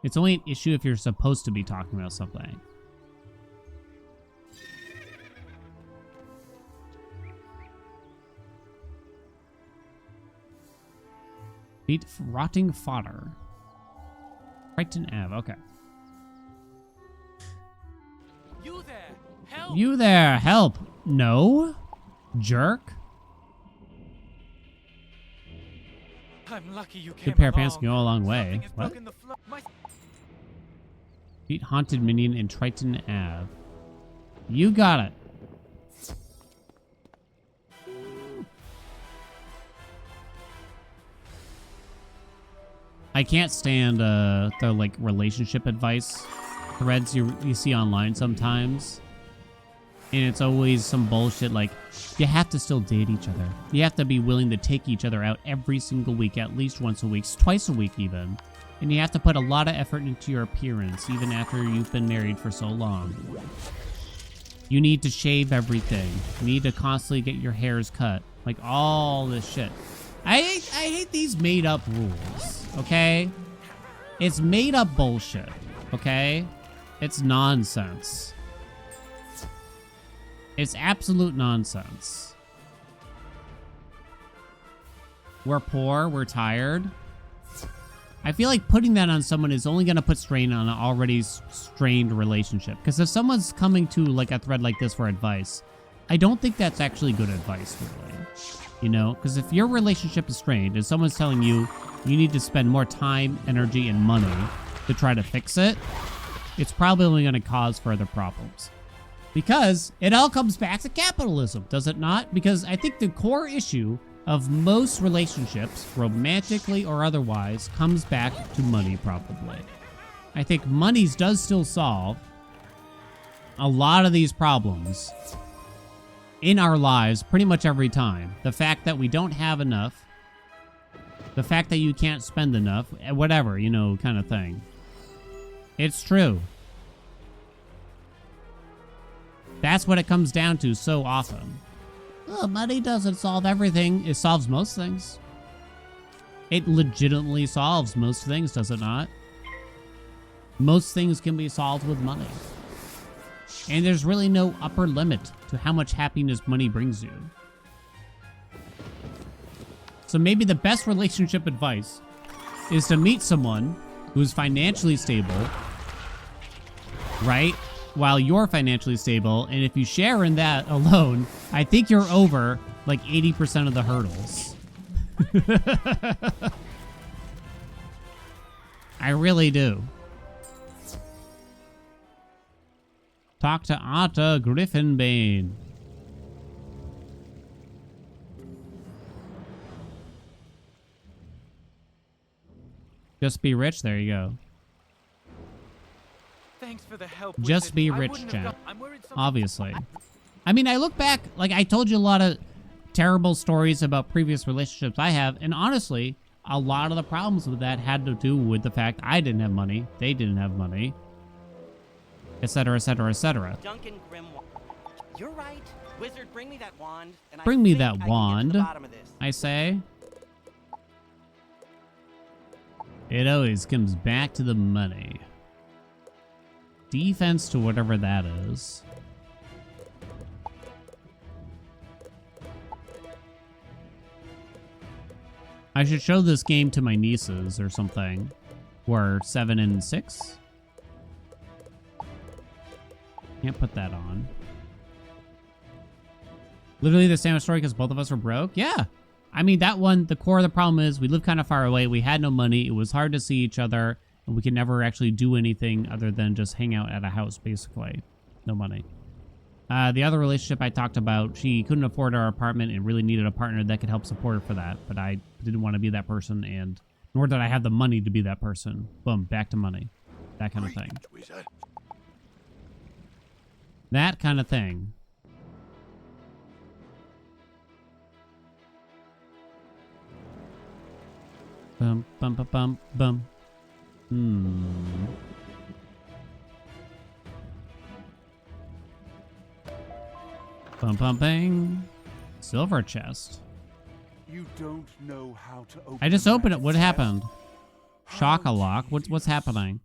It's only an issue if you're supposed to be talking about something. Eat rotting fodder. Brighton Ave, okay. You there, help! You there, help! No? Jerk? I'm lucky you came Good pair of along. pants can go a long way. What? Beat haunted minion in Triton Ave. You got it. I can't stand the like relationship advice threads you see online sometimes. And it's always some bullshit like, you have to still date each other. You have to be willing to take each other out every single week, at least once a week, twice a week even. And you have to put a lot of effort into your appearance, even after you've been married for so long. You need to shave everything. You need to constantly get your hairs cut. Like all this shit. I hate these made up rules, okay? It's made up bullshit, okay? It's nonsense. It's absolute nonsense. We're poor, we're tired. I feel like putting that on someone is only going to put strain on an already strained relationship. Because if someone's coming to like a thread like this for advice, I don't think that's actually good advice, really. You know, because if your relationship is strained and someone's telling you you need to spend more time, energy, and money to try to fix it, it's probably only going to cause further problems. Because it all comes back to capitalism, does it not? Because I think the core issue of most relationships, romantically or otherwise, comes back to money, probably. I think money does still solve a lot of these problems in our lives pretty much every time. The fact that we don't have enough, the fact that you can't spend enough, whatever, you know, kind of thing. It's true. That's what it comes down to so often. Oh, money doesn't solve everything. It solves most things. It legitimately solves most things, does it not? Most things can be solved with money. And there's really no upper limit to how much happiness money brings you. So maybe the best relationship advice is to meet someone who's financially stable, right? while you're financially stable, and if you share in that alone, I think you're over like 80% of the hurdles. I really do. Talk to Atta Griffinbane. Just be rich. There you go. Thanks for the help. Just Wizard. be I rich, wouldn't have chat. got- I'm worried something- Obviously. I mean, I look back, like I told you a lot of terrible stories about previous relationships I have, and honestly, a lot of the problems with that had to do with the fact I didn't have money, they didn't have money, etc., etc., etc. Duncan Grimoire. You're right. Wizard, bring me that wand. And Bring I me think that I can get to wand, the bottom of this. I say. It always comes back to the money. Defense to whatever that is. I should show this game to my nieces or something. Who are 7 and 6. Can't put that on. Literally the same story because both of us were broke? Yeah. I mean, that one, the core of the problem is we live kind of far away. We had no money. It was hard to see each other. And we could never actually do anything other than just hang out at a house, basically. No money. The other relationship I talked about, she couldn't afford our apartment and really needed a partner that could help support her for that. But I didn't want to be that person, and nor did I have the money to be that person. Boom, back to money. That kind of thing. That kind of thing. Bum, bum, bum, bum, bum. Bum, bum, bang. Silver chest. You don't know how to open I just opened it. What happened? Shock-a-lock. What's happening?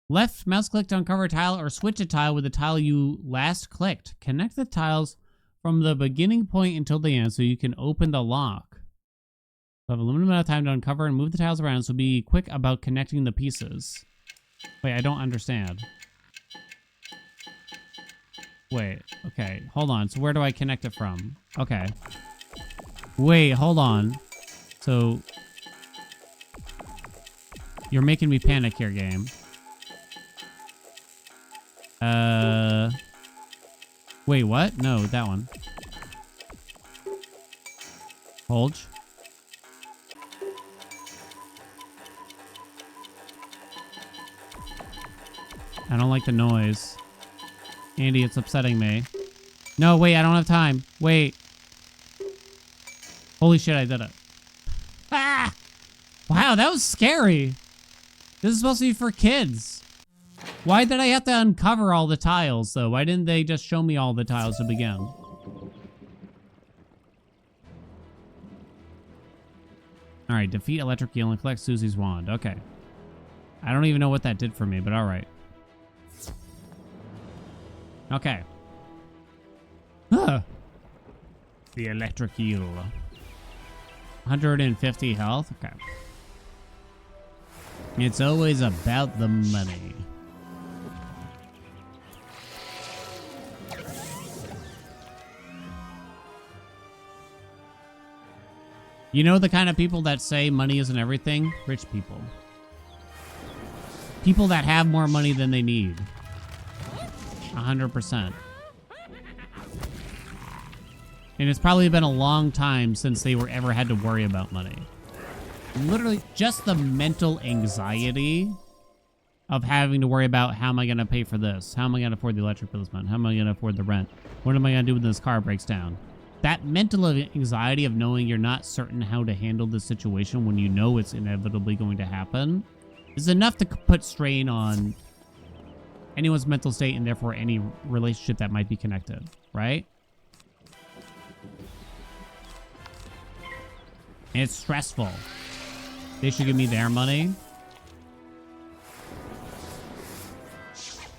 Left mouse click to uncover a tile or switch a tile with the tile you last clicked. Connect the tiles from the beginning point until the end so you can open the lock. You have a limited amount of time to uncover and move the tiles around, so be quick about connecting the pieces. Wait, I don't understand. Wait, okay, hold on. So where do I connect it from? Okay. Wait, hold on. So you're making me panic here, game. Wait, what? No, that one. Hold. I don't like the noise. Andy, it's upsetting me. No, wait, I don't have time. Wait. Holy shit, I did it. Ah! Wow, that was scary. This is supposed to be for kids. Why did I have to uncover all the tiles, though? Why didn't they just show me all the tiles to begin? Alright, defeat Electric Eel and collect Susie's wand. Okay. I don't even know what that did for me, but alright. Okay. Huh. The Electric Eel. 150 health? Okay. It's always about the money. You know the kind of people that say money isn't everything? Rich people. People that have more money than they need. 100%. And it's probably been a long time since they were ever had to worry about money. Literally, just the mental anxiety of having to worry about how am I going to pay for this? How am I going to afford the electric bill this month? How am I going to afford the rent? What am I going to do when this car breaks down? That mental anxiety of knowing you're not certain how to handle the situation when you know it's inevitably going to happen is enough to put strain on anyone's mental state and therefore any relationship that might be connected, right? And it's stressful. They should give me their money.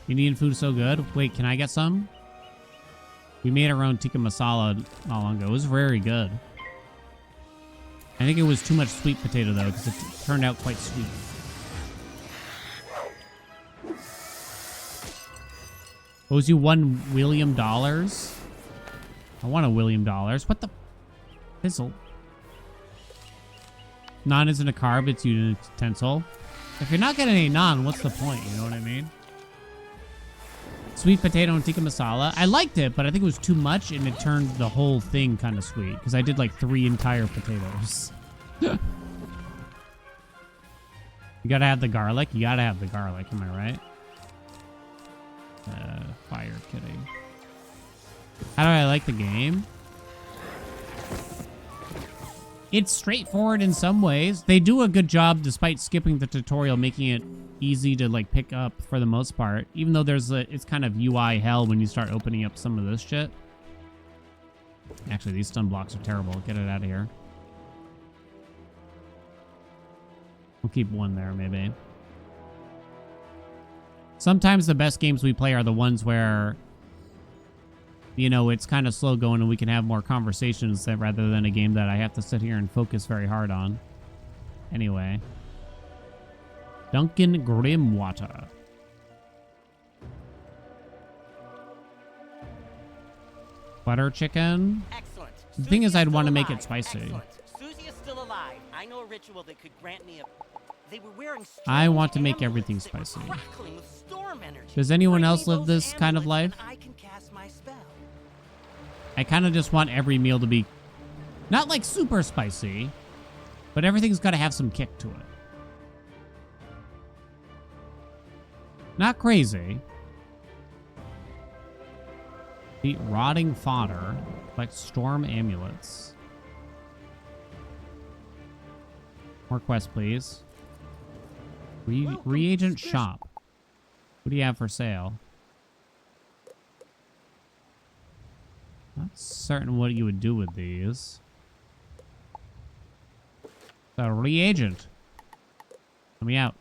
Indian food is so good. Wait, can I get some? We made our own tikka masala not long ago. It was very good. I think it was too much sweet potato, though, because it turned out quite sweet. Owes you $1 William. I want $1 William. What the? Fizzle. Non isn't a carb, it's a utensil. If you're not getting a non, what's the point? You know what I mean? Sweet potato and tikka masala. I liked it, but I think it was too much, and it turned the whole thing kind of sweet. Because I did like 3 entire potatoes. You gotta have the garlic. You gotta have the garlic. Am I right? Fire kitty. How do I like the game? It's straightforward in some ways. They do a good job, despite skipping the tutorial, making it easy to like pick up for the most part. Even though it's kind of UI hell when you start opening up some of this shit. Actually, these stun blocks are terrible. Get it out of here. We'll keep one there, maybe. Sometimes the best games we play are the ones where, you know, it's kind of slow going and we can have more conversations rather than a game that I have to sit here and focus very hard on. Anyway. Duncan Grimwater. Butter chicken. Excellent. The thing is, I'd want to make it spicy. Excellent. Susie is still alive. I know a ritual that could grant me a... They were wearing I want to make everything spicy. Does anyone else live this kind of life? I can cast my spell. I kind of just want every meal to be not like super spicy, but everything's got to have some kick to it. Not crazy. Eat rotting fodder, like storm amulets. More quests, please. Reagent shop. What do you have for sale? Not certain what you would do with these. The reagent. Let me out.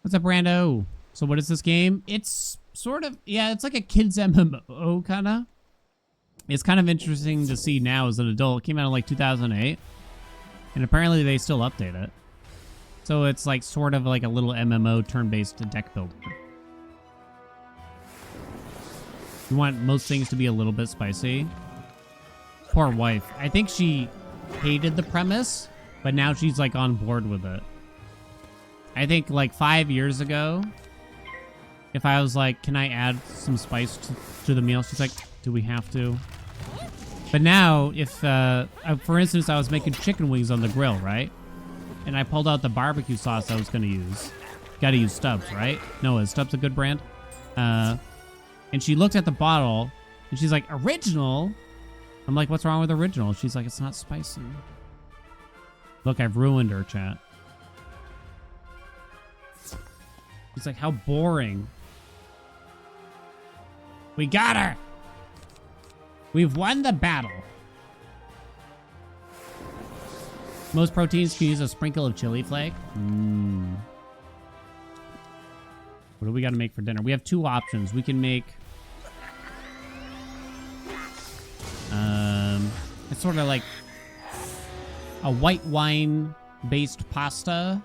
What's up, Brando? So what is this game? It's sort of, yeah, it's like a kid's MMO, kind of. It's kind of interesting to see now as an adult. It came out in like 2008. And apparently they still update it. So it's like sort of like a little MMO turn-based deck builder. You want most things to be a little bit spicy. Poor wife. I think she hated the premise, but now she's like on board with it. I think like 5 years ago, if I was like, can I add some spice to the meal? She's like, do we have to? But now, if, for instance, I was making chicken wings on the grill, right? And I pulled out the barbecue sauce I was going to use. Got to use Stubbs, right? No, is Stubbs a good brand? And she looked at the bottle, and she's like, original? I'm like, what's wrong with original? She's like, it's not spicy. Look, I've ruined her, chat. She's like, how boring. We got her! We've won the battle. Most proteins can use a sprinkle of chili flake. What do we got to make for dinner? We have 2 options. We can make... it's sort of like a white wine-based pasta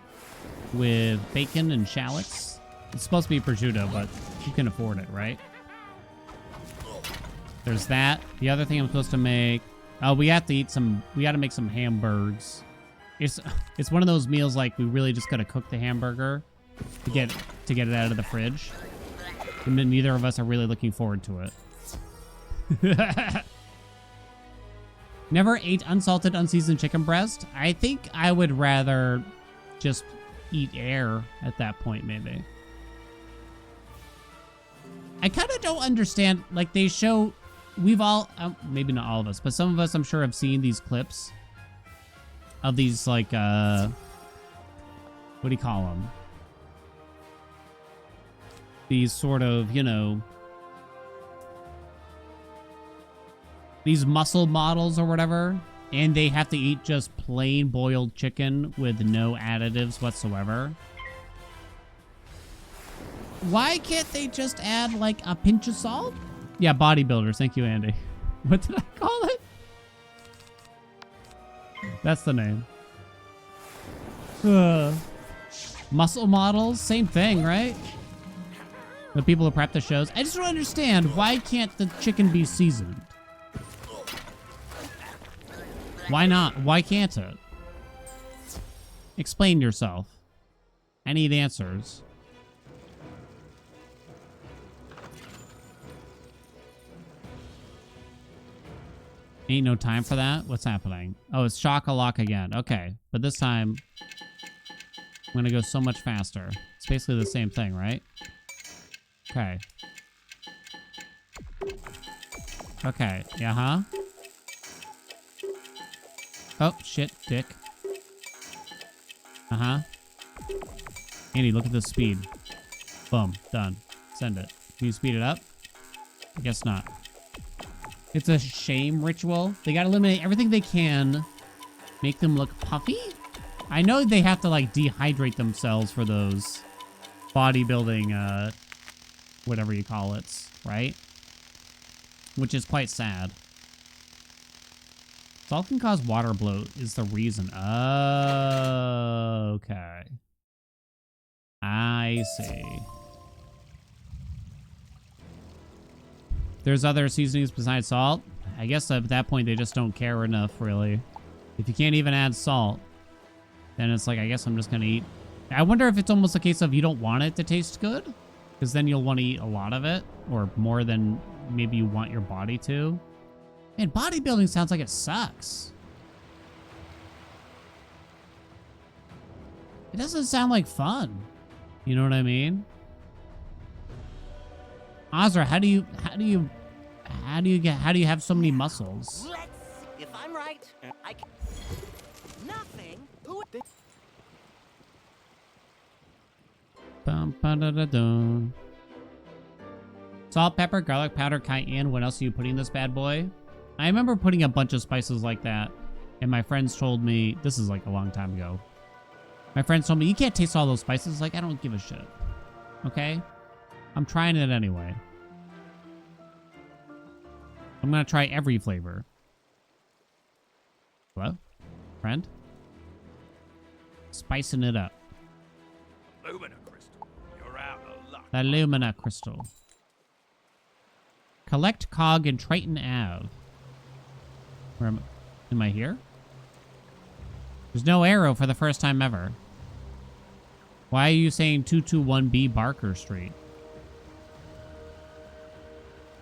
with bacon and shallots. It's supposed to be prosciutto, but you can afford it, right? There's that. The other thing I'm supposed to make... Oh, we have to eat some... We got to make some hamburgers. It's one of those meals like we really just got to cook the hamburger to get it out of the fridge. And then neither of us are really looking forward to it. Never ate unsalted, unseasoned chicken breast. I think I would rather just eat air at that point, maybe. I kind of don't understand. Like, they show... We've all... maybe not all of us, but some of us, I'm sure, have seen these clips of these, like, what do you call them? These sort of, you know... These muscle models or whatever. And they have to eat just plain boiled chicken with no additives whatsoever. Why can't they just add, like, a pinch of salt? Yeah, bodybuilders. Thank you, Andy. What did I call it? That's the name. Muscle models? Same thing, right? The people who prep the shows. I just don't understand. Why can't the chicken be seasoned? Why not? Why can't it? Explain yourself. I need answers. Ain't no time for that? What's happening? Oh, it's shock-a-lock again. Okay, but this time I'm gonna go so much faster. It's basically the same thing, right? Okay. Okay, yeah, Oh, shit, dick. Andy, look at the speed. Boom, done. Send it. Can you speed it up? I guess not. It's a shame ritual. They gotta eliminate everything they can. Make them look puffy? I know they have to, like, dehydrate themselves for those bodybuilding, whatever you call it, right? Which is quite sad. Salt can cause water bloat is the reason. Oh, okay. I see. There's other seasonings besides salt. I guess at that point they just don't care enough, really. If you can't even add salt, then it's like, I guess I'm just gonna eat. I wonder if it's almost a case of you don't want it to taste good, because then you'll want to eat a lot of it, or more than maybe you want your body to. Man, bodybuilding sounds like it sucks. It doesn't sound like fun. You know what I mean? Ozra, how do you have so many muscles? Let's, if I'm right, I can. Nothing. Who? Bum, ba, da, da, da. Salt, pepper, garlic powder, cayenne. What else are you putting in this bad boy? I remember putting a bunch of spices like that, and my friends told me, this is like a long time ago. My friends told me, you can't taste all those spices. Like, I don't give a shit. Okay? I'm trying it anyway. I'm gonna try every flavor. Hello? Friend? Spicing it up. Lumina crystal. You're out of luck. The Lumina crystal. Collect cog in Triton Ave. Where am I here? There's no arrow for the first time ever. Why are you saying 221B Barker Street?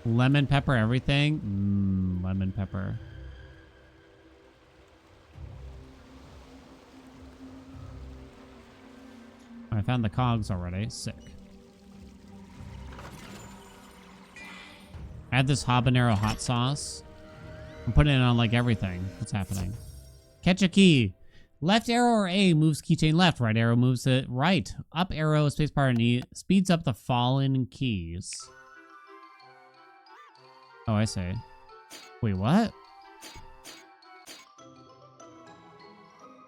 Lemon pepper everything? Lemon pepper. I found the cogs already. Sick. Add this habanero hot sauce. I'm putting it on like everything. What's happening? Catch a key. Left arrow or A moves keychain left. Right arrow moves it right. Up arrow, spacebar and E speeds up the fallen keys. Oh, I see. Wait, what?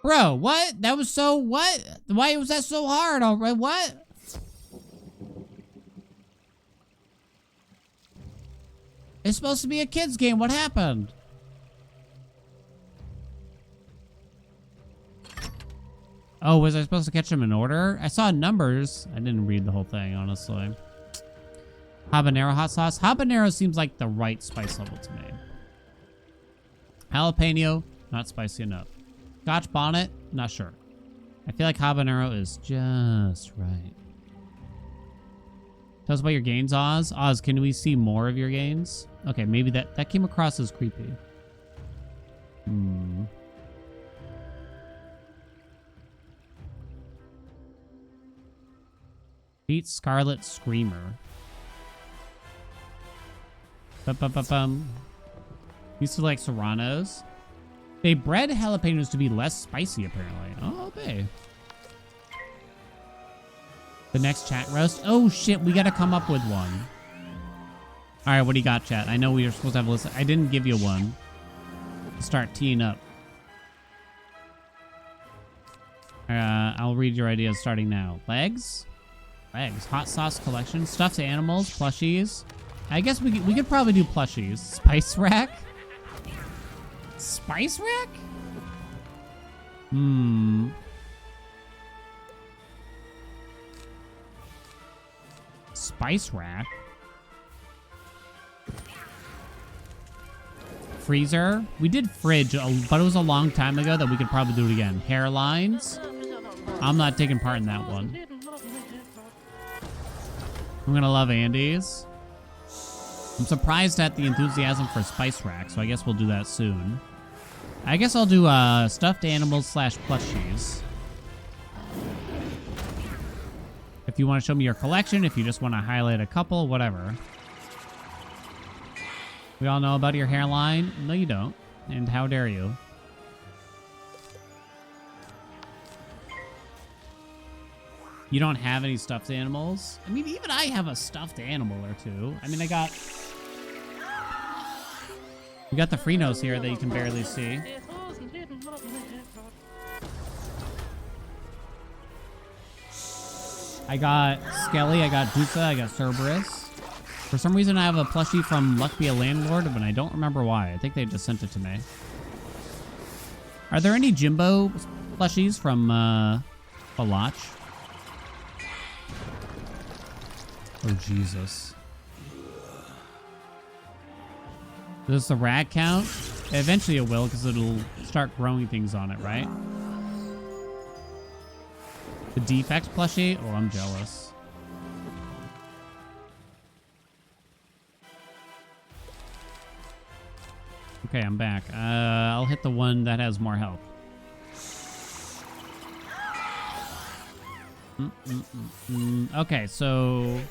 Bro, what? That was so what? Why was that so hard? All right, what? It's supposed to be a kid's game. What happened? Oh, was I supposed to catch them in order? I saw numbers. I didn't read the whole thing, honestly. Habanero hot sauce. Habanero seems like the right spice level to me. Jalapeno, not spicy enough. Scotch bonnet, not sure. I feel like habanero is just right. Tell us about your gains, Oz. Oz, can we see more of your gains? Okay, maybe that came across as creepy. Beat Scarlet Screamer. Bum. Used to like serranos. They bred jalapenos to be less spicy, apparently. Oh, okay. The next chat roast. Oh, shit. We got to come up with one. All right, what do you got, chat? I know we were supposed to have a list. I didn't give you one. Start teeing up. I'll read your ideas starting now. Legs. Hot sauce collection. Stuffed animals. Plushies. I guess we could probably do plushies. Spice rack. Spice rack? spice rack. Freezer. We did fridge, but it was a long time ago that we could probably do it again. Hairlines. I'm not taking part in that one. I'm gonna love Andy's. I'm surprised at the enthusiasm for spice rack, so I guess we'll do that soon. I guess I'll do stuffed animals / plushies. If you want to show me your collection, if you just want to highlight a couple, whatever. We all know about your hairline. No, you don't. And how dare you? You don't have any stuffed animals? I mean, even I have a stuffed animal or two. I mean, we got the Freenos here that you can barely see. I got Skelly, I got Dusa, I got Cerberus. For some reason, I have a plushie from Luck Be a Landlord, but I don't remember why. I think they just sent it to me. Are there any Jimbo plushies from Balach? Oh, Jesus. Does the rag count? Eventually it will, because it'll start growing things on it, right? The Defects plushie? Oh, I'm jealous. Okay, I'm back. I'll hit the one that has more health. Okay, so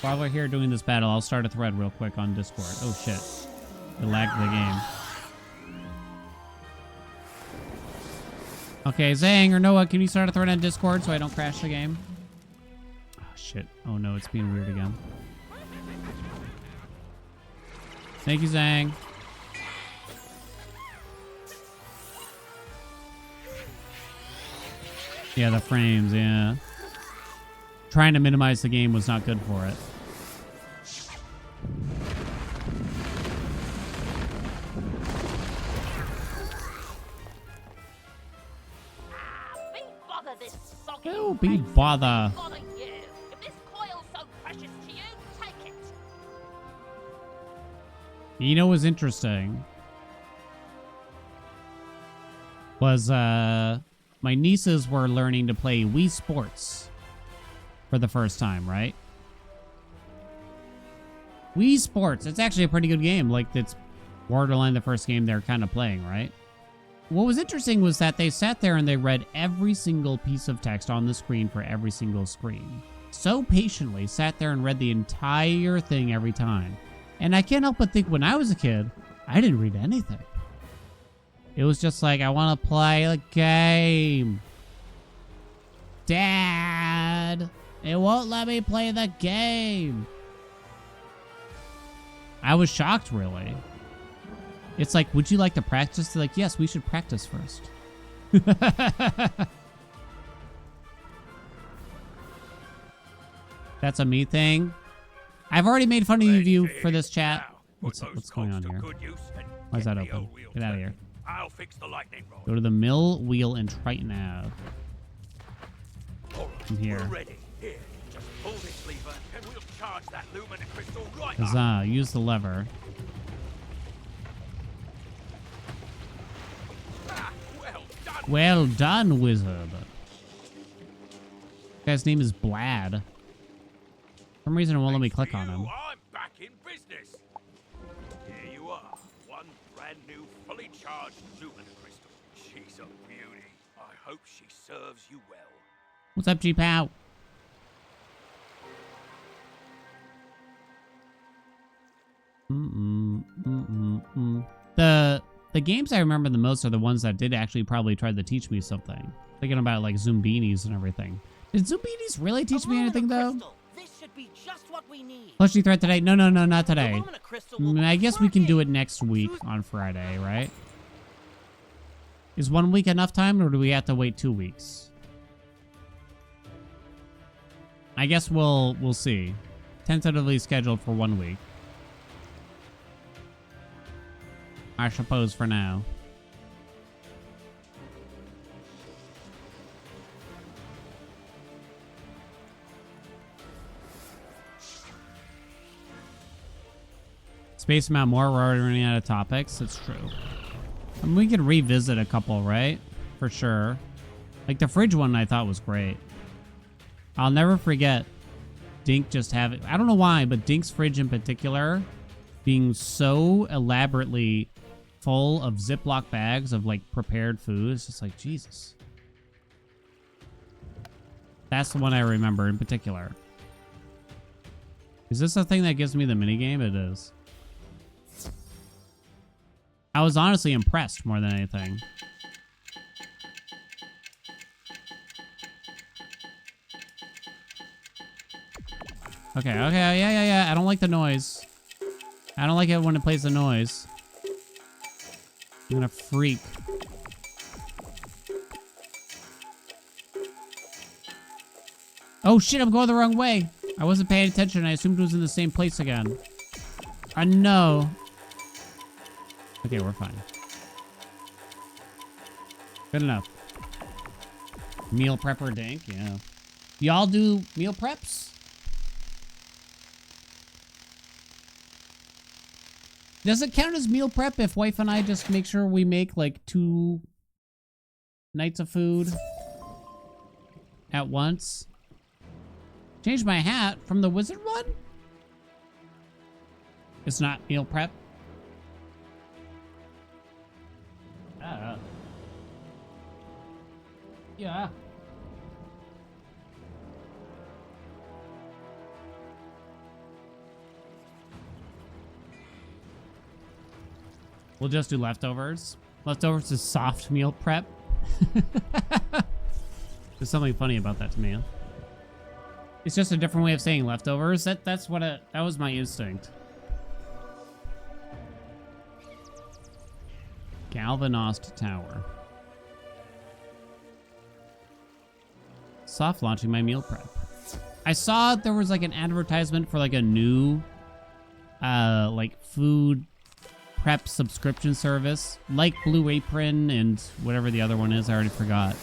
while we're here doing this battle, I'll start a thread real quick on Discord. Oh, shit. It lagged the game. Okay, Zang or Noah, can you start a thread on Discord so I don't crash the game? Oh, shit. Oh, no, it's being weird again. Thank you, Zang. Yeah, the frames, yeah. Trying to minimize the game was not good for it. Oh, be bother. You know what's interesting? Was, my nieces were learning to play Wii Sports for the first time, right? Wii Sports. It's actually a pretty good game. Like, it's borderline the first game they're kind of playing, right? What was interesting was that they sat there and they read every single piece of text on the screen for every single screen. So patiently sat there and read the entire thing every time. And I can't help but think when I was a kid, I didn't read anything. It was just like, I want to play a game. Dad, it won't let me play the game. I was shocked, really. It's like, would you like to practice? They're like, yes, we should practice first. That's a me thing. I've already made fun of you for this chat. What's going on here? Why is that open? Get out of here. I'll fix the lightning rod. Go to the mill, wheel, and Triton Ave. I'm here. We're ready. Here, just pull this lever and we'll charge that lumina crystal right up. Huzzah, use the lever. Well done, wizard. This guy's name is Blad. For some reason, it won't let me click on him. I'm back in business. Here you are. One brand new, fully charged lumina crystal. She's a beauty. I hope she serves you well. What's up, G-Pow? The games I remember the most are the ones that did actually probably try to teach me something. Thinking about like Zumbinis and everything. Did Zumbinis really teach me anything though? This should be just what we need. Plushie thread today? No, not today. I guess we can do it next week on Friday, right? Is 1 week enough time, or do we have to wait 2 weeks? I guess we'll see. Tentatively scheduled for 1 week. I suppose for now. Space them out more. We're already running out of topics. It's true. I mean, we could revisit a couple, right? For sure. Like the fridge one I thought was great. I'll never forget Dink just having... I don't know why, but Dink's fridge in particular being so elaborately full of Ziploc bags of like prepared food. It's just like, Jesus. That's the one I remember in particular. Is this the thing that gives me the minigame? It is. I was honestly impressed more than anything. Okay, yeah. I don't like the noise. I don't like it when it plays the noise. I'm gonna freak. Oh shit, I'm going the wrong way. I wasn't paying attention. I assumed it was in the same place again. I know. Okay, we're fine. Good enough. Meal prepper Dink, yeah. Y'all do meal preps? Does it count as meal prep if wife and I just make sure we make like 2 nights of food at once? Changed my hat from the Wizard one? It's not meal prep? Yeah. We'll just do leftovers. Leftovers is soft meal prep. There's something funny about that to me. It's just a different way of saying leftovers. That was my instinct. Galvanost Tower. Soft launching my meal prep. I saw there was like an advertisement for like a new like food prep subscription service, like Blue Apron and whatever the other one is. I already forgot.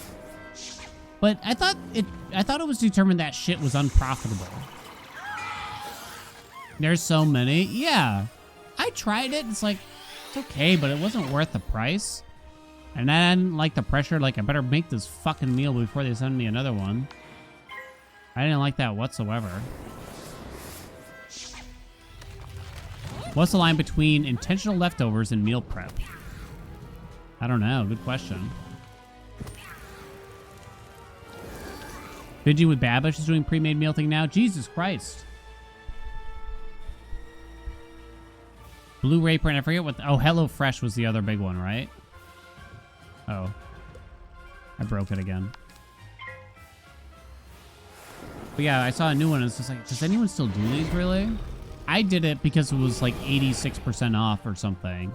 But I thought it was determined that shit was unprofitable. There's so many. Yeah. I tried it. It's like, it's okay, but it wasn't worth the price. And I didn't like the pressure. Like, I better make this fucking meal before they send me another one. I didn't like that whatsoever. What's the line between intentional leftovers and meal prep? I don't know. Good question. Binging with Babish is doing pre-made meal thing now. Jesus Christ. Blue Apron, I forget what... Oh, HelloFresh was the other big one, right? Oh. I broke it again. But yeah, I saw a new one. It's just like, does anyone still do these, really? I did it because it was like 86% off or something.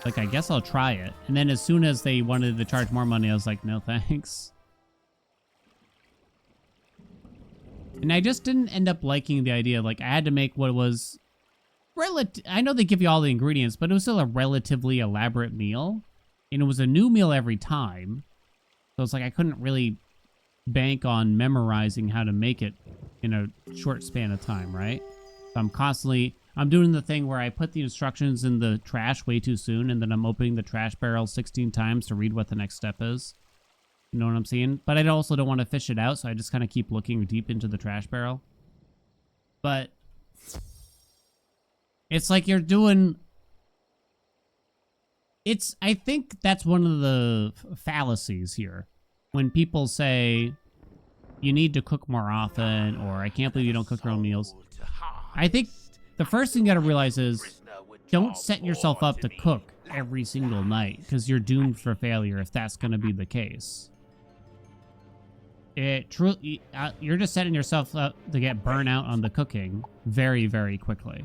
Like, I guess I'll try it. And then as soon as they wanted to charge more money, I was like, no thanks. And I just didn't end up liking the idea. Like, I had to make what was... I know they give you all the ingredients, but it was still a relatively elaborate meal. And it was a new meal every time. So it's like I couldn't really bank on memorizing how to make it in a short span of time, right? So I'm doing the thing where I put the instructions in the trash way too soon, and then I'm opening the trash barrel 16 times to read what the next step is. You know what I'm saying? But I also don't want to fish it out, so I just kind of keep looking deep into the trash barrel. But it's like you're doing... I think that's one of the fallacies here. When people say, you need to cook more often, or I can't believe you don't cook your own meals. I think the first thing you gotta realize is, don't set yourself up to cook every single night, because you're doomed for failure if that's gonna be the case. You're just setting yourself up to get burnt out on the cooking very, very quickly.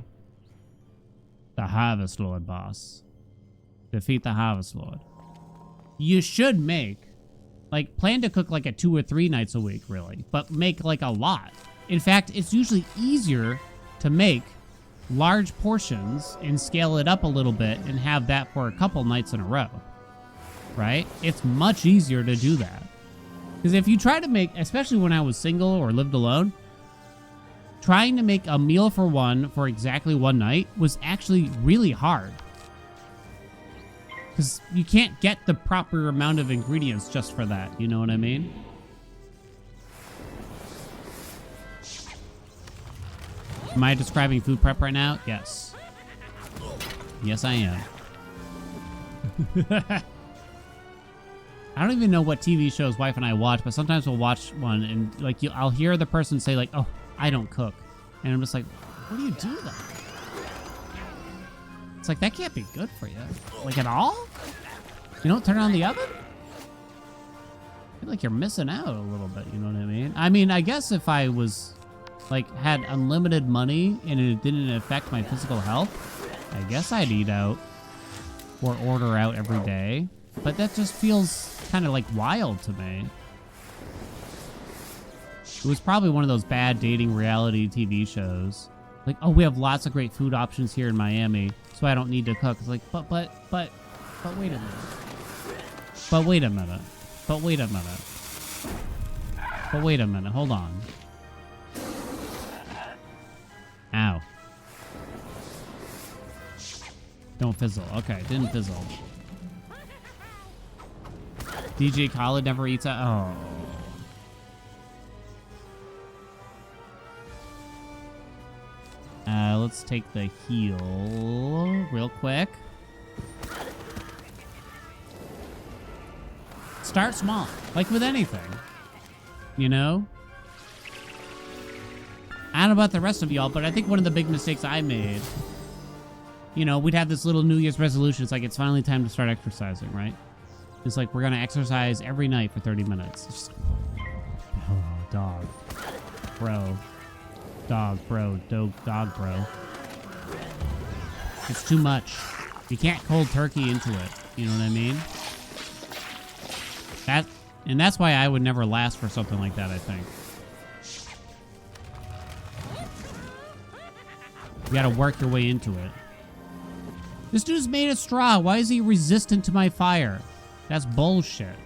The Harvest Lord, boss. Defeat the Harvest Lord. You should make, like, plan to cook like 2 or 3 nights a week, really, but make like a lot. In fact, it's usually easier to make large portions and scale it up a little bit and have that for a couple nights in a row, right? It's much easier to do that. Because if you try to make, especially when I was single or lived alone, trying to make a meal for one for exactly one night was actually really hard. Because you can't get the proper amount of ingredients just for that. You know what I mean? Am I describing food prep right now? Yes. Yes, I am. I don't even know what TV shows wife and I watch, but sometimes we'll watch one and like I'll hear the person say like, "Oh, I don't cook," and I'm just like, "What do you do then?" It's like that can't be good for you, like at all. You don't turn on the oven. I feel like you're missing out a little bit. You know what I mean? I mean, I guess if I was like had unlimited money and it didn't affect my physical health, I guess I'd eat out or order out every day. But that just feels kind of like wild to me. It was probably one of those bad dating reality TV shows. Like, oh, we have lots of great food options here in Miami, so I don't need to cook. It's like, but wait a minute. But wait a minute. But wait a minute. But wait a minute. Hold on. Ow. Don't fizzle. Okay, didn't fizzle. DJ Khaled never eats out. Oh. Let's take the heal real quick. Start small, like with anything, you know? I don't know about the rest of y'all, but I think one of the big mistakes I made, you know, we'd have this little New Year's resolution. It's like, it's finally time to start exercising, right? It's like, we're going to exercise every night for 30 minutes. It's just, oh, dog. Bro. Dog, bro. Dog, bro. It's too much. You can't cold turkey into it. You know what I mean? And that's why I would never last for something like that, I think. You gotta work your way into it. This dude's made of straw. Why is he resistant to my fire? That's bullshit.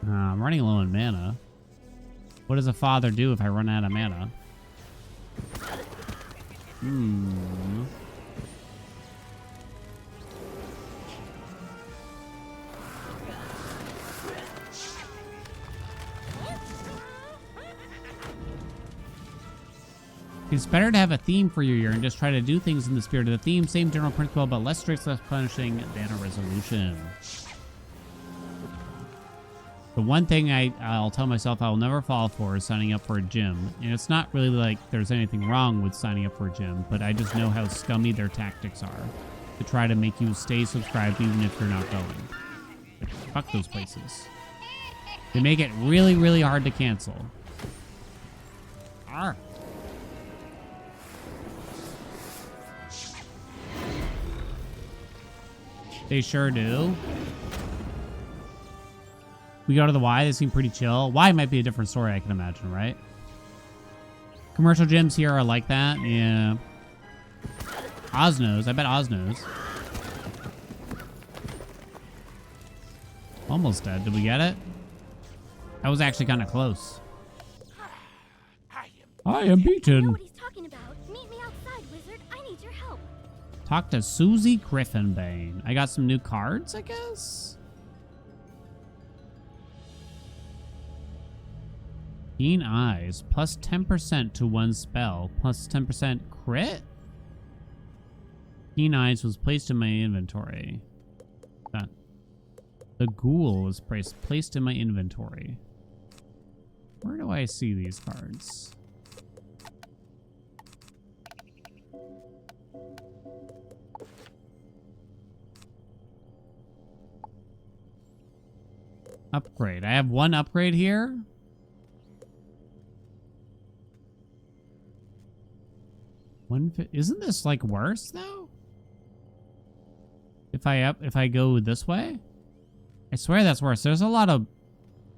I'm running low on mana. What does a father do if I run out of mana? It's better to have a theme for your year and just try to do things in the spirit of the theme. Same general principle, but less strict, less punishing than a resolution. The one thing I'll tell myself I will never fall for is signing up for a gym. And it's not really like there's anything wrong with signing up for a gym, but I just know how scummy their tactics are to try to make you stay subscribed even if you're not going. Like, fuck those places. They make it really, really hard to cancel. Arr. They sure do. We go to the Y. They seem pretty chill. Y might be a different story, I can imagine, right? Commercial gyms here are like that. Yeah. Oz knows. I bet Oz knows. Almost dead. Did we get it? That was actually kind of close. I am beaten. I know what he's talking about. Meet me outside, wizard. I need your help. Talk to Susie Griffinbane. I got some new cards, I guess? Keen Eyes. Plus 10% to one spell. Plus 10% crit? Keen Eyes was placed in my inventory. The Ghoul was placed in my inventory. Where do I see these cards? Upgrade. I have one upgrade here. Isn't this like worse though? If I go this way? I swear that's worse. There's a lot of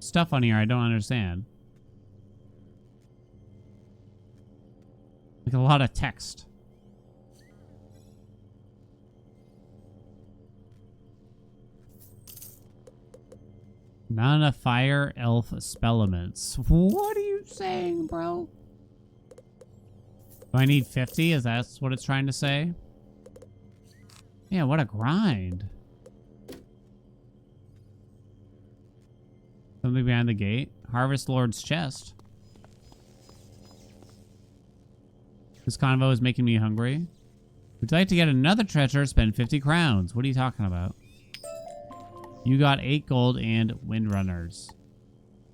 stuff on here I don't understand. Like a lot of text. Not enough fire elf spell elements. What are you saying, bro? Do I need 50? Is that what it's trying to say? Yeah, what a grind. Something behind the gate. Harvest Lord's chest. This convo is making me hungry. Would you like to get another treasure? Spend 50 crowns. What are you talking about? You got 8 gold and windrunners.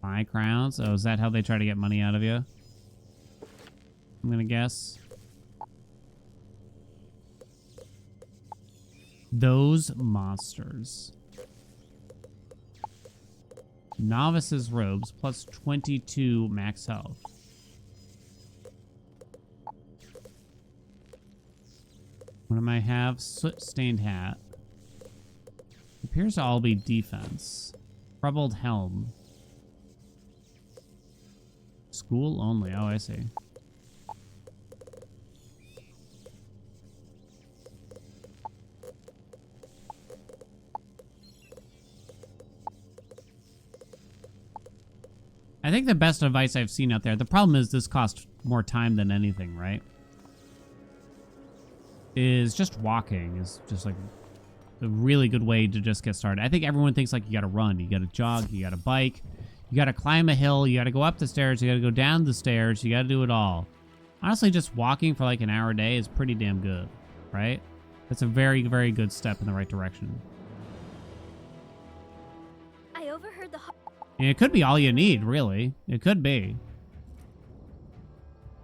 5 crowns? Oh, is that how they try to get money out of you? I'm gonna guess. Those monsters. Novice's robes plus 22 max health. What do I have? Soot-stained hat. Appears to all be defense. Troubled helm. School only. Oh, I see. I think the best advice I've seen out there, the problem is this costs more time than anything, right? Is just walking is just like a really good way to just get started. I think everyone thinks like you gotta run, you gotta jog, you gotta bike, you gotta climb a hill, you gotta go up the stairs, you gotta go down the stairs, you gotta do it all. Honestly, just walking for like an hour a day is pretty damn good, right? That's a very, very good step in the right direction. I overheard the... And it could be all you need, really. It could be.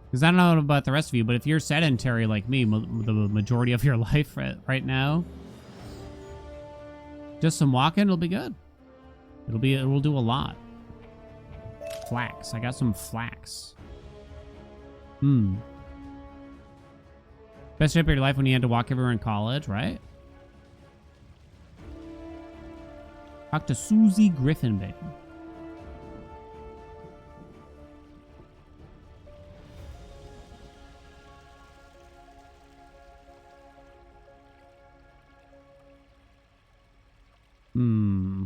Because I don't know about the rest of you, but if you're sedentary like me, the majority of your life right now, just some walking, it'll be good. It will do a lot. Flax. I got some flax. Best trip of your life when you had to walk everywhere in college, right? Talk to Susie Griffinbane.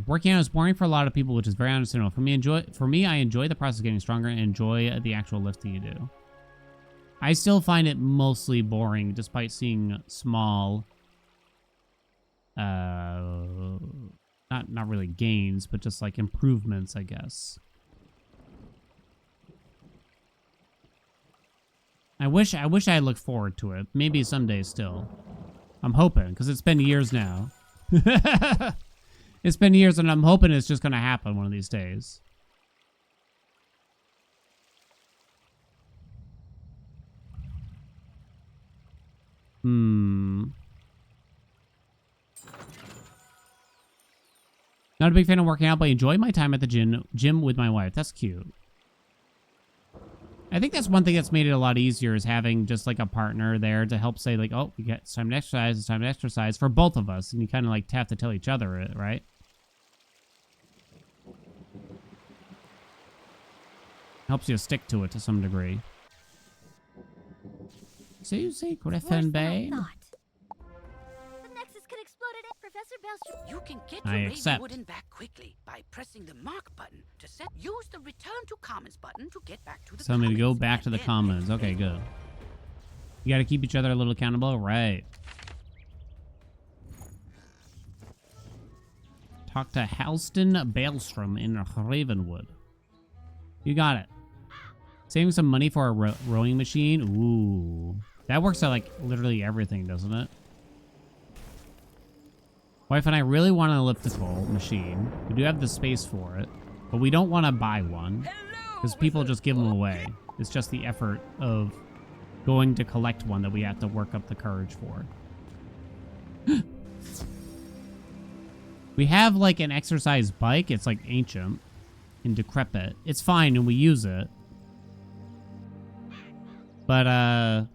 Working out is boring for a lot of people, which is very understandable. For me, I enjoy the process of getting stronger and enjoy the actual lifting you do. I still find it mostly boring, despite seeing small, not really gains, but just like improvements, I guess. I wish I looked forward to it. Maybe someday still. I'm hoping, because it's been years now. It's been years, and I'm hoping it's just going to happen one of these days. Not a big fan of working out, but I enjoy my time at the gym with my wife. That's cute. I think that's one thing that's made it a lot easier is having just like a partner there to help say like, oh, it's time to exercise, it's time to exercise for both of us. And you kind of like have to tell each other it, right? Helps you stick to it to some degree. Susie Griffinbane. The Nexus could explode at Professor Bell's... You can get I your accept. Wooden back quickly by pressing the mark button to set. Use the return to commons button to get back to the Tell me to go back to the commons. Okay, good. You got to keep each other a little accountable, right? Talk to Halston Baelstrom in Ravenwood. You got it. Saving some money for a rowing machine. Ooh. That works out like literally everything, doesn't it? Wife and I really want an elliptical machine. We do have the space for it, but we don't want to buy one because people just give them away. It's just the effort of going to collect one that we have to work up the courage for. We have like an exercise bike. It's like ancient and decrepit. It's fine and we use it. But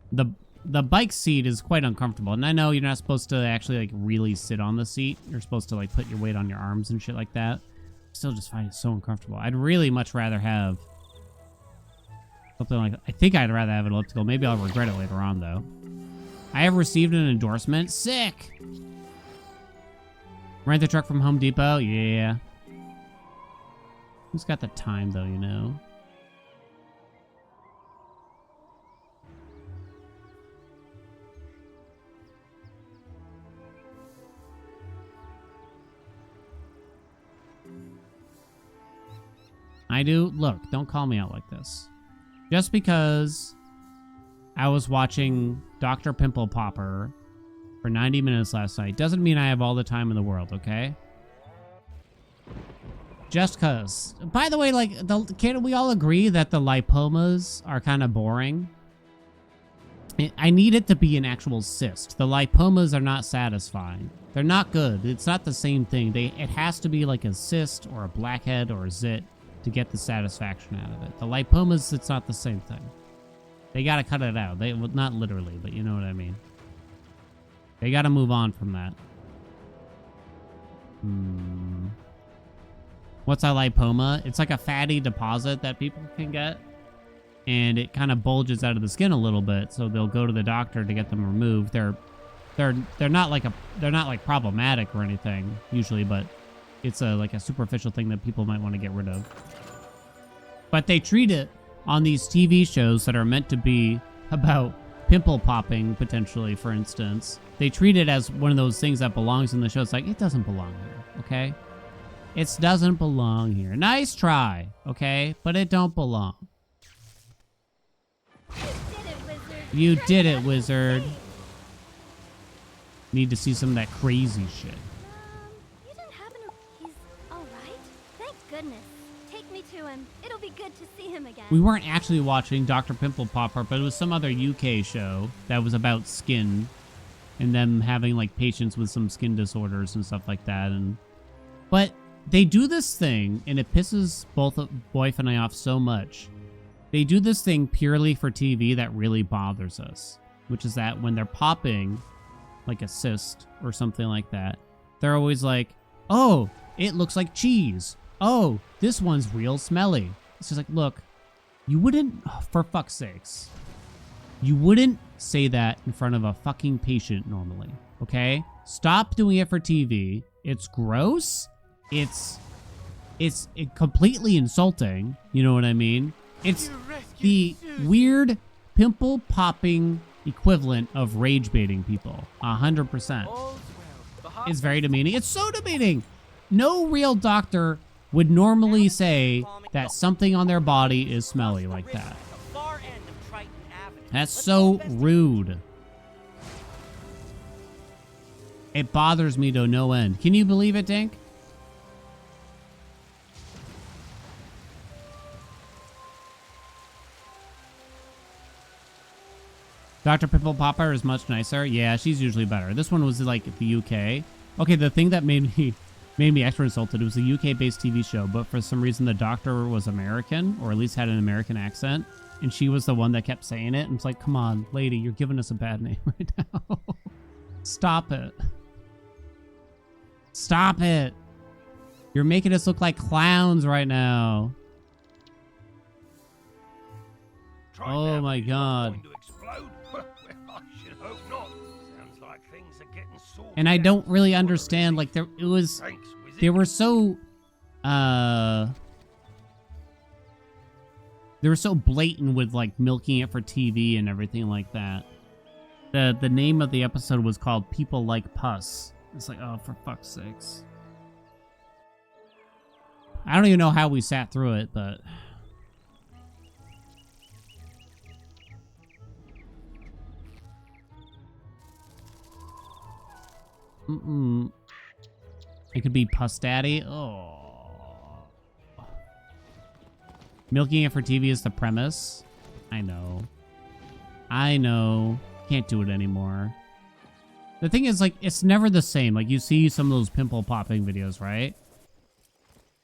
the bike seat is quite uncomfortable. And I know you're not supposed to actually like really sit on the seat. You're supposed to like put your weight on your arms and shit like that. Still just find it so uncomfortable. I'd really much rather have something like, I think I'd rather have an elliptical. Maybe I'll regret it later on though. I have received an endorsement. Sick. Rent the truck from Home Depot. Yeah. Who's got the time, though, you know? I do. Look, don't call me out like this. Just because I was watching Dr. Pimple Popper for 90 minutes last night doesn't mean I have all the time in the world, okay? Just cause. By the way, like, can't we all agree that the lipomas are kind of boring? I need it to be an actual cyst. The lipomas are not satisfying. They're not good. It's not the same thing. It has to be like a cyst or a blackhead or a zit to get the satisfaction out of it. The lipomas, it's not the same thing. They gotta cut it out. They, well, not literally, but you know what I mean. They gotta move on from that. What's a lipoma? It's like a fatty deposit that people can get, and it kind of bulges out of the skin a little bit, so they'll go to the doctor to get them removed. They're not like problematic or anything usually, but it's like a superficial thing that people might want to get rid of. But they treat it on these TV shows that are meant to be about pimple popping, potentially, for instance. They treat it as one of those things that belongs in the show. It's like, it doesn't belong here, okay? It doesn't belong here. Nice try, okay? But it don't belong. You did it, Wizard. Need to see some of that crazy shit. You didn't happen to... He's all right? Thank goodness. Take me to him. It'll be good to see him again. We weren't actually watching Dr. Pimple Popper, but it was some other UK show that was about skin and them having like patients with some skin disorders and stuff like that. But they do this thing, and it pisses both Boyf and I off so much. They do this thing purely for TV that really bothers us, which is that when they're popping like a cyst or something like that, they're always like, oh, it looks like cheese. Oh, this one's real smelly. It's just like, look, you wouldn't, for fuck's sakes, you wouldn't say that in front of a fucking patient normally, okay? Stop doing it for TV. It's gross. It's completely insulting. You know what I mean? It's the weird pimple popping equivalent of rage baiting people. 100%. It's very demeaning. It's so demeaning. No real doctor would normally say that something on their body is smelly like that. That's so rude. It bothers me to no end. Can you believe it, Dink? Dr. Pimple Popper is much nicer. Yeah, she's usually better. This one was like the UK. Okay, the thing that made me extra insulted, it was a UK-based TV show, but for some reason the doctor was American, or at least had an American accent, and she was the one that kept saying it. And it's like, come on, lady, you're giving us a bad name right now. Stop it. Stop it. You're making us look like clowns right now. Oh my god. And I don't really understand, like, they were so blatant with like milking it for TV and everything like that. The name of the episode was called People Like Pus. It's like, oh, for fuck's sakes. I don't even know how we sat through it, but it could be Pus Daddy. Oh. Milking it for TV is the premise. I know. Can't do it anymore. The thing is, like, it's never the same. Like, you see some of those pimple popping videos, right?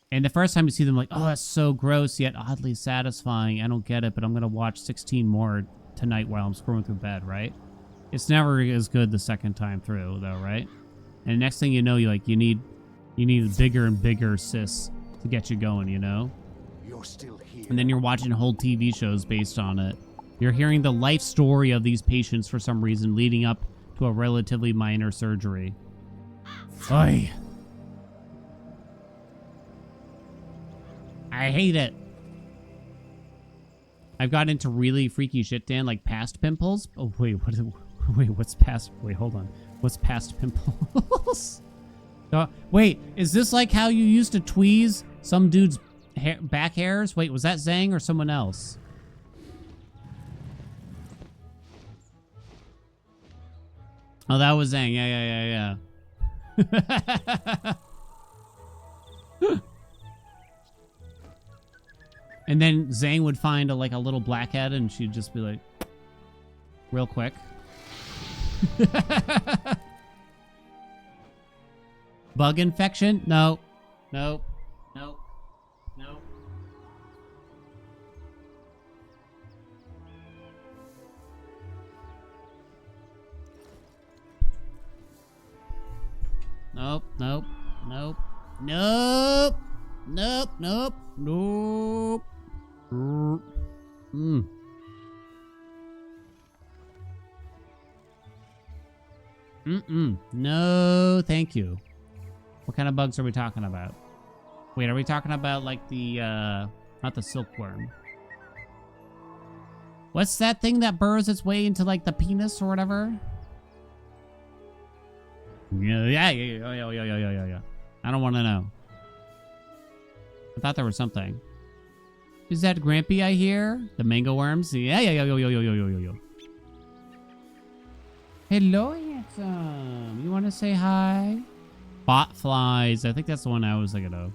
And the first time you see them, like, oh, that's so gross, yet oddly satisfying. I don't get it, but I'm going to watch 16 more tonight while I'm scrolling through bed, right? It's never as good the second time through, though, right? And next thing you know, you need bigger and bigger cysts to get you going, you know? You're still here. And then you're watching whole TV shows based on it. You're hearing the life story of these patients for some reason leading up to a relatively minor surgery. Oy. I hate it. I've got into really freaky shit, Dan, like past pimples. Oh, wait, what's past? Wait, hold on. What's past pimples? Wait, is this like how you used to tweeze some dude's back hairs? Wait, was that Zhang or someone else? Oh, that was Zhang. Yeah. And then Zhang would find a little blackhead and she'd just be like, real quick. Bug infection? No. Nope. Nope. Nope. Nope. Nope. Nope. Nope. Nope. Nope. Nope. No, thank you. What kind of bugs are we talking about? Wait, are we talking about like the, not the silkworm? What's that thing that burrows its way into like the penis or whatever? Yeah. I don't want to know. I thought there was something. Is that Grampy I hear? The mango worms? Yeah. Hello, handsome. You want to say hi? Bot flies. I think that's the one I was thinking of.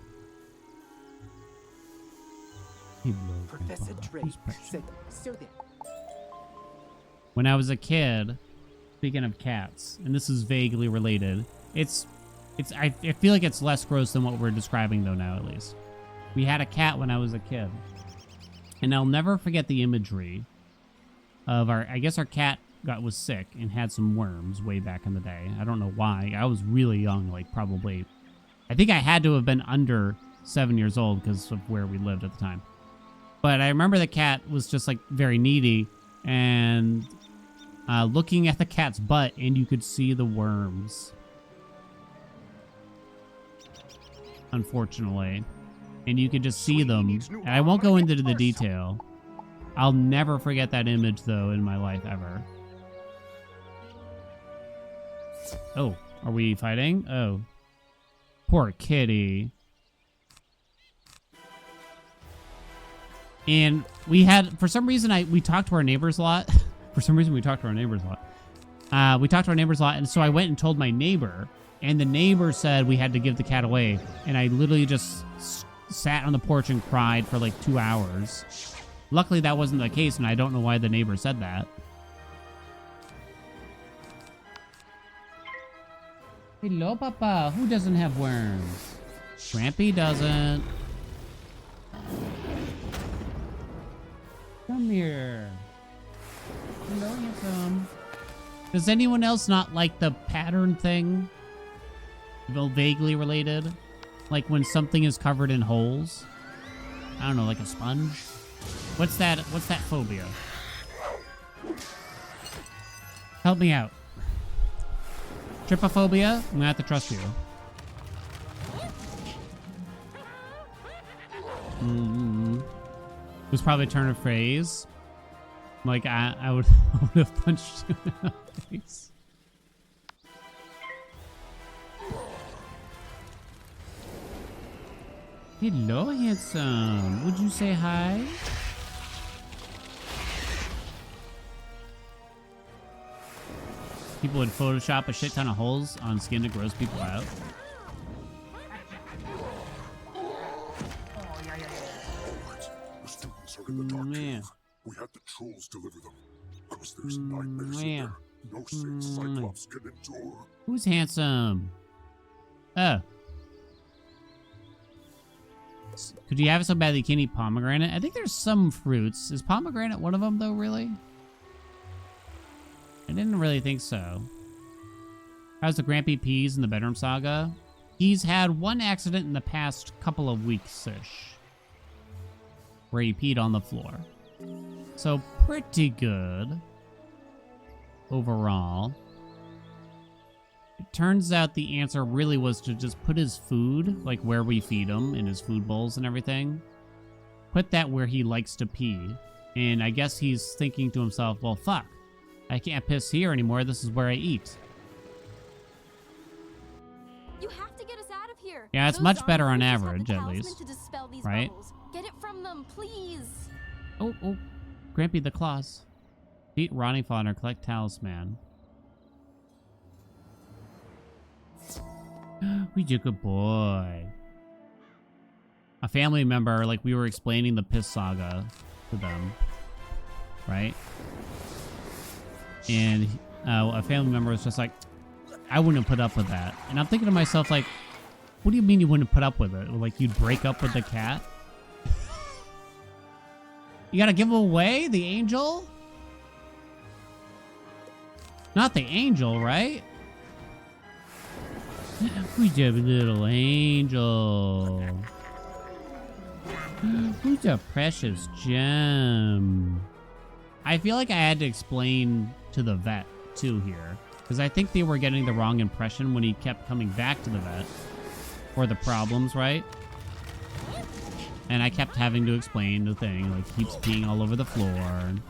Hello, Professor Drake said, so there. When I was a kid, speaking of cats, and this is vaguely related, I feel like it's less gross than what we're describing though now, at least. We had a cat when I was a kid. And I'll never forget the imagery of I guess our cat was sick and had some worms way back in the day. I don't know why. I was really young, like probably, I think I had to have been under 7 years old because of where we lived at the time. But I remember the cat was just like very needy and looking at the cat's butt and you could see the worms. Unfortunately. And you could just see them. And I won't go into the detail. I'll never forget that image, though, in my life, ever. Oh, are we fighting? Oh. Poor kitty. And we had, for some reason, we talked to our neighbors a lot. For some reason, we talked to our neighbors a lot. We talked to our neighbors a lot, and so I went and told my neighbor, and the neighbor said we had to give the cat away. And I literally just sat on the porch and cried for like 2 hours. Luckily, that wasn't the case, and I don't know why the neighbor said that. Hello, Papa. Who doesn't have worms? Grampy doesn't. Come here. Hello, handsome. Does anyone else not like the pattern thing? Well, vaguely related? Like when something is covered in holes? I don't know, like a sponge? What's that phobia? Help me out. Trypophobia? I'm gonna have to trust you. It was probably a turn of phrase. Like I would have punched you in the face. Hello, handsome. Would you say hi? People would Photoshop a shit ton of holes on skin to gross people out. The students are in the dark cave. We had the trolls deliver them. Because there's nightmares in there. No saint Cyclops can endure. Who's handsome? Oh. Could you have it so bad that you can't eat pomegranate? I think there's some fruits. Is pomegranate one of them, though, really? I didn't really think so. How's the Grampy Peas in the bedroom saga? He's had one accident in the past couple of weeks-ish. Where he peed on the floor. So, pretty good. Overall. It turns out the answer really was to just put his food, like where we feed him, in his food bowls and everything. put that where he likes to pee. And I guess he's thinking to himself, well, fuck. I can't piss here anymore. This is where I eat. You have to get us out of here. Yeah, it's Those much better on zombies have the average, at talisman least. to dispel these Right? bubbles. Get it from them, please. Oh, Grampy the Claws. Beat Ronnie Fodder, collect talisman. We do good boy. A family member, like we were explaining the piss saga to them, right? And a family member was just like, I wouldn't put up with that. And I'm thinking to myself, like, what do you mean you wouldn't put up with it? Like you'd break up with the cat? You gotta give him away? The angel? Not the angel, right? Who's a little angel? Who's a precious gem? I feel like I had to explain to the vet, too, here. Because I think they were getting the wrong impression when he kept coming back to the vet. For the problems, right? And I kept having to explain the thing, like keeps peeing all over the floor and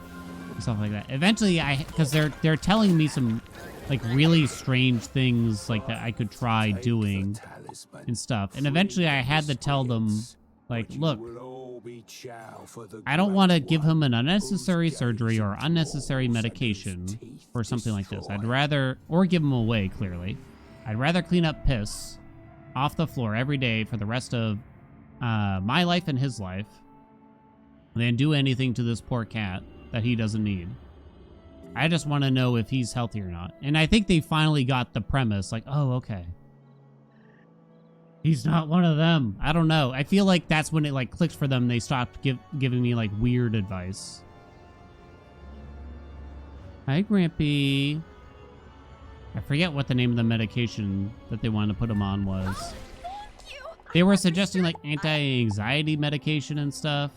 stuff like that. Eventually, because they're telling me some like really strange things like that I could try doing and stuff. And eventually, I had to tell them, like, look, I don't want to give him an unnecessary surgery or unnecessary medication for something like this. I'd rather, or give him away. Clearly, I'd rather clean up piss off the floor every day for the rest of my life and his life than do anything to this poor cat that he doesn't need. I just want to know if he's healthy or not. And I think they finally got the premise, like, oh, okay. He's not one of them. I don't know. I feel like that's when it like clicked for them. They stopped giving me like weird advice. Hi, Grampy. I forget what the name of the medication that they wanted to put him on was. They were suggesting like anti-anxiety medication and stuff.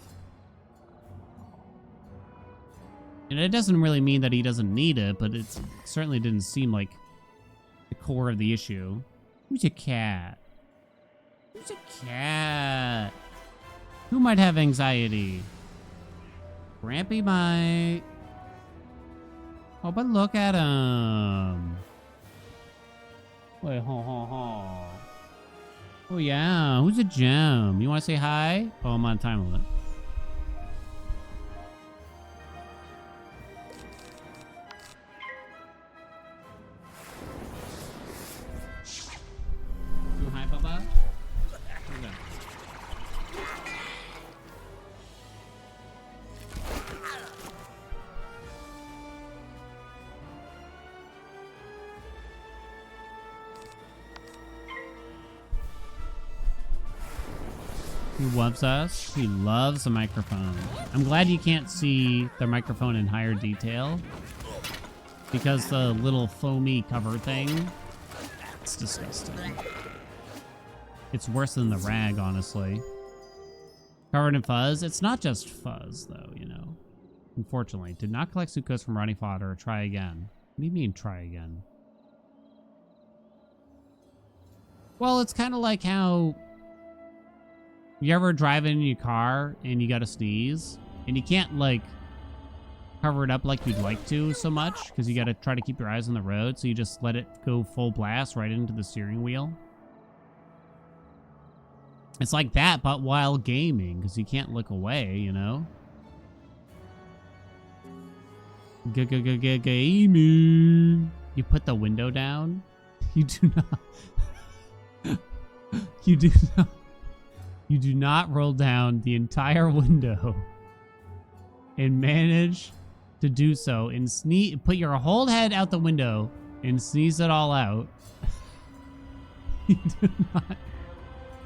And it doesn't really mean that he doesn't need it, but it certainly didn't seem like the core of the issue. Who's a cat? Who's a cat? Who might have anxiety? Grampy might. Oh, but look at him. Wait, ho. Oh, yeah. Who's a gem? You want to say hi? Oh, I'm on time limit. Hi, Bubba. He loves us. He loves the microphone. I'm glad you can't see the microphone in higher detail because the little foamy cover thing, it's disgusting. It's worse than the rag, honestly. Covered in fuzz. It's not just fuzz, though, you know. Unfortunately, did not collect sucrose from Ronnie Fodder. Try again. What do you mean, try again? Well, it's kind of like how you ever drive in your car and you gotta sneeze and you can't like cover it up like you'd like to so much because you gotta try to keep your eyes on the road, so you just let it go full blast right into the steering wheel. It's like that, but while gaming, because you can't look away, you know? Gaming. You put the window down? You do not. You do not. You do not roll down the entire window and manage to do so and sneeze. Put your whole head out the window and sneeze it all out.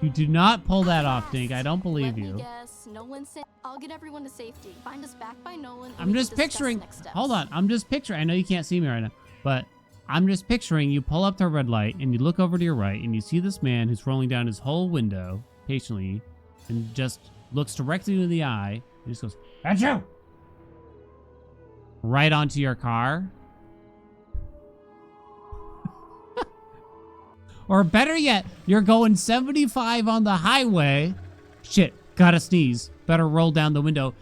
You do not pull that off, Dink. I don't believe you. Yes, Nolan's I'll get everyone to safety. Find us back by Nolan. I'm just picturing. Hold on. I'm just picturing. I know you can't see me right now, but I'm just picturing you pull up to a red light and you look over to your right and you see this man who's rolling down his whole window patiently and just looks directly into the eye and just goes, "That's you!" Right onto your car. Or better yet, you're going 75 on the highway. Shit, gotta sneeze. Better roll down the window.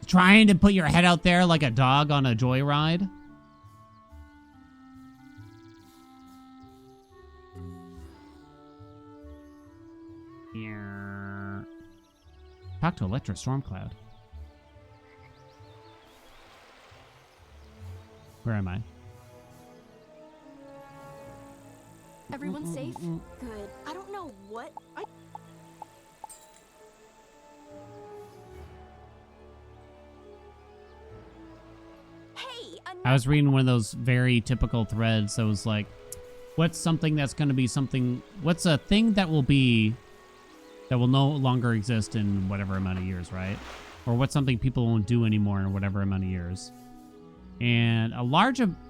Trying to put your head out there like a dog on a joyride. Yeah. Talk to Electra Stormcloud. Where am I? Everyone's safe? Good. I don't know what Hey, I was reading one of those very typical threads that was like, what's something that's going to be something, what's a thing that will no longer exist in whatever amount of years, right? Or what's something people won't do anymore in whatever amount of years. And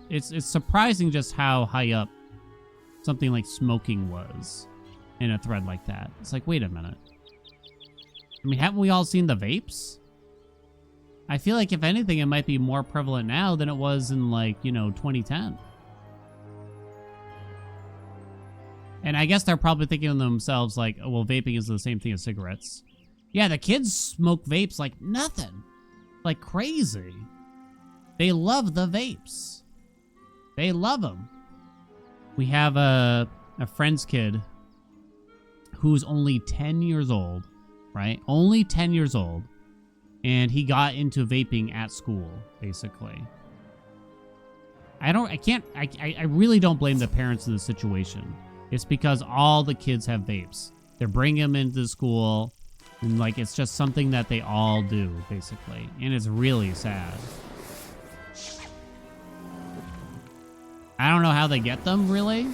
it's surprising just how high up something like smoking was in a thread like that. It's like, wait a minute. I mean, haven't we all seen the vapes? I feel like, if anything, it might be more prevalent now than it was in, like, 2010. And I guess they're probably thinking to themselves, like, oh, well, vaping is the same thing as cigarettes. Yeah, the kids smoke vapes like nothing. Like crazy. They love the vapes. They love them. We have a friend's kid who's only 10 years old, right? Only 10 years old. And he got into vaping at school, basically. I really don't blame the parents in this situation. It's because all the kids have vapes. They're bringing them into school, and like, it's just something that they all do, basically. And it's really sad. I don't know how they get them, really.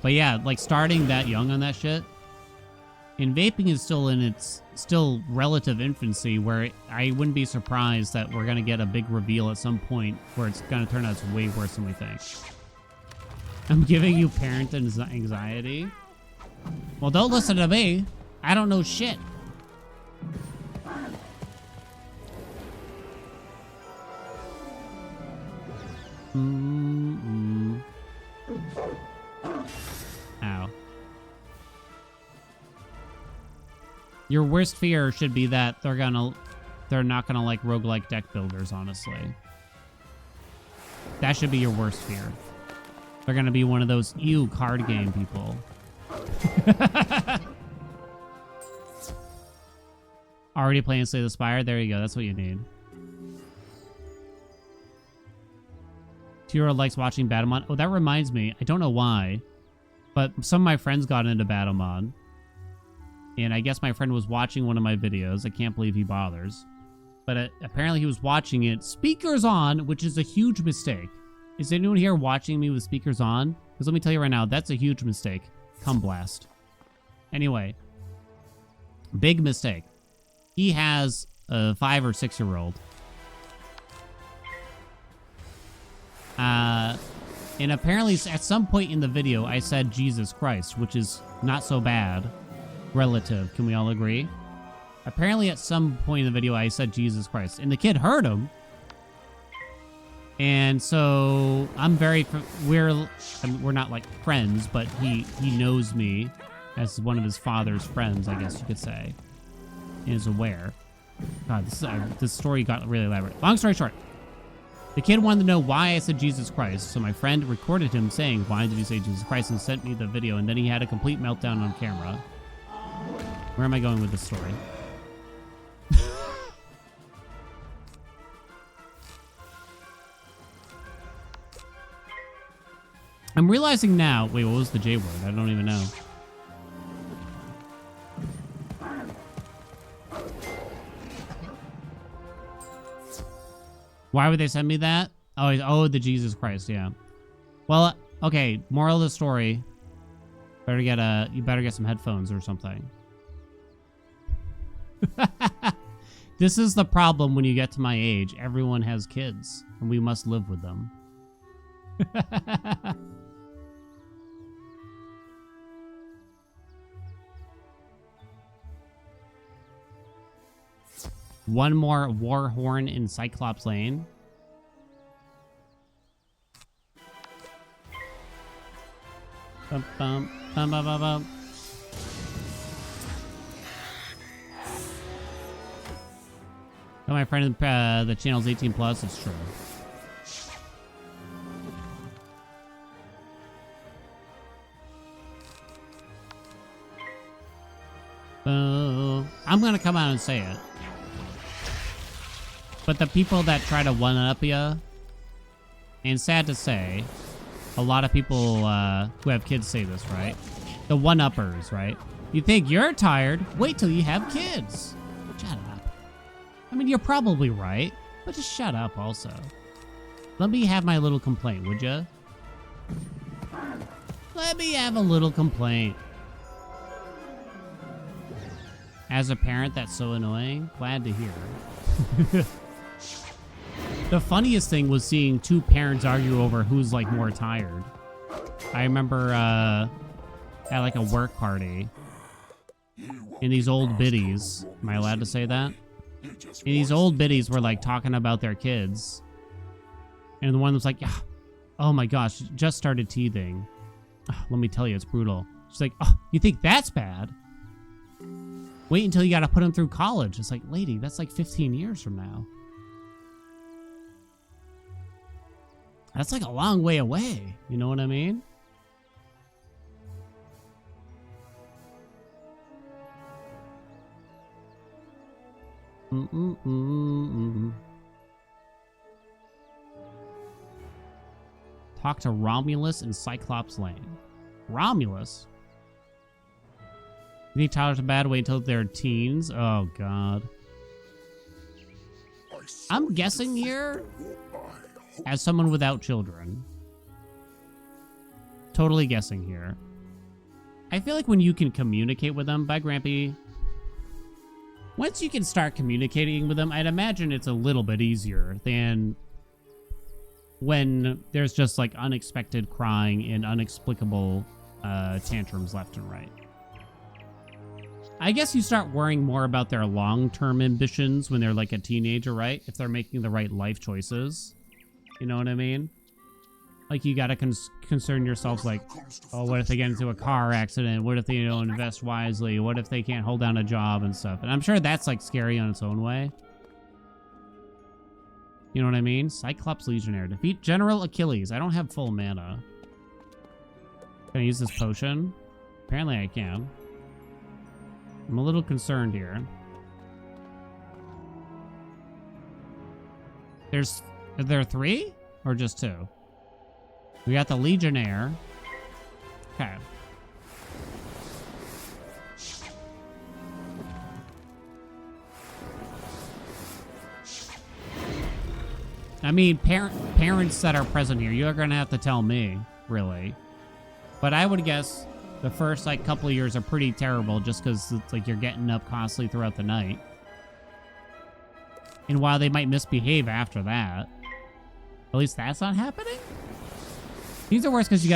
But yeah, like, starting that young on that shit. And vaping is still in its relative infancy, where I wouldn't be surprised that we're going to get a big reveal at some point where it's going to turn out it's way worse than we think. I'm giving you parent anxiety. Well, don't listen to me. I don't know shit. Ow. Your worst fear should be that they're not gonna like roguelike deck builders, honestly. That should be your worst fear. They're gonna be one of those card game people. Already playing Slay the Spire? There you go, that's what you need. Tira likes watching Batomon. Oh, that reminds me, I don't know why, but some of my friends got into Batomon. And I guess my friend was watching one of my videos. I can't believe he bothers. But apparently he was watching it speakers on, which is a huge mistake. Is anyone here watching me with speakers on? Because let me tell you right now, that's a huge mistake. Cum blast. Anyway. Big mistake. He has a 5 or 6 year old. And apparently at some point in the video, I said Jesus Christ, which is not so bad. Relative, can we all agree? Apparently at some point in the video I said Jesus Christ, and the kid heard him. And so we're not like friends, but he knows me as one of his father's friends, I guess you could say, and is aware. God, this story got really elaborate. Long story short, the kid wanted to know why I said Jesus Christ, so my friend recorded him saying, "Why did you say Jesus Christ?" and sent me the video, and then he had a complete meltdown on camera. Where am I going with this story? I'm realizing now... Wait, what was the J word? I don't even know. Why would they send me that? Oh, the Jesus Christ, yeah. Well, okay, moral of the story. You better get some headphones or something. This is the problem when you get to my age. Everyone has kids, and we must live with them. One more war horn in Cyclops Lane. Bum, bum, bum, bum, bum, bum. Oh, my friend, the channel's 18 plus. It's true. I'm gonna come out and say it. But the people that try to one-up you, and sad to say, a lot of people who have kids say this, right? The one-uppers, right? You think you're tired? Wait till you have kids. Shut up. I mean, you're probably right, but just shut up also. Let me have my little complaint, would ya? Let me have a little complaint. As a parent, that's so annoying. Glad to hear. The funniest thing was seeing two parents argue over who's like more tired. I remember at like a work party, and these old biddies, am I allowed to say that? And these old biddies were like talking about their kids, and the one was like, yeah, oh my gosh, just started teething. Oh, let me tell you, it's brutal. She's like, oh, you think that's bad? Wait until you gotta put him through college. It's like, lady, that's like 15 years from now. That's like a long way away. You know what I mean? Talk to Romulus in Cyclops Lane. Romulus? You think Tyler's bad? Wait until they're teens? Oh, God. I'm guessing here, as someone without children, totally guessing here, I feel like when you can communicate with them, bye, Grampy. Once you can start communicating with them, I'd imagine it's a little bit easier than when there's just like unexpected crying and inexplicable tantrums left and right. I guess you start worrying more about their long-term ambitions when they're like a teenager, right? If they're making the right life choices. You know what I mean? Like, you gotta concern yourself, like, oh, what if they get into a car accident? What if they don't invest wisely? What if they can't hold down a job and stuff? And I'm sure that's, like, scary on its own way. You know what I mean? Cyclops Legionnaire. Defeat General Achilles. I don't have full mana. Can I use this potion? Apparently I can. I'm a little concerned here. Are there 3 or just 2? We got the Legionnaire. Okay. I mean, parents that are present here, you're gonna have to tell me, really. But I would guess the first like couple of years are pretty terrible, just because it's like you're getting up constantly throughout the night. And while they might misbehave after that, at least that's not happening. These are worse because you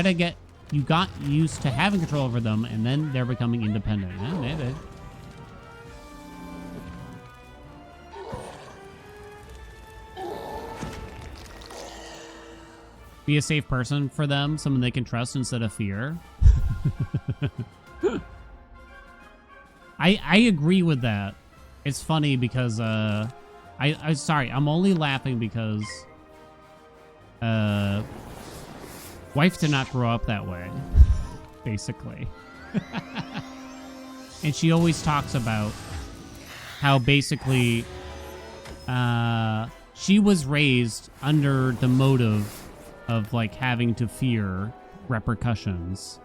got used to having control over them, and then they're becoming independent. Yeah, maybe. Be a safe person for them, someone they can trust instead of fear. I agree with that. It's funny because I sorry, I'm only laughing because wife did not grow up that way, basically. And she always talks about how basically she was raised under the motive of like having to fear repercussions.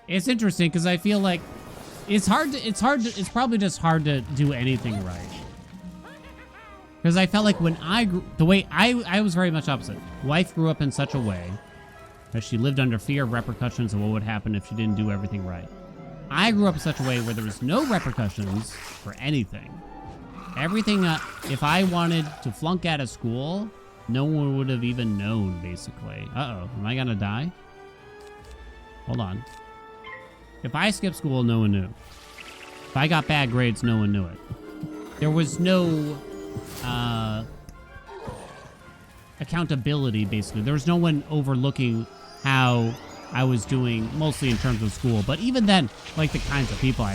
It's interesting because I feel like it's probably just hard to do anything right. Because I felt like when I was very much opposite. Wife grew up in such a way that she lived under fear of repercussions and what would happen if she didn't do everything right. I grew up in such a way where there was no repercussions for anything. Everything, if I wanted to flunk out of school, no one would have even known, basically. Uh-oh, am I gonna die? Hold on. If I skipped school, no one knew. If I got bad grades, no one knew it. There was no, accountability, basically. There was no one overlooking how I was doing, mostly in terms of school. But even then, like the kinds of people I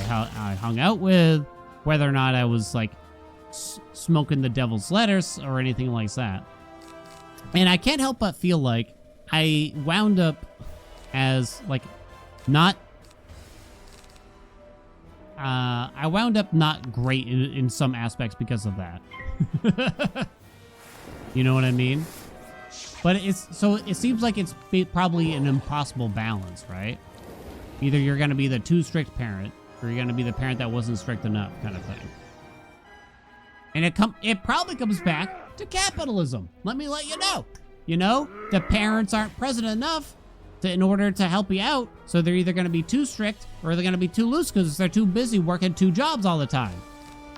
hung out with, whether or not I was like smoking the devil's lettuce or anything like that. And I can't help but feel like I wound up as like not I wound up not great in some aspects because of that. You know what I mean? But it seems like it's probably an impossible balance, right? Either you're going to be the too strict parent, or you're going to be the parent that wasn't strict enough, kind of thing. And it probably comes back to capitalism. Let me let you know. You know, the parents aren't present enough in order to help you out, so they're either going to be too strict or they're going to be too loose because they're too busy working 2 jobs all the time.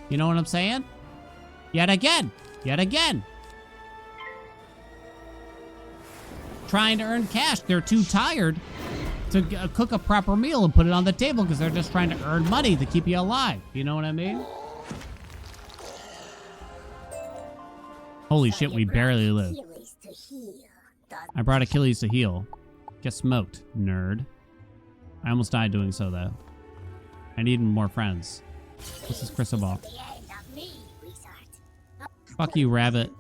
You know what I'm saying? Yet again. Trying to earn cash. They're too tired to cook a proper meal and put it on the table because they're just trying to earn money to keep you alive. You know what I mean? Holy shit, we barely live. I brought Achilles to heal. Get smoked, nerd. I almost died doing so, though. I need more friends. This is Crystal Ball. Fuck you, rabbit.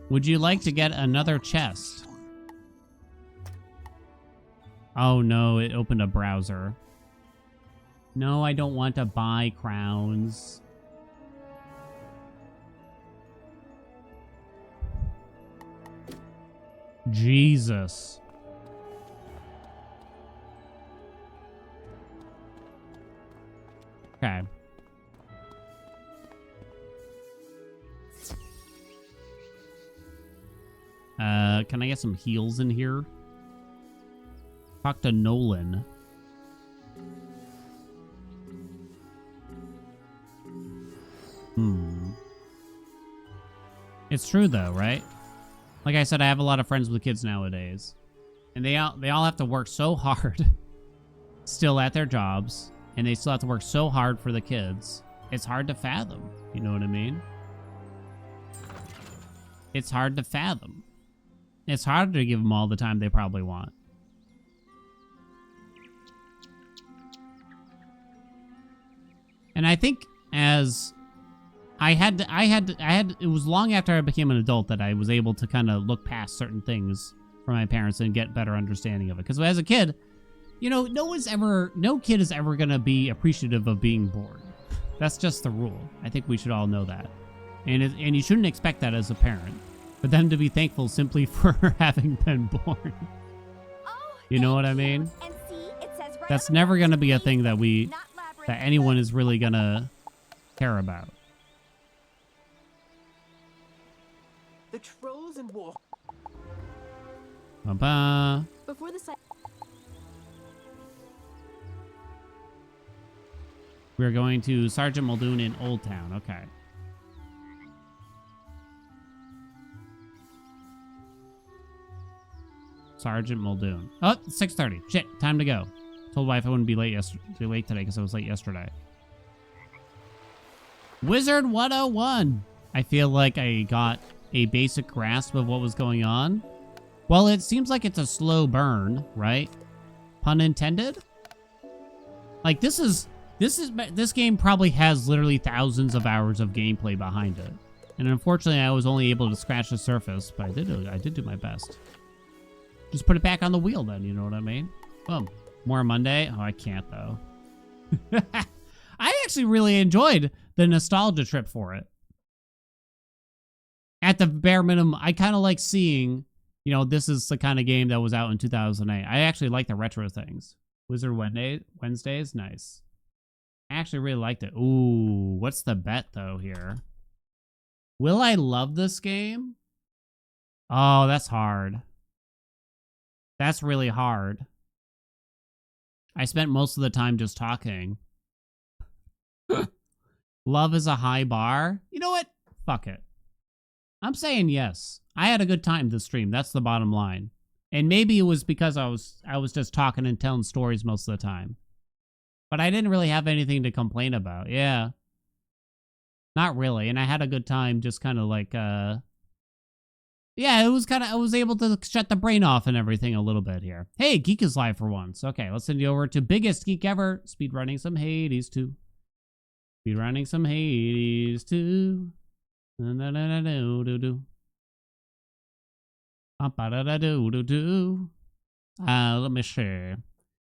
Would you like to get another chest? Oh no, it opened a browser. No, I don't want to buy crowns. Jesus. Okay. Can I get some heals in here? Talk to Nolan. It's true though, right? Like I said, I have a lot of friends with kids nowadays. And they all have to work so hard still at their jobs, and they still have to work so hard for the kids. It's hard to fathom. You know what I mean? It's hard to fathom. It's harder to give them all the time they probably want. And I think as it was long after I became an adult that I was able to kind of look past certain things from my parents and get better understanding of it. Because as a kid, you know, no kid is ever going to be appreciative of being born. That's just the rule. I think we should all know that. And you shouldn't expect that as a parent. For them to be thankful simply for having been born. You know what I mean? That's never going to be a thing that anyone is really going to care about. The trolls and walk. Ba-ba. Before the site. We're going to Sergeant Muldoon in Old Town. Okay. Sergeant Muldoon. Oh, it's 6:30. Shit, time to go. Told wife I wouldn't be late today because I was late yesterday. Wizard101. I feel like I got a basic grasp of what was going on. Well, it seems like it's a slow burn, right? Pun intended? Like this game probably has literally thousands of hours of gameplay behind it. And unfortunately, I was only able to scratch the surface, but I did do my best. Just put it back on the wheel then, you know what I mean? Boom. More Monday? Oh, I can't, though. I actually really enjoyed the nostalgia trip for it. At the bare minimum, I kind of like seeing, you know, this is the kind of game that was out in 2008. I actually like the retro things. Wizard Wednesdays? Nice. I actually really liked it. Ooh, what's the bet, though, here? Will I love this game? Oh, that's hard. That's really hard. I spent most of the time just talking. Love is a high bar. You know what? Fuck it. I'm saying yes. I had a good time this stream. That's the bottom line. And maybe it was because I was just talking and telling stories most of the time. But I didn't really have anything to complain about. Yeah. Not really. And I had a good time just kind of like, yeah, it was kind of, I was able to shut the brain off and everything a little bit here. Hey, Geek is live for once. Okay, let's send you over to Biggest Geek Ever. Speedrunning some Hades 2. Speedrunning some Hades 2. Let me see.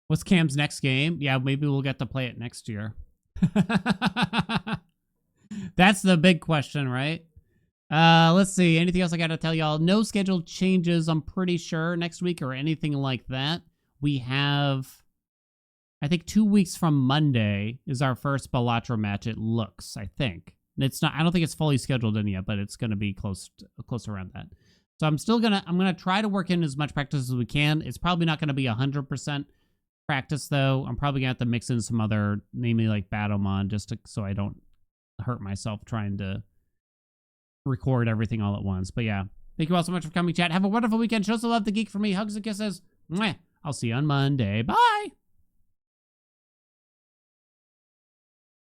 What's Cam's next game? Yeah, maybe we'll get to play it next year. That's the big question, right? Let's see. Anything else I gotta tell y'all? No scheduled changes, I'm pretty sure, next week or anything like that. We have, I think 2 weeks from Monday is our first Balatro match, it looks, I think. It's not, I don't think it's fully scheduled in yet, but it's gonna be close around that. So I'm gonna try to work in as much practice as we can. It's probably not gonna be 100% practice though. I'm probably gonna have to mix in some other, namely like Batomon, just so I don't hurt myself trying to record everything all at once. But yeah, thank you all so much for coming, chat. Have a wonderful weekend. Show some love to Geek for me. Hugs and kisses. Mwah. I'll see you on Monday. Bye.